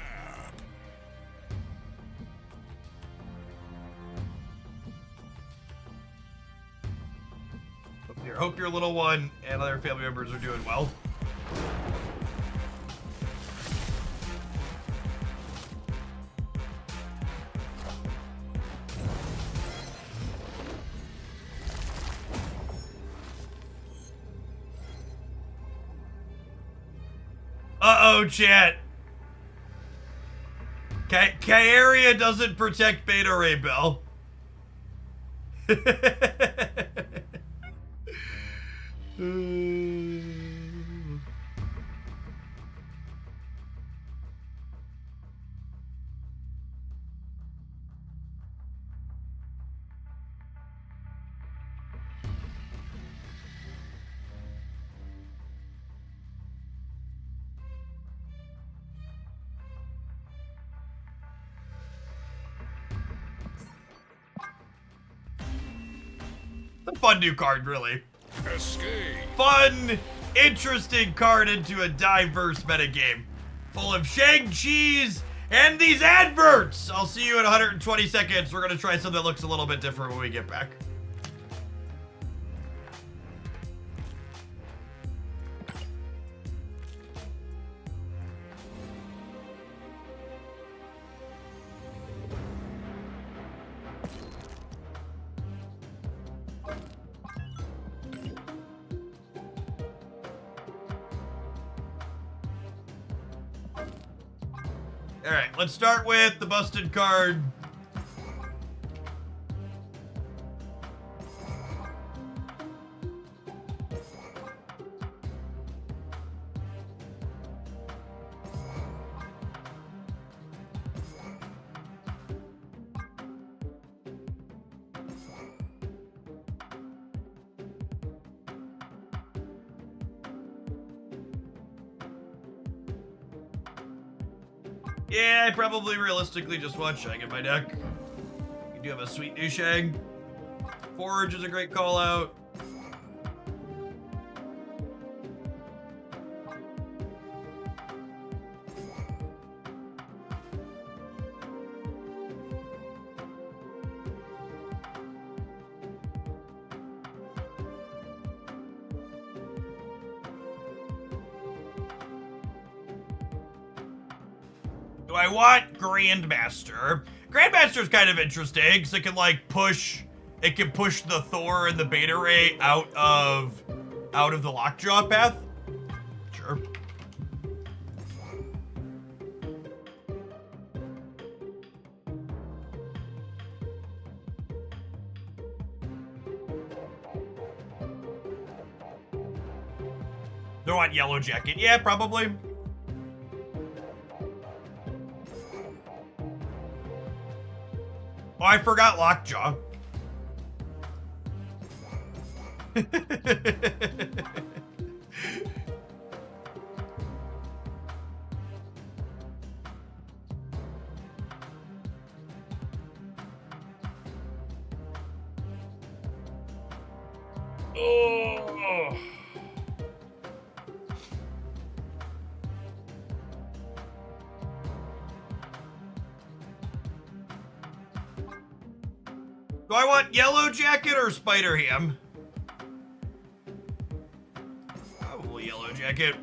Hope your little one and other family members are doing well. Uh-oh, chat. Kyaria doesn't protect Beta Ray Bell. A fun new card, really. Escape. Fun, interesting card into a diverse metagame. Full of Shang-Chi's and these adverts! I'll see you in 120 seconds. We're gonna try something that looks a little bit different when we get back. Alright, let's start with the busted card. Yeah, I probably realistically just want Shang in my deck. You do have a sweet new Shang. Forge is a great call out. Do I want Grandmaster? Grandmaster's kind of interesting because it can like push the Thor and the Beta Ray out of the Lockjaw path. Sure. Do I want Yellow Jacket? Yeah, probably. Oh, I forgot Lockjaw. Oh. Do I want Yellow Jacket or Spider Ham? Probably Yellow Jacket.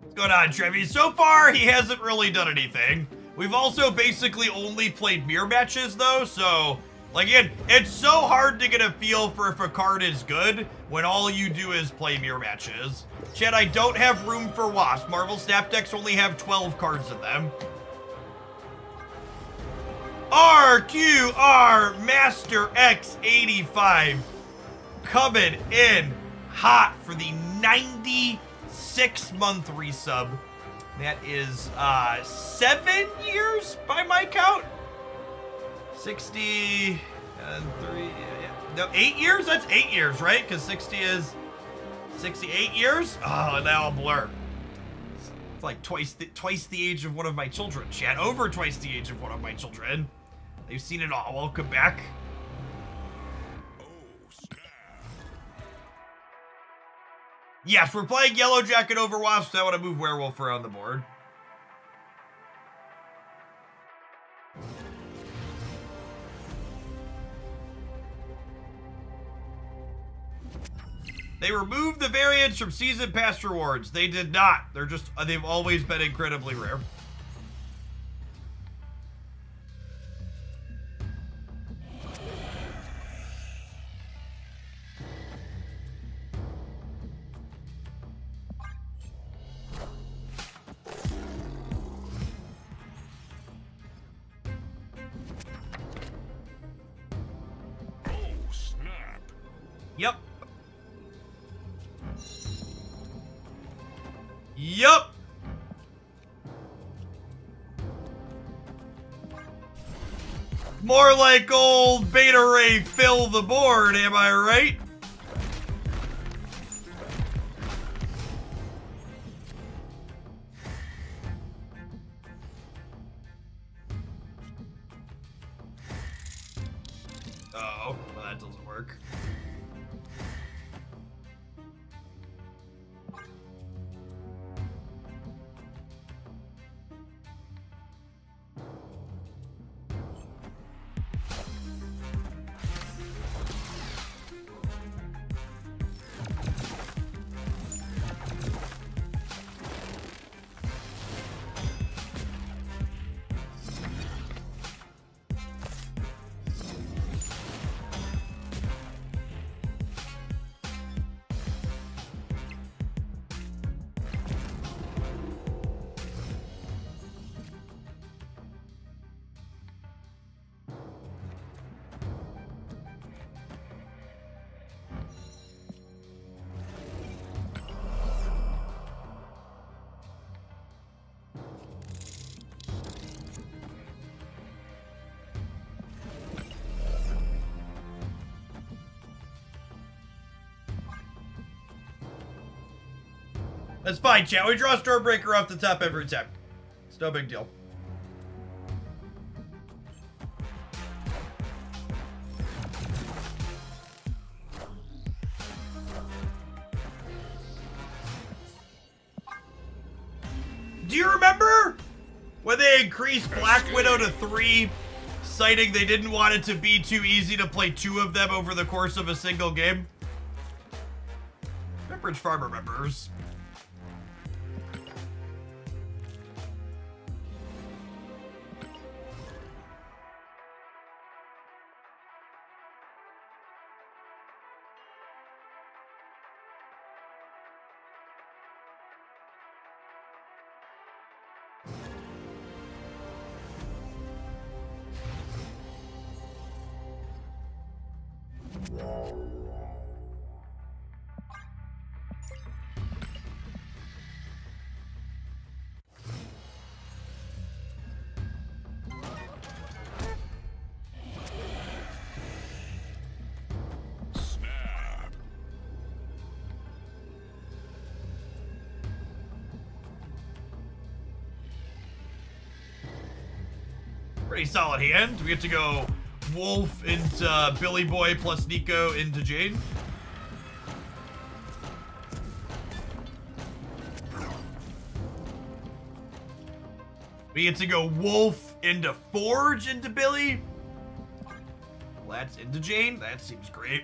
What's going on, Trevi? So far, he hasn't really done anything. We've also basically only played mirror matches, though, so... Like, again, it's so hard to get a feel for if a card is good when all you do is play mirror matches. Chat, I don't have room for Wasp. Marvel Snap decks only have 12 cards in them. RQR Master X85 coming in hot for the 96-month resub. That is 7 years by my count. 60 and 3, no, 8 years? That's 8 years, right? Because 60 is 68 years? Oh, now I'll blur. It's like twice the age of one of my children, chat. Over twice the age of one of my children. They've seen it all. Welcome back. Oh, snap. Yes, we're playing Yellow Jacket over Wasp, so I want to move Werewolf around the board. They removed the variants from Season Pass rewards. They did not. They've always been incredibly rare. Yup. More like old Beta Ray fill the board, am I right? Oh, well, that doesn't work. That's fine, chat. We draw Stormbreaker off the top every time. It's no big deal. Do you remember when they increased Black Widow to 3, citing they didn't want it to be too easy to play 2 of them over the course of a single game? Pepperidge Farm remembers. Snap. Pretty solid hand. We get to go Wolf into Billy Boy plus Nico into Jane. We get to go Wolf into Forge into Billy. Well, that's into Jane. That seems great.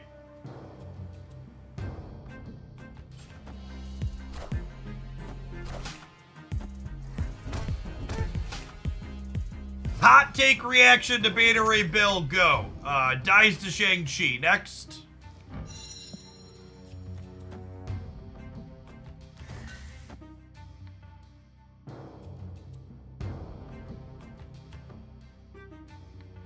Hot take reaction to Beta Ray Bill, go. Dies to Shang-Chi. Next.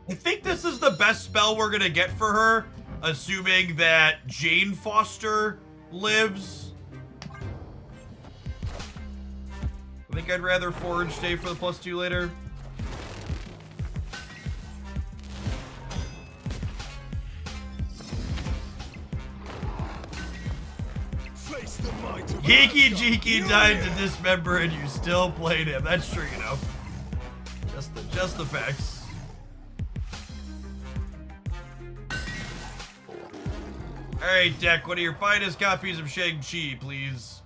I think this is the best spell we're gonna get for her, assuming that Jane Foster lives. I think I'd rather Forge stay for the +2 later. Face the might of Geeky Asgard. Jeeky died to dismember and you still played him. That's true, you know. Just the facts. Alright, Deck, one of your finest copies of Shang-Chi, please.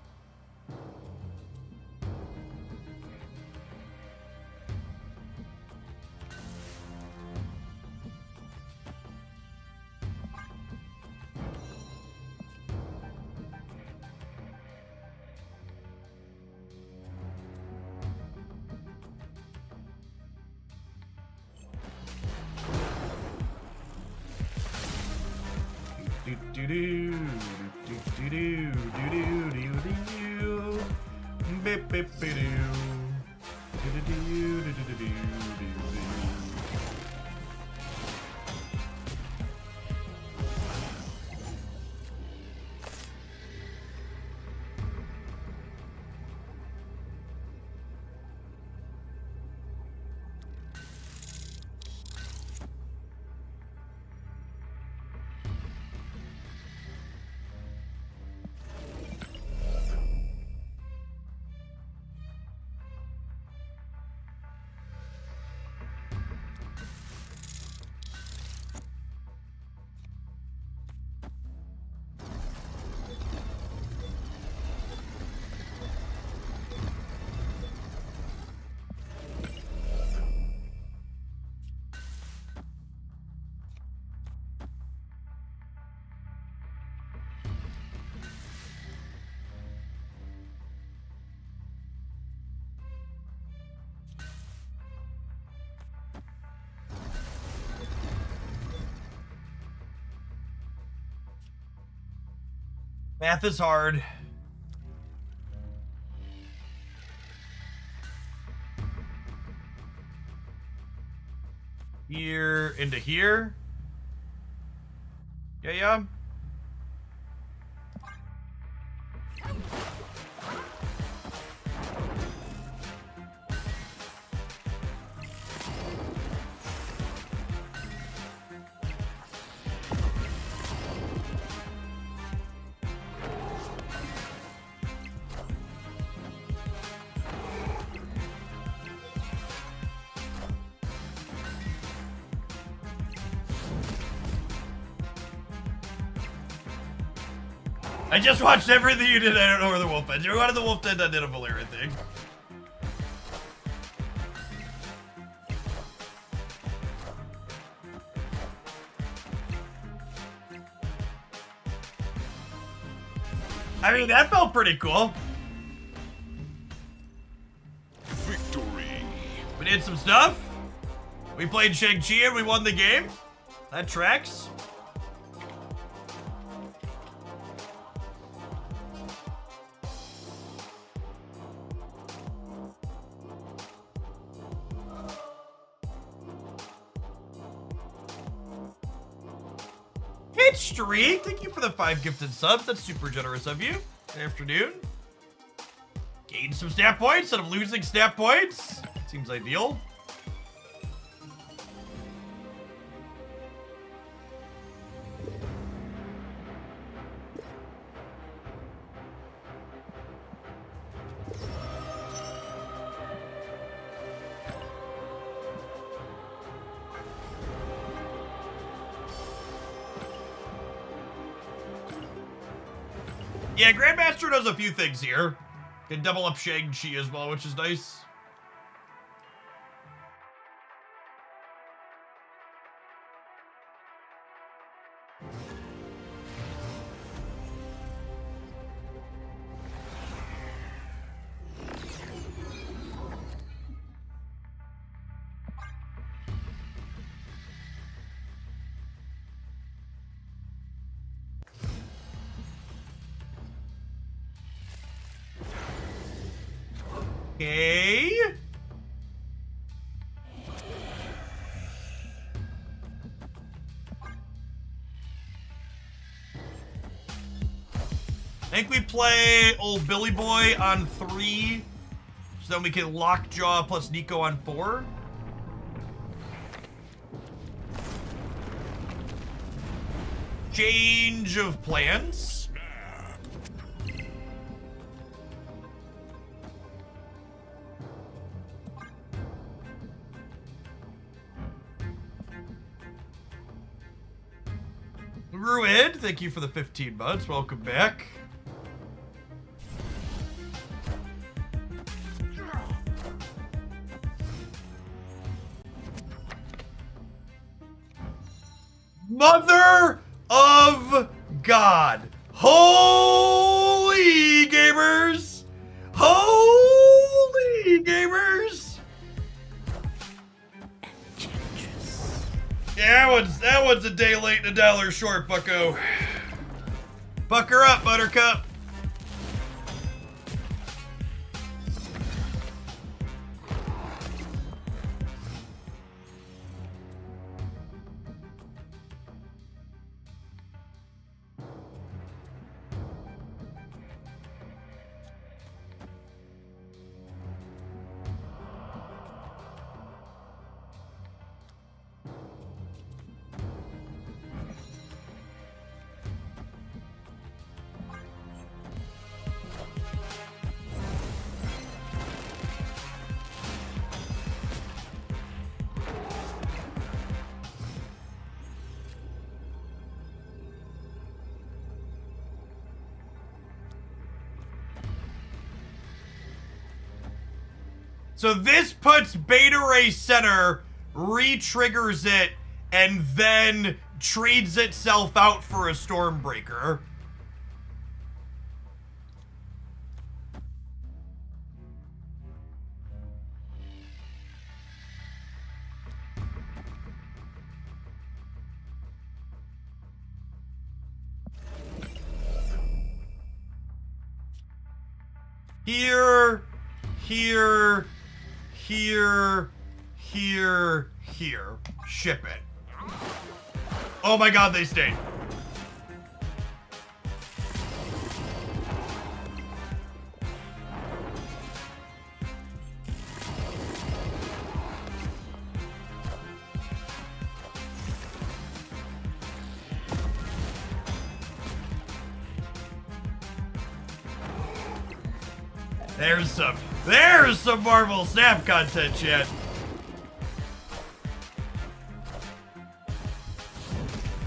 Math is hard. Here into here. Yeah. I just watched everything you did. I don't know where the wolf is. You wanted the wolf den, I did a Valyria thing. I mean, that felt pretty cool. Victory. We did some stuff. We played Shang-Chi and we won the game. That tracks. Hit Streak, thank you for the 5 gifted subs. That's super generous of you. Good afternoon. Gain some stat points instead of losing stat points. Seems ideal. Yeah, Grandmaster does a few things here. Can double up Shang-Chi as well, which is nice. Okay. I think we play old Billy Boy on 3, so then we can Lockjaw plus Nico on 4. Change of plans. Ruid, thank you for the 15 months. Welcome back. Mother of God. Holy gamers. Holy gamers. Yeah, that one's a day late and a dollar short, bucko. Pucker up, Buttercup. So this puts Beta Ray Center, re-triggers it, and then trades itself out for a Stormbreaker. Here, here, here, here, here. Ship it. Oh my god, they stayed. There's some Marvel Snap content, chat.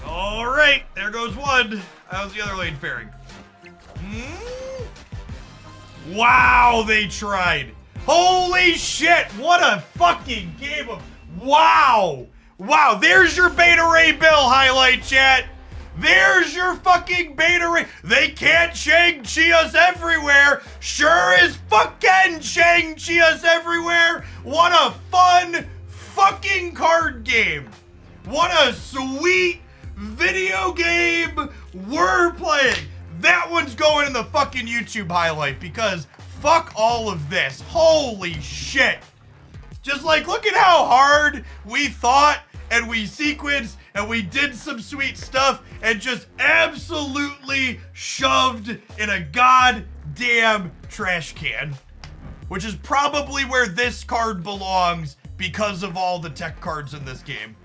All right, there goes one. How's the other lane faring? Wow, they tried. Holy shit, what a fucking game of... Wow. Wow, there's your Beta Ray Bill highlight, chat. There's your fucking Beta Ray. They can't Shang-Chi us everywhere. Sure as fucking Shang-Chi us everywhere. What a fun fucking card game. What a sweet video game we're playing. That one's going in the fucking YouTube highlight because fuck all of this. Holy shit. Just like, look at how hard we thought and we sequenced and we did some sweet stuff and just absolutely shoved in a goddamn trash can. Which is probably where this card belongs because of all the tech cards in this game.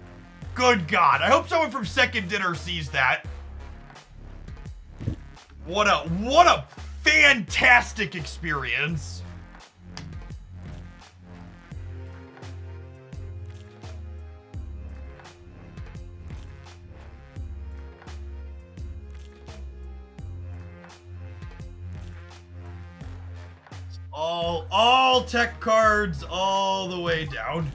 Good God. I hope someone from Second Dinner sees that. What a fantastic experience. All tech cards all the way down.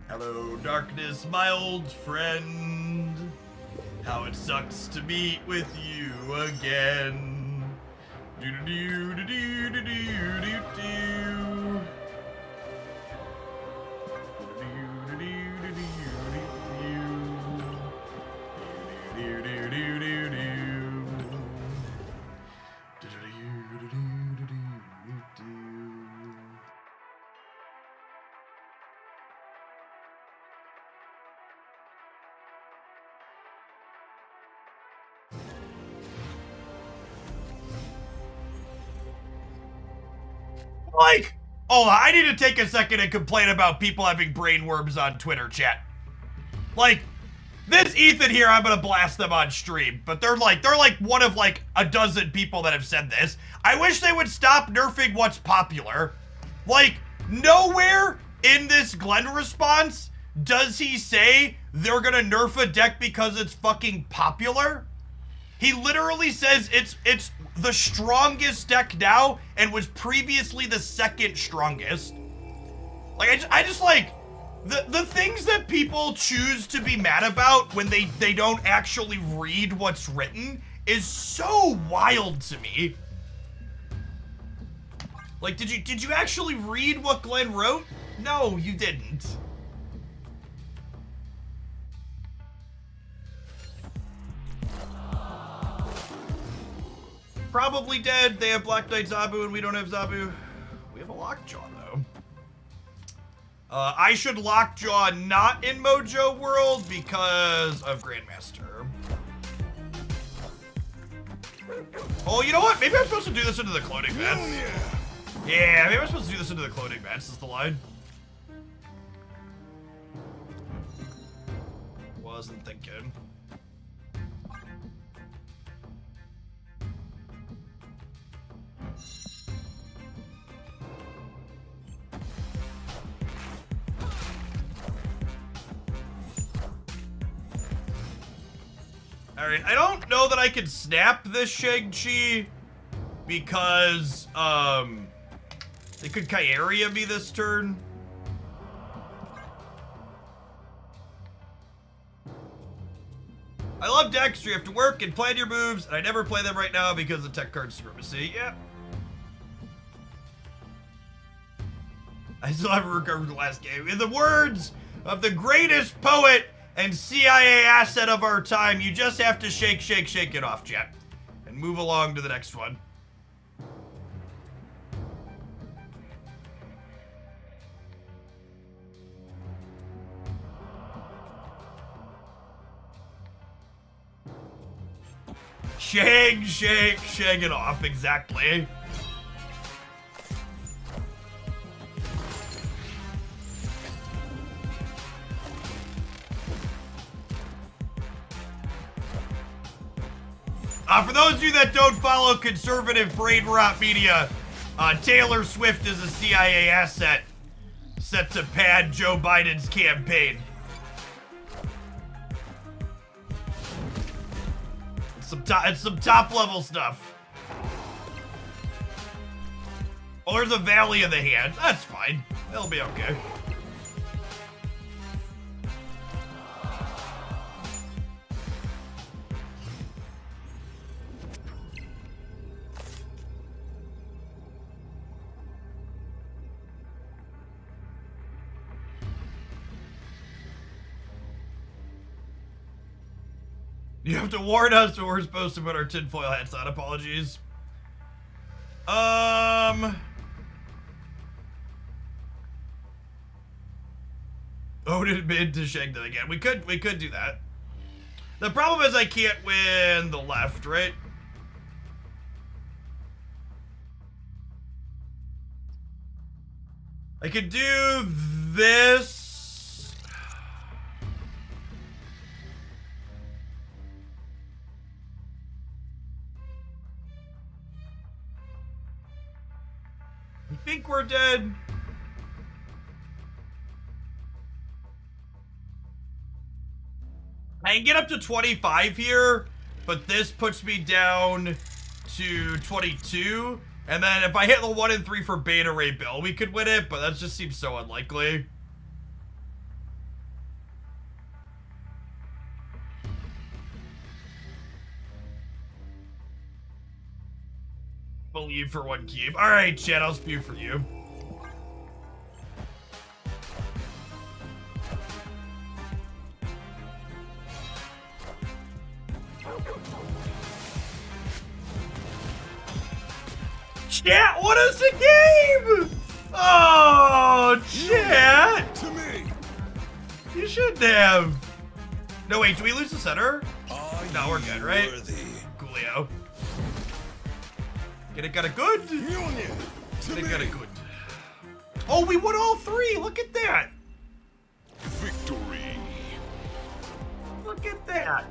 Hello, darkness, my old friend. How it sucks to meet with you again. Do do do do do do do do do. Like, oh, I need to take a second and complain about people having brainworms on Twitter, chat. Like, this Ethan here, I'm gonna blast them on stream, but they're like one of like a dozen people that have said this. I wish they would stop nerfing what's popular. Like, nowhere in this Glenn response does he say they're gonna nerf a deck because it's fucking popular. He literally says it's the strongest deck now and was previously the second strongest. Like, I just like, the things that people choose to be mad about when they don't actually read what's written is so wild to me. Like, did you actually read what Glenn wrote? No, you didn't. Probably dead. They have Black Knight Zabu and we don't have Zabu. We have a Lockjaw though. I should Lockjaw not in Mojo World because of Grandmaster. Oh, you know what? Maybe I'm supposed to do this into the cloning vents. Yeah, maybe I'm supposed to do this into the cloning vents is the line. Wasn't thinking. Alright, I don't know that I can snap this Shang-Chi because, they could Kairia me this turn. I love decks where you have to work and plan your moves, and I never play them right now because of tech card supremacy. Yeah. I still haven't recovered the last game. In the words of the greatest poet and CIA asset of our time, you just have to shake, shake, shake it off, chat. And move along to the next one. Shake, shake, shake it off, exactly. For those of you that don't follow conservative brain rot media, Taylor Swift is a CIA asset set to pad Joe Biden's campaign. It's some top level stuff. Oh, there's a Valley of the Hand. That's fine. That'll be okay. You have to warn us when we're supposed to put our tinfoil hats on. Apologies. Odin mid to shake them again. We could do that. The problem is I can't win the left, right? I could do this. I think we're dead. I can get up to 25 here, but this puts me down to 22. And then if I hit the 1 and 3 for Beta Ray Bill, we could win it, but that just seems so unlikely. Believe for 1 keep. Alright, chat, I'll spew for you. Chat, what is the game? Oh, chat. To me. You shouldn't have. No, wait, do we lose the center? No, we're good, right? Coolio. Get it, got it good. Get it, got it good. Oh, we won all 3. Look at that. Victory. Look at that.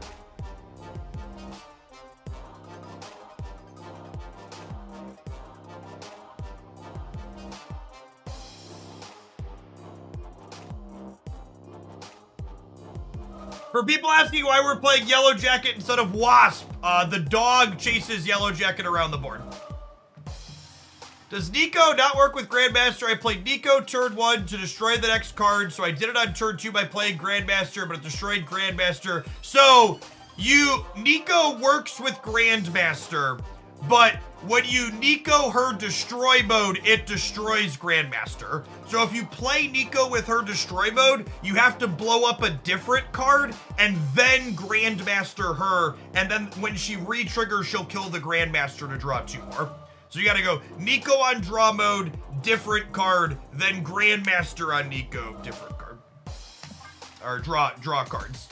For people asking why we're playing Yellow Jacket instead of Wasp, the dog chases Yellow Jacket around the board. Does Nico not work with Grandmaster? I played Nico turn 1 to destroy the next card, so I did it on turn 2 by playing Grandmaster, but it destroyed Grandmaster. So, Nico works with Grandmaster, but when you Nico her destroy mode, it destroys Grandmaster. So if you play Nico with her destroy mode, you have to blow up a different card and then Grandmaster her, and then when she re-triggers, she'll kill the Grandmaster to draw 2 more. So you gotta go Nico on draw mode, different card, then Grandmaster on Nico, different card. Or draw cards.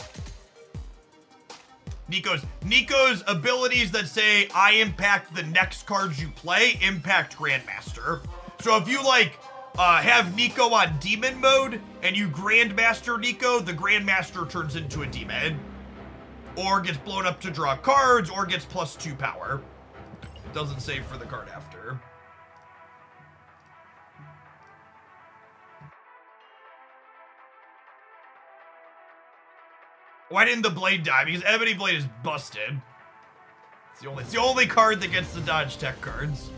Nico's abilities that say I impact the next cards you play impact Grandmaster. So if you have Nico on demon mode and you Grandmaster Nico, the Grandmaster turns into a demon. Or gets blown up to draw cards, or gets +2 power. It doesn't save for the card after. Why didn't the blade die? Because Ebony Blade is busted. It's the only card that gets to dodge tech cards.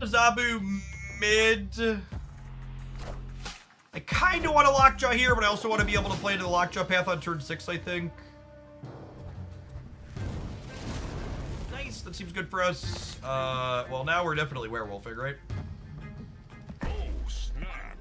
Zabu mid. I kind of want a Lockjaw here, but I also want to be able to play into the Lockjaw path on turn 6, I think. Nice, that seems good for us. Well, now we're definitely werewolfing, right? Oh, snap.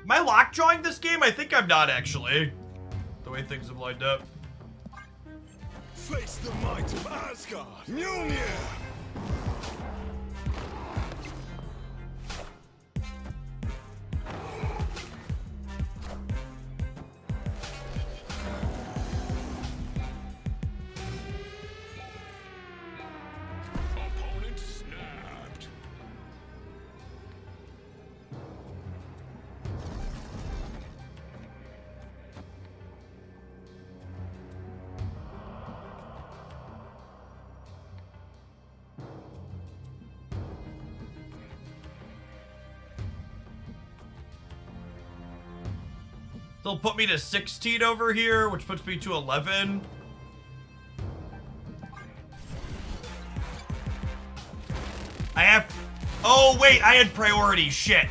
Am I lockjawing this game? I think I'm not, actually. The way things have lined up. Face the might of Asgard. Mjolnir. Opponent snapped. They'll put me to 16 over here, which puts me to 11. I have... Oh, wait, I had priority. Shit.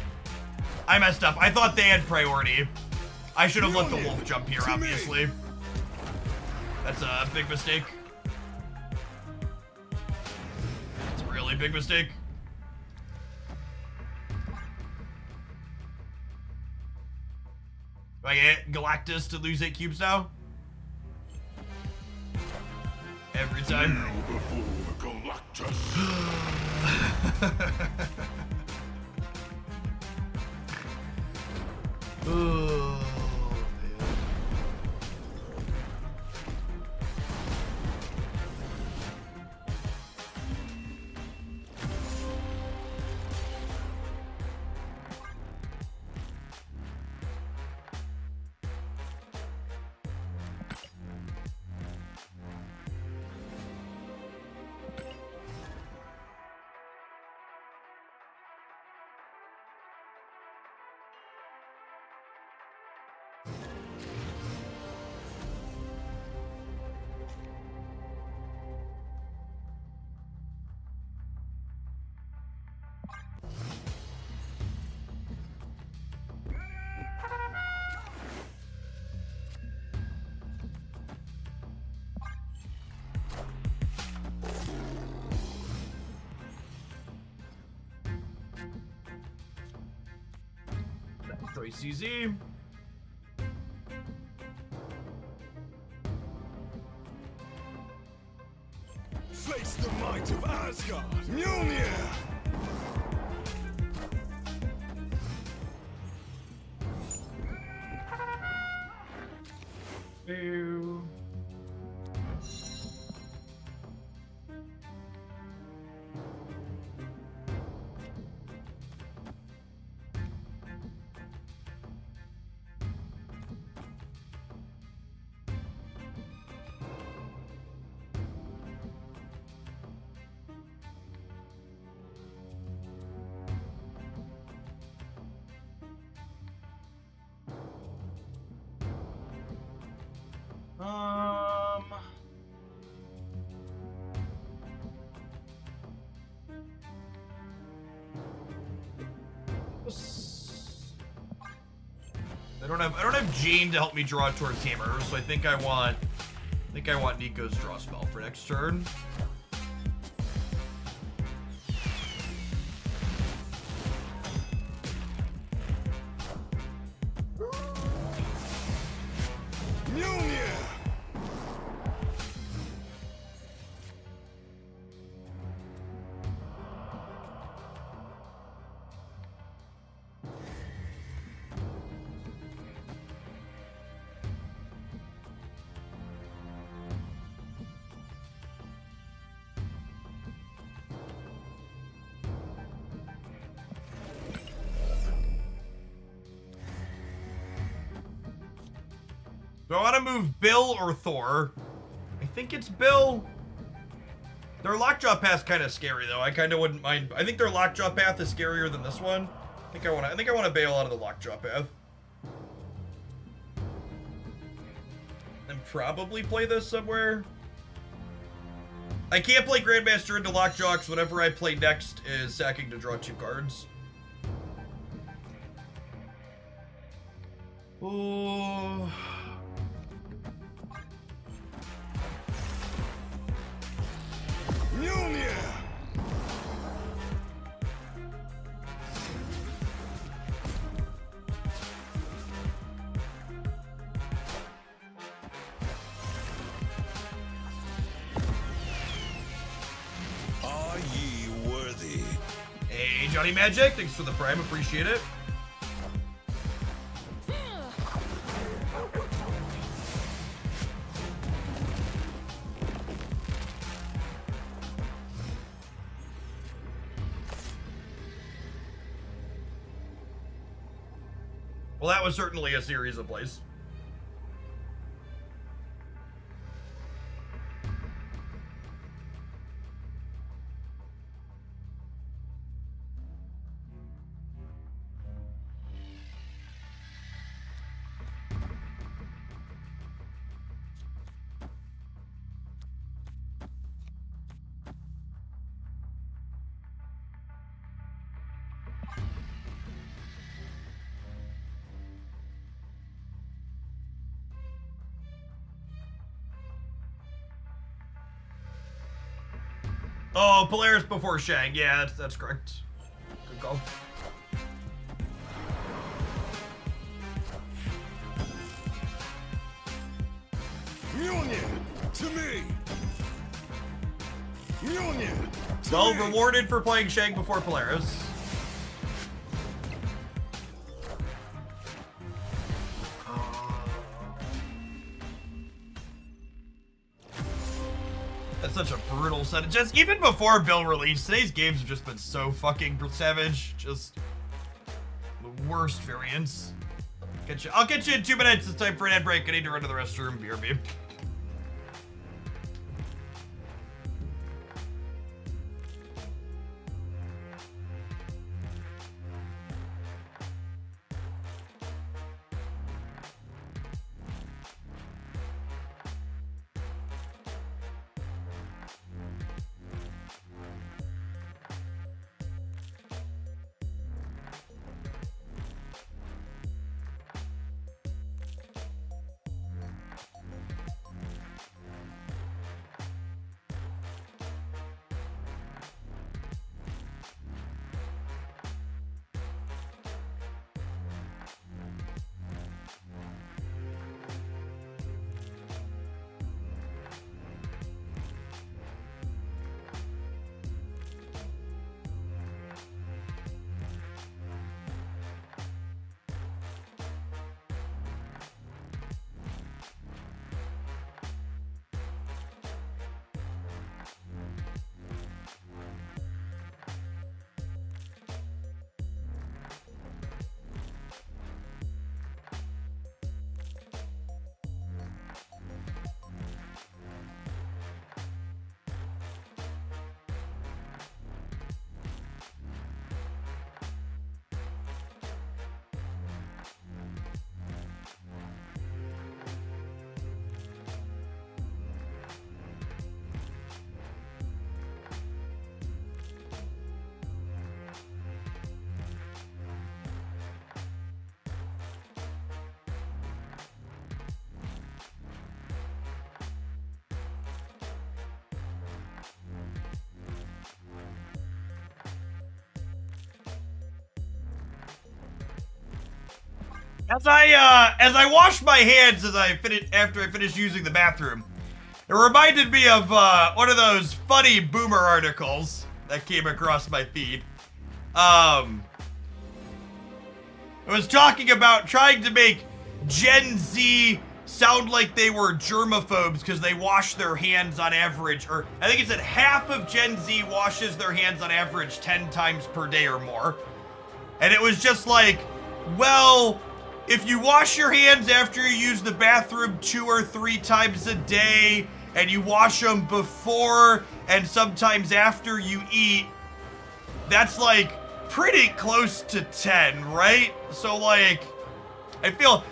I messed up. I thought they had priority. I should have let the wolf jump here, obviously. That's a big mistake. It's a really big mistake. Do I get Galactus to lose 8 cubes now? Every time. Kneel before Galactus. Oh, man. CZ. Face the might of Asgard. Mjolnir. Boo. I don't have Jean to help me draw towards Hammer, so I think I want Nico's draw spell for next turn. Do I want to move Bill or Thor? I think it's Bill. Their lockjaw path's kind of scary though. I kind of wouldn't mind. I think their lockjaw path is scarier than this one. I think I want to bail out of the lockjaw path. And probably play this somewhere. I can't play Grandmaster into lockjaw because whatever I play next is sacking to draw 2 cards. Oh. Mjolnir! Are ye worthy? Hey, Johnny Magic, thanks for the prime, appreciate it. Well, that was certainly a series of plays. Oh, Polaris before Shang. Yeah, that's correct. Good call. Mjolnir! To me! Mjolnir! To Well, me! rewarded for playing Shang before Polaris. That's such a brutal set. Just even before Bill released, today's games have just been so fucking savage. Just the worst variants. I'll get you in 2 minutes. It's time for an ad break. I need to run to the restroom. BRB. As I washed my hands after I finished using the bathroom, it reminded me of one of those funny boomer articles that came across my feed. It was talking about trying to make Gen Z sound like they were germaphobes because they wash their hands on average, or I think it said half of Gen Z washes their hands on average 10 times per day or more. And it was just like, well, if you wash your hands after you use the bathroom 2 or 3 times a day, and you wash them before and sometimes after you eat, that's like pretty close to 10, right? So like, I feel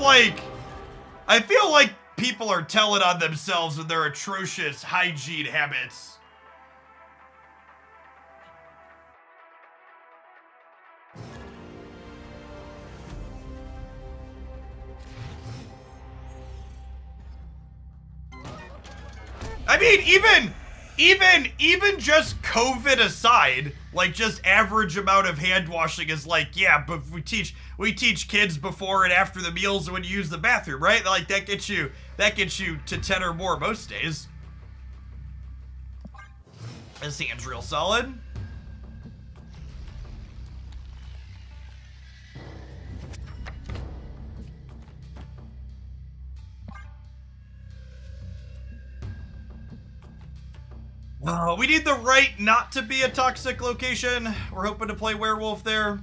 like people are telling on themselves with their atrocious hygiene habits. I mean, even just COVID aside, like just average amount of hand washing is like, yeah, but we teach kids before and after the meals when you use the bathroom, right? Like that gets you to 10 or more most days. This hand's real solid. We need the right not to be a toxic location. We're hoping to play werewolf there.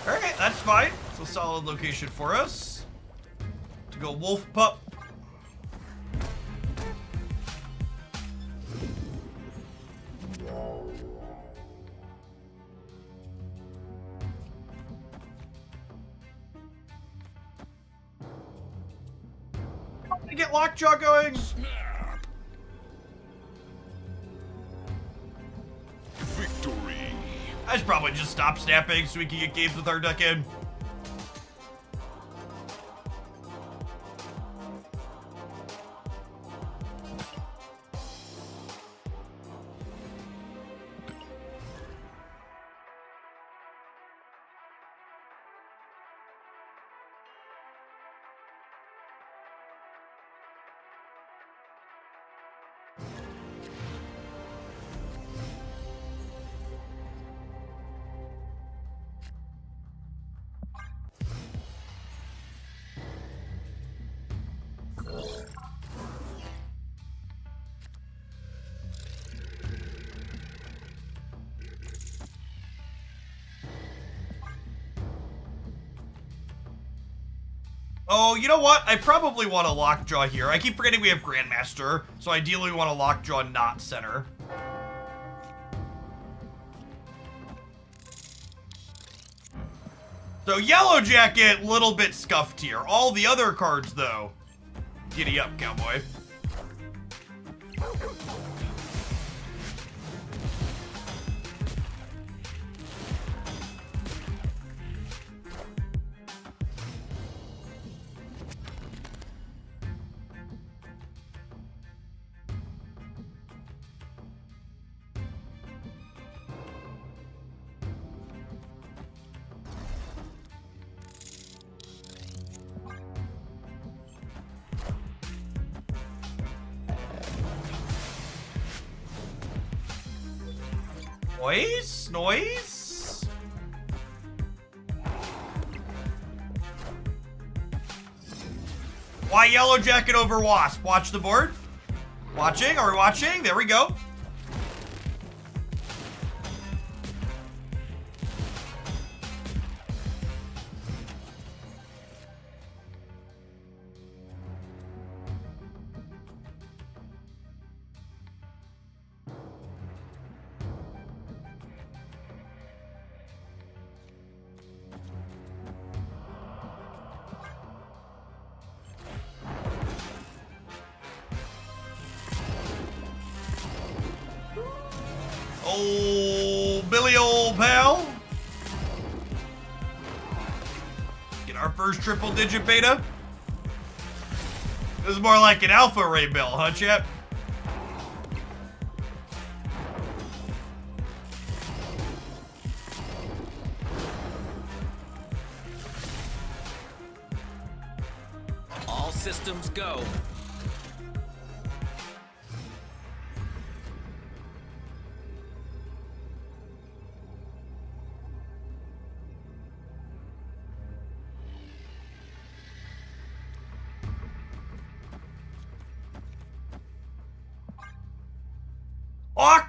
Alright, that's fine. It's a solid location for us. To go wolf pup. Get lockjaw going. Victory. I should probably just stop snapping so we can get games with our duck in. Oh, you know what? I probably want a lockjaw here. I keep forgetting we have Grandmaster, so ideally we want a lockjaw not center. So Yellow Jacket, little bit scuffed here. All the other cards, though. Giddy up, cowboy. Noise? Why Yellow Jacket over Wasp? Watch the board. Watching? Are we watching? There we go. Oh, Billy old pal. Get our first triple digit beta. This is more like an alpha ray bill, huh, chap? All systems go.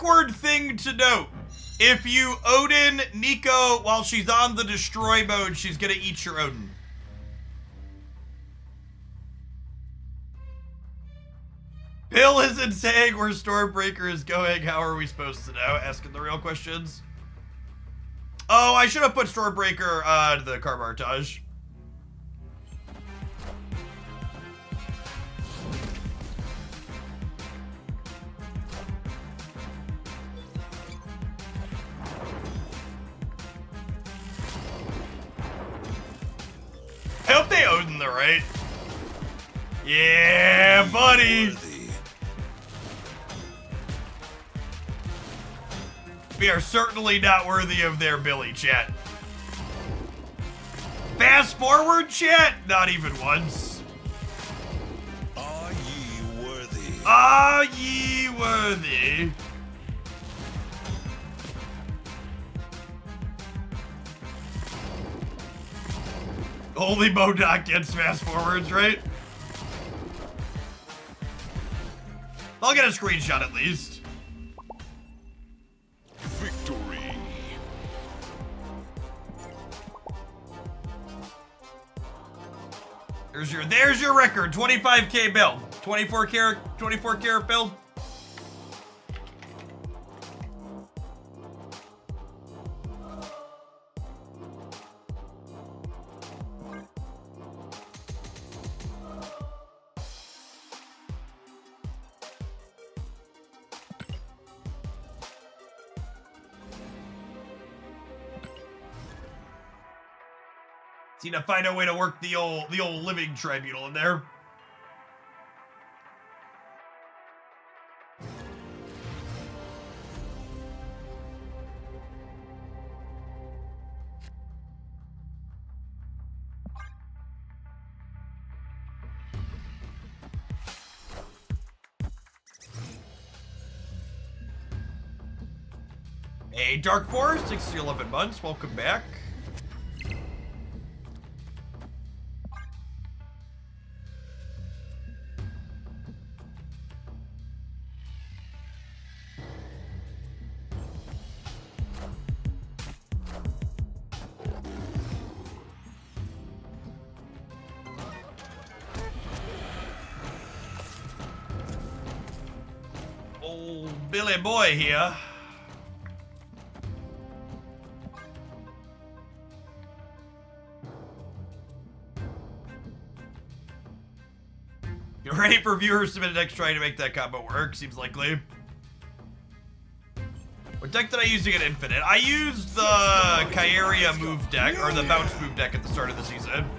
awkward thing to note. If you Odin Nico while she's on the destroy mode, she's gonna eat your Odin. Bill isn't saying where Stormbreaker is going. How are we supposed to know? Asking the real questions. Oh, I should have put Stormbreaker on the Carbartage. I hope they Odin the right. Yeah, buddy. We are certainly not worthy of their Billy, chat. Fast forward, chat? Not even once. Are ye worthy? Are ye worthy? Only Modok gets fast forwards, right? I'll get a screenshot at least. Victory. There's your record. 25k build. 24 carat build. Need to find a way to work the old living tribunal in there. Hey, Dark Forest, 6 to 11 months. Welcome back. Billy boy here. You're ready for viewers submitted next trying to make that combo work? Seems likely. What deck did I use to get infinite? I used the Kyeria move deck, or the bounce move deck at the start of the season.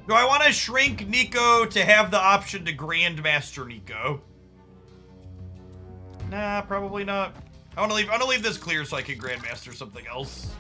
Do I want to shrink Nico to have the option to Grandmaster Nico? Nah, probably not. I want to leave this clear so I can Grandmaster something else.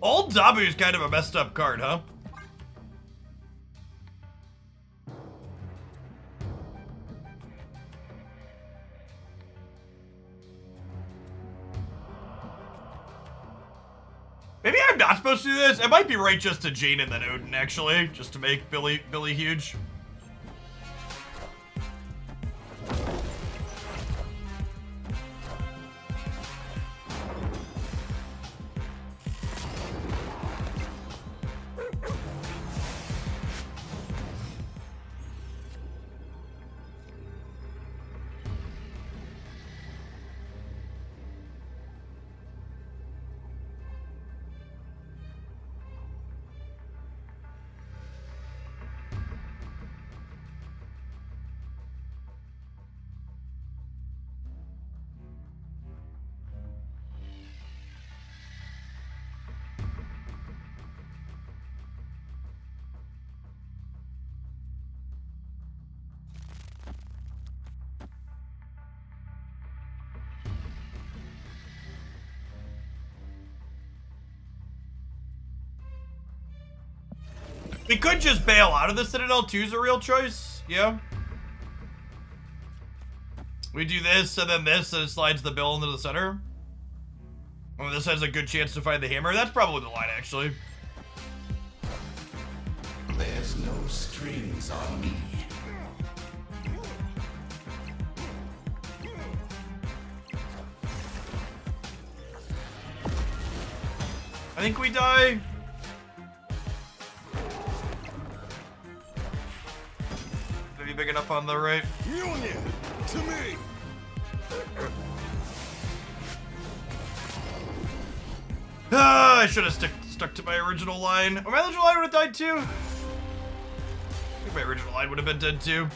Old Zabu's kind of a messed up card, huh? Maybe I'm not supposed to do this. It might be right just to Jane and then Odin, actually, just to make Billy huge. We could just bail out of the Citadel too is a real choice. Yeah. We do this and then this and it slides the bill into the center. Oh, this has a good chance to find the hammer. That's probably the line, actually. There's no strings on me. I think we die. Maybe big enough on the right. Union to me. Ah, I should have stuck to my original line. Or my original line would have died too. I think my original line would have been dead too.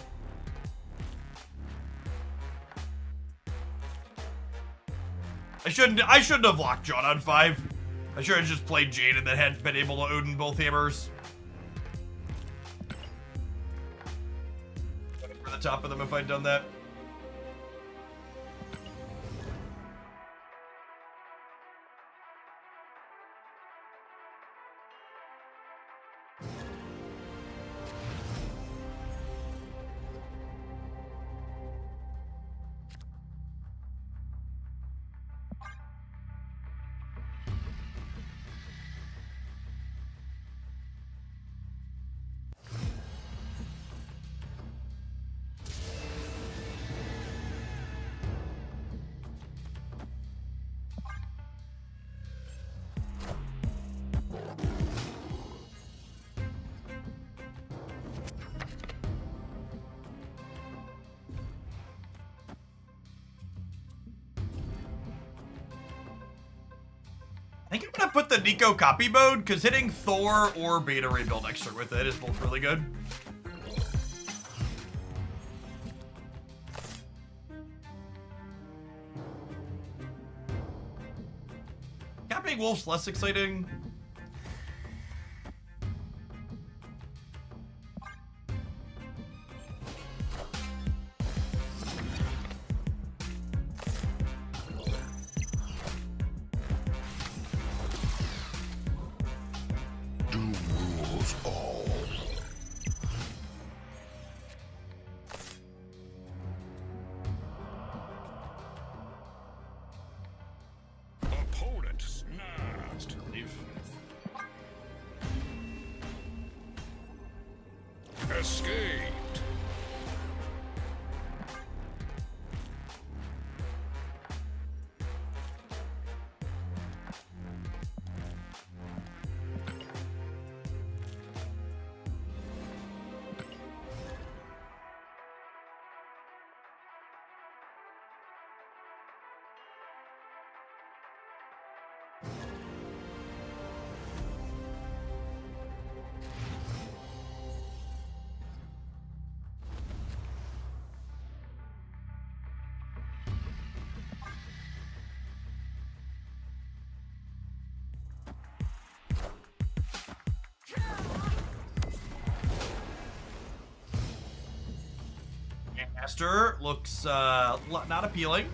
I shouldn't have locked John on 5. I should have just played Jade and then had been able to Odin both hammers. For the top of them if I'd done that. I think I'm gonna put the Nico copy mode, because hitting Thor or Beta Ray build extra with it is both really good. Capping Wolf's less exciting. Doom rules all. Opponent snapped. Leave. Escaped. Master looks not appealing.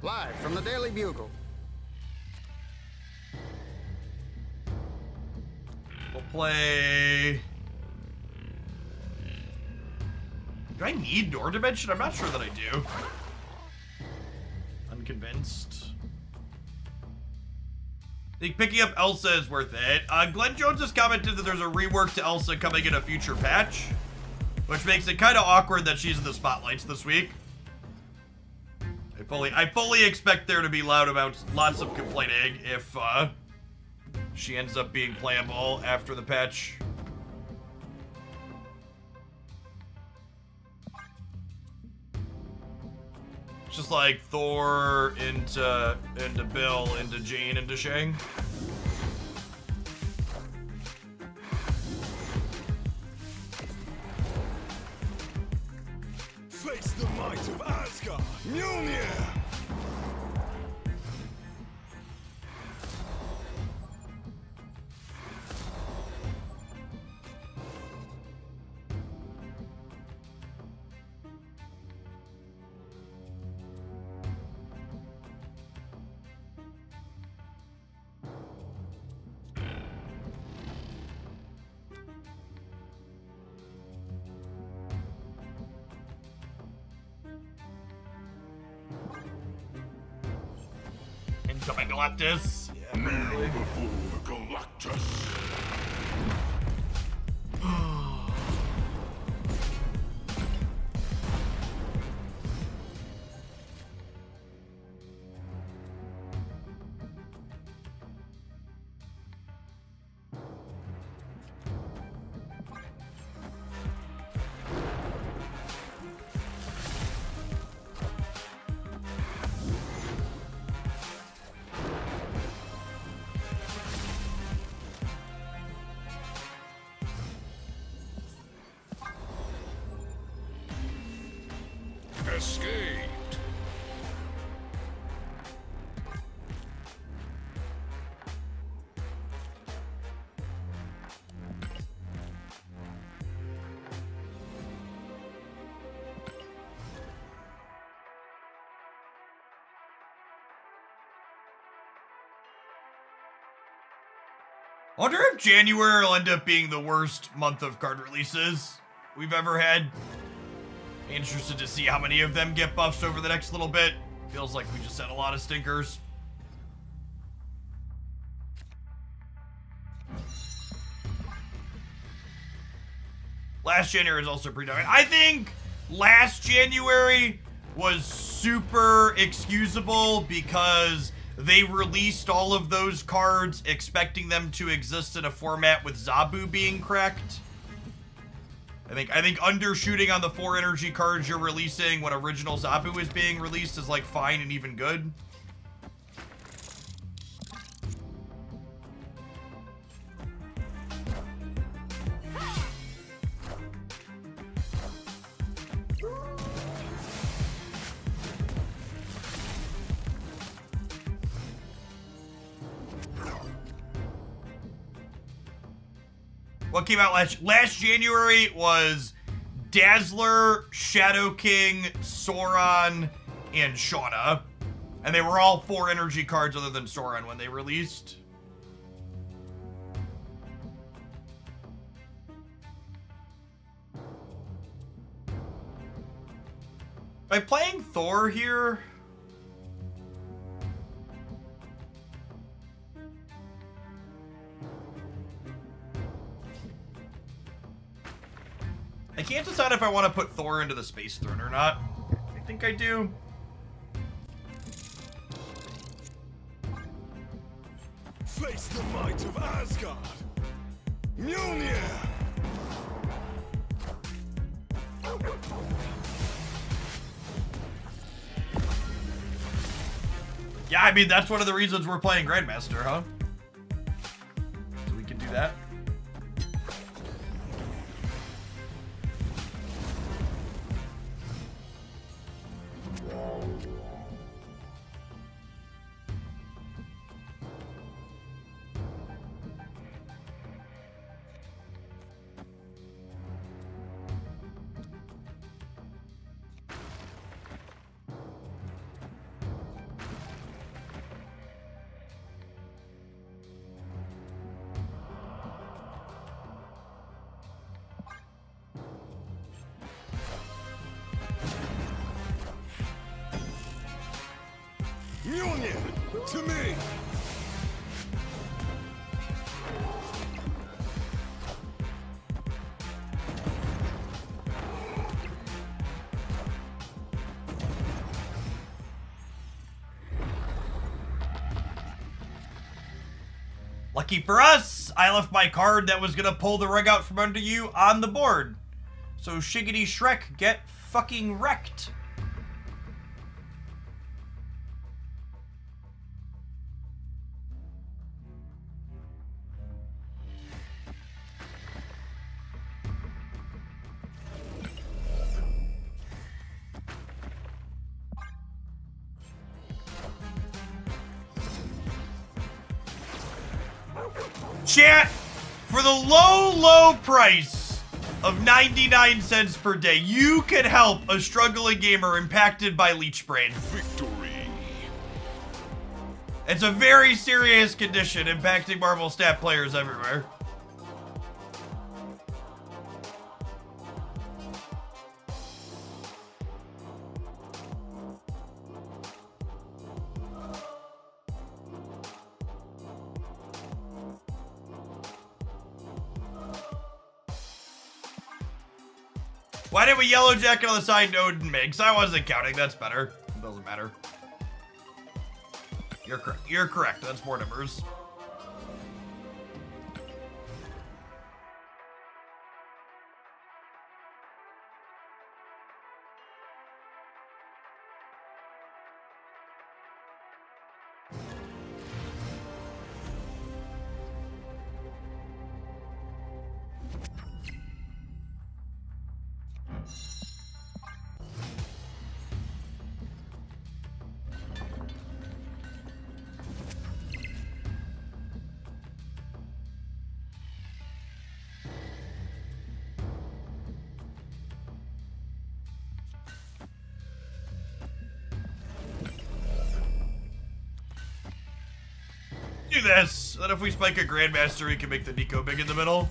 Live from the Daily Bugle. We'll play. Do I need Door Dimension? I'm not sure that I do. Unconvinced. I think picking up Elsa is worth it. Glenn Jones has commented that there's a rework to Elsa coming in a future patch, which makes it kind of awkward that she's in the spotlights this week. I fully expect there to be lots of complaining if she ends up being playable after the patch. It's just like Thor into Bill, into Jane, into Shang. Face the might of Asgard. Mjolnir. coming, Galactus. Kneel before Galactus. Escaped. I wonder if January will end up being the worst month of card releases we've ever had. Interested to see how many of them get buffs over the next little bit. Feels like we just had a lot of stinkers. Last January is also pretty dark. I think last January was super excusable because they released all of those cards expecting them to exist in a format with Zabu being cracked. I think undershooting on the 4 energy cards you're releasing when original Zabu is being released is like fine and even good. What came out last January was Dazzler, Shadow King, Sauron, and Shauna. And they were all 4 energy cards other than Sauron when they released. By playing Thor here, I can't decide if I want to put Thor into the Space Throne or not. I think I do. Face the might of Asgard. Mjolnir. Yeah, I mean, that's one of the reasons we're playing Grandmaster, huh? So we can do that. Mjolnir, to me. Lucky for us, I left my card that was gonna pull the rug out from under you on the board. So Shiggity Shrek, get fucking wrecked. Chat, for the low price of 99 cents per day, you can help a struggling gamer impacted by leech brain. Victory. It's a very serious condition impacting Marvel stat players everywhere. Why did we yellow jacket on the side no didn't make? 'Cause I wasn't counting. That's better. It doesn't matter. You're correct. You're correct. That's 4 numbers. Do this. Then if we spike a Grandmaster, we can make the Nico big in the middle.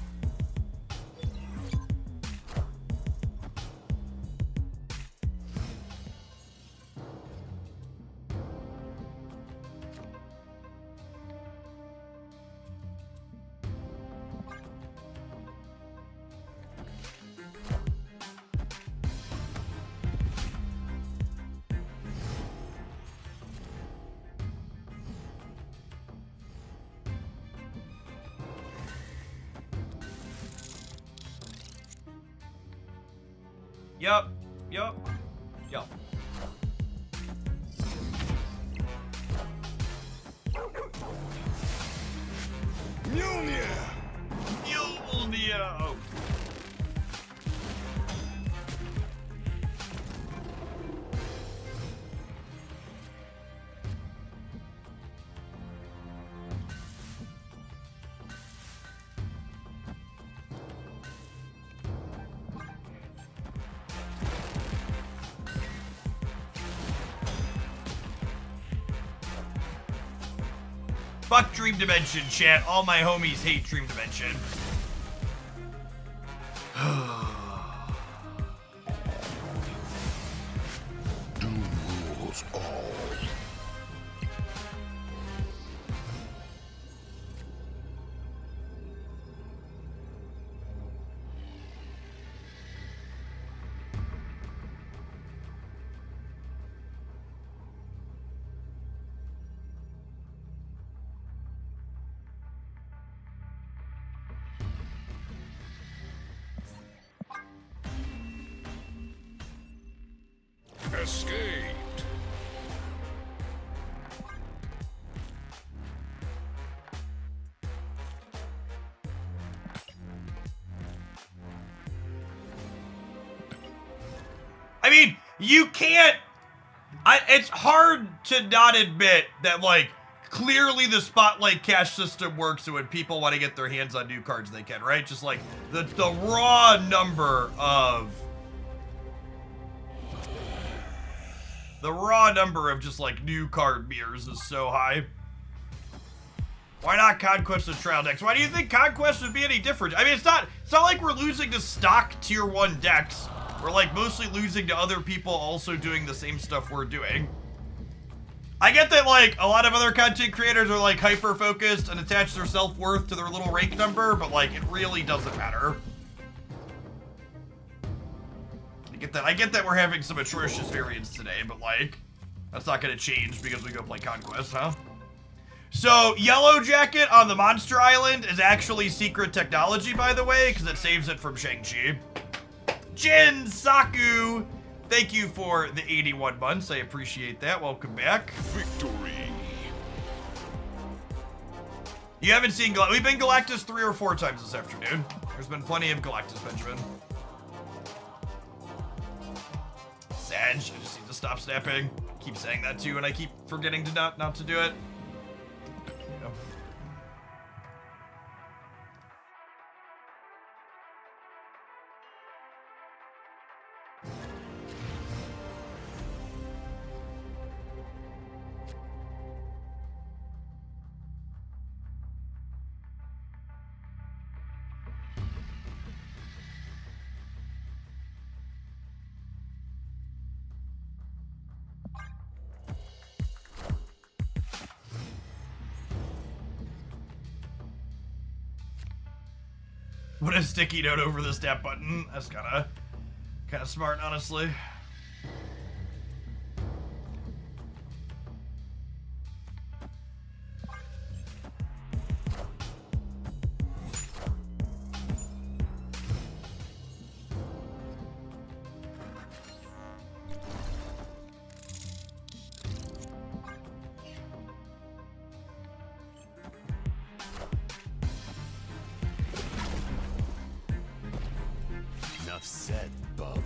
Yup. Yup. Yup. Mjolnir! Mjolnir! Oh. Fuck Dream Dimension, chat. All my homies hate Dream Dimension. Doom rules all. Escaped. I mean, you can't... it's hard to not admit that, like, clearly the Spotlight cash system works, so when people want to get their hands on new cards, they can, right? Just, like, the raw number of... The raw number of just, like, new card mirrors is so high. Why not Conquest and Trial decks? Why do you think Conquest would be any different? I mean, it's not like we're losing to stock tier 1 decks. We're, like, mostly losing to other people also doing the same stuff we're doing. I get that, like, a lot of other content creators are, like, hyper-focused and attach their self-worth to their little rank number, but, like, it really doesn't matter. I get that we're having some atrocious variants today, but, like, that's not gonna change because we go play Conquest, huh? So, Yellow Jacket on the Monster Island is actually secret technology, by the way, because it saves it from Shang-Chi. Jin Saku, thank you for the 81 months. I appreciate that. Welcome back. Victory. You haven't seen we've been Galactus 3 or 4 times this afternoon. There's been plenty of Galactus, Benjamin. Sag, I just need to stop snapping. Keep saying that too, and I keep forgetting to not to do it. You know. Put a sticky note over the stat button. That's kinda Kind of smart, honestly. Enough said, bub.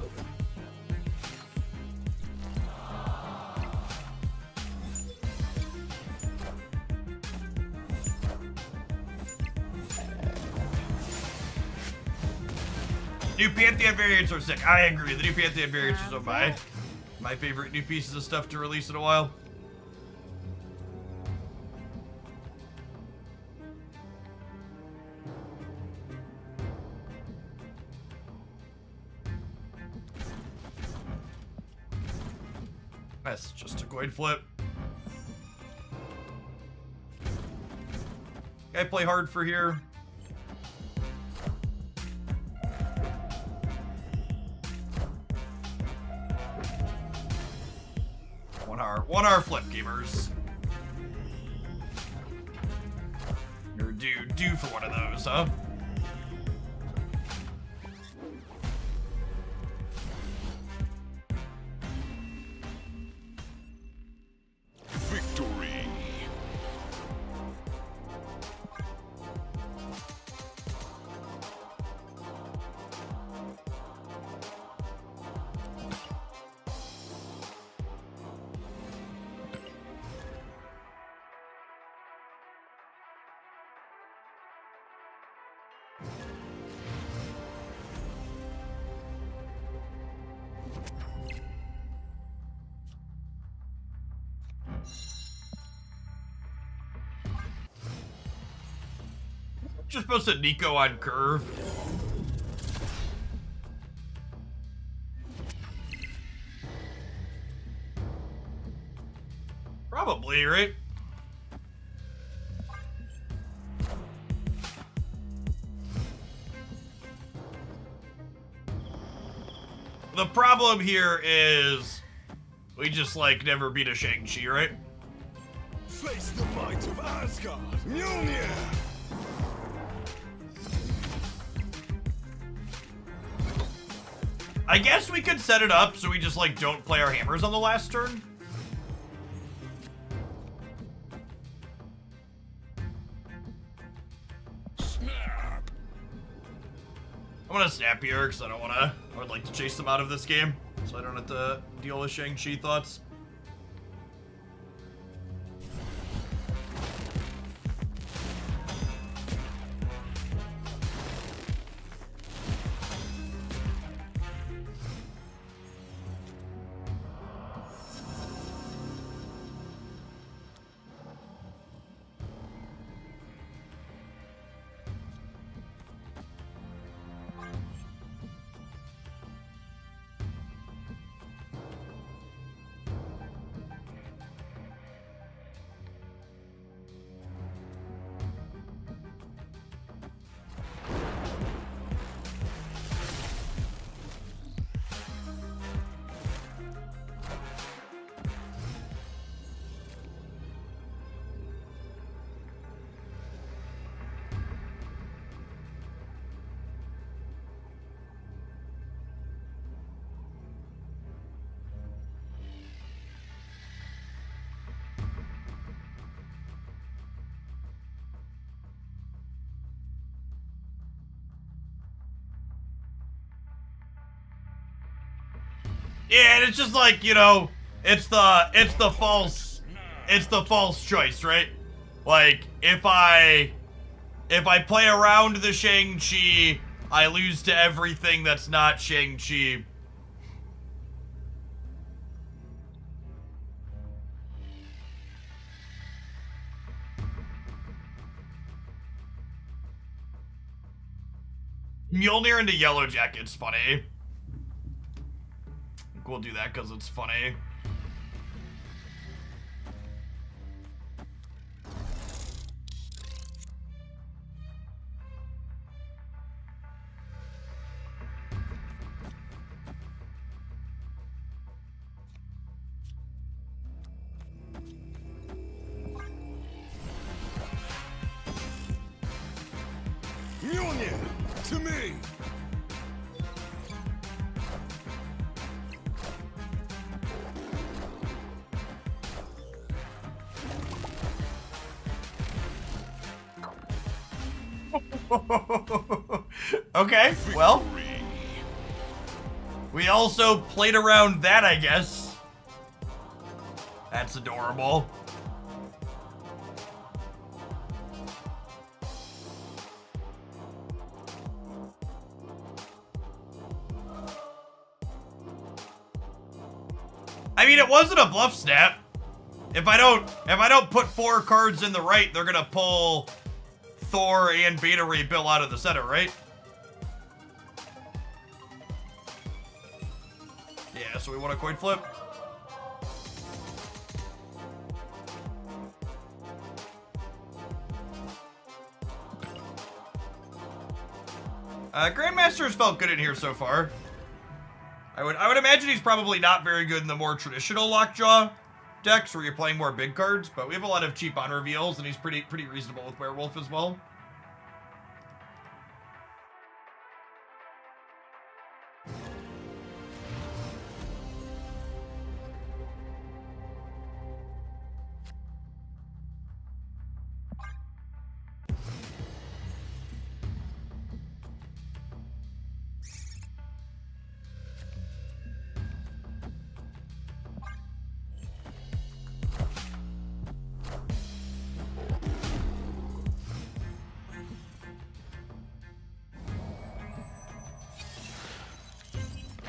New Pantheon variants are sick. I agree. The new Pantheon variants are some of my favorite new pieces of stuff to release in a while. That's just a coin flip. I play hard for here. One hour flip, gamers. You're due for one of those, huh? Victory. Just posted Nico on curve. Probably, right? The problem here is we just like never beat a Shang-Chi, right? Face the might of Asgard. Mjolnir. I guess we could set it up so we just like don't play our hammers on the last turn. Snap. I'm gonna snap here because I would like to chase them out of this game so I don't have to deal with Shang-Chi thoughts. Yeah, and it's just like, you know, it's the false choice, right? Like, if I play around the Shang-Chi, I lose to everything that's not Shang-Chi. Mjolnir into Yellow Jacket's funny. We'll do that because it's funny. Mjolnir, to me! Okay, well. We also played around that, I guess. That's adorable. I mean, it wasn't a bluff snap. If I don't put 4 cards in the right, they're gonna pull Thor and Beta Ray Bill out of the center, right? Yeah, so we want a coin flip. Grandmaster's felt good in here so far. I would imagine he's probably not very good in the more traditional Lockjaw decks where you're playing more big cards, but we have a lot of cheap on reveals, and he's pretty reasonable with Werewolf as well.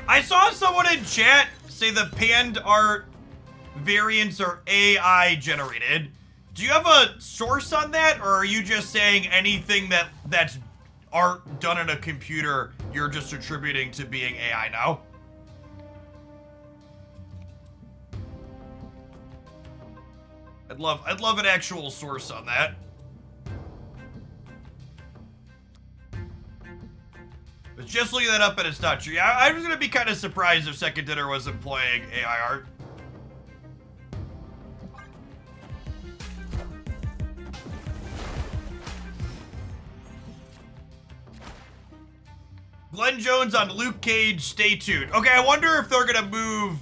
I saw someone in chat say the panned art variants are AI generated. Do you have a source on that, or are you just saying anything that's art done in a computer you're just attributing to being AI now? I'd love an actual source on that. But just looking that up and it's not true. Yeah, I was gonna be kind of surprised if Second Dinner wasn't playing AI art. Glenn Jones on Luke Cage, stay tuned. Okay, I wonder if they're gonna move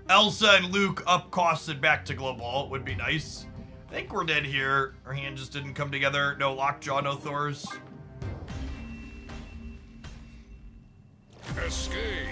Elsa and Luke up costs and back to global. It would be nice. I think we're dead here. Our hand just didn't come together. No Lockjaw, no Thors. Escaped.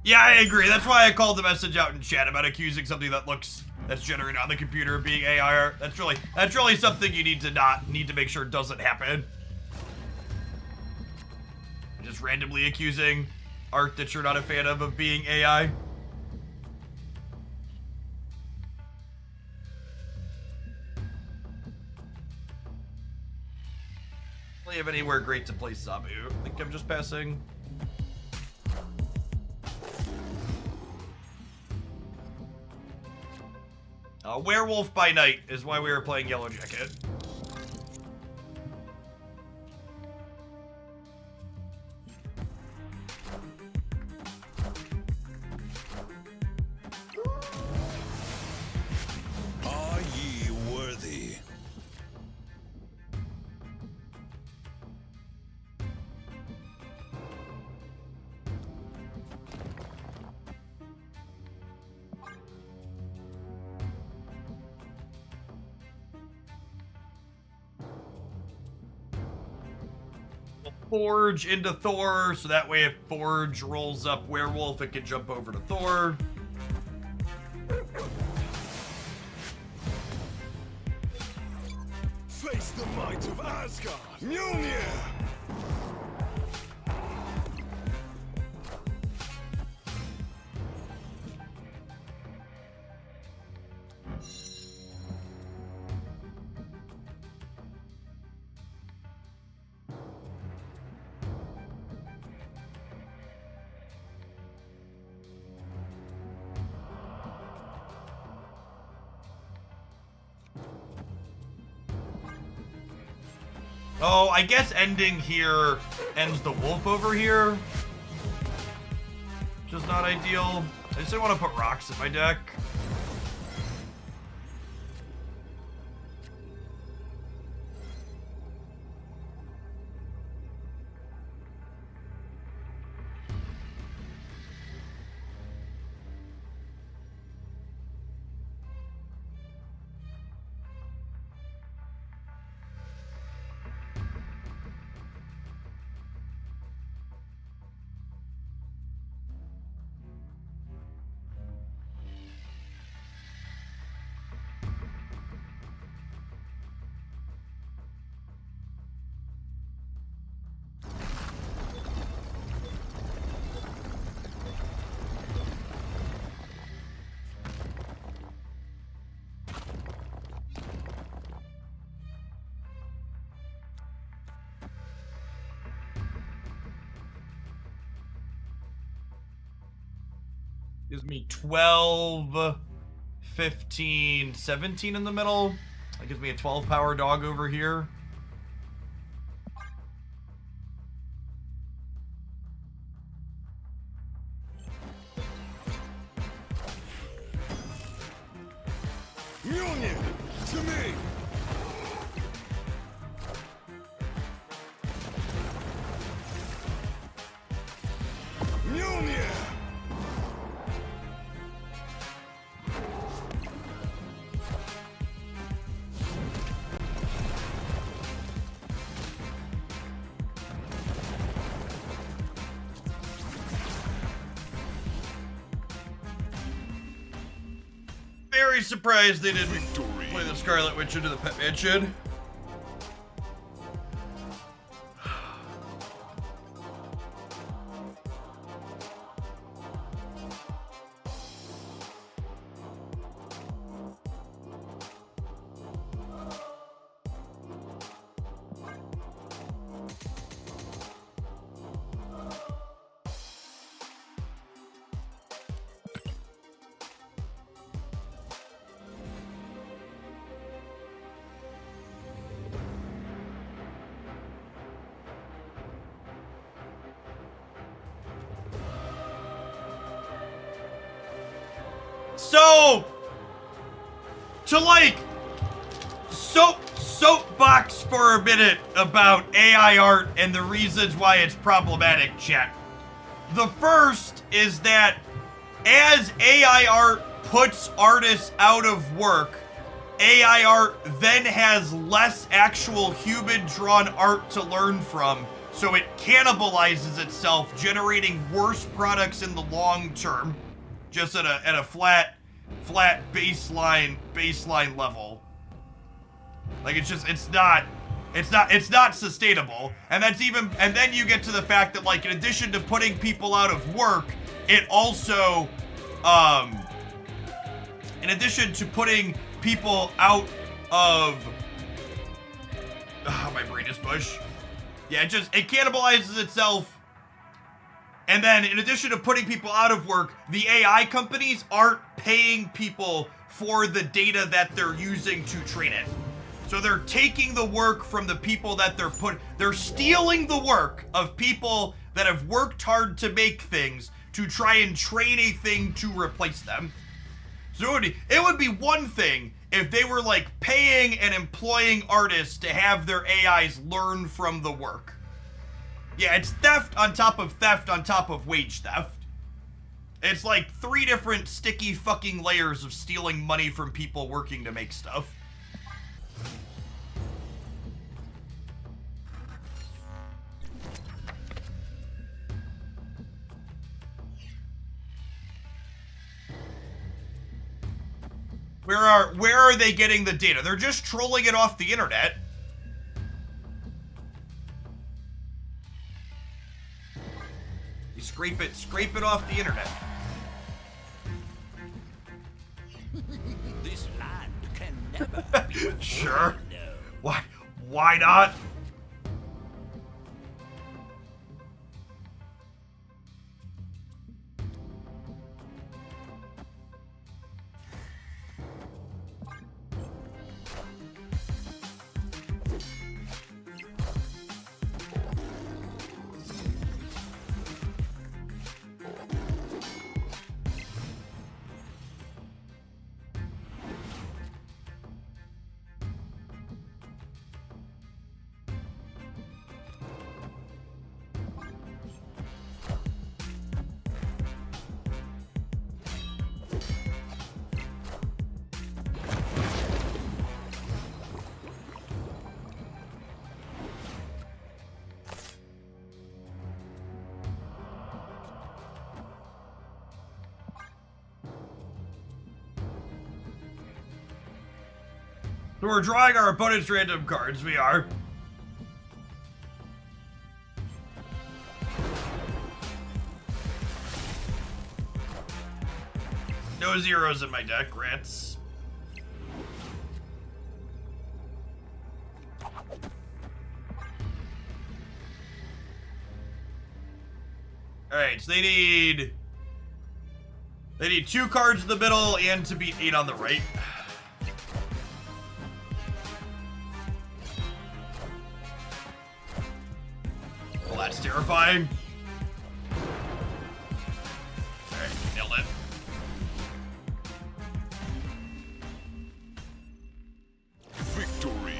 Yeah, I agree. That's why I called the message out in chat about accusing something that's generated on the computer of being AI art. That's really something you need to make sure doesn't happen. Just randomly accusing art that you're not a fan of being AI. Do you have anywhere great to play Sabu? I think I'm just passing. Werewolf by Night is why we were playing Yellow Jacket. Are ye worthy? Forge into Thor, so that way if Forge rolls up Werewolf, it can jump over to Thor. Face the might of Asgard! Mjolnir! Oh, I guess ending here ends the wolf over here. Which is not ideal. I just didn't want to put rocks in my deck. Gives me 12, 15, 17 in the middle. That gives me a 12 power dog over here. Union to me. Union. Very surprised they didn't play the Scarlet Witch into the Pet Mansion. So, to like, soapbox for a minute about AI art and the reasons why it's problematic, chat. The first is that as AI art puts artists out of work, AI art then has less actual human-drawn art to learn from, so it cannibalizes itself, generating worse products in the long term, just at a flat baseline level. Like it's not sustainable. And then you get to the fact that, like, in addition to putting people out of work, it also in addition to putting people out of my brain is mush. Yeah, it cannibalizes itself. And then, in addition to putting people out of work, the AI companies aren't paying people for the data that they're using to train it. So they're taking the work from the people that they're stealing the work of people that have worked hard to make things to try and train a thing to replace them. So it would be one thing if they were, like, paying and employing artists to have their AIs learn from the work. Yeah, it's theft on top of wage theft. It's like 3 different sticky fucking layers of stealing money from people working to make stuff. Where are they getting the data? They're just trolling it off the internet. You scrape it off the internet. This land can never be Sure. no. Why not? So we're drawing our opponent's random cards. We are. No zeros in my deck, rats. Alright, so they need 2 cards in the middle and to beat 8 on the right. Well, that's terrifying. Alright, nailed it. Victory.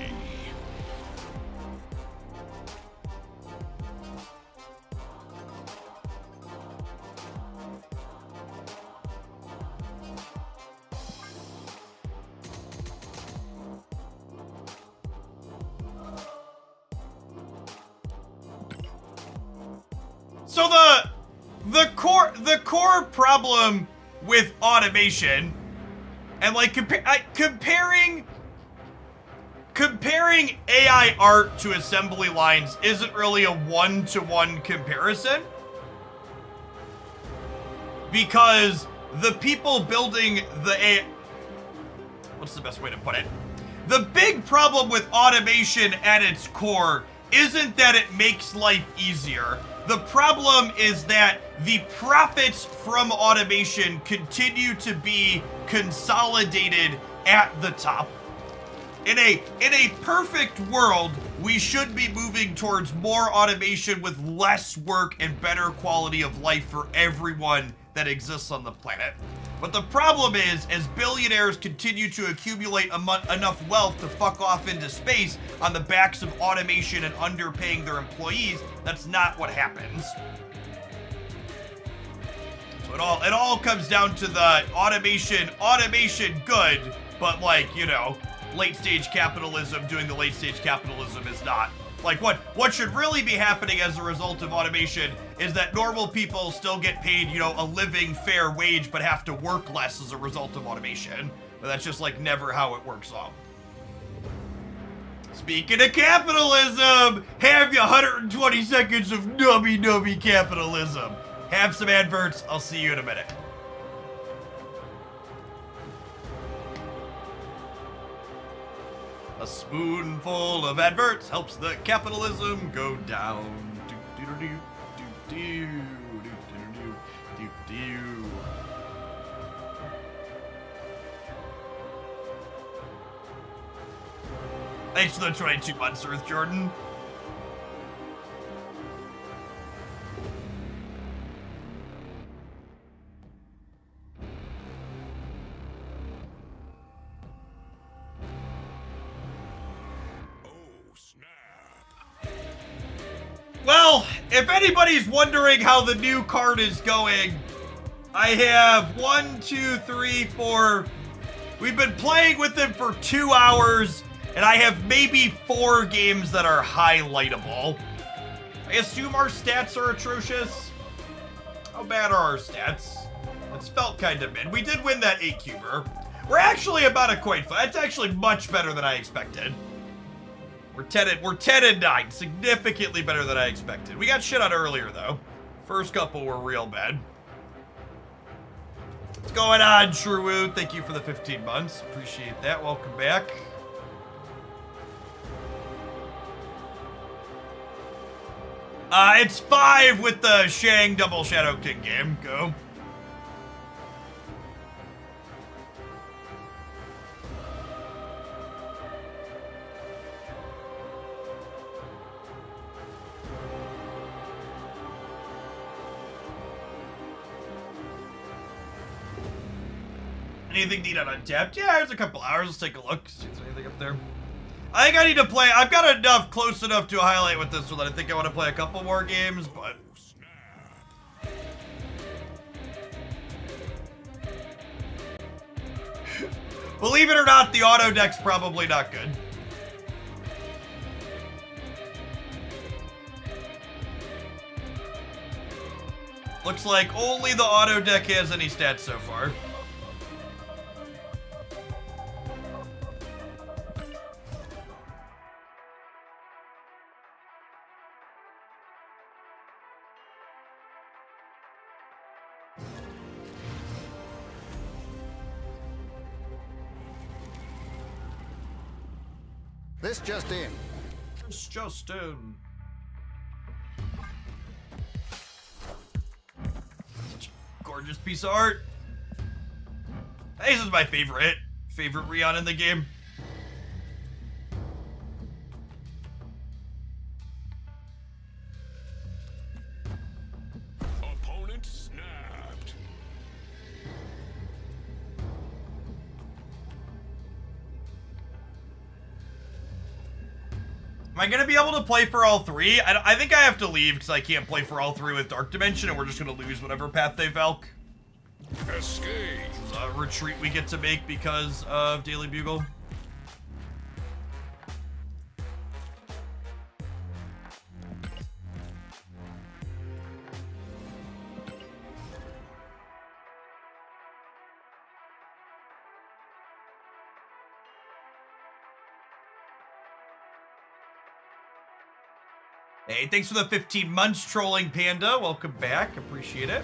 So the core problem with automation and like comparing AI art to assembly lines isn't really a one-to-one comparison, because the people building the AI, what's the best way to put it? The big problem with automation at its core isn't that it makes life easier. The problem is that the profits from automation continue to be consolidated at the top. In a perfect world, we should be moving towards more automation with less work and better quality of life for everyone that exists on the planet. But the problem is, as billionaires continue to accumulate enough wealth to fuck off into space on the backs of automation and underpaying their employees, that's not what happens. So it all comes down to the automation good, but like, you know, late stage capitalism doing the late stage capitalism is not. Like what should really be happening as a result of automation is that normal people still get paid, you know, a living fair wage, but have to work less as a result of automation. But that's just like never how it works out. Speaking of capitalism, have you 120 seconds of nubby capitalism. Have some adverts. I'll see you in a minute. A spoonful of adverts helps the capitalism go down. Thanks for the 22 months, Earth Jordan. Well, if anybody's wondering how the new card is going, I have 1, 2, 3, 4. We've been playing with it for 2 hours, and I have maybe 4 games that are highlightable. I assume our stats are atrocious. How bad are our stats? It's felt kind of mid. We did win that 8-cuber. We're actually about a coin flip. That's actually much better than I expected. We're 10 and 9, significantly better than I expected. We got shit on earlier though. First couple were real bad. What's going on, Sherwood? Thank you for the 15 months. Appreciate that. Welcome back. It's 5 with the Shang Double Shadow King game. Go. Anything neat on Untapped? Yeah, there's a couple hours. Let's take a look. See if there's anything up there. I think I need to play. I've got enough close enough to a highlight with this one that I think I want to play a couple more games, but. Believe it or not, the auto deck's probably not good. Looks like only the auto deck has any stats so far. This just in. It's just in. Such a gorgeous piece of art. This is my favorite Rion in the game. Opponent snapped. Am I gonna be able to play for all three? I think I have to leave because I can't play for all three with Dark Dimension, and we're just gonna lose whatever path they Valk. Escape. This is a retreat we get to make because of Daily Bugle. Hey, thanks for the 15 months, Trolling Panda. Welcome back. Appreciate it.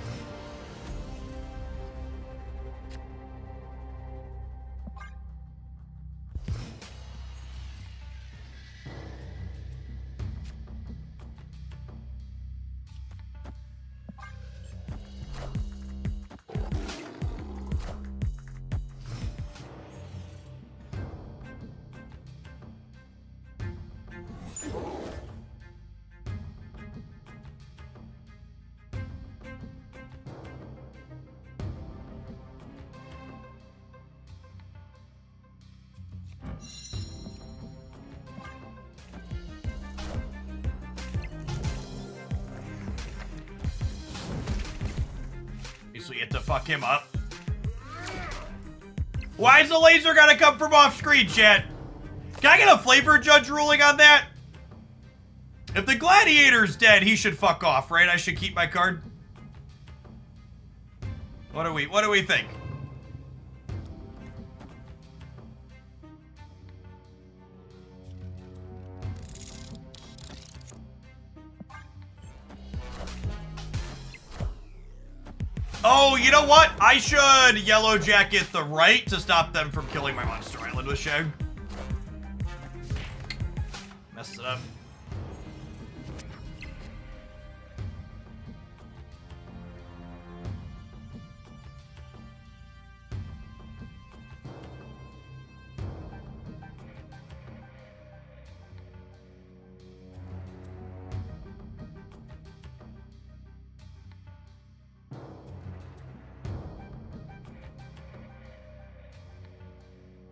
So you have to fuck him up. Why is the laser gotta come from off screen, chat? Can I get a flavor judge ruling on that? If the gladiator's dead, he should fuck off, right? I should keep my card. What do we think? Oh, you know what? I should yellow jacket the right to stop them from killing my Monster Island with Shag. Messed it up.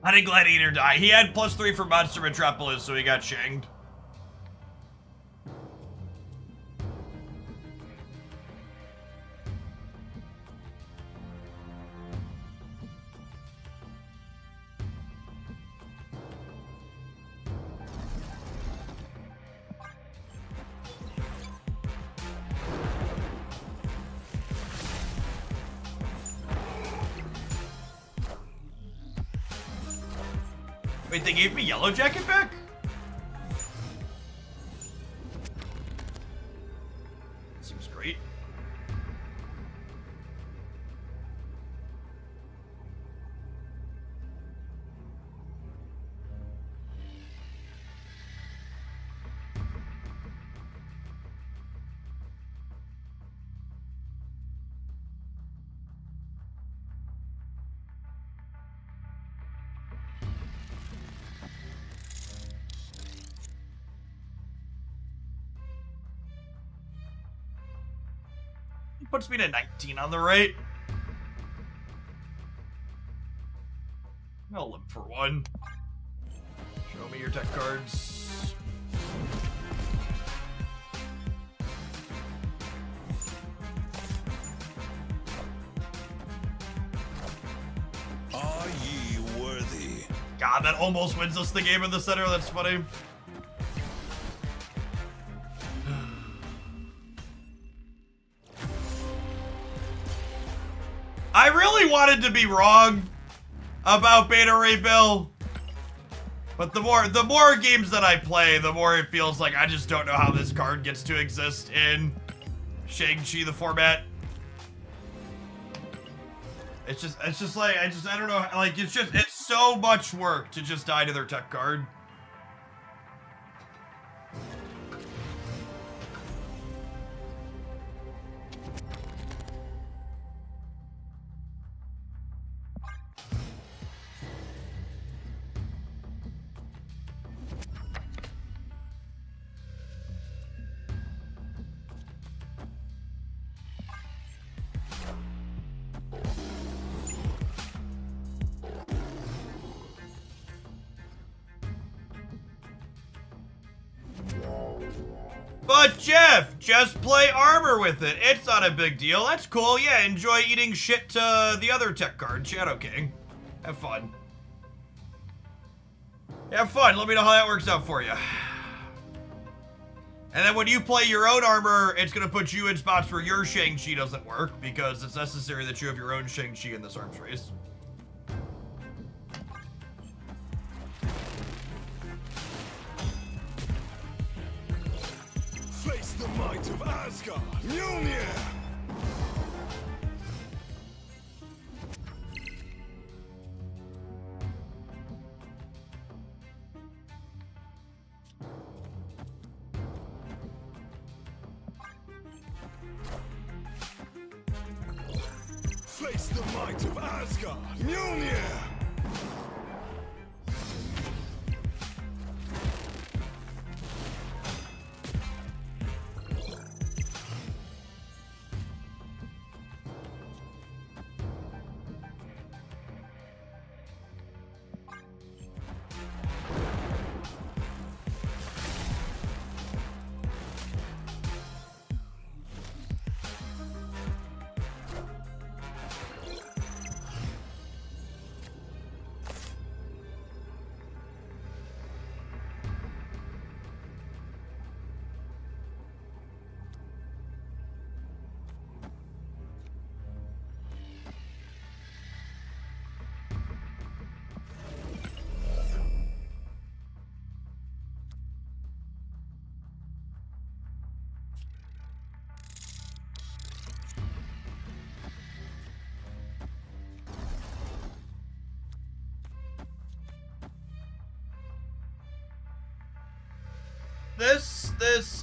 How did Gladiator die? He had +3 for Monster Metropolis, so he got shanged. Wait, they gave me Yellow Jacket back? Seems great. Puts me to 19 on the right. I'll limp for one. Show me your tech cards. Are ye worthy? God, that almost wins us the game in the center. That's funny. I really wanted to be wrong about Beta Ray Bill, but the more games that I play, the more it feels like I just don't know how this card gets to exist in Shang-Chi the format. It's just like I don't know, like it's so much work to just die to their tech card. But Jeff, just play armor with it. It's not a big deal. That's cool. Yeah, enjoy eating shit to the other tech card, Shadow King. Have fun. Have fun. Let me know how that works out for you. And then when you play your own armor, it's going to put you in spots where your Shang-Chi doesn't work because it's necessary that you have your own Shang-Chi in this arms race. Face the might of Asgard. Mjolnir! Face the might of Asgard. Mjolnir!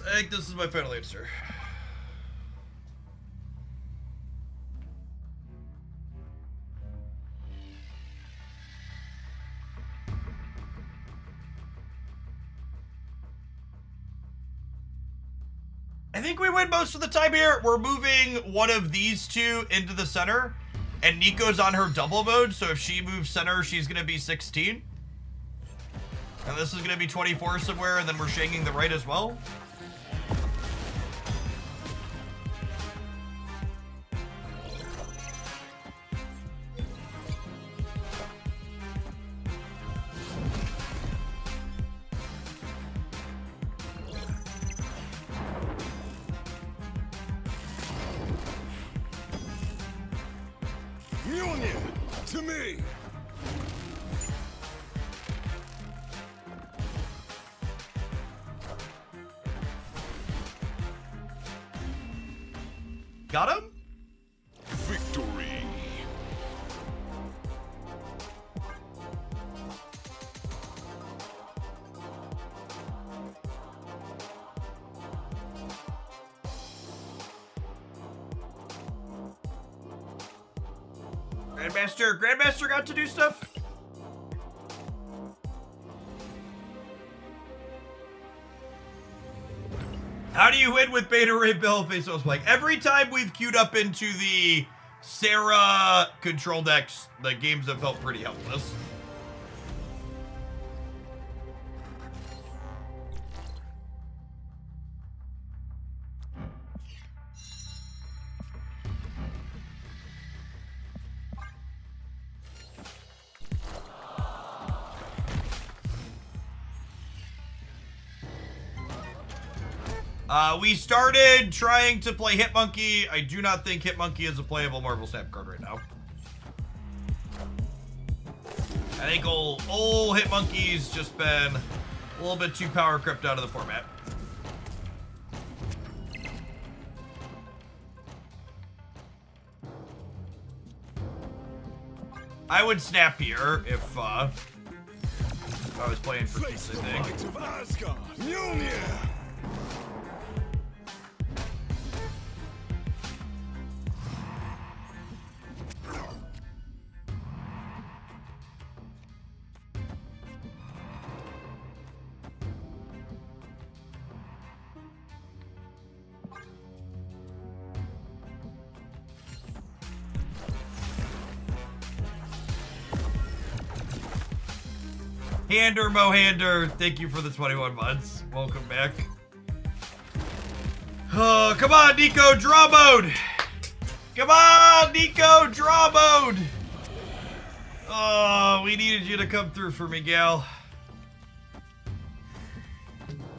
I think this is my final answer. I think we win most of the time here. We're moving one of these two into the center, and Nico's on her double mode, so if she moves center, she's gonna be 16. And this is going to be 24 somewhere, and then we're shanking the right as well. Mjolnir! To me! Got him? Victory. Grandmaster got to do stuff? How do you win with Beta Ray Bill Faceless Spike? Every time we've queued up into the Sarah control decks, the games have felt pretty helpless. We started trying to play Hitmonkey. I do not think Hitmonkey is a playable Marvel Snap card right now. I think old Hitmonkey's just been a little bit too power crept out of the format. I would snap here if I was playing for Face peace, the I think. might of Asgard. Mjolnir! Hander Mohander, thank you for the 21 months. Welcome back. Oh, come on, Nico, draw mode! Come on, Nico, draw mode! Oh, we needed you to come through for me, gal.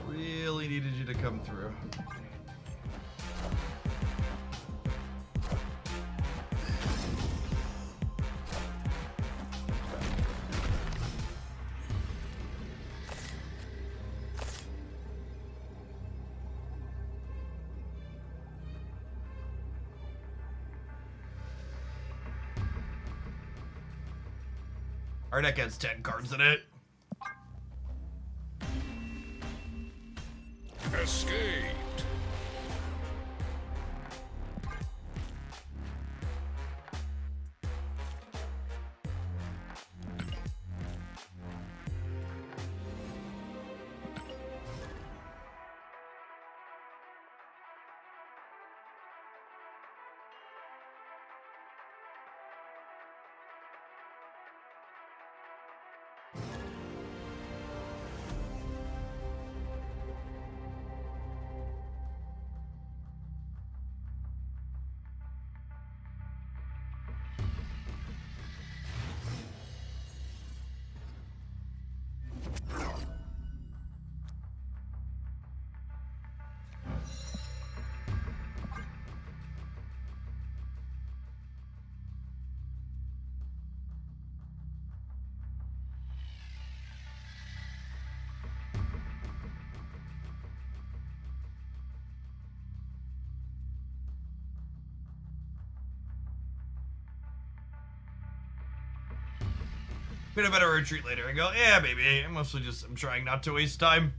Really needed you to come through. Our deck has 10 cards in it. Escaped. Could have better retreat later and go, yeah, maybe. I'm trying not to waste time.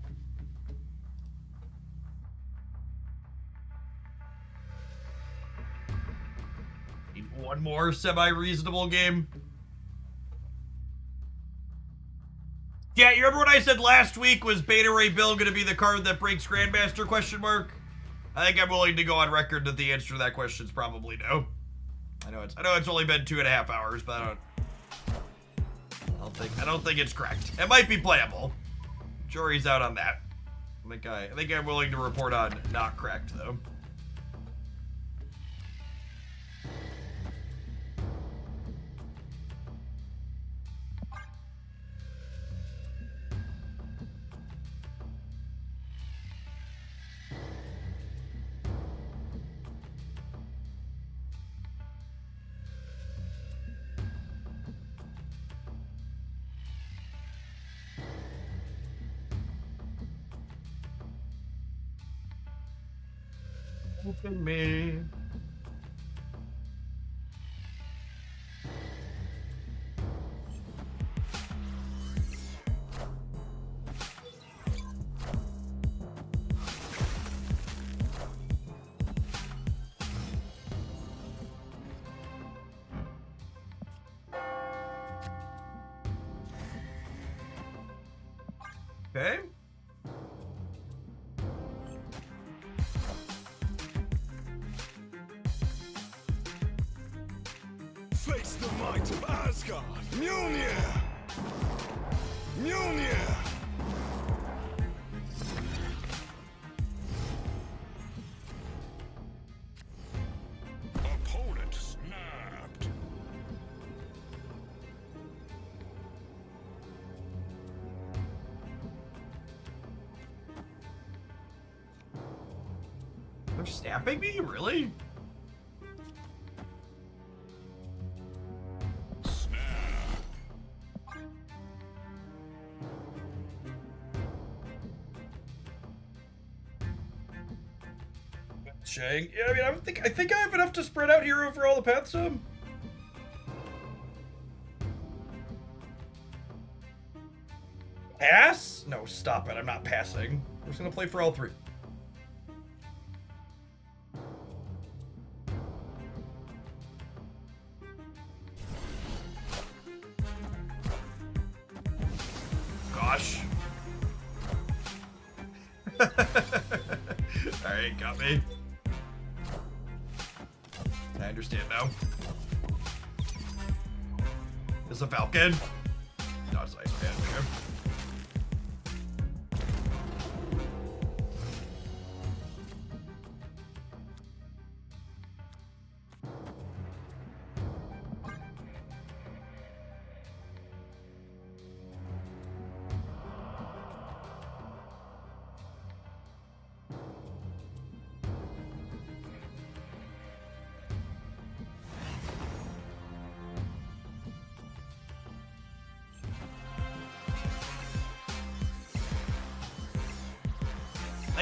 Need one more semi-reasonable game. Yeah, you remember what I said last week? Was Beta Ray Bill going to be the card that breaks Grandmaster, question mark? I think I'm willing to go on record that the answer to that question is probably no. I know it's only been 2.5 hours, but I don't think it's cracked. It might be playable. Jury's out on that. I think I'm willing to report on not cracked though. Open me. Okay. Face the might of Asgard! Mjolnir! Mjolnir! Opponent snapped. They're snapping me? Really? Shang. Yeah, I mean, I think I have enough to spread out here over all the paths. Pass? No, stop it. I'm not passing. I'm just gonna play for all three. Gosh. Alright, got me. I understand now. Is a Falcon? No, it's Iceman. Okay.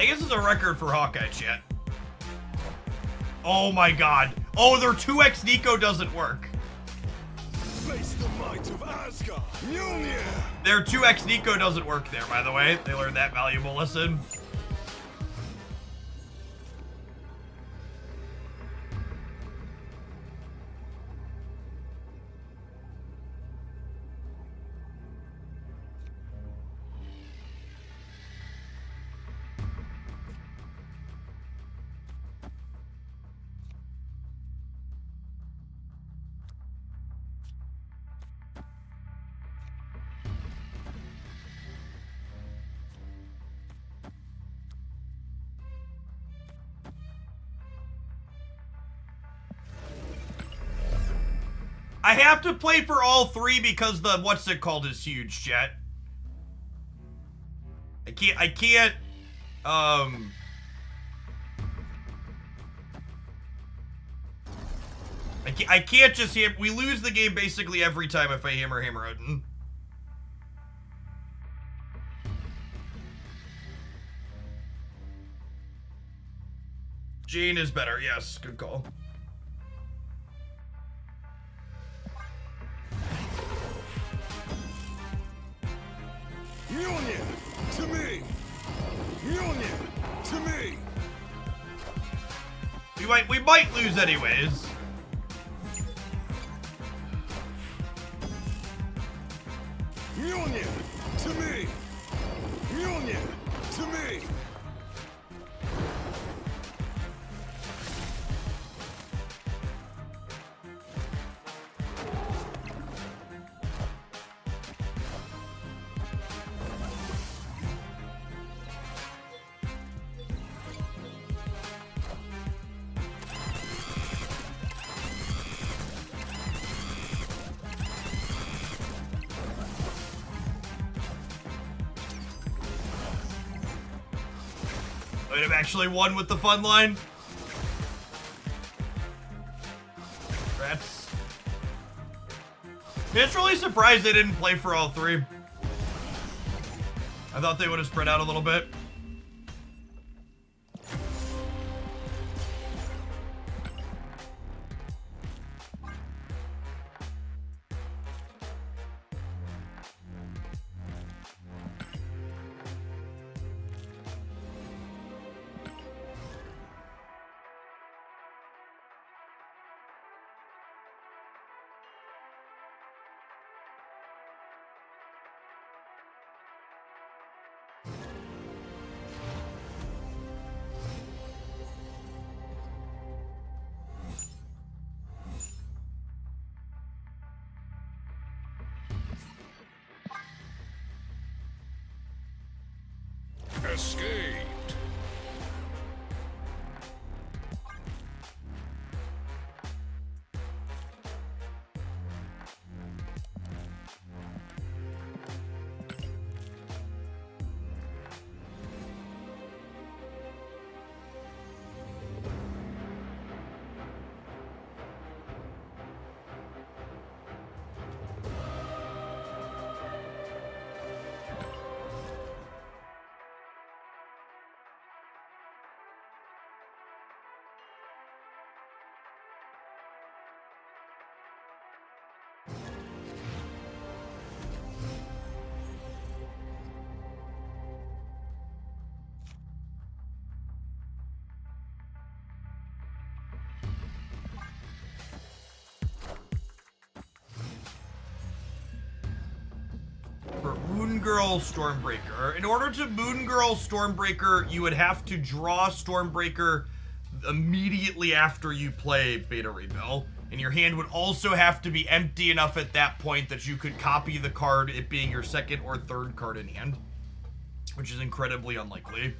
I guess it's a record for Hawkeye, chat. Oh my god. Oh, their 2x Nico doesn't work. Face the might of Asgard. Mjolnir. Their 2x Nico doesn't work there, by the way. They learned that valuable lesson. I have to play for all three because the what's it called is huge, chat. I can't I can't just hit. We lose the game basically every time if I hammer Odin. Jane is better, yes, good call. Mjolnir to me. Mjolnir to me. We might lose anyways. Mjolnir to me. Mjolnir to me. I'd have actually won with the fun line. Rats. It's really surprised they didn't play for all three. I thought they would have spread out a little bit. Escaped. For Moon Girl Stormbreaker. In order to Moon Girl Stormbreaker, you would have to draw Stormbreaker immediately after you play Beta Ray Bill. And your hand would also have to be empty enough at that point that you could copy the card, it being your second or third card in hand. Which is incredibly unlikely.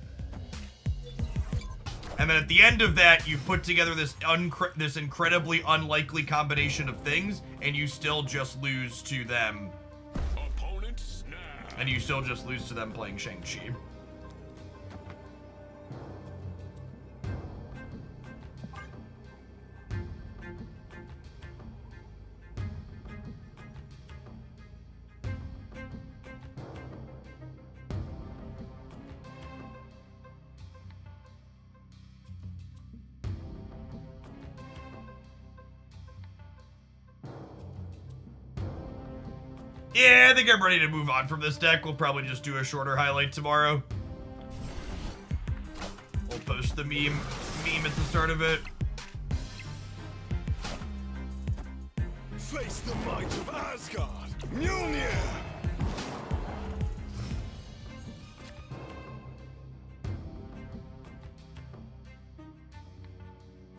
And then at the end of that, you've put together this incredibly unlikely combination of things, and you still just lose to them. Opponent snap. And you still just lose to them playing Shang-Chi. Yeah, I think I'm ready to move on from this deck. We'll probably just do a shorter highlight tomorrow. We'll post the meme at the start of it. Face the might of Asgard. Mjolnir.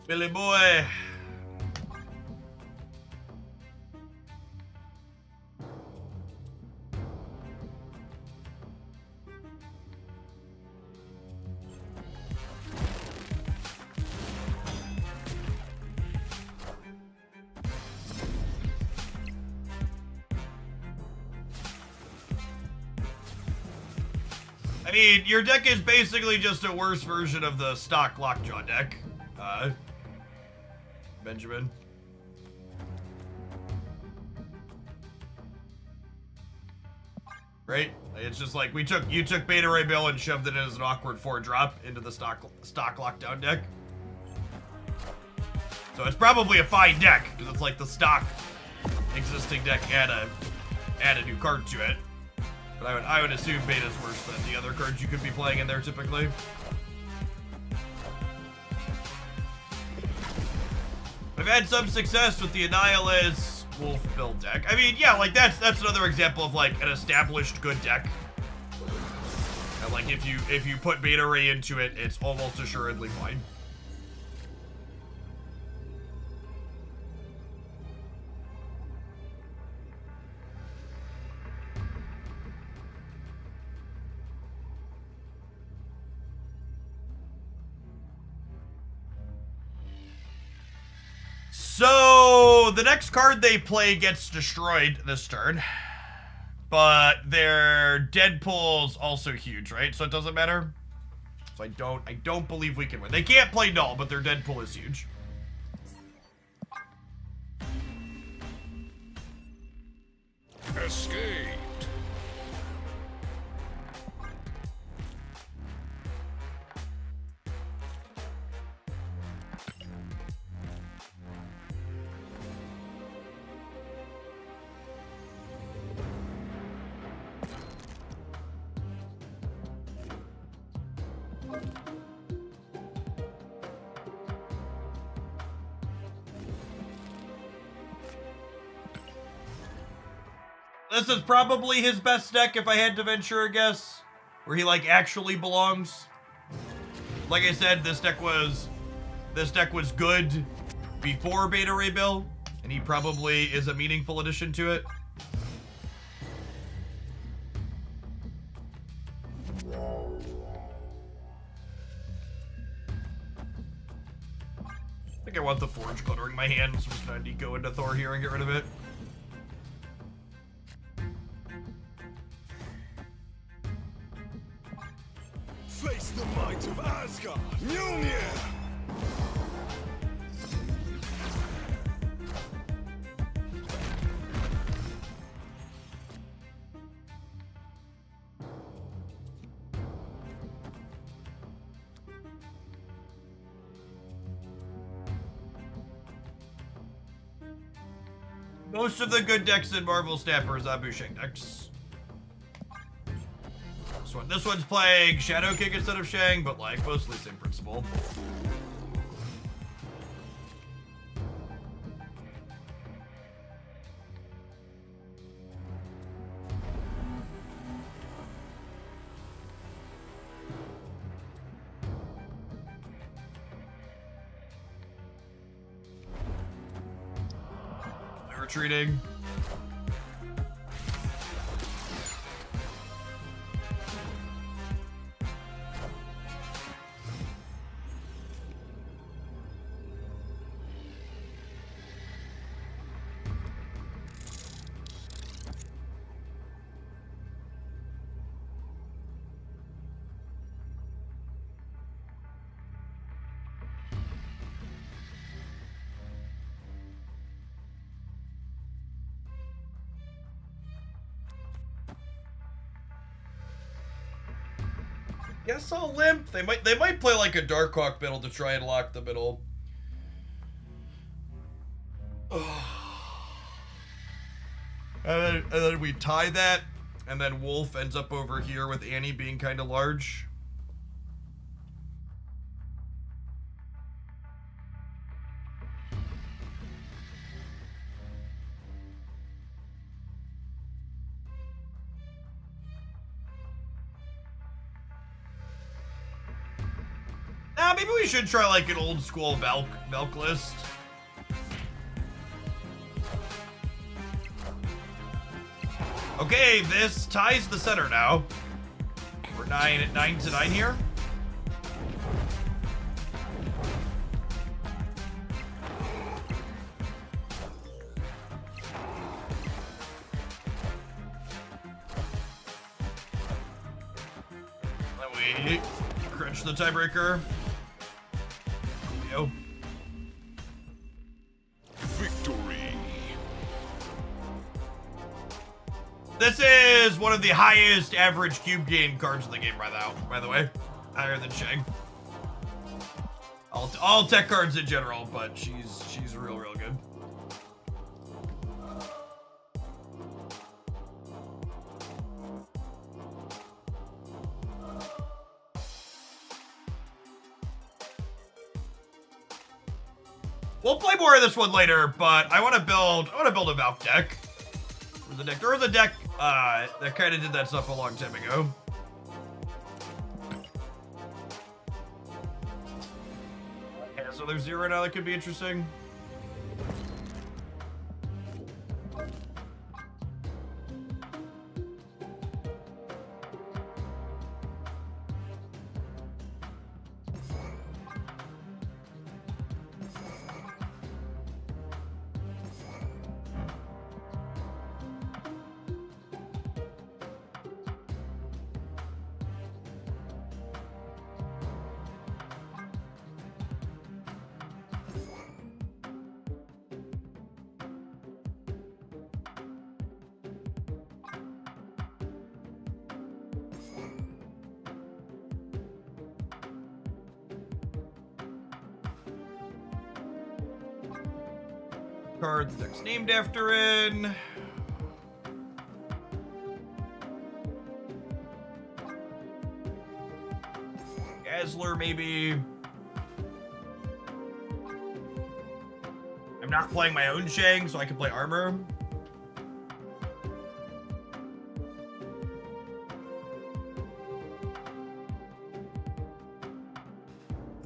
Billy boy. I mean, your deck is basically just a worse version of the stock Lockjaw deck. Benjamin. Right? It's just like you took Beta Ray Bill and shoved it in as an awkward 4-drop into the stock lockdown deck. So it's probably a fine deck, because it's like the stock existing deck add a new card to it. But I would assume Beta's worse than the other cards you could be playing in there typically. I've had some success with the Annihilus Wolf build deck. I mean, yeah, like that's another example of like an established good deck. And like if you put Beta Ray into it, it's almost assuredly fine. So, the next card they play gets destroyed this turn. But their Deadpool's also huge, right? So it doesn't matter. So I don't believe we can win. They can't play null, but their Deadpool is huge. Escaped. This is probably his best deck if I had to venture a guess. Where he like actually belongs. Like I said, this deck was good before Beta Ray Bill, and he probably is a meaningful addition to it. I think I want the Forge cluttering my hand, so I'm just gonna go into Thor here and get rid of it. Face the might of Asgard. Mjolnir. Most of the good decks in Marvel Snapper is Abu Shang decks. This one's playing Shadow King instead of Shang, but like mostly same principle. They're retreating. Guess I'll limp. They might play like a Darkhawk middle to try and lock the middle. And then we tie that, and then Wolf ends up over here with Annie being kind of large. Nah, maybe we should try like an old school Valk list. Okay, this ties the center now. We're 9 to 9 here. Then we crunch the tiebreaker. Coolio. Victory. This is one of the highest average cube gain cards in the game right now, by the way. Higher than Shang. All tech cards in general, but she's real good. We'll play more of this one later, but I want to build a Valk deck. There was a deck that kind of did that stuff a long time ago. Okay, so there's 0 now that could be interesting. Card the deck's named after in. Gazler, maybe. I'm not playing my own Shang, so I can play armor.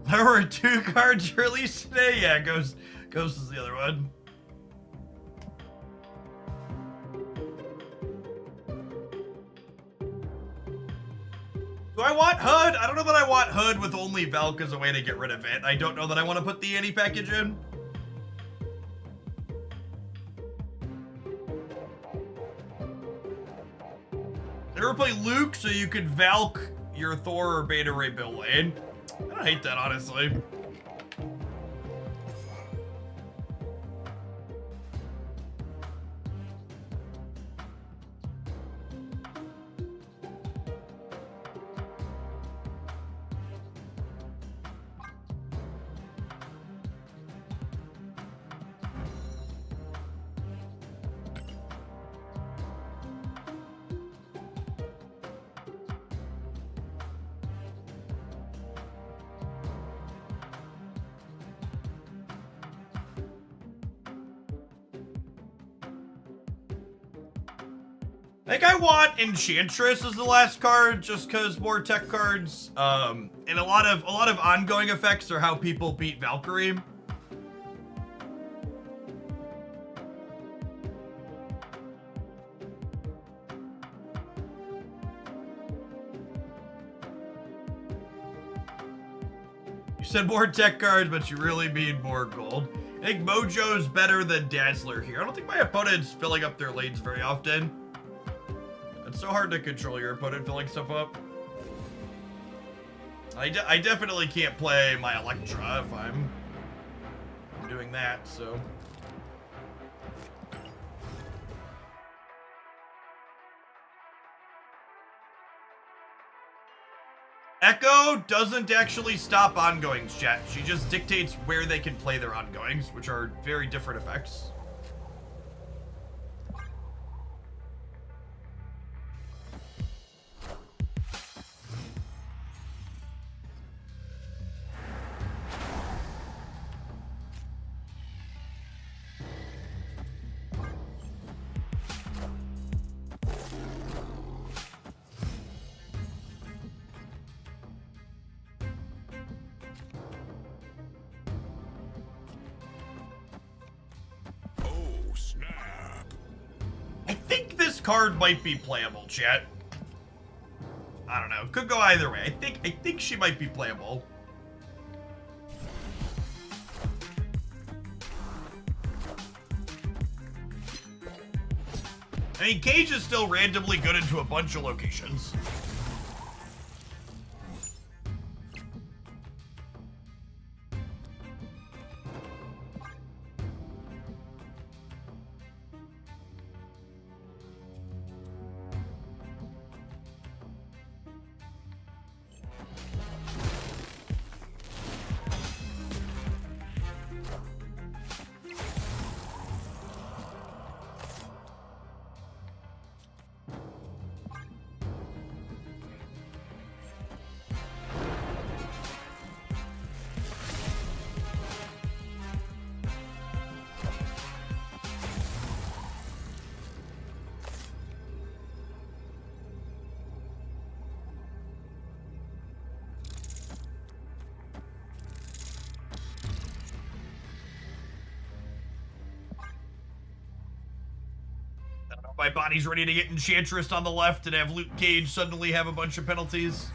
There were 2 cards released today. Yeah, Ghost is the other one. Do I want HUD? I don't know that I want HUD with only Valk as a way to get rid of it. I don't know that I want to put the Annie package in. Never play Luke, so you could Valk your Thor or Beta Ray Bill lane. I don't hate that, honestly. I think I want Enchantress as the last card, just because more tech cards, and a lot of ongoing effects are how people beat Valkyrie. You said more tech cards, but you really mean more gold. I think Mojo's better than Dazzler here. I don't think my opponent's filling up their lanes very often. It's so hard to control your opponent filling stuff up. I definitely can't play my Electra if I'm doing that, so. Echo doesn't actually stop ongoings, chat. She just dictates where they can play their ongoings, which are very different effects. card might be playable, chat. I don't know. Could go either way. I think she might be playable. I mean, Cage is still randomly good into a bunch of locations. My body's ready to get Enchantress on the left and have Luke Cage suddenly have a bunch of penalties.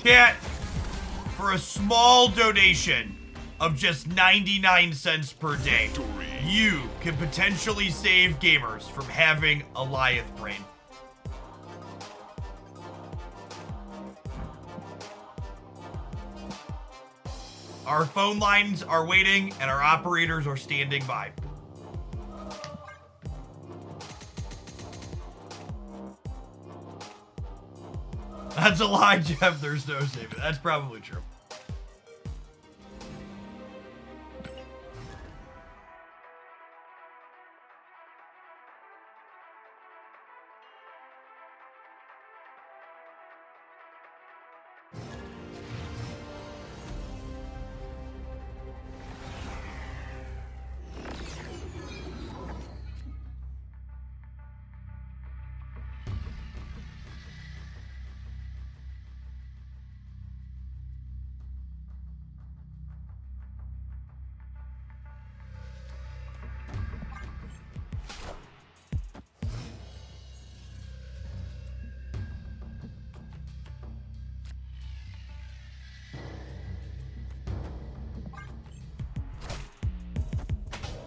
Chat, for a small donation of just 99 cents per day, you can potentially save gamers from having a Goliath brain. Our phone lines are waiting and our operators are standing by. That's a lie, Jeff. There's no saving. That's probably true.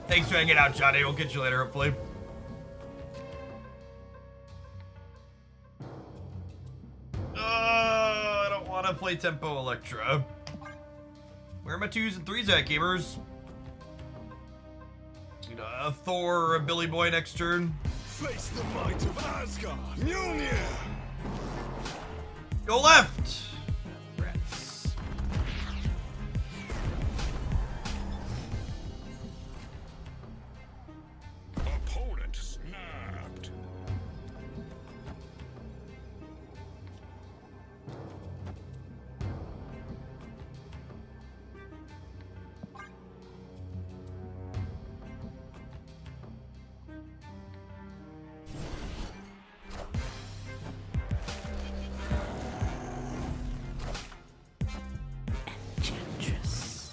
Thanks for hanging out, Johnny. We'll get you later, hopefully. I don't want to play Tempo Electra. Where are my 2s and 3s at, gamers? Need a Thor or a Billy Boy next turn. Face the might of Asgard. Mjolnir. Go left. Rats. Opponent snapped. Enchantress.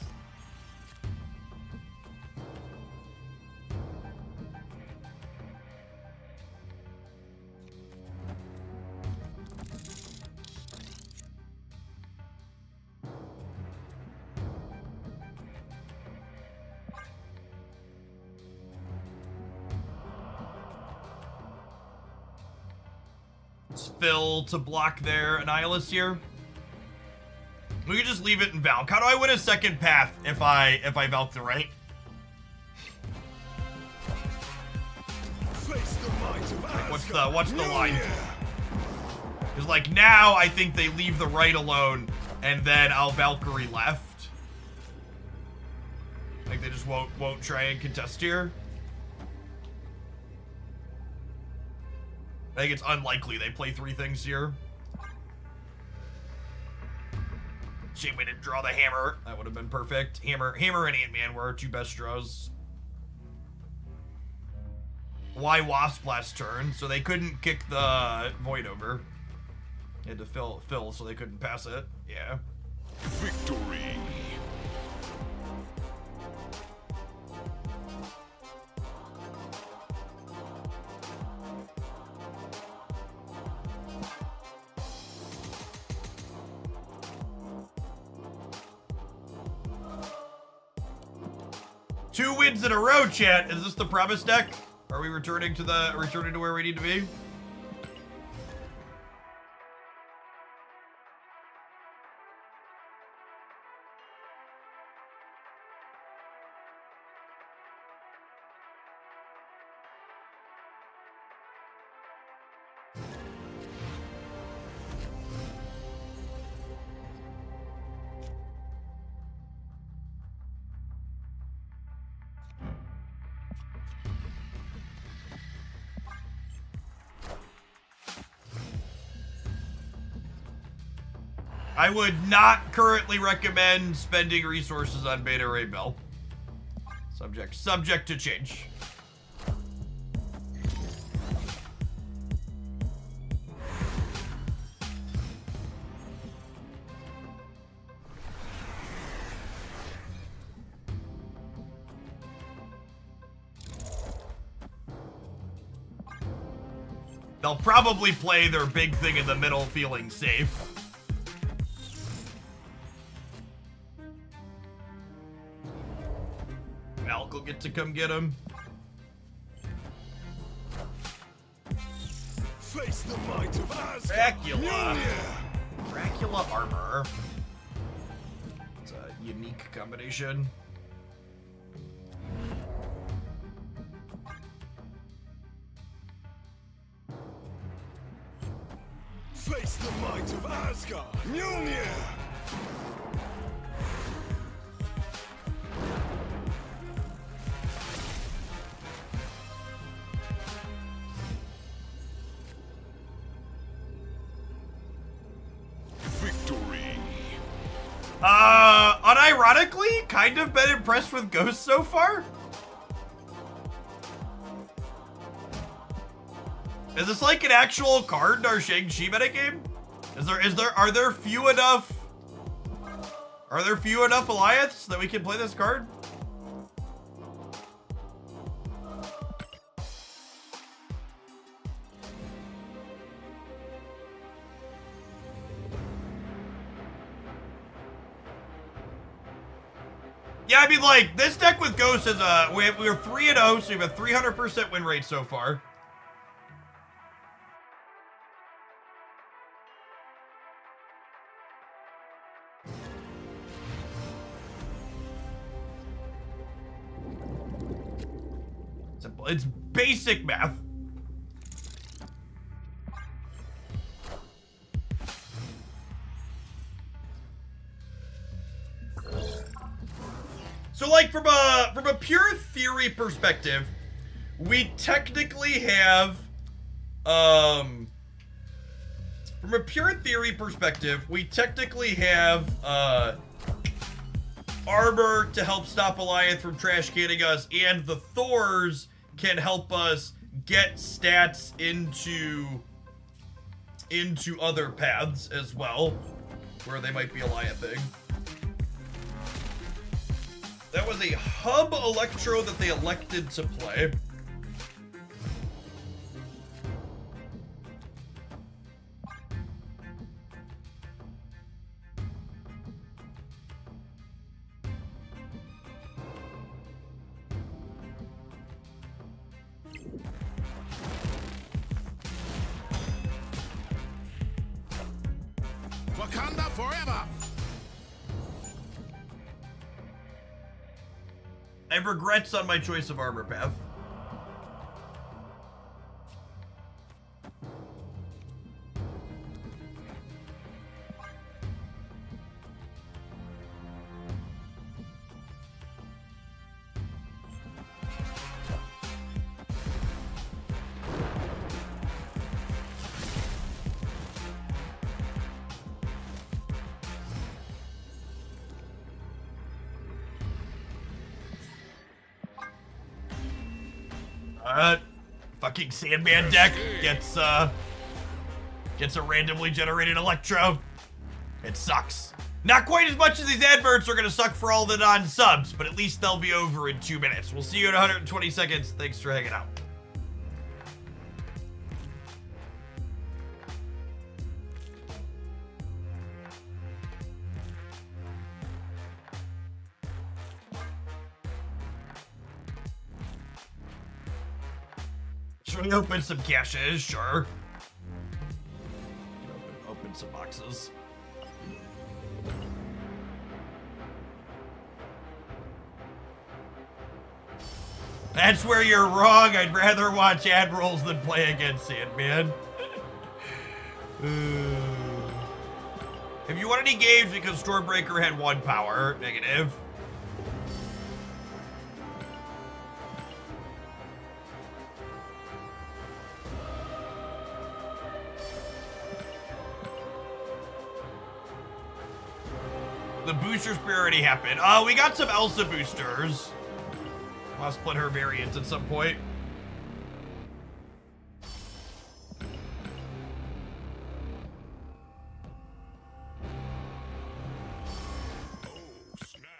Spill to block their Annihilus here. We could just leave it in Valk. How do I win a second path if I Valk the right? Face the might of Asgard. What's the line? Mjolnir. Because like now I think they leave the right alone and then I'll Valkyrie left. Like they just won't try and contest here. I think it's unlikely they play 3 things here. Shame we didn't draw the hammer. That would have been perfect. Hammer and Ant-Man were our 2 best draws. Wasp last turn, so they couldn't kick the Void over. They had to fill so they couldn't pass it. Yeah. Victory. Two wins in a row, chat. Is this the promise deck? Are we returning to where we need to be? I would not currently recommend spending resources on Beta Ray Bell. Subject to change. They'll probably play their big thing in the middle feeling safe. Alk will get to come get him. Face the might of Asgard. Dracula. Dracula armor. It's a unique combination. Face the might of Asgard. Mjolnir. Unironically, kind of been impressed with Ghost so far. Is this like an actual card in our Shang-Chi metagame? Are there few enough Alliance that we can play this card? Yeah, I mean, like, this deck with Ghost is we're 3-0, so we have a 300% win rate so far. Simple. It's basic math. So, like, from a pure theory perspective, we technically have, armor to help stop Alliance from trash canning us, and the Thors can help us get stats into other paths as well, where they might be Alliance-ing. That was a hub Electro that they elected to play. Wakanda forever. I have regrets on my choice of armor path. Fucking Sandman deck gets a randomly generated Electro. It sucks. Not quite as much as these adverts are gonna suck for all the non-subs, but at least they'll be over in 2 minutes. We'll see you in 120 seconds. Thanks for hanging out. Should we open some caches? Sure. Open some boxes. That's where you're wrong. I'd rather watch ad rolls than play against Sandman. Have you won any games because Stormbreaker had 1 power? Negative. The boosters already happened. We got some Elsa boosters. I'll split her variants at some point. Oh, snap.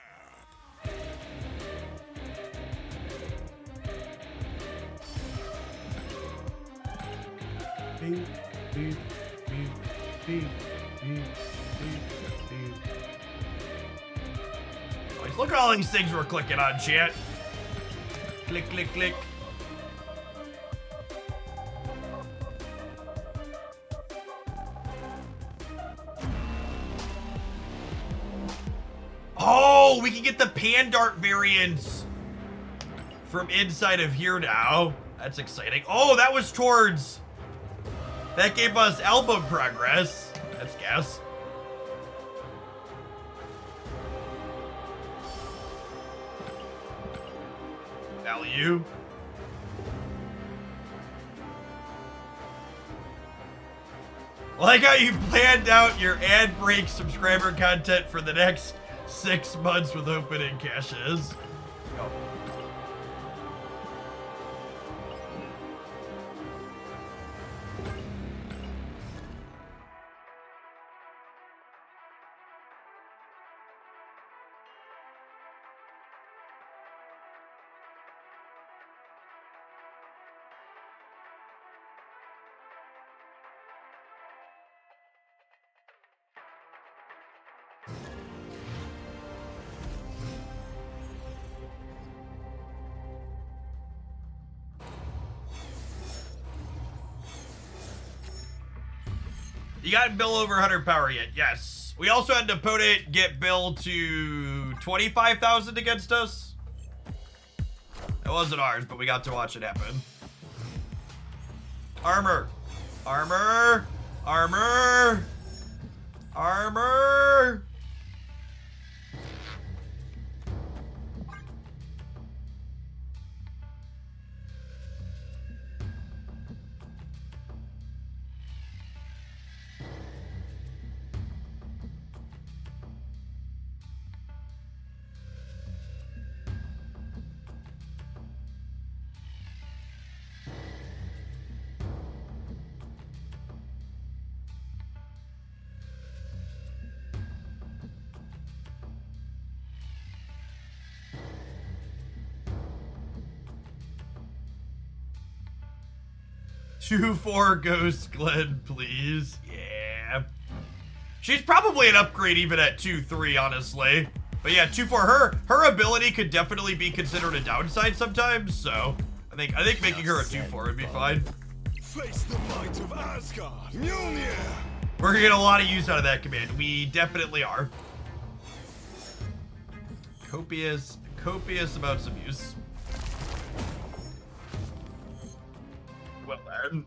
Boys, look at all these things we're clicking on, chat. Click, click, click. Oh, we can get the Pandart variants from inside of here now. That's exciting. Oh, that was towards... That gave us album progress. Let's guess. Value. Like how you planned out your ad break subscriber content for the next 6 months with opening caches. Go. You got Bill over 100 power yet? Yes. We also had Opponent get Bill to 25,000 against us. That wasn't ours, but we got to watch it happen. Armor. Armor. Armor. Armor. Two 4 Ghost Glenn, please. Yeah. She's probably an upgrade even at 2-3, honestly. But yeah, 2-4. Her ability could definitely be considered a downside sometimes. So I think making her a 2-4 would be fine. Face the might of Asgard. Mjolnir. We're gonna get a lot of use out of that command. We definitely are. Copious amounts of use. Well then.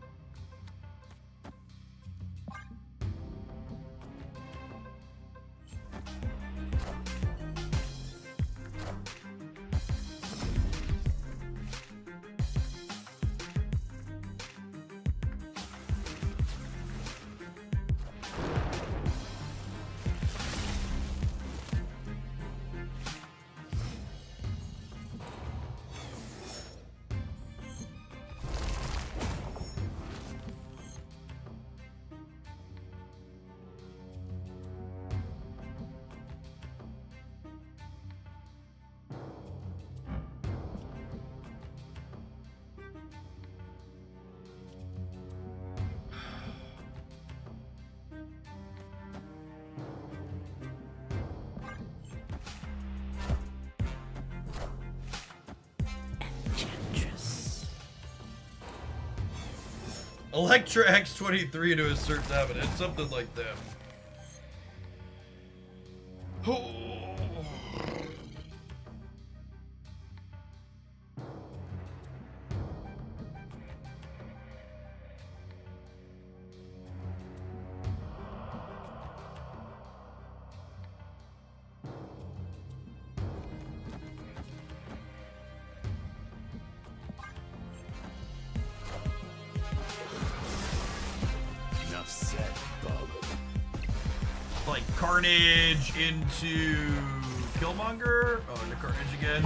Electra X23 to assert dominance, something like that. Oh. Enough said, bub. Like Carnage into Killmonger. Oh, into Carnage again.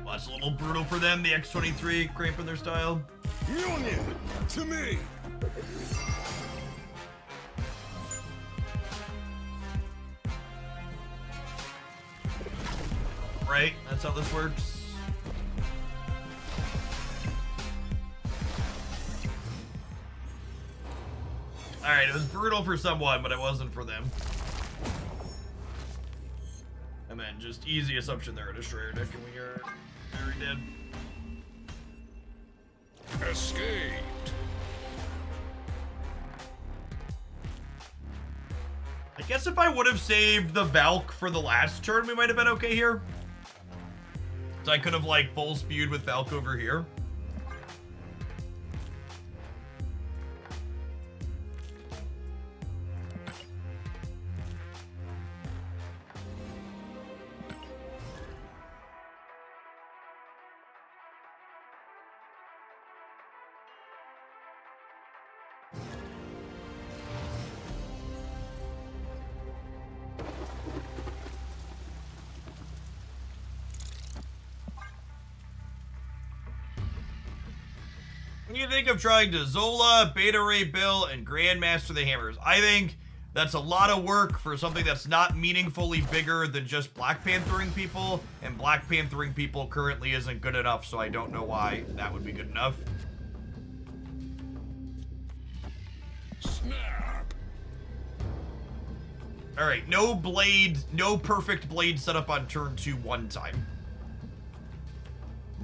Well, that's a little brutal for them. The X23 cramping their style. Mjolnir, to me. Right? That's how this works. Alright, it was brutal for someone, but it wasn't for them. And then just easy assumption they're a destroyer deck and we are very dead. Escaped. I guess if I would have saved the Valk for the last turn, we might have been okay here. So I could have like full spewed with Valk over here. You think of trying to Zola, Beta Ray Bill, and Grandmaster the Hammers. I think that's a lot of work for something that's not meaningfully bigger than just Black Panthering people, and Black Panthering people currently isn't good enough, so I don't know why that would be good enough. Snap. Alright, no blade, no perfect blade setup on turn 2 one time.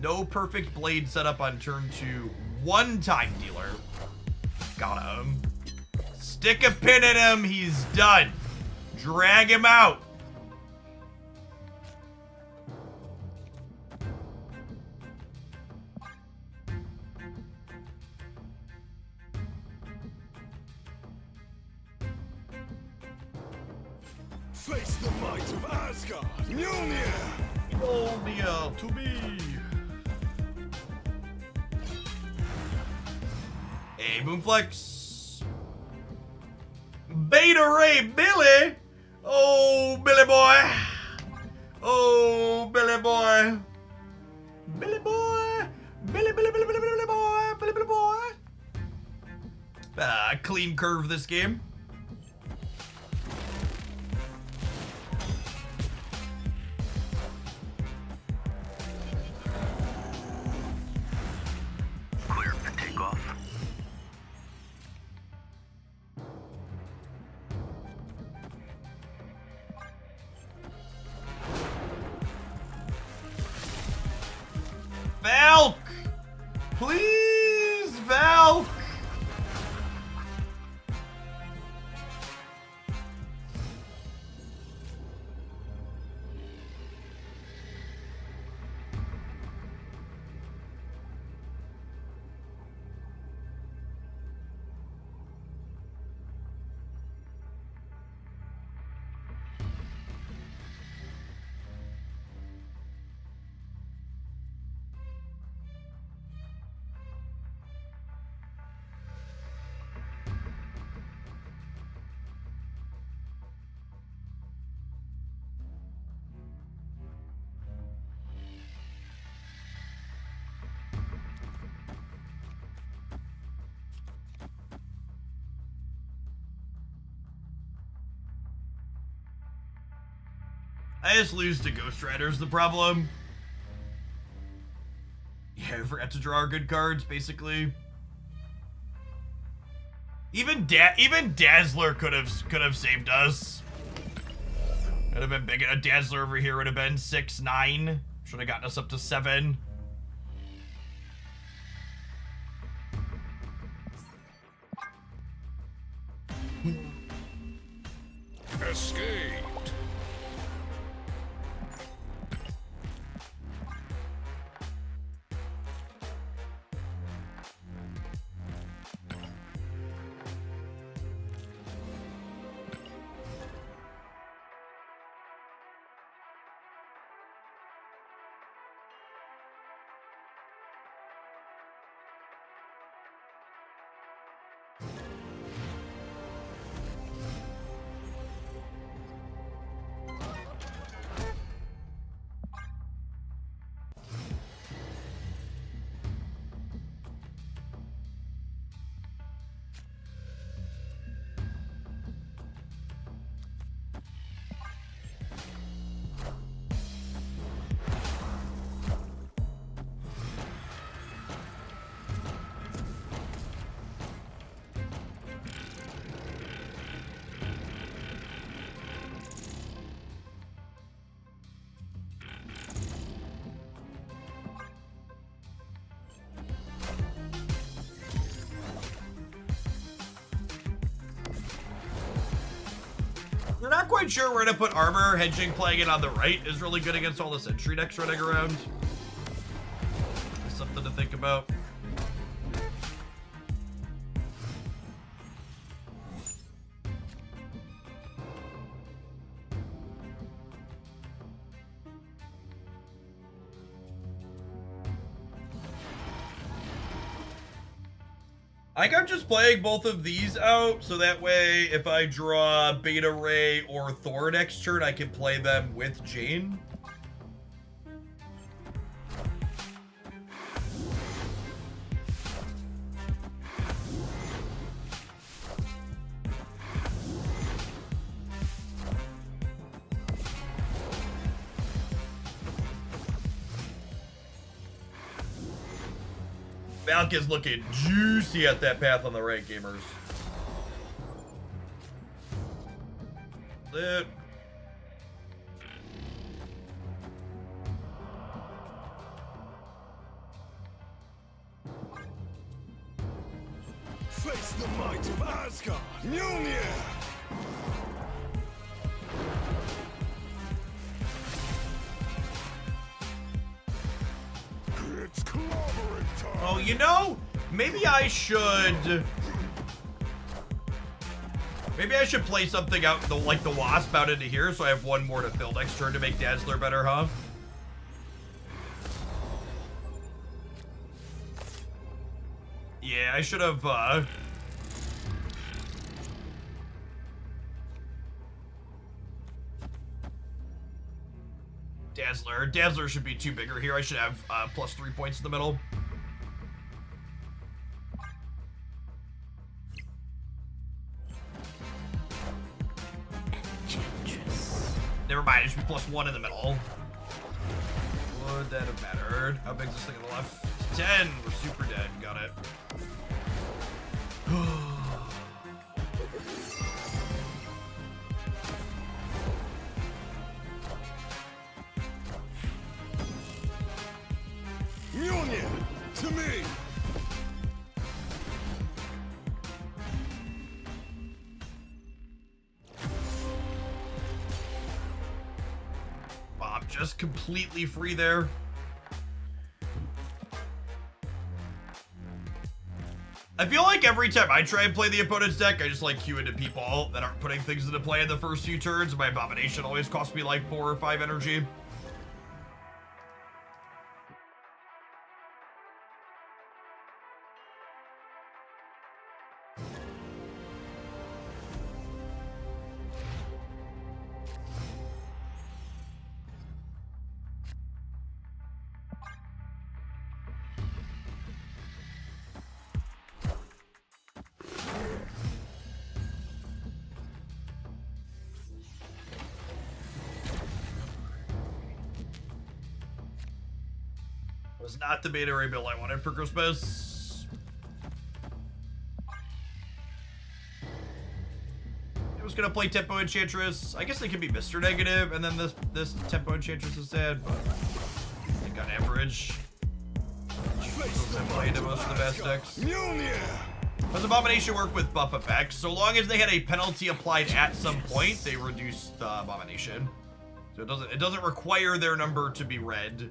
No perfect blade setup on turn 2 one time, dealer. Got him. Stick a pin in him, he's done. Drag him out. Face the might of Asgard. Mjolnir. Mjolnir to be. Hey, Boomflex. Beta Ray Billy. Oh, Billy boy. Oh, Billy boy. Billy boy. Billy boy. Billy boy. Clean curve this game. Clear for takeoff. Valk! Please, Valk! I just lose to Ghost Rider's the problem. Yeah, I forgot to draw our good cards, basically. Even Dazzler could have saved us. Could have been big. A Dazzler over here would have been 6, 9. Should have gotten us up to 7. Escaped. We're not quite sure where to put armor. Hedging playing it on the right is really good against all the sentry decks running around. Something to think about. I think I'm just playing both of these out, so that way if I draw Beta Ray or Thor next turn, I can play them with Jane. Valk is looking juicy at that path on the right, gamers. Lit. Face the might of Asgard. Mjolnir! It's clobbering time. Oh, you know, maybe I should play something out, like the Wasp out into here, so I have one more to fill next turn to make Dazzler better, huh? Yeah, I should have, Dazzler should be 2 bigger here. I should have, plus 3 points in the middle. Never mind, it should be plus 1 in the middle. Would that have mattered? How big is this thing on the left? 10. We're super dead. Got it. Mjolnir! To me! I'm just completely free there. I feel like every time I try and play the opponent's deck, I just like queue into people that aren't putting things into play in the first few turns. My Abomination always costs me like 4 or 5 energy. Was not the Beta Ray build I wanted for Christmas. It was gonna play Tempo Enchantress. I guess they could be Mr. Negative, and then this Tempo Enchantress is dead, but I think on average, they played most of the best decks. Does Abomination work with buff effects? So long as they had a penalty applied at some point, they reduce the Abomination. So it doesn't require their number to be red.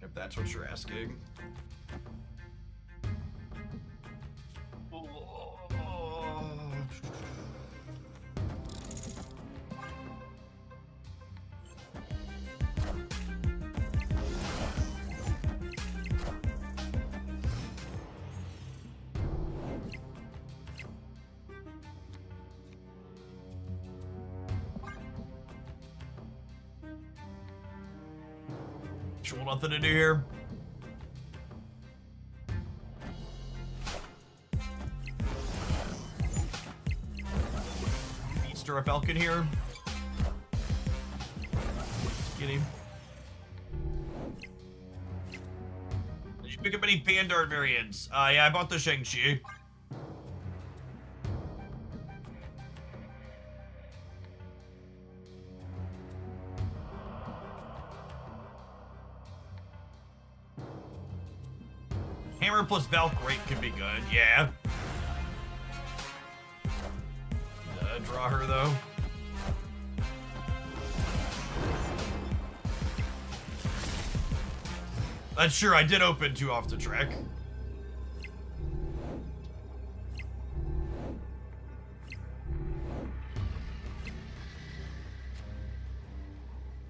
If that's what you're asking. Sure, nothing to do here. Beaster a Falcon here. Get him. Did you pick up any Pandart variants? Yeah, I bought the Shang-Chi. Hammer plus Valkyrie could be good, yeah. Draw her though. That's sure, I did open 2 off the track.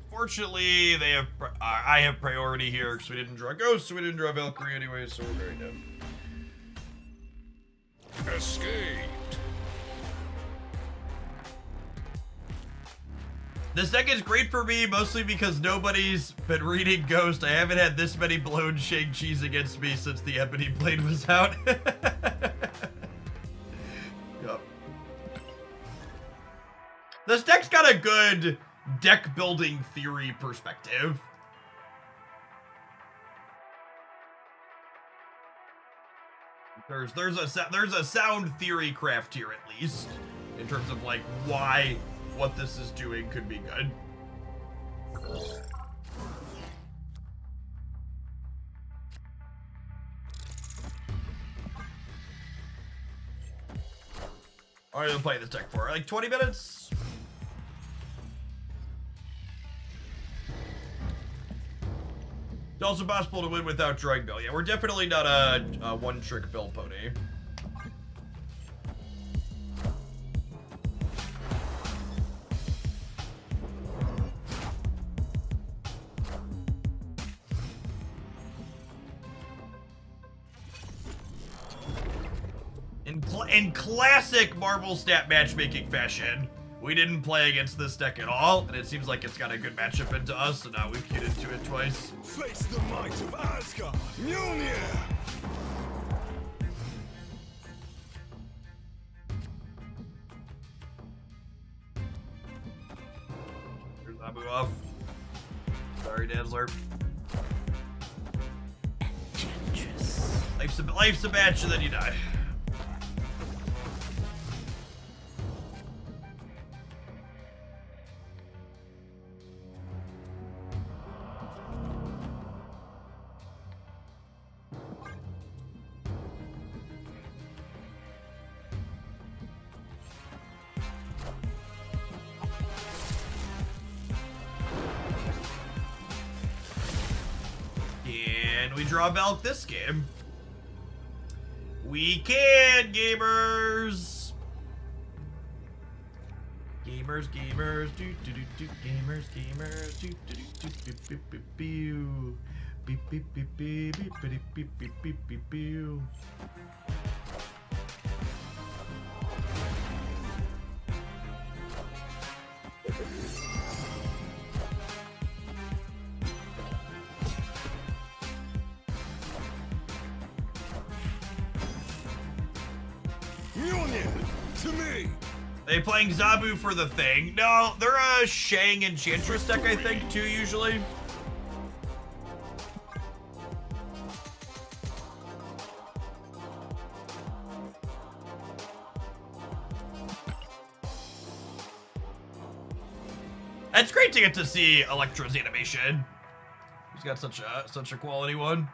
Fortunately, they have. I have priority here because we didn't draw Ghost, so we didn't draw Valkyrie anyway, so we're very dead. Escaped. This deck is great for me, mostly because nobody's been reading Ghost. I haven't had this many blown Shang-Chis against me since the Ebony Blade was out. Yup. This deck's got a good deck building theory perspective. There's a sound theory craft here at least in terms of like why what this is doing could be good. How long are you gonna play this deck for? Like 20 minutes? It's also possible to win without drawing Bill. Yeah, we're definitely not a one-trick Bill pony. In classic Marvel stat matchmaking fashion, we didn't play against this deck at all, and it seems like it's got a good matchup into us, so now we've queued into it twice. Face the might of Asgard. Mjolnir. Here's Abu off. Sorry, Dazzler. Life's a match, and then you die. Can we draw Valk this game? We can, gamers! Gamers, do do do do, gamers, do do do do, beep beep beep beep beep beep beep beep beep beep beep beep beep beep. Mjolnir. To me. They playing Zabu for the thing? No, they're a Shang Enchantress deck, I think, too, usually. It's great to get to see Electro's animation. He's got such a quality one.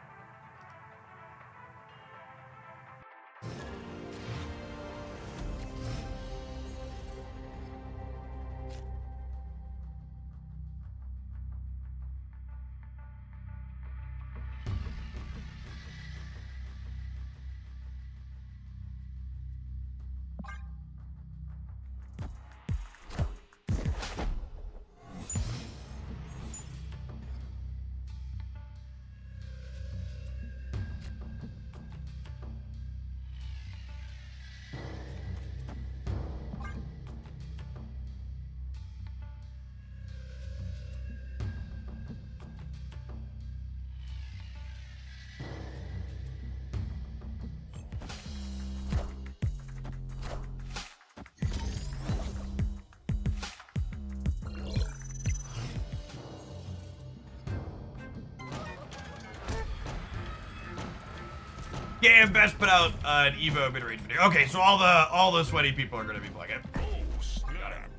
Yeah, best put out an Evo mid-range video. Okay, so all the sweaty people are gonna be playing it. Oh, snap.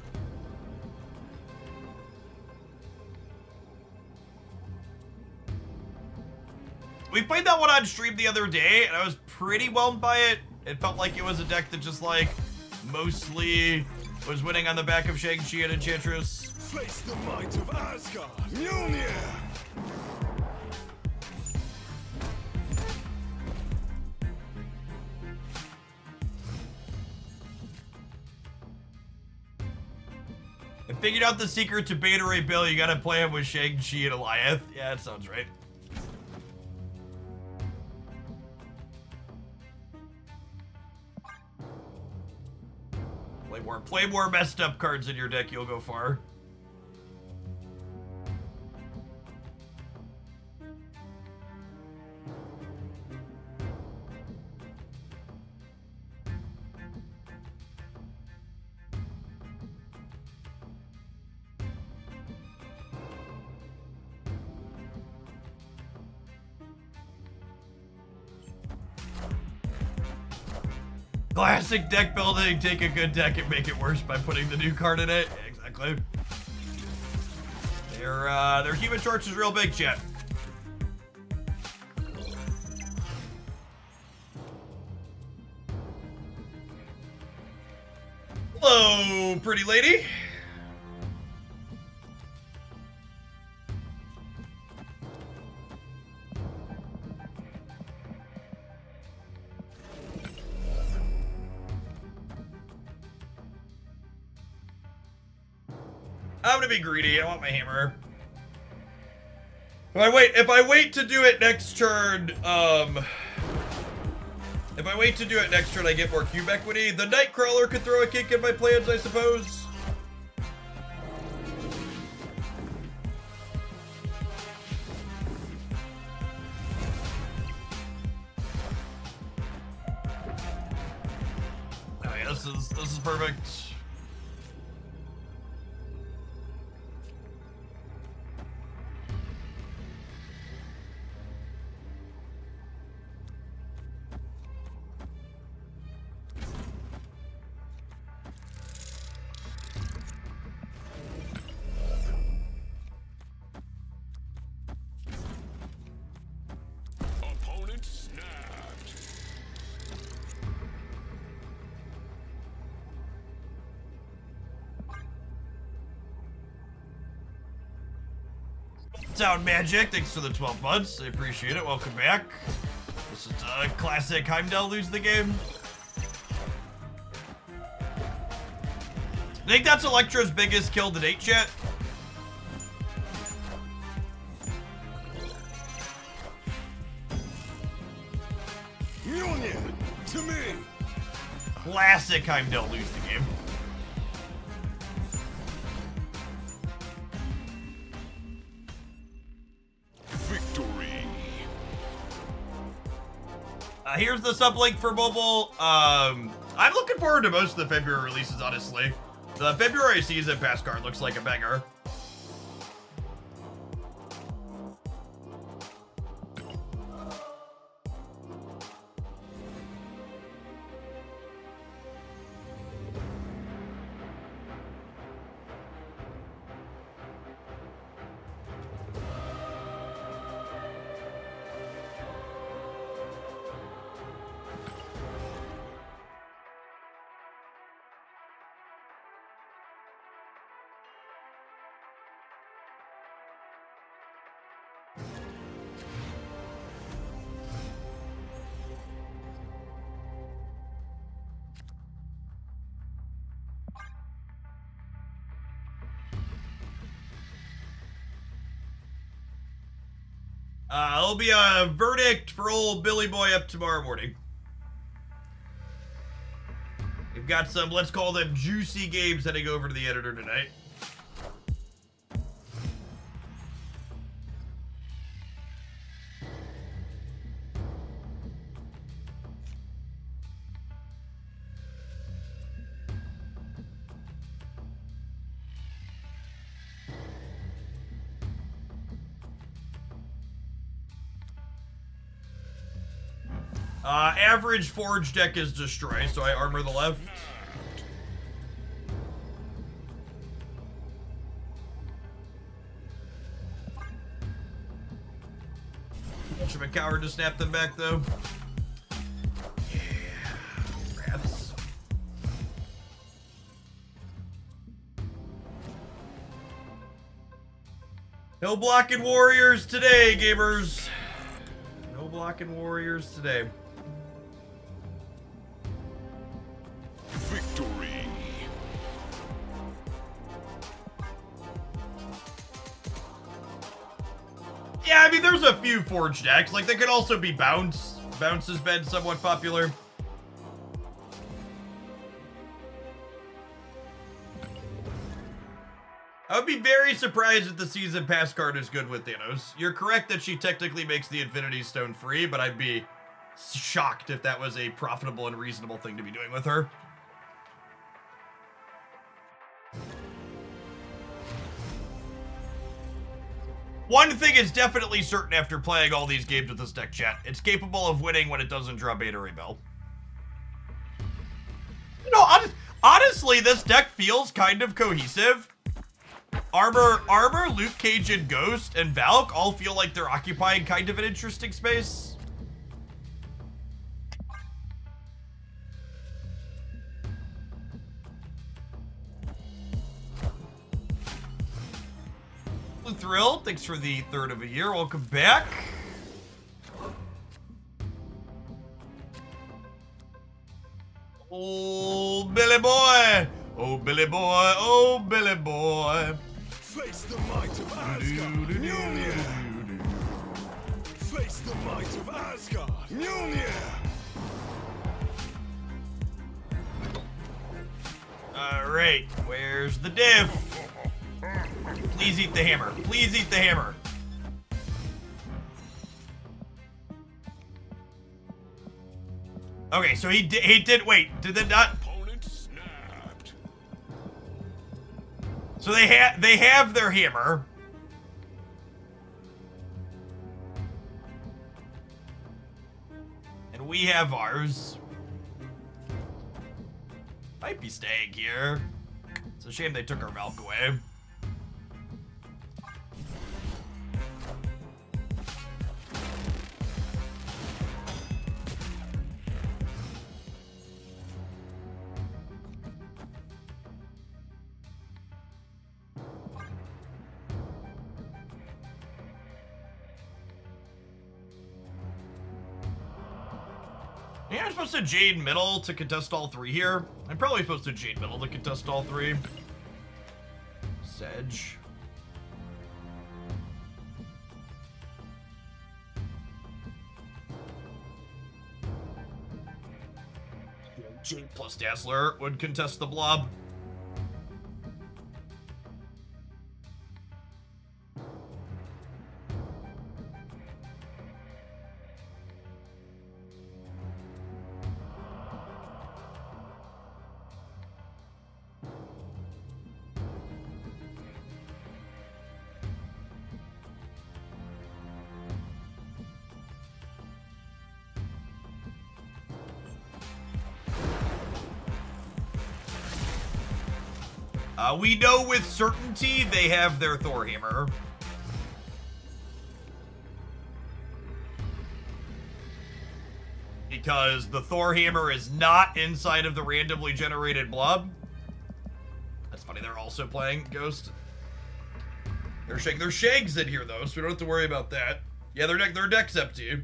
We played that one on stream the other day, and I was pretty whelmed by it. It felt like it was a deck that just, like, mostly was winning on the back of Shang-Chi and Enchantress. Face the might of Asgard. Mjolnir. I figured out the secret to Beta Ray Bill. You gotta play him with Shang-Chi and Eliath. Yeah, that sounds right. Play more messed up cards in your deck, you'll go far. Classic deck building, take a good deck and make it worse by putting the new card in it. Yeah, exactly. Their Human Torch is real big, chat. Hello, pretty lady. I'm gonna be greedy. I want my hammer. If I wait to do it next turn, I get more cube equity. The Nightcrawler could throw a kick in my plans, I suppose. Oh yeah, this is perfect. Opponent snapped. Sound Magic, thanks for the 12 months. I appreciate it. Welcome back. This is a classic Heimdall lose the game. I think that's Electro's biggest kill to date, chat. Mjolnir. To me. Classic Heimdall lose the game. Victory. Here's the sublink for mobile. I'm looking forward to most of the February releases, honestly. The February season pass card looks like a banger. It'll be a verdict for old Billy Boy up tomorrow morning. We've got some, let's call them juicy games heading over to the editor tonight. Average forge deck is destroy, so I armor the left. Much of a coward to snap them back, though. Yeah, rats. No blocking warriors today, gamers. No blocking warriors today. Victory. Yeah, I mean, there's a few forge decks. Like, there could also be bounce. Bounce has been somewhat popular. I would be very surprised if the Season Pass card is good with Thanos. You're correct that she technically makes the Infinity Stone free, but I'd be shocked if that was a profitable and reasonable thing to be doing with her. One thing is definitely certain after playing all these games with this deck, chat. It's capable of winning when it doesn't draw Beta Ray Bell. You know, honestly, this deck feels kind of cohesive. Armor, Luke Cage, and Ghost, and Valk all feel like they're occupying kind of an interesting space. Thrill, thanks for the third of a year. Welcome back. Oh, Billy boy. Oh, Billy boy. Oh, Billy boy. Face the might of Asgard. Mjolnir. Face the might of Asgard. Mjolnir. All right, where's the diff? Please eat the hammer. Please eat the hammer. Okay, so he did wait. Did they not? Opponent snapped. So they have their hammer. And we have ours. Might be staying here. It's a shame they took our Valk away. Yeah, I'm supposed to Jade middle to contest all three here. I'm probably supposed to Jade middle to contest all three. Sedge. Jade plus Dazzler would contest the blob. We know with certainty they have their Thor hammer. Because the Thor hammer is not inside of the randomly generated blob. That's funny, they're also playing Ghost. There's Shags in here though, so we don't have to worry about that. Yeah, their deck's empty.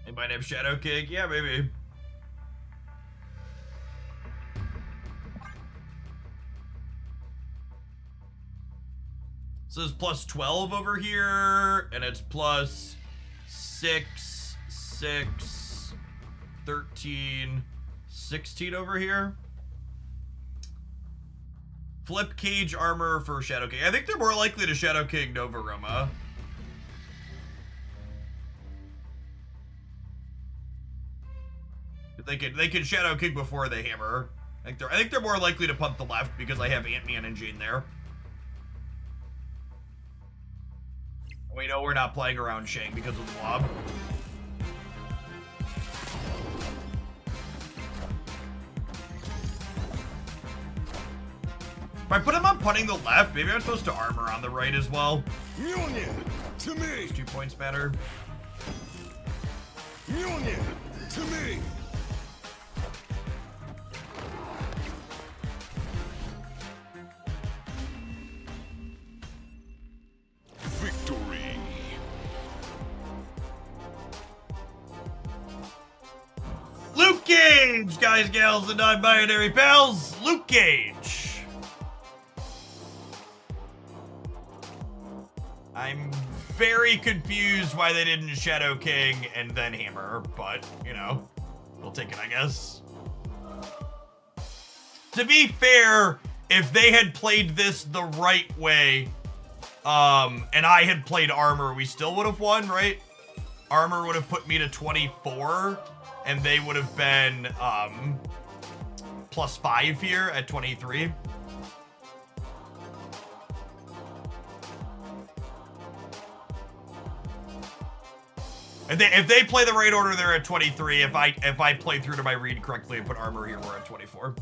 They might have Shadow King. Yeah, maybe. So it's plus 12 over here, and it's plus 6, 6, 13, 16 over here. Flip Cage armor for Shadow King. I think they're more likely to Shadow King Nova Roma. They can Shadow King before they hammer. I think they're more likely to punt the left because I have Ant-Man and Jane there. We know we're not playing around Shang because of the lob. If I put him on punting the left, maybe I'm supposed to armor on the right as well. Mjolnir, to me. Those 2 points matter. Mjolnir, to me. Victory. Luke Cage, guys, gals, and non-binary pals. Luke Cage. I'm very confused why they didn't Shadow King and then hammer, but, you know, we'll take it, I guess. To be fair, if they had played this the right way, and I had played armor, we still would have won, right? Armor would have put me to 24, and they would have been, plus 5 here at 23. If they play the right order, they're at 23. If I play through to my read correctly and put armor here, we're at 24.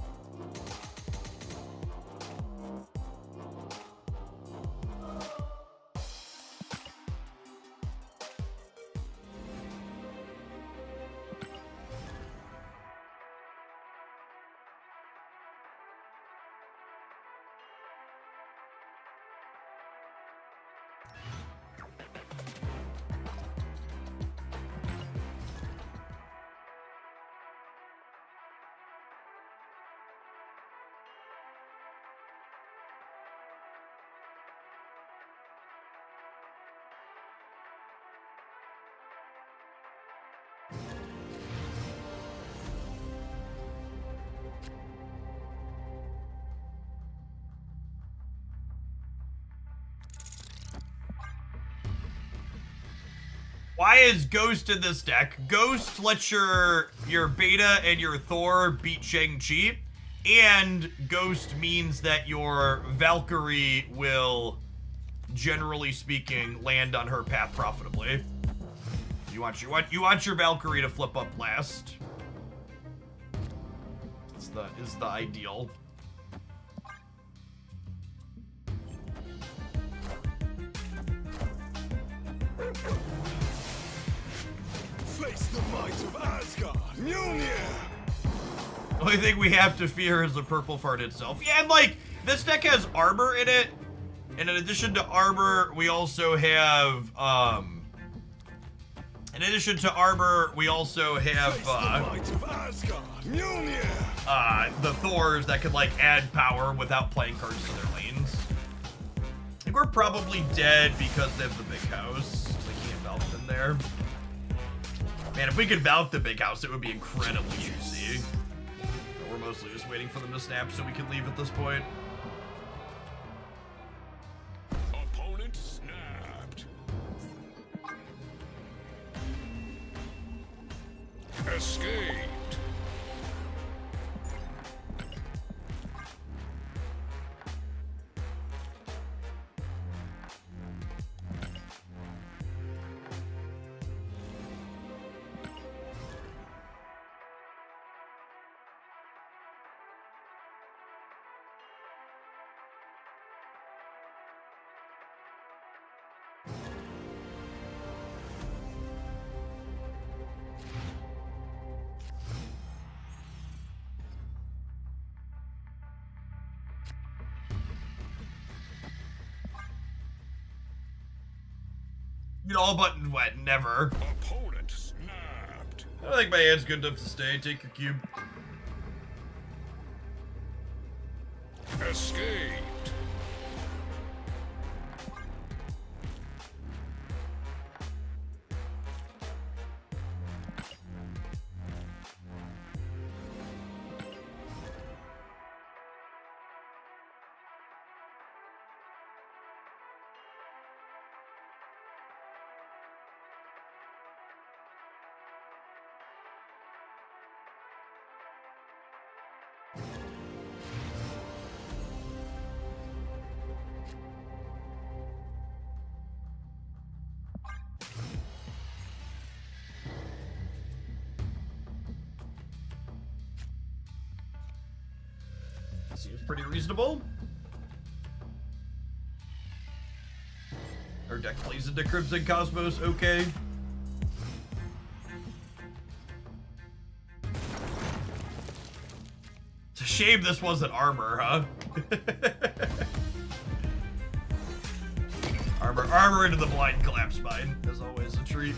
Why is Ghost in this deck? Ghost lets your Beta and your Thor beat Shang-Chi, and Ghost means that your Valkyrie will, generally speaking, land on her path profitably. You want your Valkyrie to flip up last. Is the ideal. Face the might of Asgard. Mjolnir. The only thing we have to fear is the purple fart itself. Yeah, and like, this deck has armor in it. And in addition to armor, we also have, in addition to armor, we also have, Face the might of Asgard. Mjolnir. the Thors that could, like, add power without playing cards to their lanes. I think we're probably dead because they have the big house. So they can't Valve in there. Man, if we could Valve the big house, it would be incredibly juicy. But we're mostly just waiting for them to snap so we can leave at this point. Opponent snapped. Escaped. All button what? Never. Opponent snapped. I don't think my hand's good enough to stay. Take your cube. Escaped. Seems pretty reasonable. Our deck plays into Crimson Cosmos, okay. It's a shame this wasn't armor, huh? armor into the blind collapse mine, as always, a treat.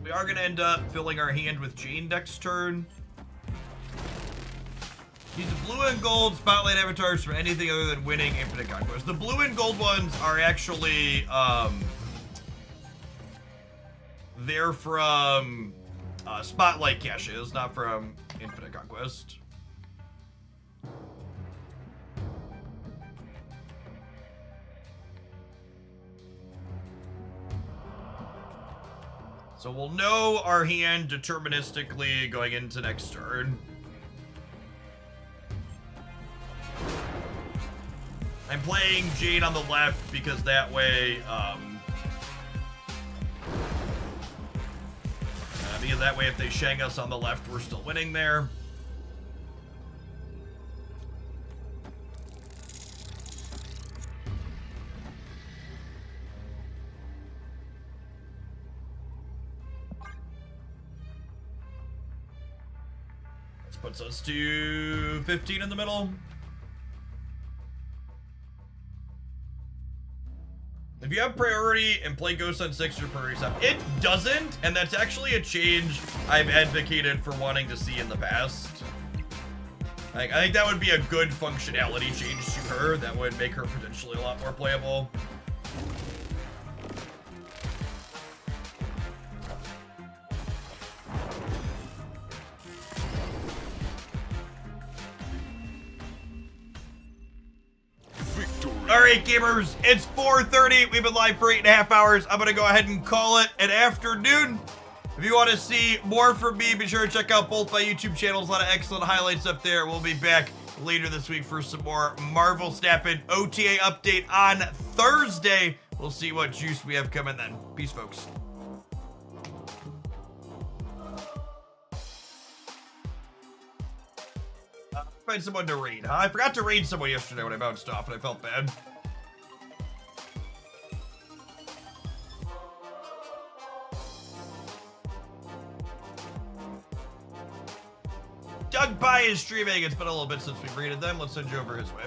We are going to end up filling our hand with Jane next turn. Use the blue and gold spotlight avatars for anything other than winning Infinite Conquest. The blue and gold ones are actually, they're from Spotlight caches, not from Infinite Conquest. So we'll know our hand deterministically going into next turn. I'm playing Jade on the left because that way, if they shang us on the left, we're still winning there. This puts us to 15 in the middle. If you have priority and play Ghost on 6, your priority's up. It doesn't, and that's actually a change I've advocated for wanting to see in the past. I think that would be a good functionality change to her. That would make her potentially a lot more playable. Alright, gamers, it's 4:30. We've been live for 8.5 hours. I'm gonna go ahead and call it an afternoon. If you want to see more from me, be sure to check out both my YouTube channels. A lot of excellent highlights up there. We'll be back later this week for some more Marvel Snappin' OTA update on Thursday. We'll see what juice we have coming then. Peace, folks. Find someone to raid, huh? I forgot to raid someone yesterday when I bounced off and I felt bad. Doug Pie is streaming. It's been a little bit since we've raided them. Let's send you over his way.